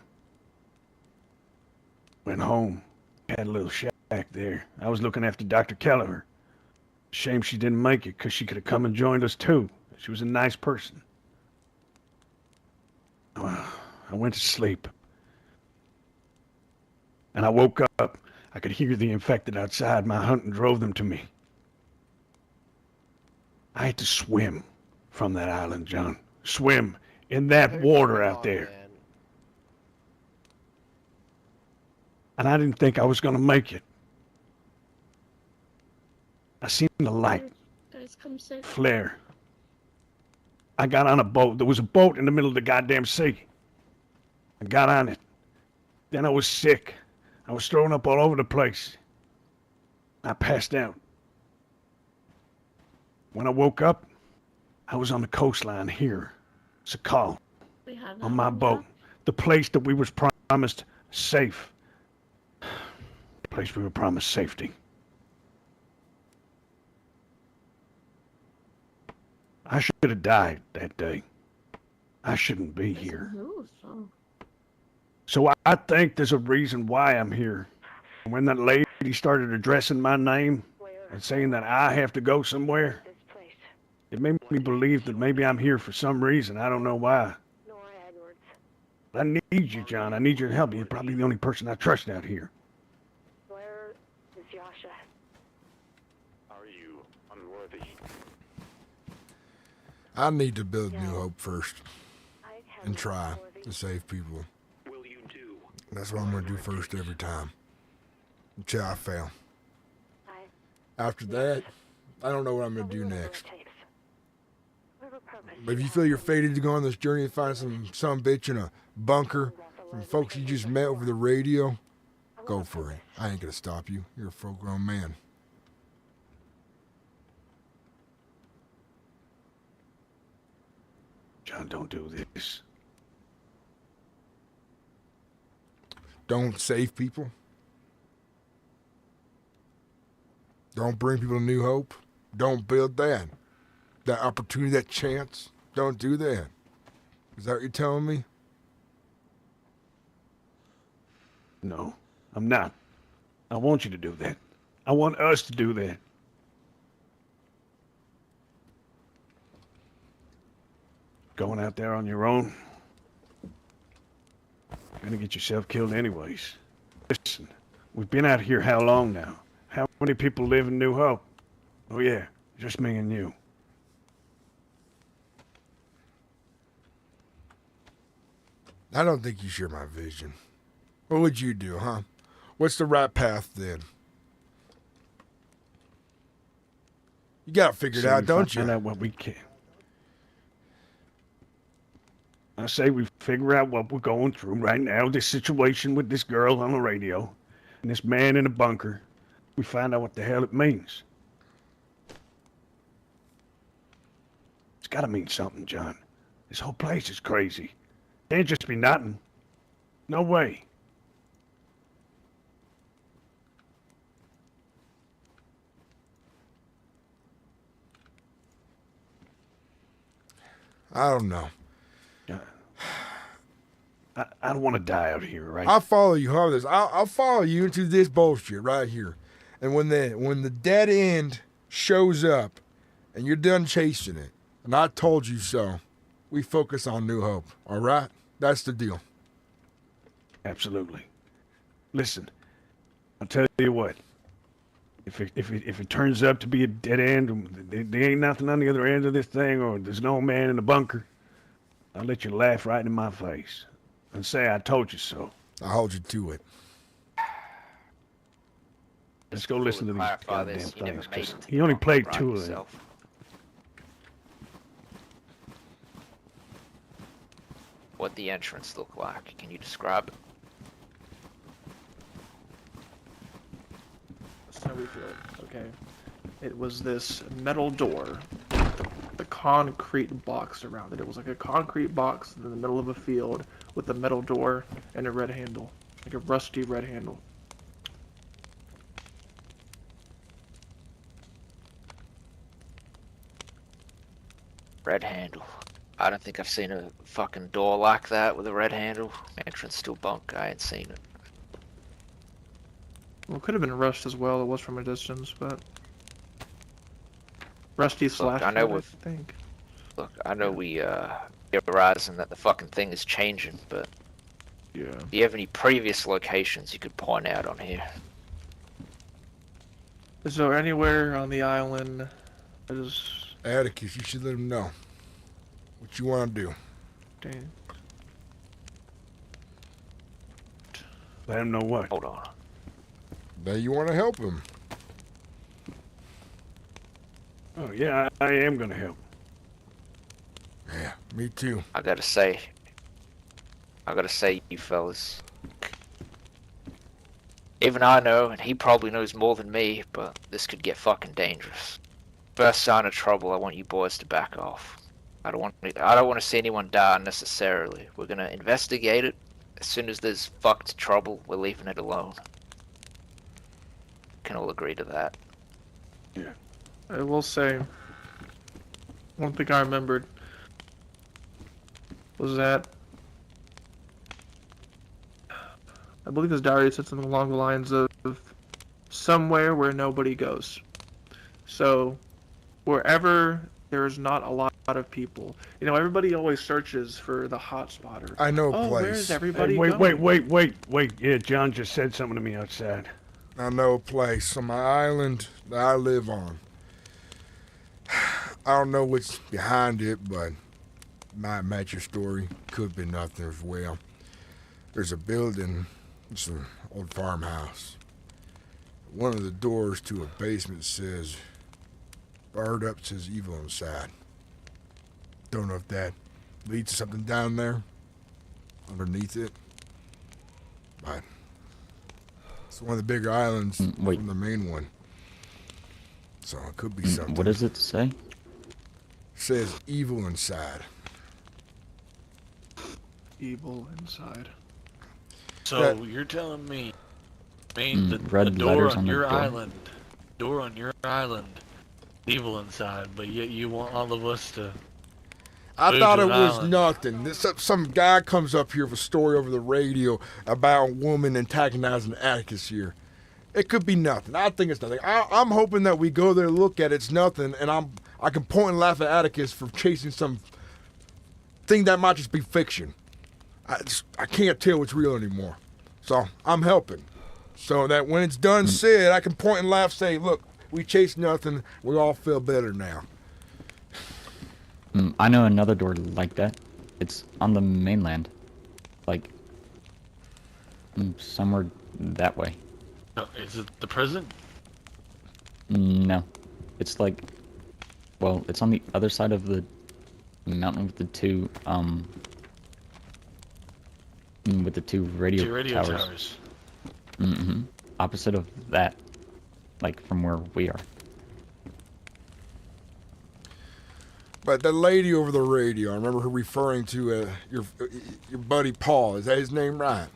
Went home. Had a little shack there. I was looking after Dr. Kelleher. Shame she didn't make it, because she could have come and joined us too. She was a nice person. I went to sleep. And I woke up. I could hear the infected outside. My hunting drove them to me. I had to swim from that island, John. Swim in that water out there. And I didn't think I was going to make it. I seen the light Guys, come safe. flare. I got on a boat. There was a boat in the middle of the goddamn sea. I got on it. Then I was sick. I was throwing up all over the place. I passed out. When I woke up, I was on the coastline here, Sakal, on my boat. The place that we was promised safe. The place we were promised safety. I should have died that day. I shouldn't be here. So I think there's a reason why I'm here. When that lady started addressing my name and saying that I have to go somewhere, it made me believe that maybe I'm here for some reason. I don't know why. I need you, John. I need your help. You're probably the only person I trust out here. Where is Yasha? Are you unworthy? I need to build New Hope first. And try to save people. That's what I'm going to do first every time. Until I fail. After that, I don't know what I'm going to do next. But if you feel you're fated to go on this journey and find some bitch in a bunker from folks you just met over the radio, go for it. I ain't going to stop you. You're a full-grown man. John, don't do this. Don't save people. Don't bring people to New Hope. Don't build that. That opportunity, that chance. Don't do that. Is that what you're telling me? No, I'm not. I want you to do that. I want us to do that. Going out there on your own, you're gonna get yourself killed anyways. Listen, we've been out here how long now? How many people live in New Hope? Oh yeah, just me and you. I don't think you share my vision. What would you do, huh? What's the right path then? You got it figured out, don't you? Find out what we can. I say we figure out what we're going through right now. This situation with this girl on the radio and this man in the bunker. We find out what the hell it means. It's got to mean something, John. This whole place is crazy. Can't just be nothing. No way. I don't know. I don't want to die out here, right? I'll follow you, Harvest. I'll follow you into this bullshit right here. And when the dead end shows up and you're done chasing it, and I told you so, we focus on New Hope, all right? That's the deal. Absolutely. Listen, I'll tell you what. If it turns up to be a dead end, there ain't nothing on the other end of this thing, or there's no man in the bunker, I'll let you laugh right in my face and say I told you so. I'll hold you to it. Let's go listen to these clarify goddamn this, you never things, made 'cause it to he the only bunker played by 2 of them. yourself. What'd the entrance look like? Can you describe it? So we feel it. Okay. It was this metal door with the concrete box around it. It was like a concrete box in the middle of a field with a metal door and a red handle. Like a rusty red handle. Red handle. I don't think I've seen a fucking door like that with a red handle. Entrance to a bunk. I ain't seen it. Well, it could have been rushed as well. It was from a distance, but rusty slash. I know wood, with. I think. Look, I know we realizing that the fucking thing is changing, but yeah. Do you have any previous locations you could point out on here? Is there anywhere on the island that is... Atticus, you should let him know what you want to do. Dang. Let him know what? Hold on. That you want to help him. Oh, yeah, I am going to help. Yeah, me too. I gotta say, you fellas. Even I know, and he probably knows more than me, but this could get fucking dangerous. First sign of trouble, I want you boys to back off. I don't want to see anyone die unnecessarily. We're gonna investigate it. As soon as there's fucked trouble, we're leaving it alone. Can all agree to that? Yeah. I will say, one thing I remembered was that I believe his diary said something along the lines of somewhere where nobody goes. So wherever there's not a lot of people, you know, everybody always searches for the hot spot. Or, I know a oh, place. where's everybody Hey, going? wait. Yeah, John just said something to me outside. I know a place on my island that I live on. I don't know what's behind it, but might match your story. Could be nothing as well. There's a building, it's an old farmhouse. One of the doors to a basement says, barred up, says evil inside. Don't know if that leads to something down there, underneath it. But it's one of the bigger islands from the main one. So it could be something. What does it say? It says evil inside. Evil inside. So you're telling me, the red door letters on on the your door. island, evil inside, but yet you want all of us to. I move thought to it an was island. nothing. Some guy comes up here with a story over the radio about a woman antagonizing Atticus here. It could be nothing. I think it's nothing. I'm hoping that we go there, look at it, it's nothing, and I can point and laugh at Atticus for chasing some thing that might just be fiction. I can't tell what's real anymore. So I'm helping. So that when it's done said, I can point and laugh, say, look, we chased nothing. We all feel better now. I know another door like that. It's on the mainland. Like, somewhere that way. Is it the prison? No. It's like Well, it's on the other side of the mountain with the two radio, Two radio towers. towers. Mm-hmm. Opposite of that, like from where we are. But the lady over the radio, I remember her referring to your buddy Paul. Is that his name, right?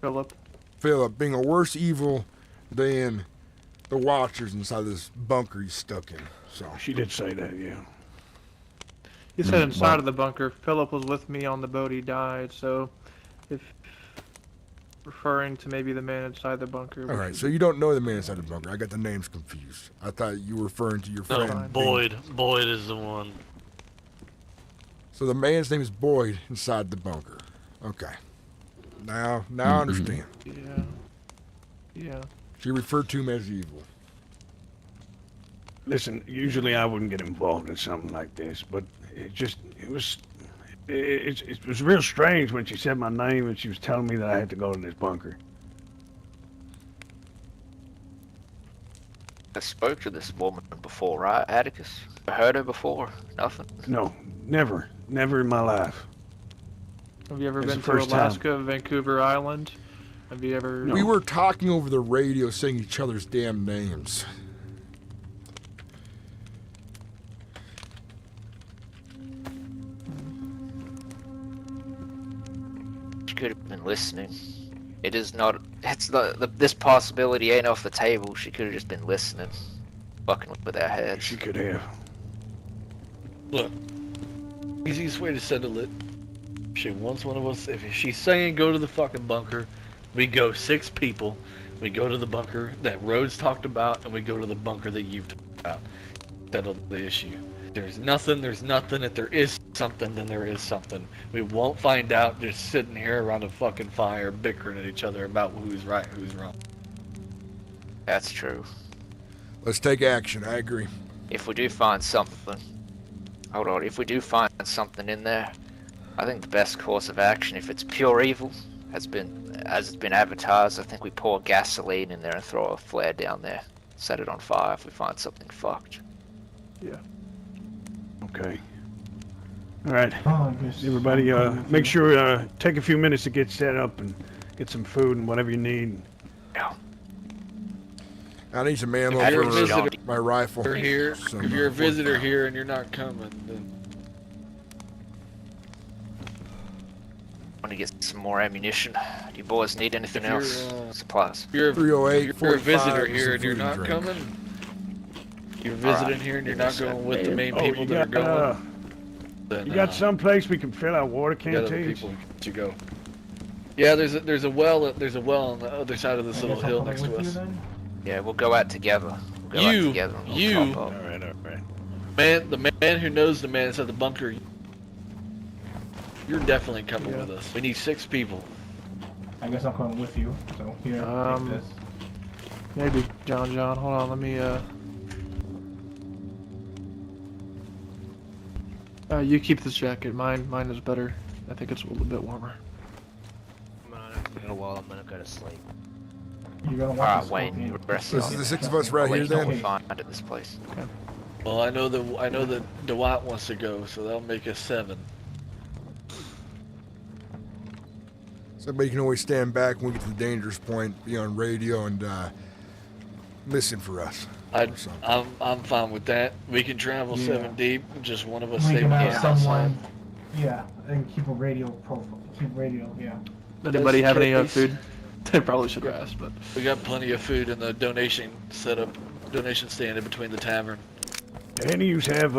Philip. Philip being a worse evil than the Watchers inside this bunker he's stuck in. So she did say that, yeah. He said inside of the bunker. Philip was with me on the boat. He died. So, if referring to maybe the man inside the bunker. All right, so you don't know the man inside the bunker. I got the names confused. I thought you were referring to your No, friend. Boyd. Boyd is the one. So the man's name is Boyd inside the bunker. Okay. Now I understand. Yeah. Yeah. She referred to him as evil. Listen, usually I wouldn't get involved in something like this, but it was real strange when she said my name and she was telling me that I had to go to this bunker. I spoke to this woman before, right, Atticus? I heard her before. Nothing. No, never in my life. Have you ever It's been the to first Alaska, Vancouver Island? Have you ever? We were talking over the radio, saying each other's damn names. She could have been listening. It is not. It's not. This possibility ain't off the table. She could have just been listening, fucking with our heads. She could have. Look, easiest way to settle it. She wants one of us. If she's saying go to the fucking bunker, we go 6 people. We go to the bunker that Rhodes talked about, and we go to the bunker that you've talked about. Settle the issue. There's nothing. If there is something, then there is something. We won't find out just sitting here around a fucking fire bickering at each other about who's right, who's wrong. That's true. Let's take action. I agree. If we do find something, hold on. If we do find something in there, I think the best course of action, if it's pure evil, as it's been advertised, I think we pour gasoline in there and throw a flare down there, set it on fire if we find something fucked. Yeah. Okay. All right. Oh, I guess Everybody, make sure take a few minutes to get set up and get some food and whatever you need. Yeah. I need some ammo If you're a for visitor my rifle. here, Some, if you're a visitor 45. here and you're not coming, then Want to get some more ammunition? Do you boys need anything If you're, else? Supplies. if you're 308, if you're a visitor 45, here some and you're food not and drink. coming, you're visiting here and you're not going with the main Oh, people you that got, are going. Then, You got some place we can fill our water you got other canteens? people to go. Yeah, there's a well on the other side of this I little guess I'll hill come next to with you us. then? Yeah, we'll go out together. We'll go out together and we'll top up. All right. Man, the man who knows the man inside the bunker, you're definitely coming with us. We need 6 people. I guess I'm coming with you. So here, take this. Maybe John. Hold on. Let me. You keep this jacket. Mine is better. I think it's a little bit warmer. While I'm gonna go to sleep. You're gonna want Alright, this Wayne, cocaine. you rest This on is it. the 6 of us right I'll let here you know what then? we find at this place. Okay. Well, I know that Dwight wants to go, so that'll make us 7. Somebody can always stand back when we get to the dangerous point, be on radio, and listen for us. I'm fine with that. We can travel Yeah. 7 deep. Just one of us We stay can behind have someone. outside. Yeah, and keep a radio profile. Keep radio. Yeah. Anybody have any case. food? They probably should have asked, but We got plenty of food in the donation stand in between the tavern. Do any of you have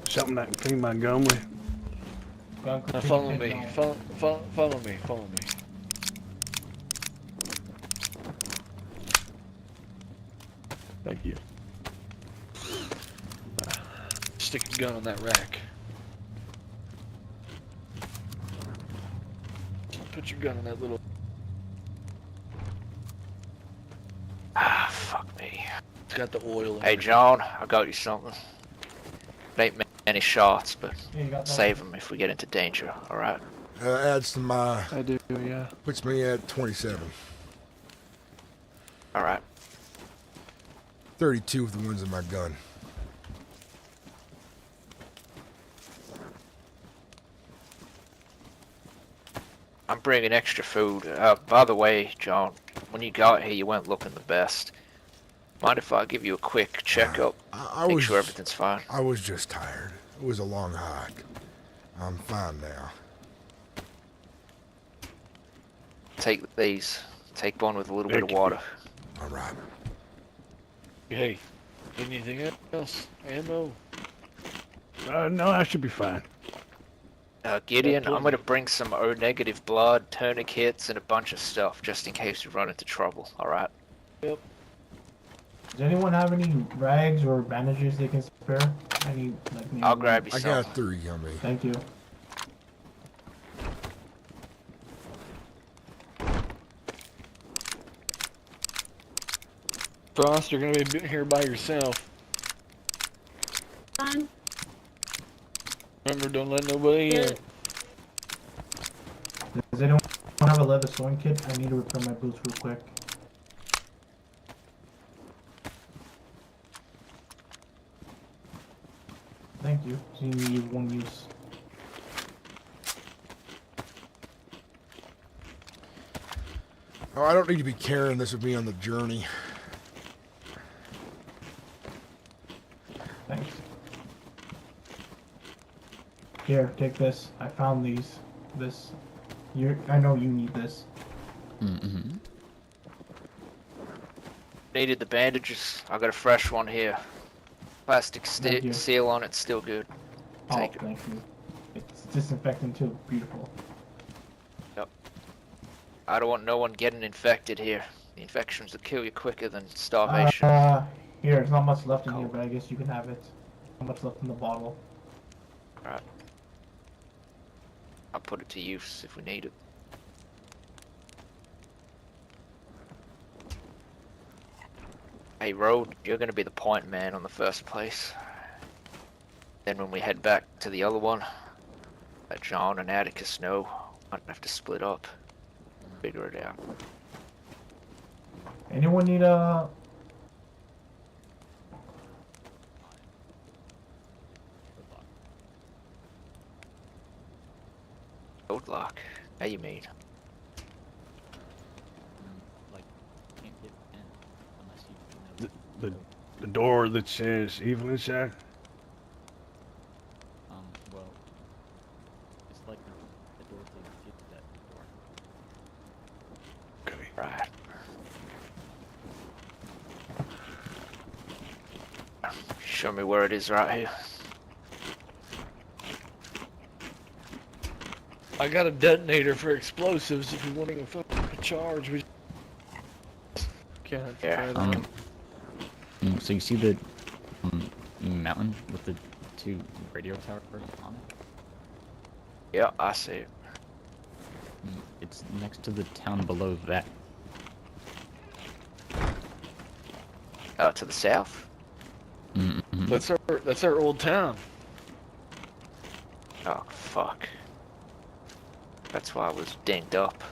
something I can clean my gun with? Gun Now clean follow it me. down. Follow me. Follow me. thank you. Stick a gun on that rack. Put your gun in that little. Ah, fuck me. It's got the oil in Hey, it. John, I got you something. It ain't many shots, but Yeah, you got that? save them if we get into danger, alright? Adds to my, I do. Yeah. puts me at 27. Alright. 32 of the ones in my gun. I'm bringing extra food. By the way, John, when you got here, you weren't looking the best. Mind if I give you a quick checkup? Make sure everything's fine. I was just tired. It was a long hike. I'm fine now. Take these. Take one with a little bit of water. All right. Hey, anything else? Ammo? No, I should be fine. Gideon, I'm gonna bring some O-negative blood, tourniquets, and a bunch of stuff, just in case we run into trouble, alright? Yep. Does anyone have any rags or bandages they can spare? Any, like, I'll grab you I some. got 3 on me. Thank you. Frost, you're gonna be here by yourself. Fine. Remember, don't let nobody in. Does anyone have a leather sewing kit? I need to repair my boots real quick. Thank you. So you need one use. Oh, I don't need to be carrying this with me on the journey. Thanks. Here, take this. I found these. This. I know you need this. Mm-hmm. Needed the bandages. I got a fresh one here. Plastic Thank you. seal on it, still good. Take it. Thank you. It's disinfectant too. Beautiful. Yep. I don't want no one getting infected here. The infections will kill you quicker than starvation. Here, there's not much left in here, but I guess you can have it. Not much left in the bottle. Alright. I'll put it to use if we need it. Hey, Road, you're gonna be the point man on the first place. Then when we head back to the other one, let John and Atticus know. Might have to split up. Figure it out. Anyone need a... Code lock. How you mean? Like, can't get in unless you know. The door that says evil inside? Well, it's like the door to get that door. Okay. Right. Show me where it is right here. I got a detonator for explosives if you're wanting a fucking charge. We can't. Yeah. So you see the mountain with the 2 radio towers on it? Yeah, I see it. It's next to the town below that. To the south? Mm-hmm. That's our old town. Oh, fuck. That's why I was dinged up.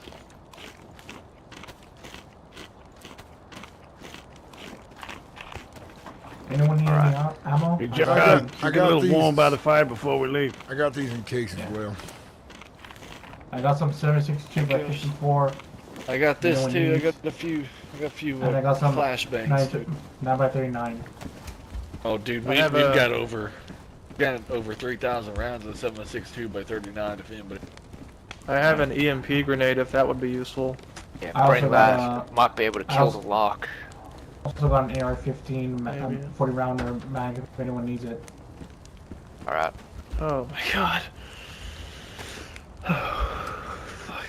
Anyone need any ammo? Hey, John, I get got a little these. warm by the fire before we leave. I got these in case as well. I got some 7.62 by 54. I got this Anyone too. I needs? got a few. And I got some flashbangs too. 9 by 39. Oh, dude, I we've have got over 3,000 rounds of 7.62 by 39. If anybody. I have an EMP grenade if that would be useful. Yeah, I bring also that. got, Might be able to kill the lock. Also got an AR-15 Maybe. 40 rounder mag if anyone needs it. Alright. Oh my god. Fuck.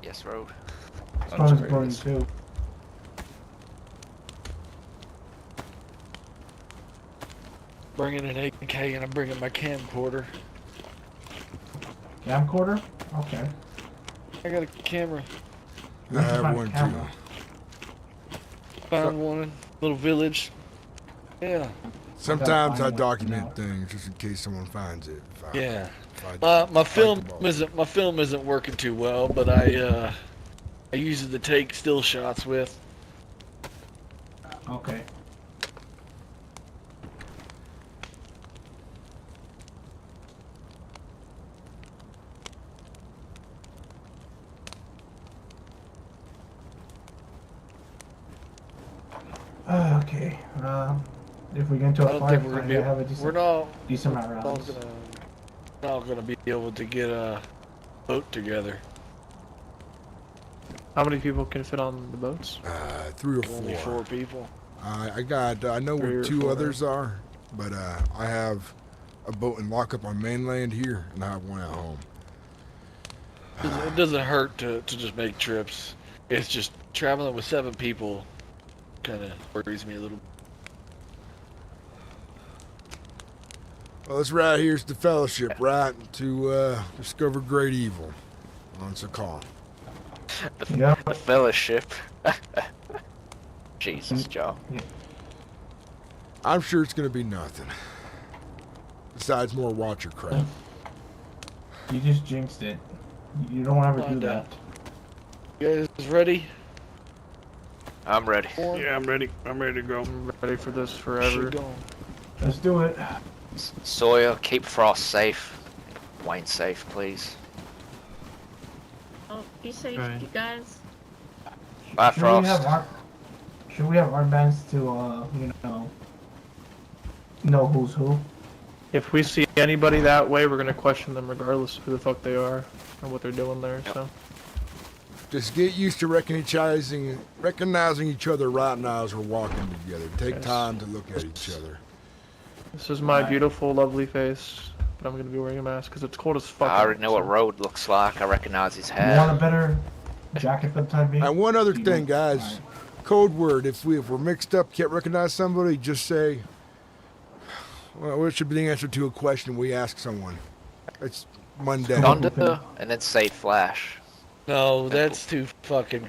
Yes, Road. Stone's burning too. Bringing an AK and I'm bringing my camcorder. Camcorder? Okay. I got a camera. I have one camera. too. Found one in a little village. Yeah. Sometimes I find one document now. things just in case someone finds it. Yeah. If I My film the ball. isn't working too well, but I use it to take still shots with. Okay. Okay. If we get into I a don't think we're firefight, gonna be. I have a decent, We're not. decent amount We're of not rounds. gonna be able to get a boat together. How many people can fit on the boats? 3 or 4. Only 4 people. I got. I know 3 where or 2 4. others are, but I have a boat in lockup on mainland here, and I have one at home. It doesn't hurt to just make trips. It's just traveling with 7 people kind of worries me a little. Well, this right here is the Fellowship, right? To discover great evil. On Sakar. The Fellowship. Jesus, Joe. I'm sure it's gonna be nothing. Besides more Watcher crap. You just jinxed it. You don't ever do that. You guys ready? I'm ready. Yeah, I'm ready. I'm ready to go. I'm ready for this forever. Let's do it. Sawyer, keep Frost safe. Wayne safe, please. Oh, be safe, Right. you guys. Bye, Should Frost. Should we have armbands to, know who's who? If we see anybody that way, we're gonna question them regardless of who the fuck they are and what they're doing there. So. Just get used to recognizing each other right now as we're walking together. Take Yes. time to look at each other. This is my beautiful, lovely face, but I'm gonna be wearing a mask because it's cold as fuck. I already know what Road looks like. I recognize his You hat. want a better jacket for the time being? And one other thing, guys. Code word. If we're mixed up, can't recognize somebody, just say. Well, it should be the answer to a question we ask someone. It's mundane. Thunder, and then say Flash. No, that's too fucking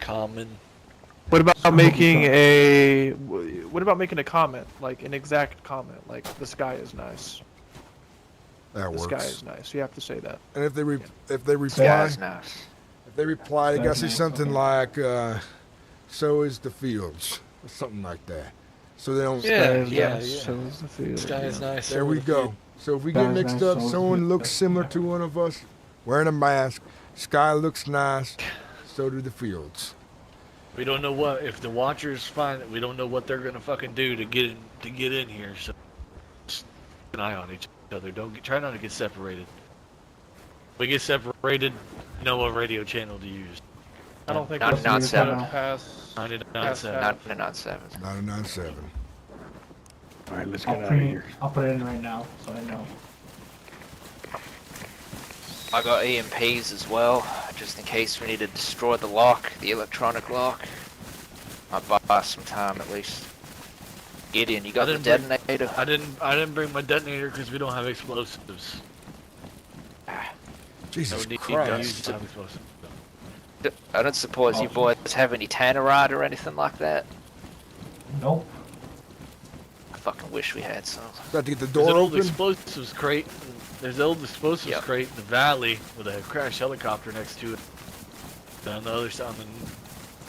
common. What about making a? What about making a comment, like an exact comment, like the sky is nice. That The works. sky is nice. You have to say that. And if they reply, Sky's nice. if they reply, they gotta That's say nice, something okay. like, "So is the fields," or something like that. So they don't. Yeah. So is the field. Sky is nice. There so we the go. field. So if we Sky get is mixed nice, up, so is someone the- looks similar to one of us, wearing a mask. Sky looks nice. So do the fields. We don't know what if the Watchers find it. We don't know what they're gonna fucking do to get in here. So just keep an eye on each other. Try not to get separated. If we get separated, know what radio channel to use. I don't think 997. Pass. 997. 997. 997. All right, let's I'll get out of here. I'll put it in right now, so I know. I got EMPs as well, just in case we need to destroy the lock, the electronic lock. Might buy some time at least. Gideon, you got the detonator? I didn't bring my detonator because we don't have explosives. Jesus No need to Christ. use explosives. I don't suppose you boys have any tannerite or anything like that? Nope. I fucking wish we had some. Got to get the There's door an old open. explosives crate. There's an old explosives crate in the valley with a crashed helicopter next to it. On the other side,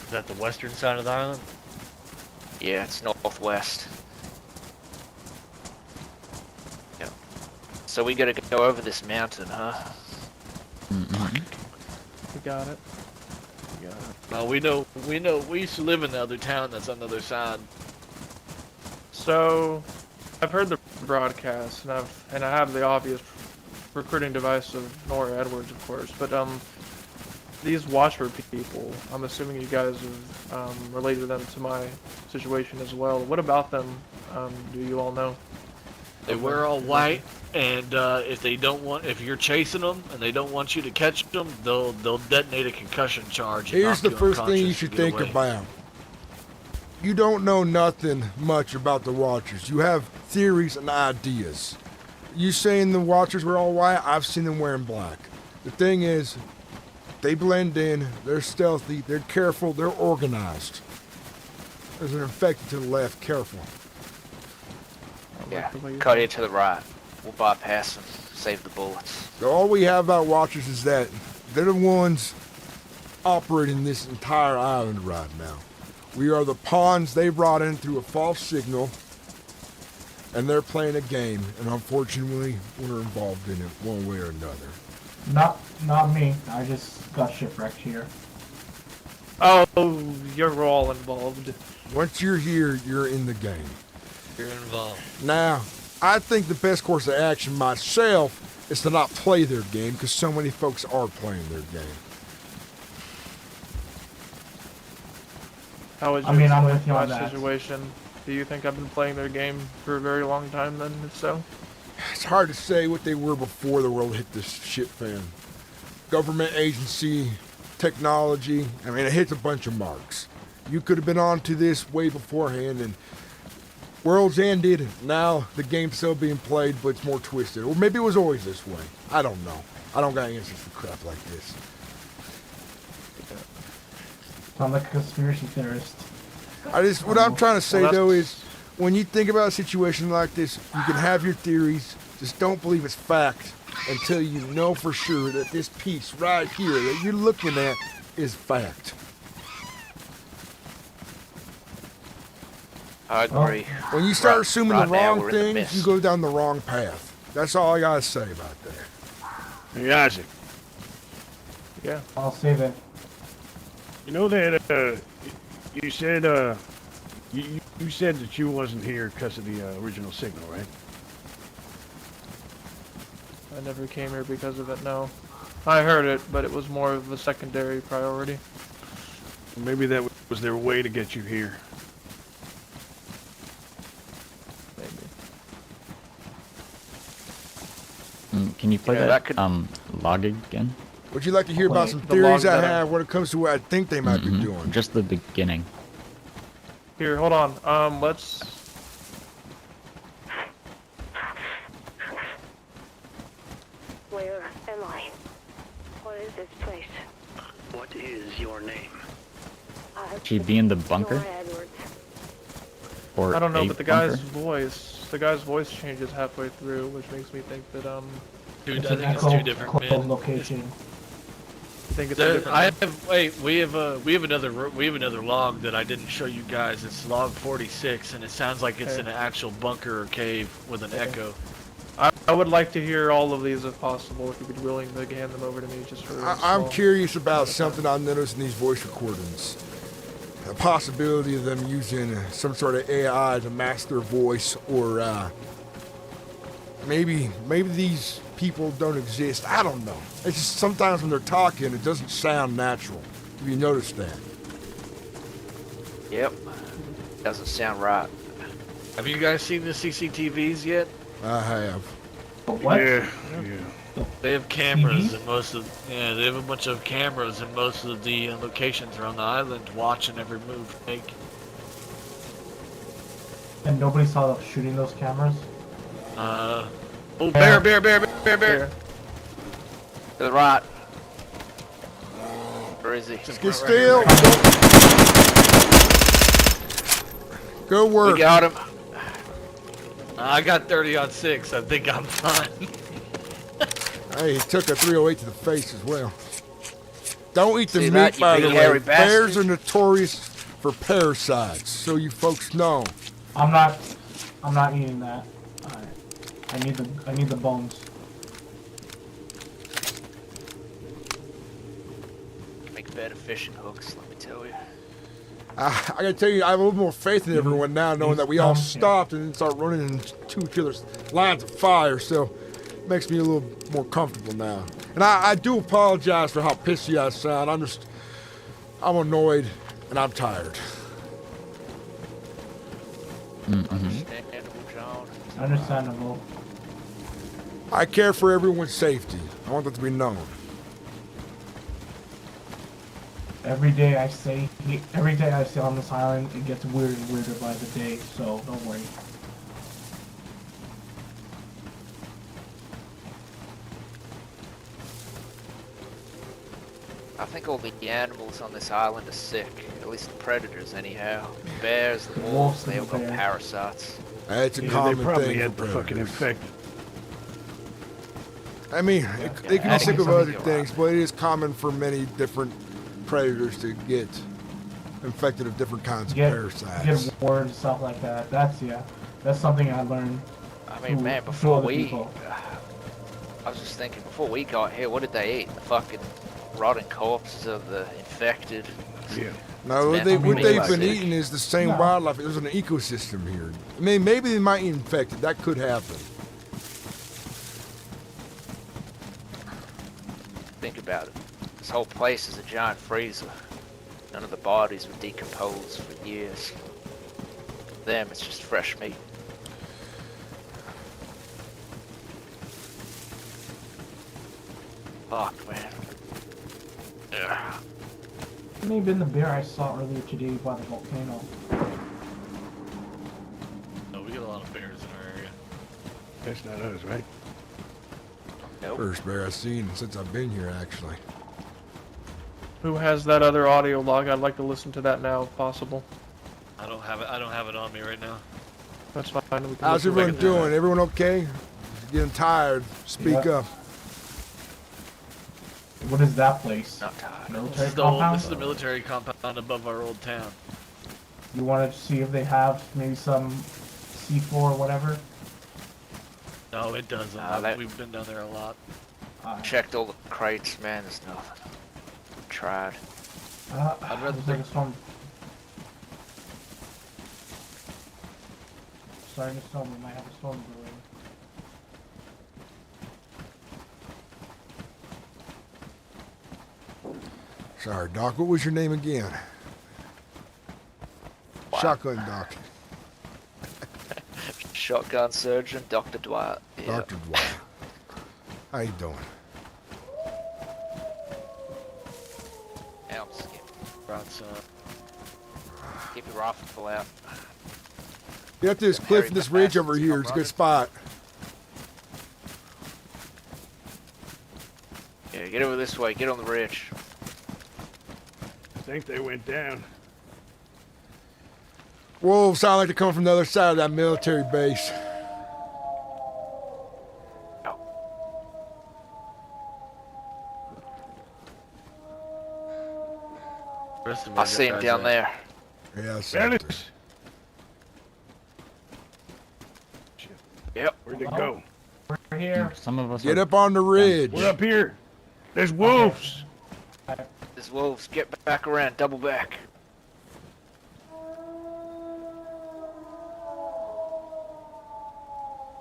is that the western side of the island? Yeah, it's northwest. Yeah. So we gotta go over this mountain, huh? We got it. No, we know. We used to live in the other town that's on the other side. So, I've heard the broadcast, and I have the obvious recruiting device of Nora Edwards, of course. But these Watcher people, I'm assuming you guys have related them to my situation as well. What about them? Do you all know? They wear all white, and if you're chasing them and they don't want you to catch them, they'll detonate a concussion charge. And Here's knock the you first thing you unconscious should and get think away. about. You don't know nothing much about the Watchers. You have theories and ideas. You saying the Watchers were all white? I've seen them wearing black. The thing is, they blend in, they're stealthy, they're careful, they're organized. There's an infected to the left, careful. Yeah, cut it to the right. We'll bypass them, save the bullets. So all we have about Watchers is that they're the ones operating this entire island right now. We are the pawns they brought in through a false signal, and they're playing a game, and unfortunately, we're involved in it one way or another. Not me. I just got shipwrecked here. Oh, you're all involved. Once you're here, you're in the game. You're involved. Now, I think the best course of action myself is to not play their game, because so many folks are playing their game. How was I your mean, I'm with you on my that. situation? Do you think I've been playing their game for a very long time then, if so? It's hard to say what they were before the world hit this shit fan. Government agency, technology, I mean, it hits a bunch of marks. You could have been onto this way beforehand, and worlds ended. Now the game's still being played, but it's more twisted. Or maybe it was always this way. I don't know. I don't got answers for crap like this. Sound like a conspiracy theorist. What I'm trying to say Well, though is, when you think about a situation like this, you can have your theories, just don't believe it's fact until you know for sure that this piece right here that you're looking at is fact. I agree. When you start Right- assuming right the now wrong we're in the things, mist. you go down the wrong path. That's all I gotta say about that. Hey, Isaac. Yeah. I'll save it. You know that you said you said that you wasn't here because of the original signal, right? I never came here because of it, no. I heard it, but it was more of a secondary priority. Maybe that was their way to get you here. Can you play Yeah, that, that could- log again? Would you like to hear about some The theories log I that I- have when it comes to what I think they might be doing? Just the beginning. Here, hold on. Let's... Where am I? What is this place? What is your name? Should he be in the bunker? Nora Edwards. Or I don't know, a but the bunker? guy's voice changes halfway through, which makes me think that, Dude, It's I an think it's echo two different code men. location. I think it's a There, different... I have. Wait, we have another log that I didn't show you guys. It's log 46, and it sounds like it's Okay. in an actual bunker or cave with an echo. I would like to hear all of these if possible, if you'd be willing to hand them over to me just for... I'm small- curious about something I noticed in these voice recordings. The possibility of them using some sort of AI to mask their voice, or maybe these people don't exist. I don't know. It's just sometimes when they're talking, it doesn't sound natural. Have you noticed that? Yep. Doesn't sound right. Have you guys seen the CCTVs yet? I have. What? Yeah. They have cameras in most of. Yeah, they have a bunch of cameras in most of the locations around the island, watching every move they make. And nobody saw them shooting those cameras? Oh, bear! To the right. Where is he? Get still. Go work. We got him. I got 30 on 6. I think I'm fine. Hey, he took a 308 to the face as well. Don't eat the See meat, that, you by the big way. hairy Bears bastard? are notorious for parasites, so you folks know. I'm not eating that. I need the bones. Make better fishing hooks, let me tell you. I gotta tell you, I have a little more faith in everyone now, knowing that we all stopped and didn't start running into each other's lines of fire, so it makes me a little more comfortable now. And I do apologize for how pissy I sound. I'm annoyed and I'm tired. Understandable, John. Understandable. I care for everyone's safety. I want that to be known. Every day I stay on this island, it gets weirder and weirder by the day, so don't worry. I think all the animals on this island are sick. At least the predators, anyhow. Bears, the wolves, they all got parasites. It's a Yeah, common they probably thing had for the fucking predators. infected. I mean, they can be sick of other things, but it is common for many different predators to get infected of different kinds of parasites. Get worms, stuff like that. That's something I learned. I mean, man, through before other we... people. I was just thinking, before we got here, what did they eat? The fucking rotting corpses of the infected. Yeah. No, what meant to they've be been like eating is the same No. wildlife. There's an ecosystem here. I mean, maybe they might be infected. That could happen. Think about it. This whole place is a giant freezer. None of the bodies were decomposed for years. For them, it's just fresh meat. Fuck, man. Ugh. It may have been the bear I saw earlier today by the volcano. No, we get a lot of bears in our area. That's not us, right? Nope. First bear I've seen since I've been here, actually. Who has that other audio log? I'd like to listen to that now, if possible. I don't have it. I don't have it on me right now. That's fine. We can How's listen to it everyone later. doing? Everyone okay? Getting tired. Speak Yeah. up. What is that place? Not tired. Military This is the compound? this is the military compound above our old town. You want to see if they have maybe some C4 or whatever? No, it doesn't. We've been down there a lot. Checked all the crates, man. There's nothing. Tried. I'd rather Looks like a storm. Starting to storm. We might have a storm brewing. Sorry, Doc. What was your name again? Shotgun Doc. Shotgun surgeon, Dr. Dwight. Yeah. Dr. Dwight. How you doing? Elm skip. Brought some. Keep your rifle out. Get up to this cliff, this ridge over here. It's a good spot. Yeah, get over this way. Get on the ridge. I think they went down. Wolves sound like they're coming from the other side of that military base. I see him down there. Yeah, I see Found it. it. Yep. Where'd they go? We're here. Some of us Get are up on the ridge. We're up here. There's wolves. There's wolves. Get back around. Double back.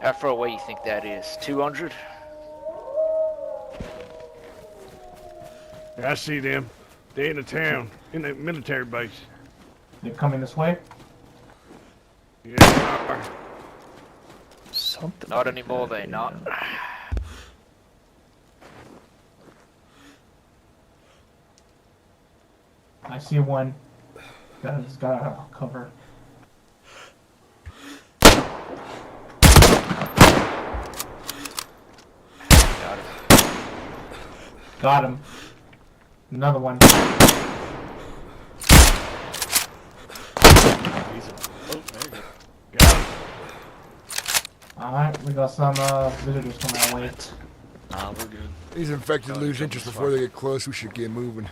How far away you think that is? 200? I see them. They in the town, in the military base. They're coming this way? Yeah, they are. Something. Not anymore, they not. I see one. He's got a cover. Got him. Another one. Alright, we got some visitors coming our way. Nah, we're good. These infected lose interest before they get close. We should get moving.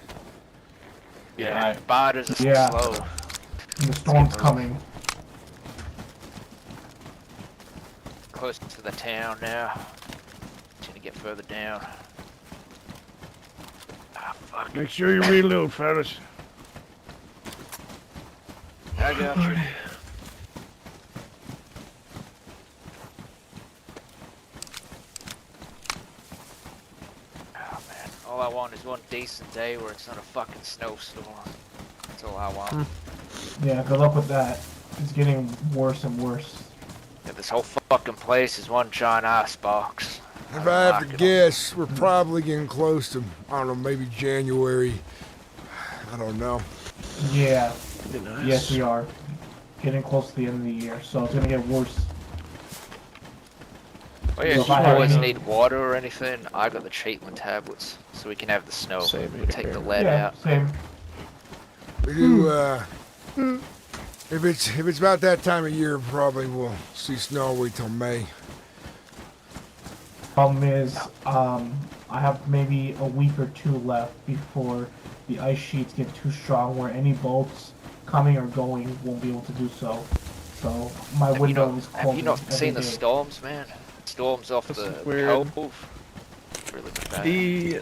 Yeah, spiders are Yeah. slow. And the storm's coming. Close to the town now. It's gonna get further down. Ah, fuck. Make sure you reload, fellas. I got you. Oh man, all I want is one decent day where it's not a fucking snowstorm. That's all I want. Yeah, good luck with that. It's getting worse and worse. Yeah, this whole fucking place is one giant icebox. If I have to guess, we're probably getting close to, I don't know, maybe January. I don't know. Yeah. Nice. Yes, we are. Getting close to the end of the year, so it's gonna get worse. Oh yeah, So if if you I have boys any- need water or anything, I got the Cheatland tablets, so we can have the snow. Same We'll take the lead Yeah, out. same. We do, if it's about that time of year, probably we'll see snow. Wait till May. Problem is, I have maybe a week or two left before the ice sheets get too strong where any boats coming or going won't be able to do so. So my window is closed. Have you not every seen the day. storms, man? Storms off This the is weird. cove. Really bad. The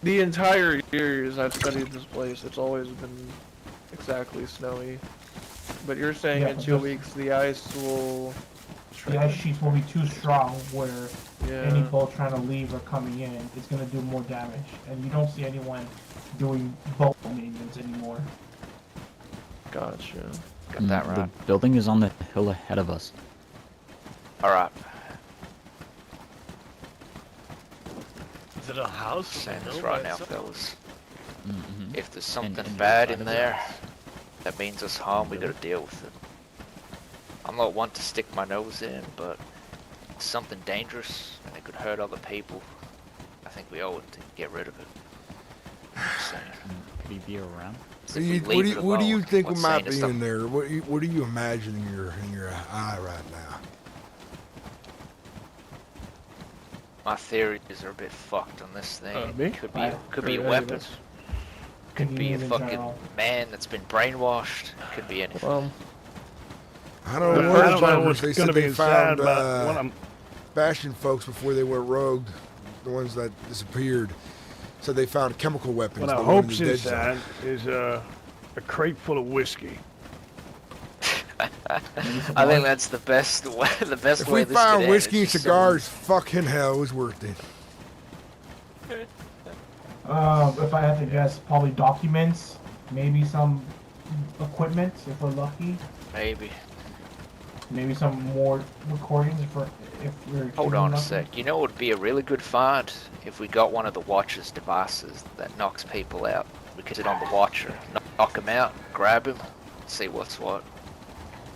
The entire years I've studied this place, it's always been exactly snowy. But you're saying Yeah, in but 2 just- weeks the ice will... The ice sheets will be too strong where any Yeah. boat trying to leave or coming in is going to do more damage. And you don't see anyone doing boat maintenance anymore. Gotcha. Got that right. The building is on the hill ahead of us. Alright. Is it a house? Saying this No, right by now, itself? fellas. Mm-hmm. If there's something and bad inside in of the there, house. that means us harm, we gotta deal with it. I'm not one to stick my nose in, but it's something dangerous and it could hurt other people. I think we owe it to get rid of it. Just saying. Could he be around? So if we leave it What do you alone, think what's might saying is be the- in there? What do you imagine in your eye right now? My theories are a bit fucked on this thing. Me? Could be a Or weapon. anything. Could be a in fucking general. man that's been brainwashed. Could be anything. Well, I don't The know. first I don't one know was if they gonna said be they inside, found but what I'm Bastion folks before they went rogue, the ones that disappeared. So they found chemical weapons. what I that were in hope's the dead inside zone. is a crate full of whiskey. I think that's the best way. The best If way we this could found end whiskey and is just someone- cigars, fucking hell, it was worth it. If I had to guess, probably documents, maybe some equipment if we're lucky, Maybe. maybe some more recordings if we're Hold extremely on a lucky. sec. You know what would be a really good find? If we got one of the Watcher's devices that knocks people out. We could sit on the Watcher, knock him out, grab him, see what's what.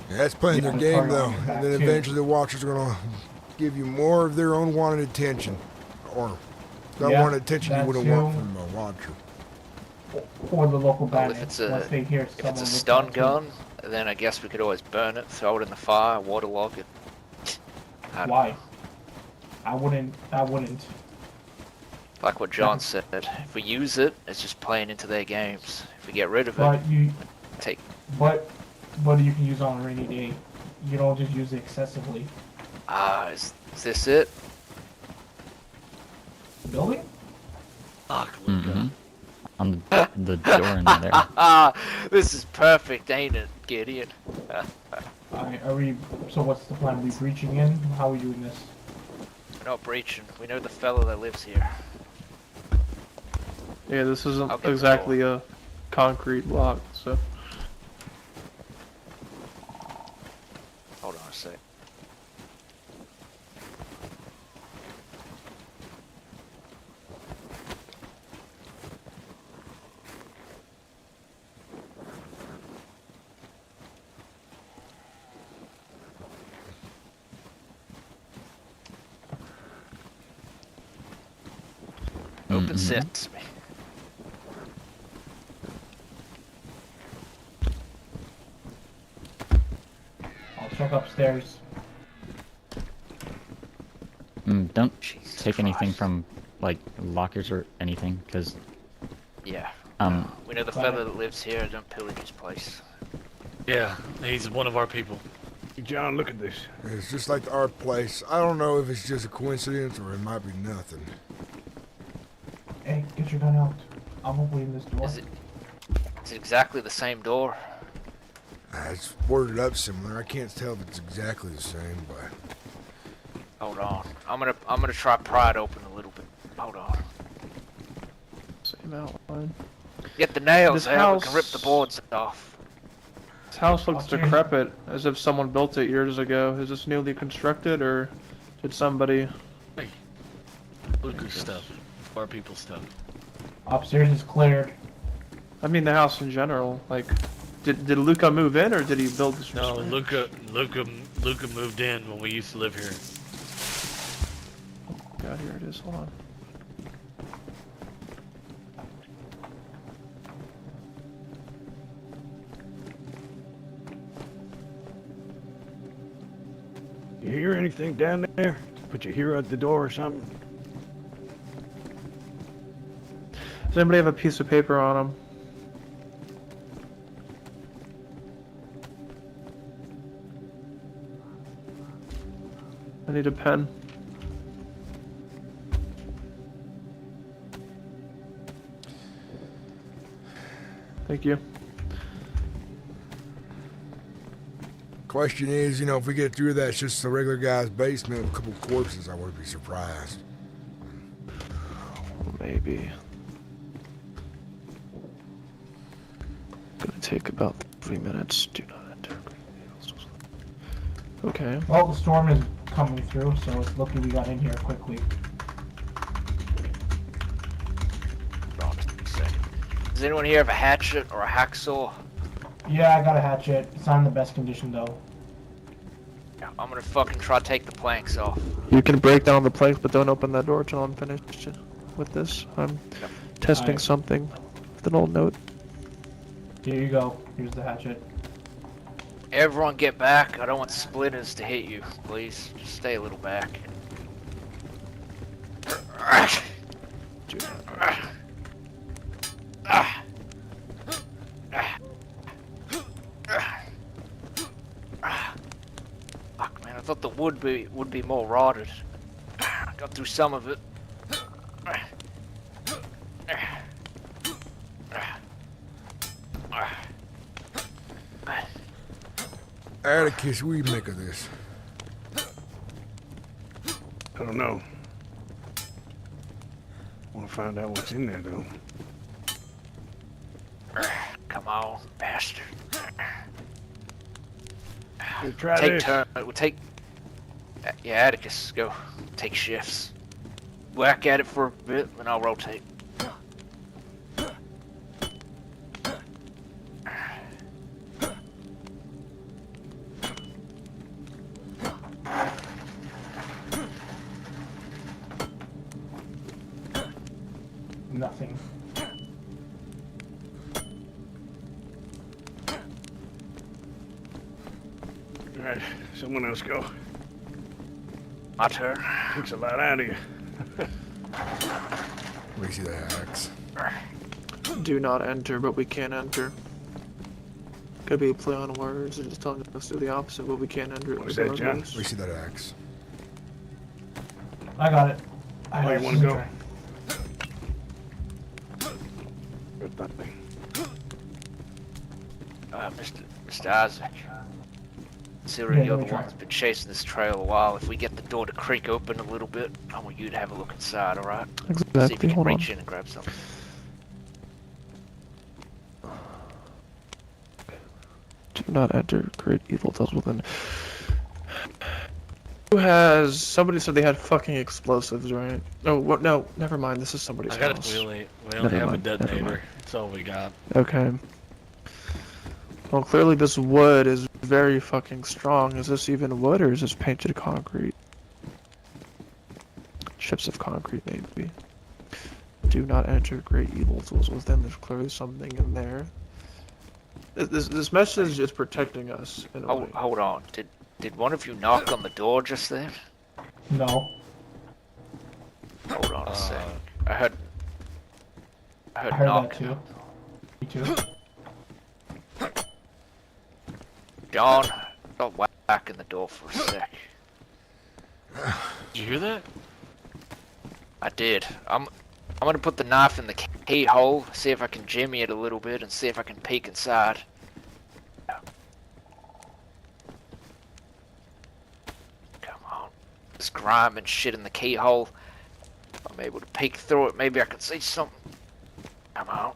Yeah, that's playing Yeah, their the game target though, on your back, and then too. eventually the Watchers are gonna give you more of their own wanted attention, or that Yeah, wanted attention you that wouldn't want too. from a Watcher. Or the local Well, bandits. if it's Once they hear if it's someone a with stun tattoos. gun, then I guess we could always burn it, throw it in the fire, waterlog it. I don't Why? know. I wouldn't. Like what John said, if we use it, it's just playing into their games. If we get rid of it, But you, take. but you can use it on a rainy day. You don't just use it excessively. Is this it? Building? Fuck, Mm-hmm. On the door in there. This is perfect, ain't it, Gideon? Are we? So what's the plan? We breaching in? How are we doing this? We're not breaching. We know the fellow that lives here. yeah, this I'll isn't get the exactly a concrete block, so... Hold on a sec. Open sesame. I'll check upstairs. Don't take anything from like lockers or anything, because Yeah. We know the Right. fellow that lives here. Don't pillage his place. Yeah, he's one of our people. John, look at this. It's just like our place. I don't know if it's just a coincidence or it might be nothing. Hey, get your gun out. I'm opening this door. Is it exactly the same door? It's worded up similar. I can't tell if it's exactly the same, but Hold on. I'm gonna try pry it open a little bit. Hold on. Same outline. Get the nails This out. We can rip house- the boards off. This house looks Upstairs. decrepit, as if someone built it years ago. Is this newly constructed, or did somebody... Lucas stuff. Our people stuff. Upstairs is cleared. I mean the house in general, like... Did Luca move in, or did he build this from No, scratch? Luca moved in when we used to live here. God, here it is, hold on. You hear anything down there? Put your ear at the door or something? Does anybody have a piece of paper on them? I need a pen. Thank you. Question is, you know, if we get through that, it's just a regular guy's basement with a couple corpses, I wouldn't be surprised. Maybe. Gonna take about 3 minutes. Do not enter. Okay. Well, the storm is coming through, so it's lucky we got in here quickly. Does anyone here have a hatchet or a hacksaw? Yeah, I got a hatchet. It's not in the best condition though. I'm gonna fucking try to take the planks off. You can break down the planks, but don't open that door until I'm finished with this. I'm testing something with an old note. Here you go. Here's the hatchet. Everyone get back. I don't want splitters to hit you, please. Just stay a little back. Fuck, man, I thought the wood would be more rotted. Got through some of it. Atticus, what do you make of this? I don't know. Want to find out what's in there, though. Come on, bastard. We'll try take this. turn. We'll take. Yeah, Atticus, go. Take shifts. Whack at it for a bit, and I'll rotate. Nothing. Alright, someone else go. My turn. Takes a lot out of you. Let me see the hacks. Do not enter, but we can't enter. Could be a play on words, or just telling us to do the opposite, but we can't enter. What is that, John? Let me see that axe. I got it. Where you want to go? Good thing. Mr. Isaac. Considering you're the one that's been chasing this trail a while, if we get the door to creak open a little bit, I want you to have a look inside, alright? Exactly. See if you can Hold reach on. in and grab something. Do not enter. Great evil dwells within. Who has? Somebody said they had fucking explosives, right? Oh, what? No, never mind. This is somebody's I got house. We only Never have mind, a never detonator. mind. That's all we got. Okay. Well, clearly this wood is very fucking strong. Is this even wood or is this painted concrete? Chips of concrete, maybe. Do not enter. Great evil dwells within. There's clearly something in there. This message is protecting us. In a way. Hold on. Did one of you knock on the door just then? No. Hold on a sec. I heard I heard that knocking. too. Me too. John, don't whack in the door for a sec. Did you hear that? I did. I'm gonna put the knife in the keyhole, see if I can jimmy it a little bit, and see if I can peek inside. Come on. There's grime and shit in the keyhole. I'm able to peek through it. Maybe I can see something. Come on.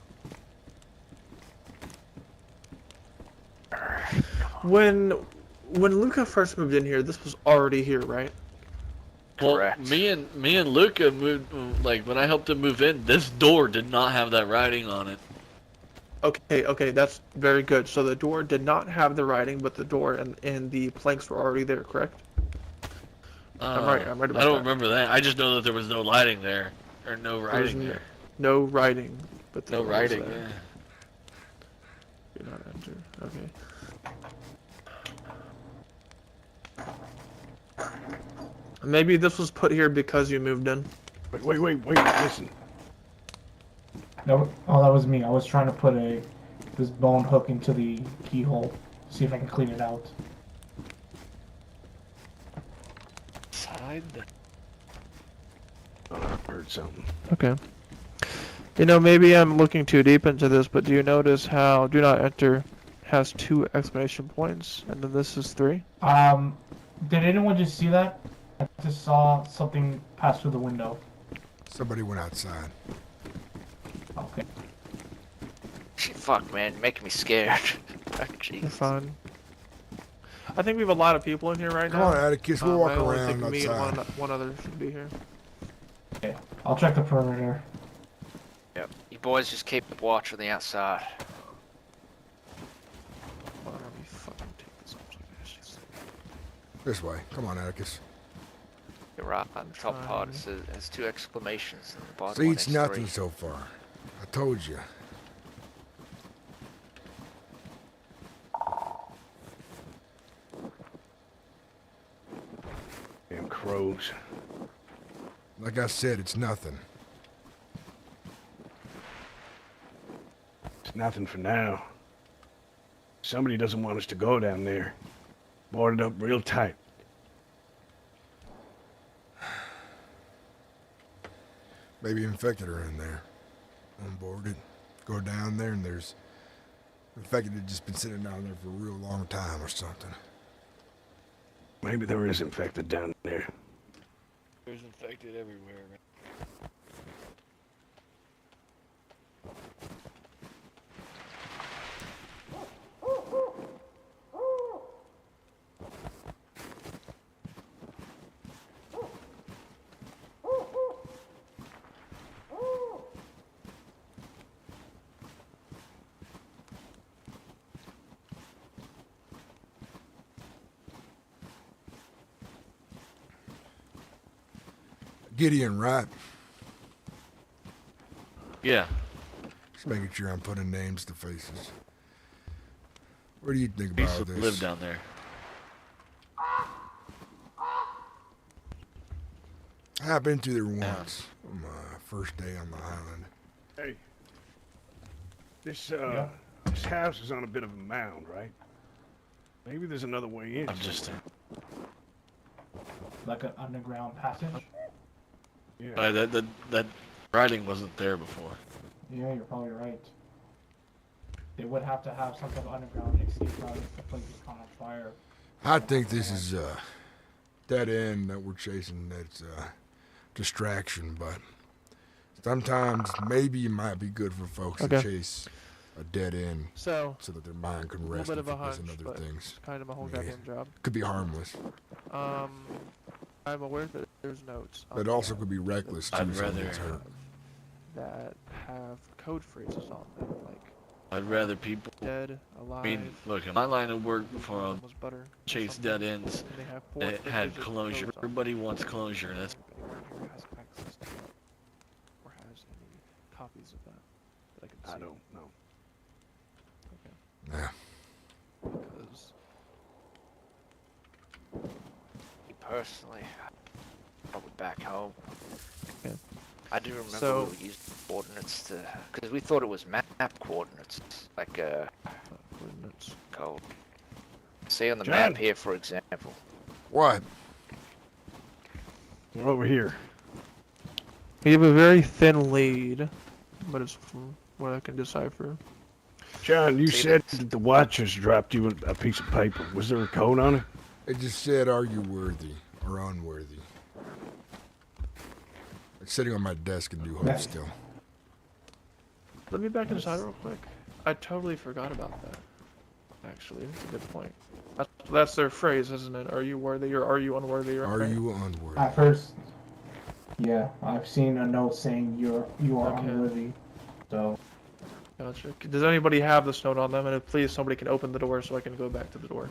When Luca first moved in here, this was already here, right? Correct. Well, me and Luca moved, like, when I helped him move in, this door did not have that writing on it. Okay, that's very good. So the door did not have the writing, but the door and the planks were already there, correct? I'm right about that. I don't remember that. I just know that there was no lighting there, or no writing there. No writing, but No writing. Yeah. Do not enter. Okay. Maybe this was put here because you moved in. Wait, listen. No, oh, that was me. I was trying to put this bone hook into the keyhole. See if I can clean it out. Oh, I heard something. Okay. You know, maybe I'm looking too deep into this, but do you notice how "Do Not Enter" has 2 exclamation points, and then this is 3? Did anyone just see that? I just saw something pass through the window. Somebody went outside. Okay. Fuck, man, you're making me scared. You're fine. I think we have a lot of people in here right Come now. on, Atticus, we'll walk I only around think me and outside. one other should be here. Okay, I'll check the perimeter. Yep. You boys just keep watch on the outside. Why don't we fucking take this off? This way. Come on, Atticus. You're right on the top part. It says, has 2 exclamations. And the bottom See, one it's has nothing 3. so far. I told you. Damn crows. Like I said, it's nothing. It's nothing for now. Somebody doesn't want us to go down there. Boarded up real tight. Maybe infected are in there. Unboarded. Go down there and there's infected had just been sitting down there for a real long time or something. Maybe there is infected down there. There's infected everywhere, man. Gideon, right? Yeah. Just making sure I'm putting names to faces. What do you think I used about to this? live down there. I've been through there once on my first day on the island. Hey. This house is on a bit of a mound, right? Maybe there's another way in. I'm just... Like an underground passage? Yeah. That writing wasn't there before. Yeah, you're probably right. They would have to have some type of underground escape route if the place is caught on fire. I think this is a dead end that we're chasing. That's a distraction, but sometimes maybe it might be good for folks to chase a dead end So that their mind can a rest little bit and of a focus hunch, on but other things. it's kind of my whole Yeah. goddamn job. Could be harmless. I'm aware that there's notes. But it also could be reckless too. I'd so rather- it's hurt. that have code phrases on them, like I'd rather people... dead, alive. I mean, look, in my line of work before I was butter, or chase something, dead ends, and they have 4 it had digit closure. codes on Everybody wants closure. That's... Anyone here has access to that, or has any copies of that I can see? I don't know. Okay. Yeah. Because Me personally, probably back home. Okay. I do remember So- we were using coordinates to, because we thought it was map coordinates, like coordinates. code. See on the John. map here, for example. What? We're over here. We have a very thin lead, but it's from what I can decipher. John, you See, said that the Watchers dropped you a piece of paper. Was there a code on it? It just said, "Are you worthy or unworthy?" It's sitting on my desk in New Hope still. Let me back inside real quick. I totally forgot about that. Actually, that's a good point. That's their phrase, isn't it? Are you worthy or are you unworthy? Are right? you unworthy? At first, yeah, I've seen a note saying you are Okay. unworthy. So Gotcha. Does anybody have this note on them? And if please, somebody can open the door so I can go back to the door.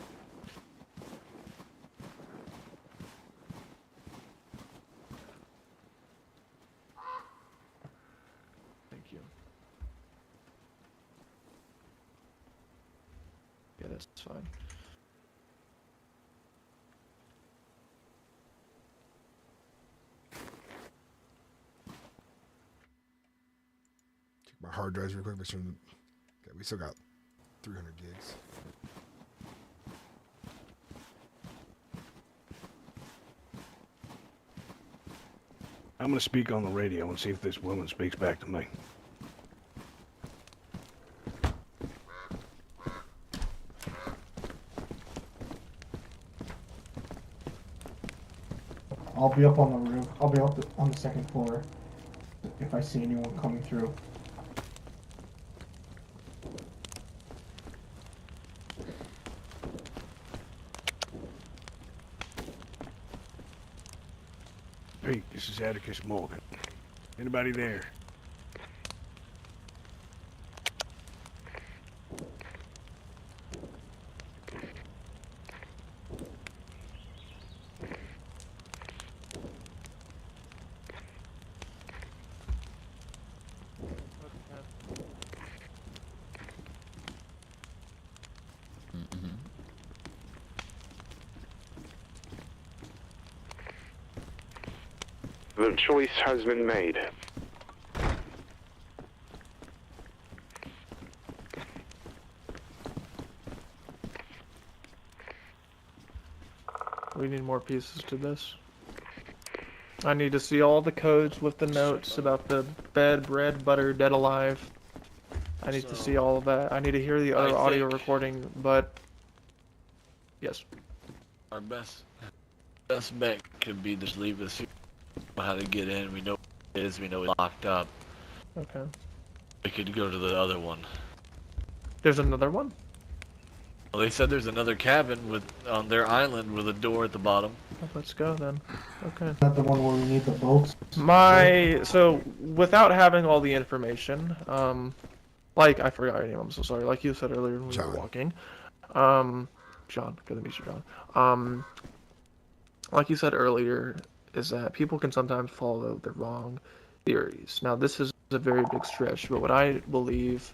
Thank you. Yeah, that's fine. Check my hard drives real quick. Make sure okay, we still got 300 gigs. I'm gonna speak on the radio and see if this woman speaks back to me. I'll be up on the roof. I'll be up on the second floor if I see anyone coming through. Pete, this is Atticus Morgan. Anybody there? The choice has been made. We need more pieces to this. I need to see all the codes with the notes about the bed, bread, butter, dead alive. I need to see all of that. I need to hear the other audio recording, but... Yes. Our best bet could be just leave this here. How to get in, we know what it is, we know it's locked up. Okay. We could go to the other one. There's another one? Well, they said there's another cabin on their island with a door at the bottom. Oh, let's go then. Okay. Is that the one where we need the boats? So, without having all the information, like, I forgot your name, I'm so sorry. Like you said earlier when we were walking. John, good to meet you, John. Like you said earlier, is that people can sometimes follow the wrong theories. Now, this is a very big stretch, but what I believe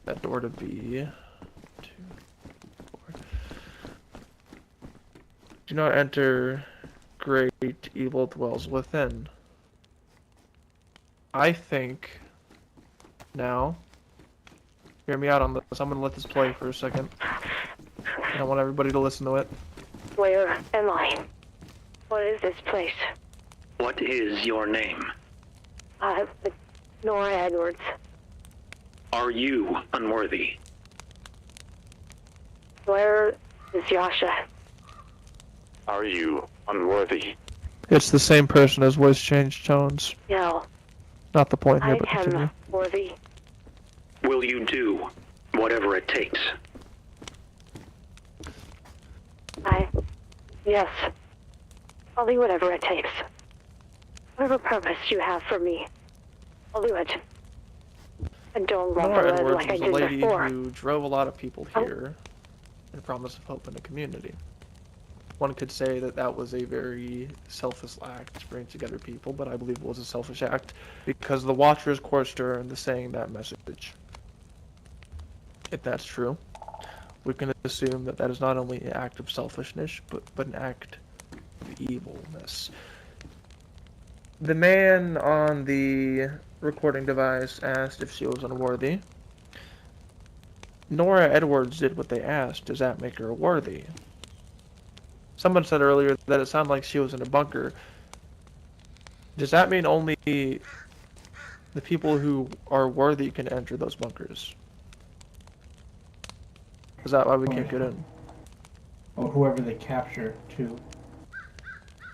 that door to be... 2, 4... Do not enter, great evil dwells within. I think... Now... Hear me out on this. I'm gonna let this play for a second. And I want everybody to listen to it. Where am I? What is this place? What is your name? Nora Edwards. Are you unworthy? Where is Yasha? Are you unworthy? It's the same person as voice change tones. No. Not the point here, I but continue. am worthy. Will you do whatever it takes? Yes. I'll do whatever it takes. Whatever purpose you have for me, I'll do it. And don't Nora rubber Edwards like I was a did lady before. who drove a lot of people here and promised of hope in the community. One could say that that was a very selfless act to bring together people, but I believe it was a selfish act because the Watchers coerced her into saying that message. If that's true, we can assume that that is not only an act of selfishness, but an act of evilness. The man on the recording device asked if she was unworthy. Nora Edwards did what they asked. Does that make her worthy? Someone said earlier that it sounded like she was in a bunker. Does that mean only the people who are worthy can enter those bunkers? Is that why we can't get in? Or whoever they capture, too.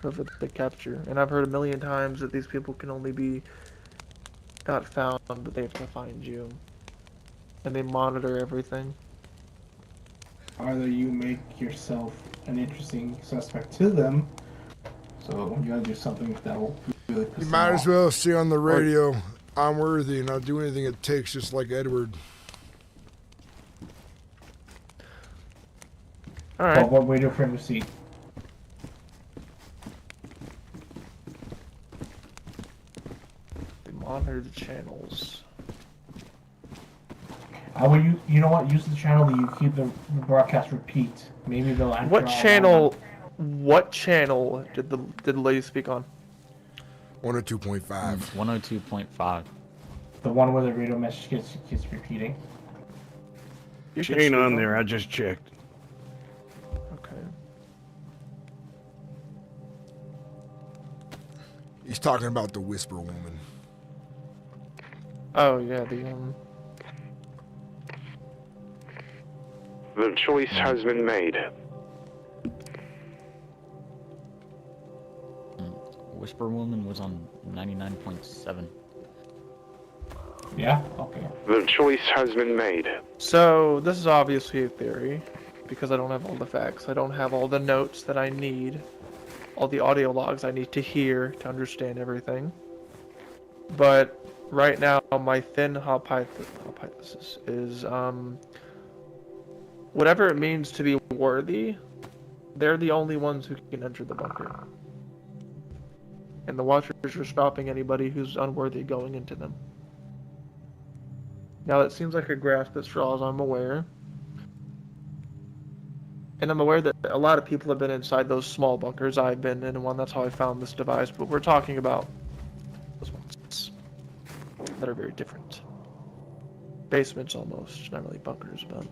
Whoever they capture. And I've heard a million times that these people can only be not found, but they have to find you. And they monitor everything. Either you make yourself an interesting suspect to them, so you gotta do something that will really piss You them might off. as well say on the radio, I'm worthy and I'll do anything it takes, just like Edward. Alright. Well, what waiting for him to see? They monitor the channels. Will you know what? Use the channel that you keep the broadcast repeat. Maybe they'll enter What all channel? What channel did the lady speak on? 102.5. 102.5. The one where the radio message keeps repeating. She ain't on there. I just checked. Okay. He's talking about the Whisper Woman. Oh yeah, The choice has been made. per woman was on 99.7. Yeah. Okay. The choice has been made. So, this is obviously a theory, because I don't have all the facts. I don't have all the notes that I need, all the audio logs I need to hear to understand everything. But right now, my thin hypothesis is, whatever it means to be worthy, they're the only ones who can enter the bunker. And the Watchers are stopping anybody who's unworthy going into them. Now, it seems like a grasp at straws, I'm aware. And I'm aware that a lot of people have been inside those small bunkers. I've been in one, that's how I found this device. But we're talking about those ones that are very different. Basements almost, not really bunkers, but...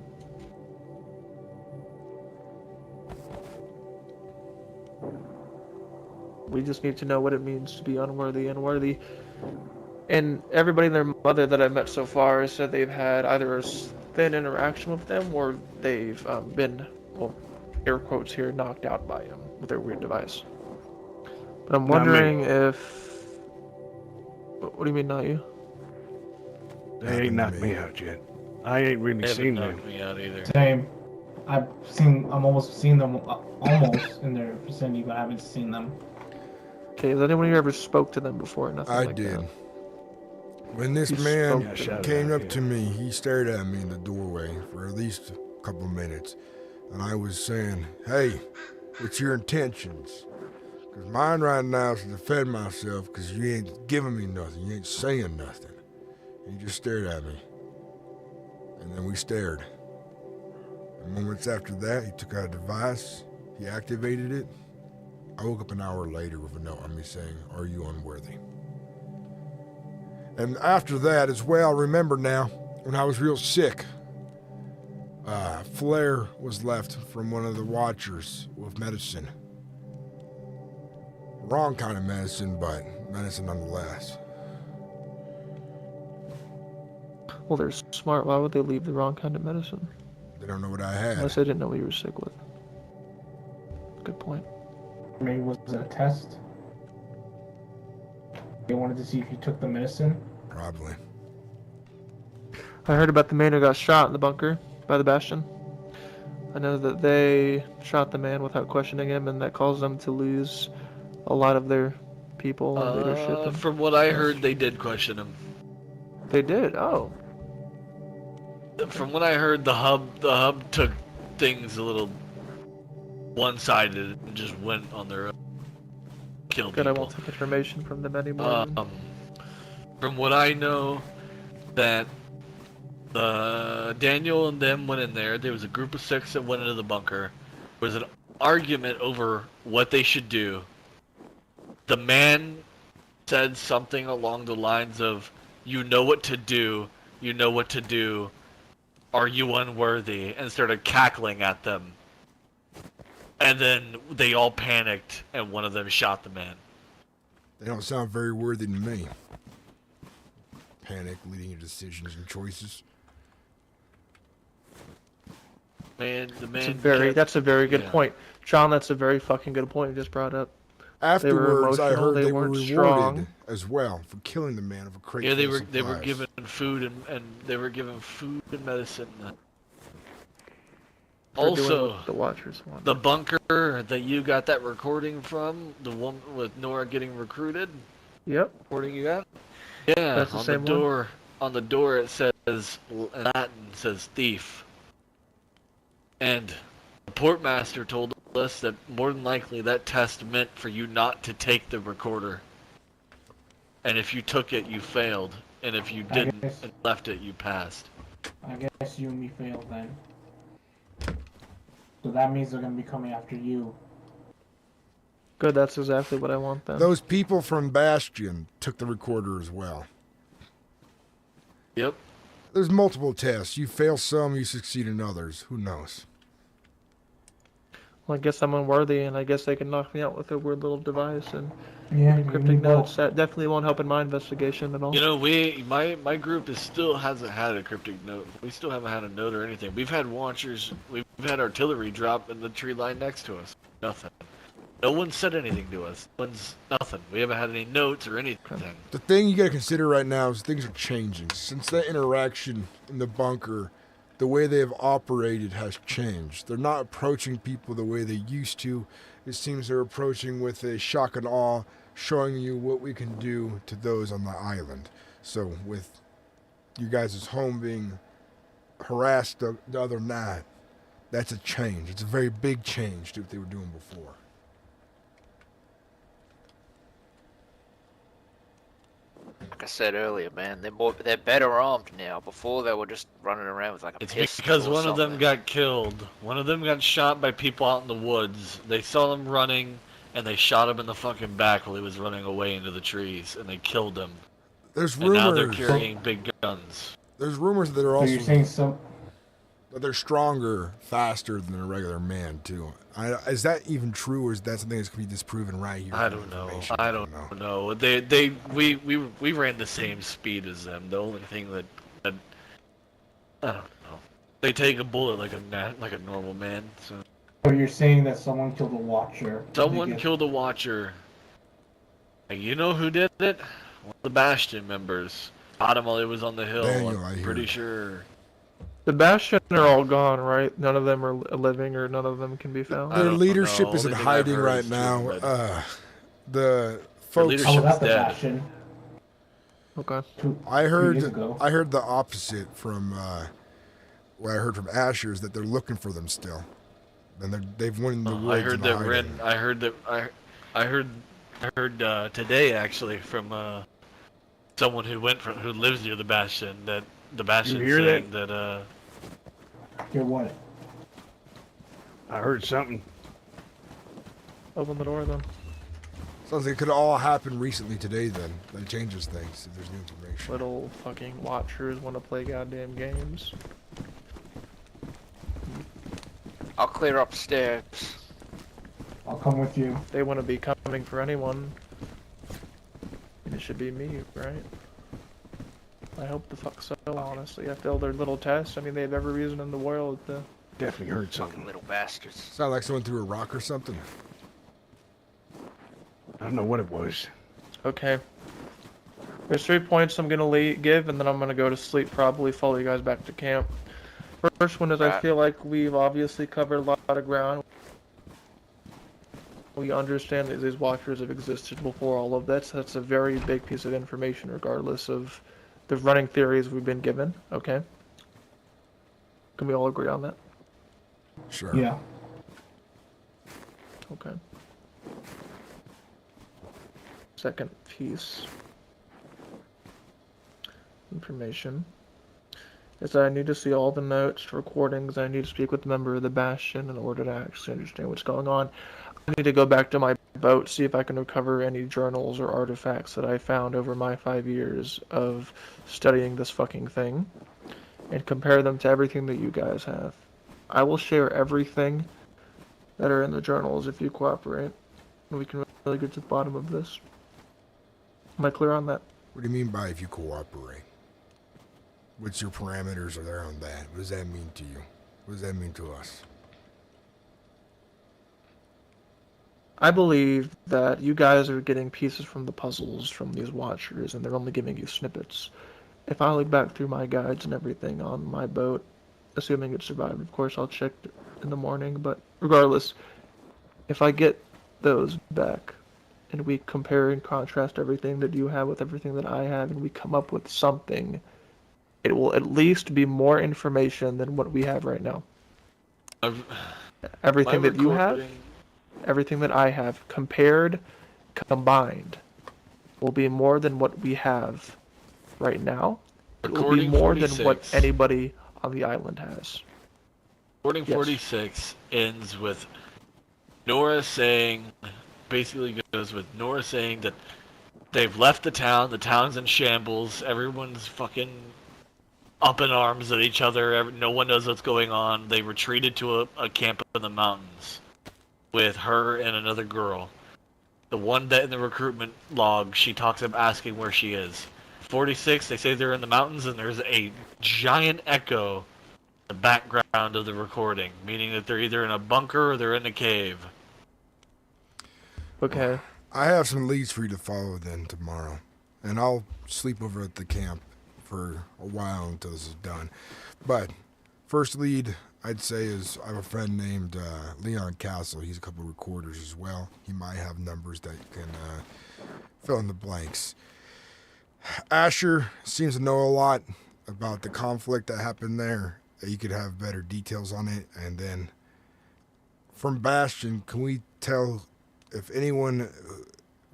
We just need to know what it means to be unworthy and worthy. And everybody and their mother that I've met so far has said they've had either a thin interaction with them or they've been, well, air quotes here, knocked out by them with their weird device. But I'm wondering if... What do you mean, not you? They ain't knocked me out yet. I ain't really seen them. Me out either. Same. I'm almost seen them almost in their vicinity, but I haven't seen them. Okay, has anyone here ever spoke to them before? Nothing I like did. That. When this You man spoke to came them. up to me, he stared at me in the doorway for at least a couple of minutes. And I was saying, hey, what's your intentions? Because mine right now is to defend myself because you ain't giving me nothing. You ain't saying nothing. And he just stared at me. And then we stared. And moments after that, he took out a device. He activated it. I woke up an hour later with a note on me saying, are you unworthy? And after that as well, remember now, when I was real sick, a flare was left from one of the Watchers with medicine. Wrong kind of medicine, but medicine nonetheless. Well, they're smart. Why would they leave the wrong kind of medicine? They don't know what I had. Unless they didn't know what you were sick with. Good point. Maybe was it a test? They wanted to see if you took the medicine? Probably. I heard about the man who got shot in the bunker by the Bastion. I know that they shot the man without questioning him, and that caused them to lose a lot of their people and leadership. And From what I heard, they did question him. they did. Oh, From what I heard, the hub took things a little one-sided and just went on their own. Killed good. I people. won't take information from them anymore. From what I know, that Daniel and them went in there. There was a group of 6 that went into the bunker. There was an argument over what they should do. The man said something along the lines of, "You know what to do. You know what to do. Are you unworthy?" and started cackling at them. And then they all panicked, and one of them shot the man. They don't sound very worthy to me. Panic leading to decisions and choices. That's a very good point. John, that's a very fucking good point you just brought up. Afterwards, I heard they were weren't rewarded strong. as well for killing the man of a crate. Yeah, they full were of given food and they were given food and medicine. They're doing Also, what the Watchers want. the bunker that you got that recording from, the one with Nora getting recruited. Yep. Recording you got. Yeah, That's the on same one? the door. On the door it says in Latin says thief. And the portmaster told us that more than likely that test meant for you not to take the recorder. And if you took it, you failed. And if you didn't and left it, you passed. I guess you and me failed then. So that means they're gonna be coming after you. Good, that's exactly what I want then. Those people from Bastion took the recorder as well. Yep. There's multiple tests. You fail some, you succeed in others. Who knows? Well, I guess I'm unworthy, and I guess they can knock me out with a weird little device and Yeah, encrypting notes. That definitely won't help in my investigation at all. You know, my group still hasn't had a cryptic note. We still haven't had a note or anything. We've had Watchers, we've had artillery drop in the tree line next to us. Nothing. No one said anything to us. Nothing. We haven't had any notes or anything. The thing you gotta consider right now is things are changing. Since that interaction in the bunker, the way they have operated has changed. They're not approaching people the way they used to. It seems they're approaching with a shock and awe, showing you what we can do to those on the island. So with you guys' home being harassed the other night, that's a change. It's a very big change to what they were doing before. Like I said earlier, man, they're better armed now. Before they were just running around with like a It's pistol because or one of them something. got killed. One of them got shot by people out in the woods. They saw him running, and they shot him in the fucking back while he was running away into the trees, and they killed him. There's And rumors. now they're carrying big guns. There's rumors that they're So also you're saying some? that they're stronger, faster than a regular man too. Is that even true, or is that something that's going to be disproven right here? I don't know. I don't know. We ran the same speed as them. The only thing that I don't know. They take a bullet like a normal man. So So you're saying that someone killed a watcher? someone killed a watcher. And you know who did it? One of the Bastion members. Shot him while he was on the hill. Daniel, I'm pretty sure. The Bastion are all gone, right? None of them are living, or none of them can be found. Their leadership is in hiding right now. The folks. leadership's dead. Okay. I years heard. ago. I heard the opposite from what I heard from Asher is that they're looking for them still, and they've went in the woods. I heard and that hiding. Ren. I heard today actually from someone who lives near the Bastion that the Bastion hear saying that Hear what? I heard something. Open the door then. Sounds like it could all happen recently today. Then that changes things if there's new information. Little fucking watchers want to play goddamn games. I'll clear upstairs. I'll come with you. They want to be coming for anyone. And it should be me, right? I hope the fuck so, honestly. After all their little tests, I mean, they have every reason in the world to... Definitely heard something. Little bastards. Sound like someone threw a rock or something. I don't know what it was. Okay. There's 3 points I'm gonna give, and then I'm gonna go to sleep, probably follow you guys back to camp. First one is I feel like we've obviously covered a lot of ground. We understand that these watchers have existed before all of that, so that's a very big piece of information regardless of the running theories we've been given, okay? Can we all agree on that? Sure. Yeah. Okay. Second piece. Information. Is that I need to see all the notes, recordings, I need to speak with a member of the Bastion in order to actually understand what's going on. I need to go back to my boat, see if I can recover any journals or artifacts that I found over my 5 years of studying this fucking thing, and compare them to everything that you guys have. I will share everything that are in the journals if you cooperate, and we can really get to the bottom of this. Am I clear on that? What do you mean by if you cooperate? What's your parameters are there on that? What does that mean to you? What does that mean to us? I believe that you guys are getting pieces from the puzzles from these watchers, and they're only giving you snippets. If I look back through my guides and everything on my boat, assuming it survived, of course I'll check in the morning, but regardless, if I get those back, and we compare and contrast everything that you have with everything that I have, and we come up with something, it will at least be more information than what we have right now. Everything that you have, everything that I have, compared, combined, will be more than what we have right now. It will be more than what anybody on the island has. Recording 46 ends with Nora saying, basically goes with Nora saying that they've left the town's in shambles, everyone's fucking up in arms at each other, no one knows what's going on, they retreated to a camp in the mountains with her and another girl. The one that in the recruitment log, she talks about asking where she is. 46, they say they're in the mountains, and there's a giant echo in the background of the recording, meaning that they're either in a bunker or they're in a cave. Okay. I have some leads for you to follow then tomorrow. And I'll sleep over at the camp for a while until this is done. But first lead, I'd say, is I have a friend named Leon Castle. He's a couple of recorders as well. He might have numbers that can fill in the blanks. Asher seems to know a lot about the conflict that happened there. You could have better details on it. And then from Bastion, can we tell if anyone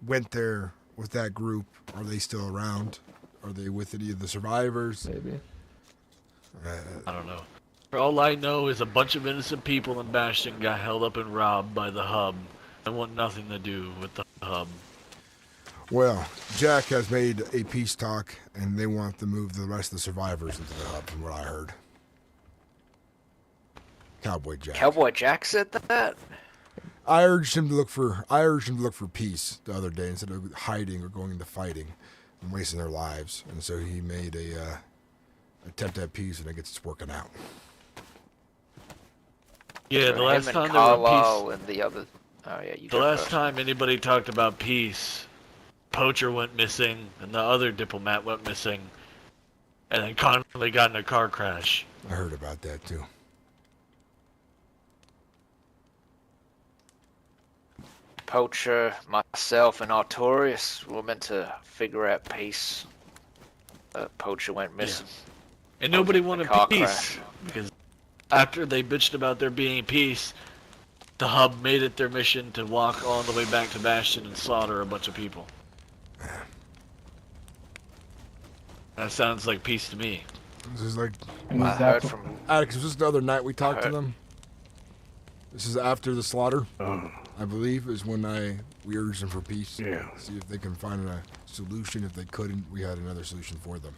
went there with that group? Are they still around? Are they with any of the survivors? Maybe. I don't know. For all I know is a bunch of innocent people in Bastion got held up and robbed by the hub. I want nothing to do with the hub. Well, Jack has made a peace talk, and they want to move the rest of the survivors into the hub, from what I heard. Cowboy Jack. Cowboy Jack said that? I urged him to look for peace the other day instead of hiding or going into fighting and wasting their lives. And so he made a attempt at peace, and I guess it's working out. Yeah, the last time there were peace. And the other. Oh yeah, the last time anybody talked about peace, Poacher went missing, and the other diplomat went missing, and then Connolly got in a car crash. I heard about that too. Poacher, myself, and Artorias were meant to figure out peace. Poacher went missing. Yeah. And nobody wanted peace because after they bitched about there being peace, the hub made it their mission to walk all the way back to Bastion and slaughter a bunch of people. That sounds like peace to me. This is like I heard from Atticus. Was this the other night we talked to them? This is after the slaughter. I believe is when we urged them for peace. Yeah. See if they can find a solution. If they couldn't, we had another solution for them.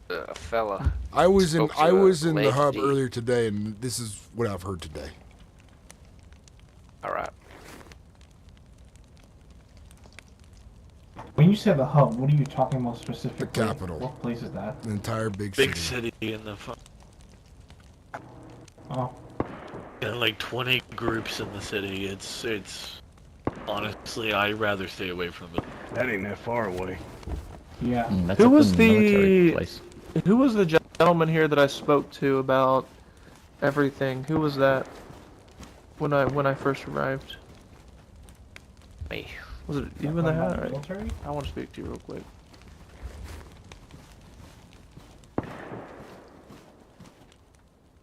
a fella. I was in the hub lady. earlier today, and this is what I've heard today. All right. When you say the hub, what are you talking about specifically? The capital. What place is that? The entire big city in the. Oh. Got like 20 groups in the city. It's honestly, I'd rather stay away from it. That ain't that far away. Yeah. Who was the gentleman here that I spoke to about everything? Who was that when I first arrived? Me. Was it you in the hat? Right. Military? I want to speak to you real quick.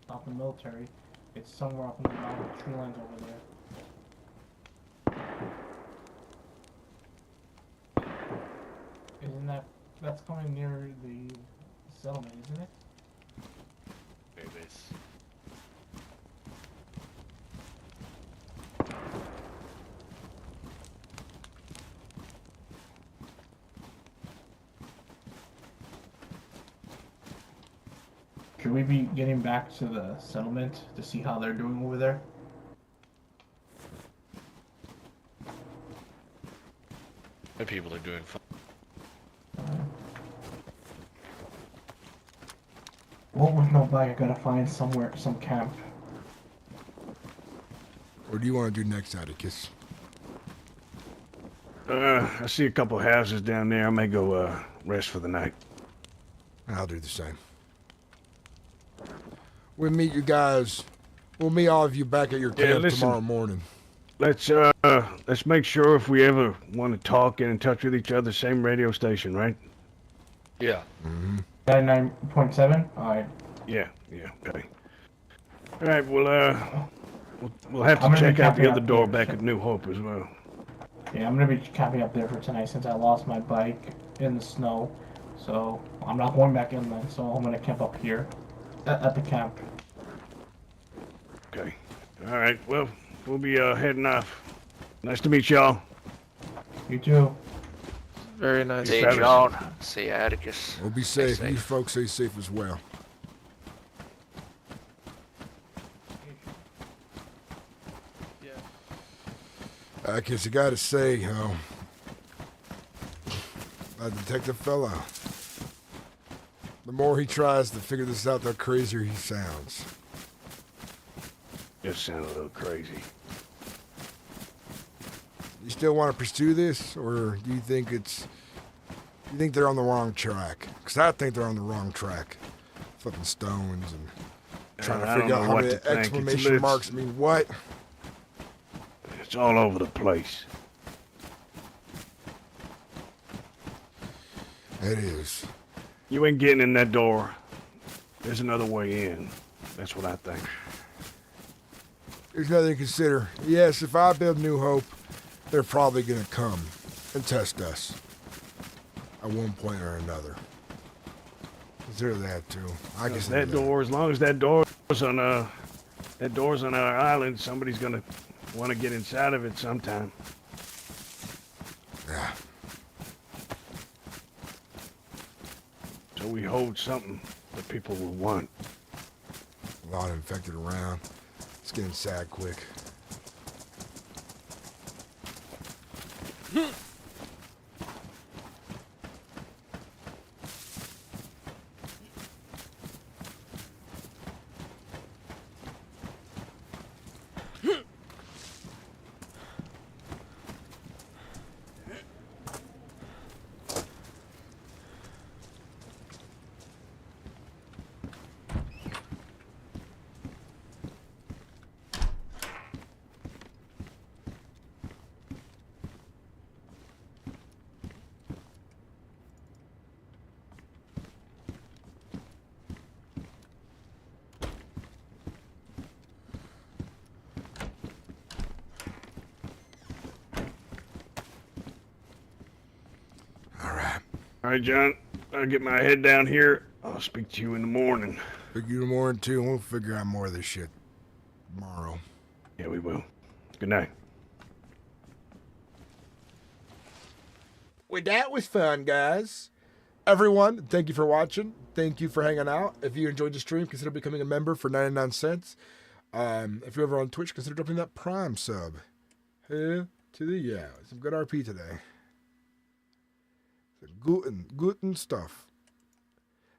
Not the military. It's somewhere up in the mountain tree lines over there. Isn't that's coming near the settlement, isn't it? Babies. Should we be getting back to the settlement to see how they're doing over there? My people are doing fine. Well, with no bike, I gotta find some camp. What do you want to do next, Atticus? I see a couple houses down there. I may go rest for the night. I'll do the same. We'll meet you guys. We'll meet all of you back at your camp tomorrow morning. Let's make sure if we ever want to talk, get in touch with each other, same radio station, right? Yeah. 99.7. All right. Yeah. Okay. All right. We'll have to check out the other door back at New Hope as well. Yeah, I'm gonna be camping up there for tonight since I lost my bike in the snow. So I'm not going back inland. So I'm gonna camp up here at the camp. Okay. All right. Well, we'll be heading off. Nice to meet y'all. You too. Very nice. See you, John. See you, Atticus. We'll be safe. You folks stay safe as well. Atticus, I gotta say, that detective fella, the more he tries to figure this out, the crazier he sounds. Just sound a little crazy. You still want to pursue this, or do you think they're on the wrong track? Because I think they're on the wrong track. Flipping stones and trying to figure out how many exclamation marks mean what. It's all over the place. It is. You ain't getting in that door. There's another way in. That's what I think. There's nothing to consider. Yes, if I build New Hope, they're probably going to come and test us at one point or another. Consider that too. I guess that door, as long as that door's on our island, somebody's gonna want to get inside of it sometime. Yeah. So we hold something that people will want. A lot infected around. It's getting sad quick. All right, John. I'll get my head down here. I'll speak to you in the morning. Speak to you in the morning too, and we'll figure out more of this shit tomorrow. Yeah, we will. Good night. Well, that was fun, guys. Everyone, thank you for watching. Thank you for hanging out. If you enjoyed the stream, consider becoming a member for 99 cents. If you're ever on Twitch, consider dropping that Prime sub. Hey, to the some good RP today. Guten stuff.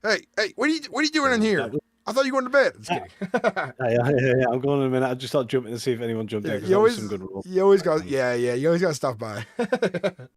Hey, what are you doing in here? I thought you were going to bed. Just kidding. yeah. I'm going in a minute. I just start jumping to see if anyone jumped in. You always, some good rules. you always got, you always got to stop by.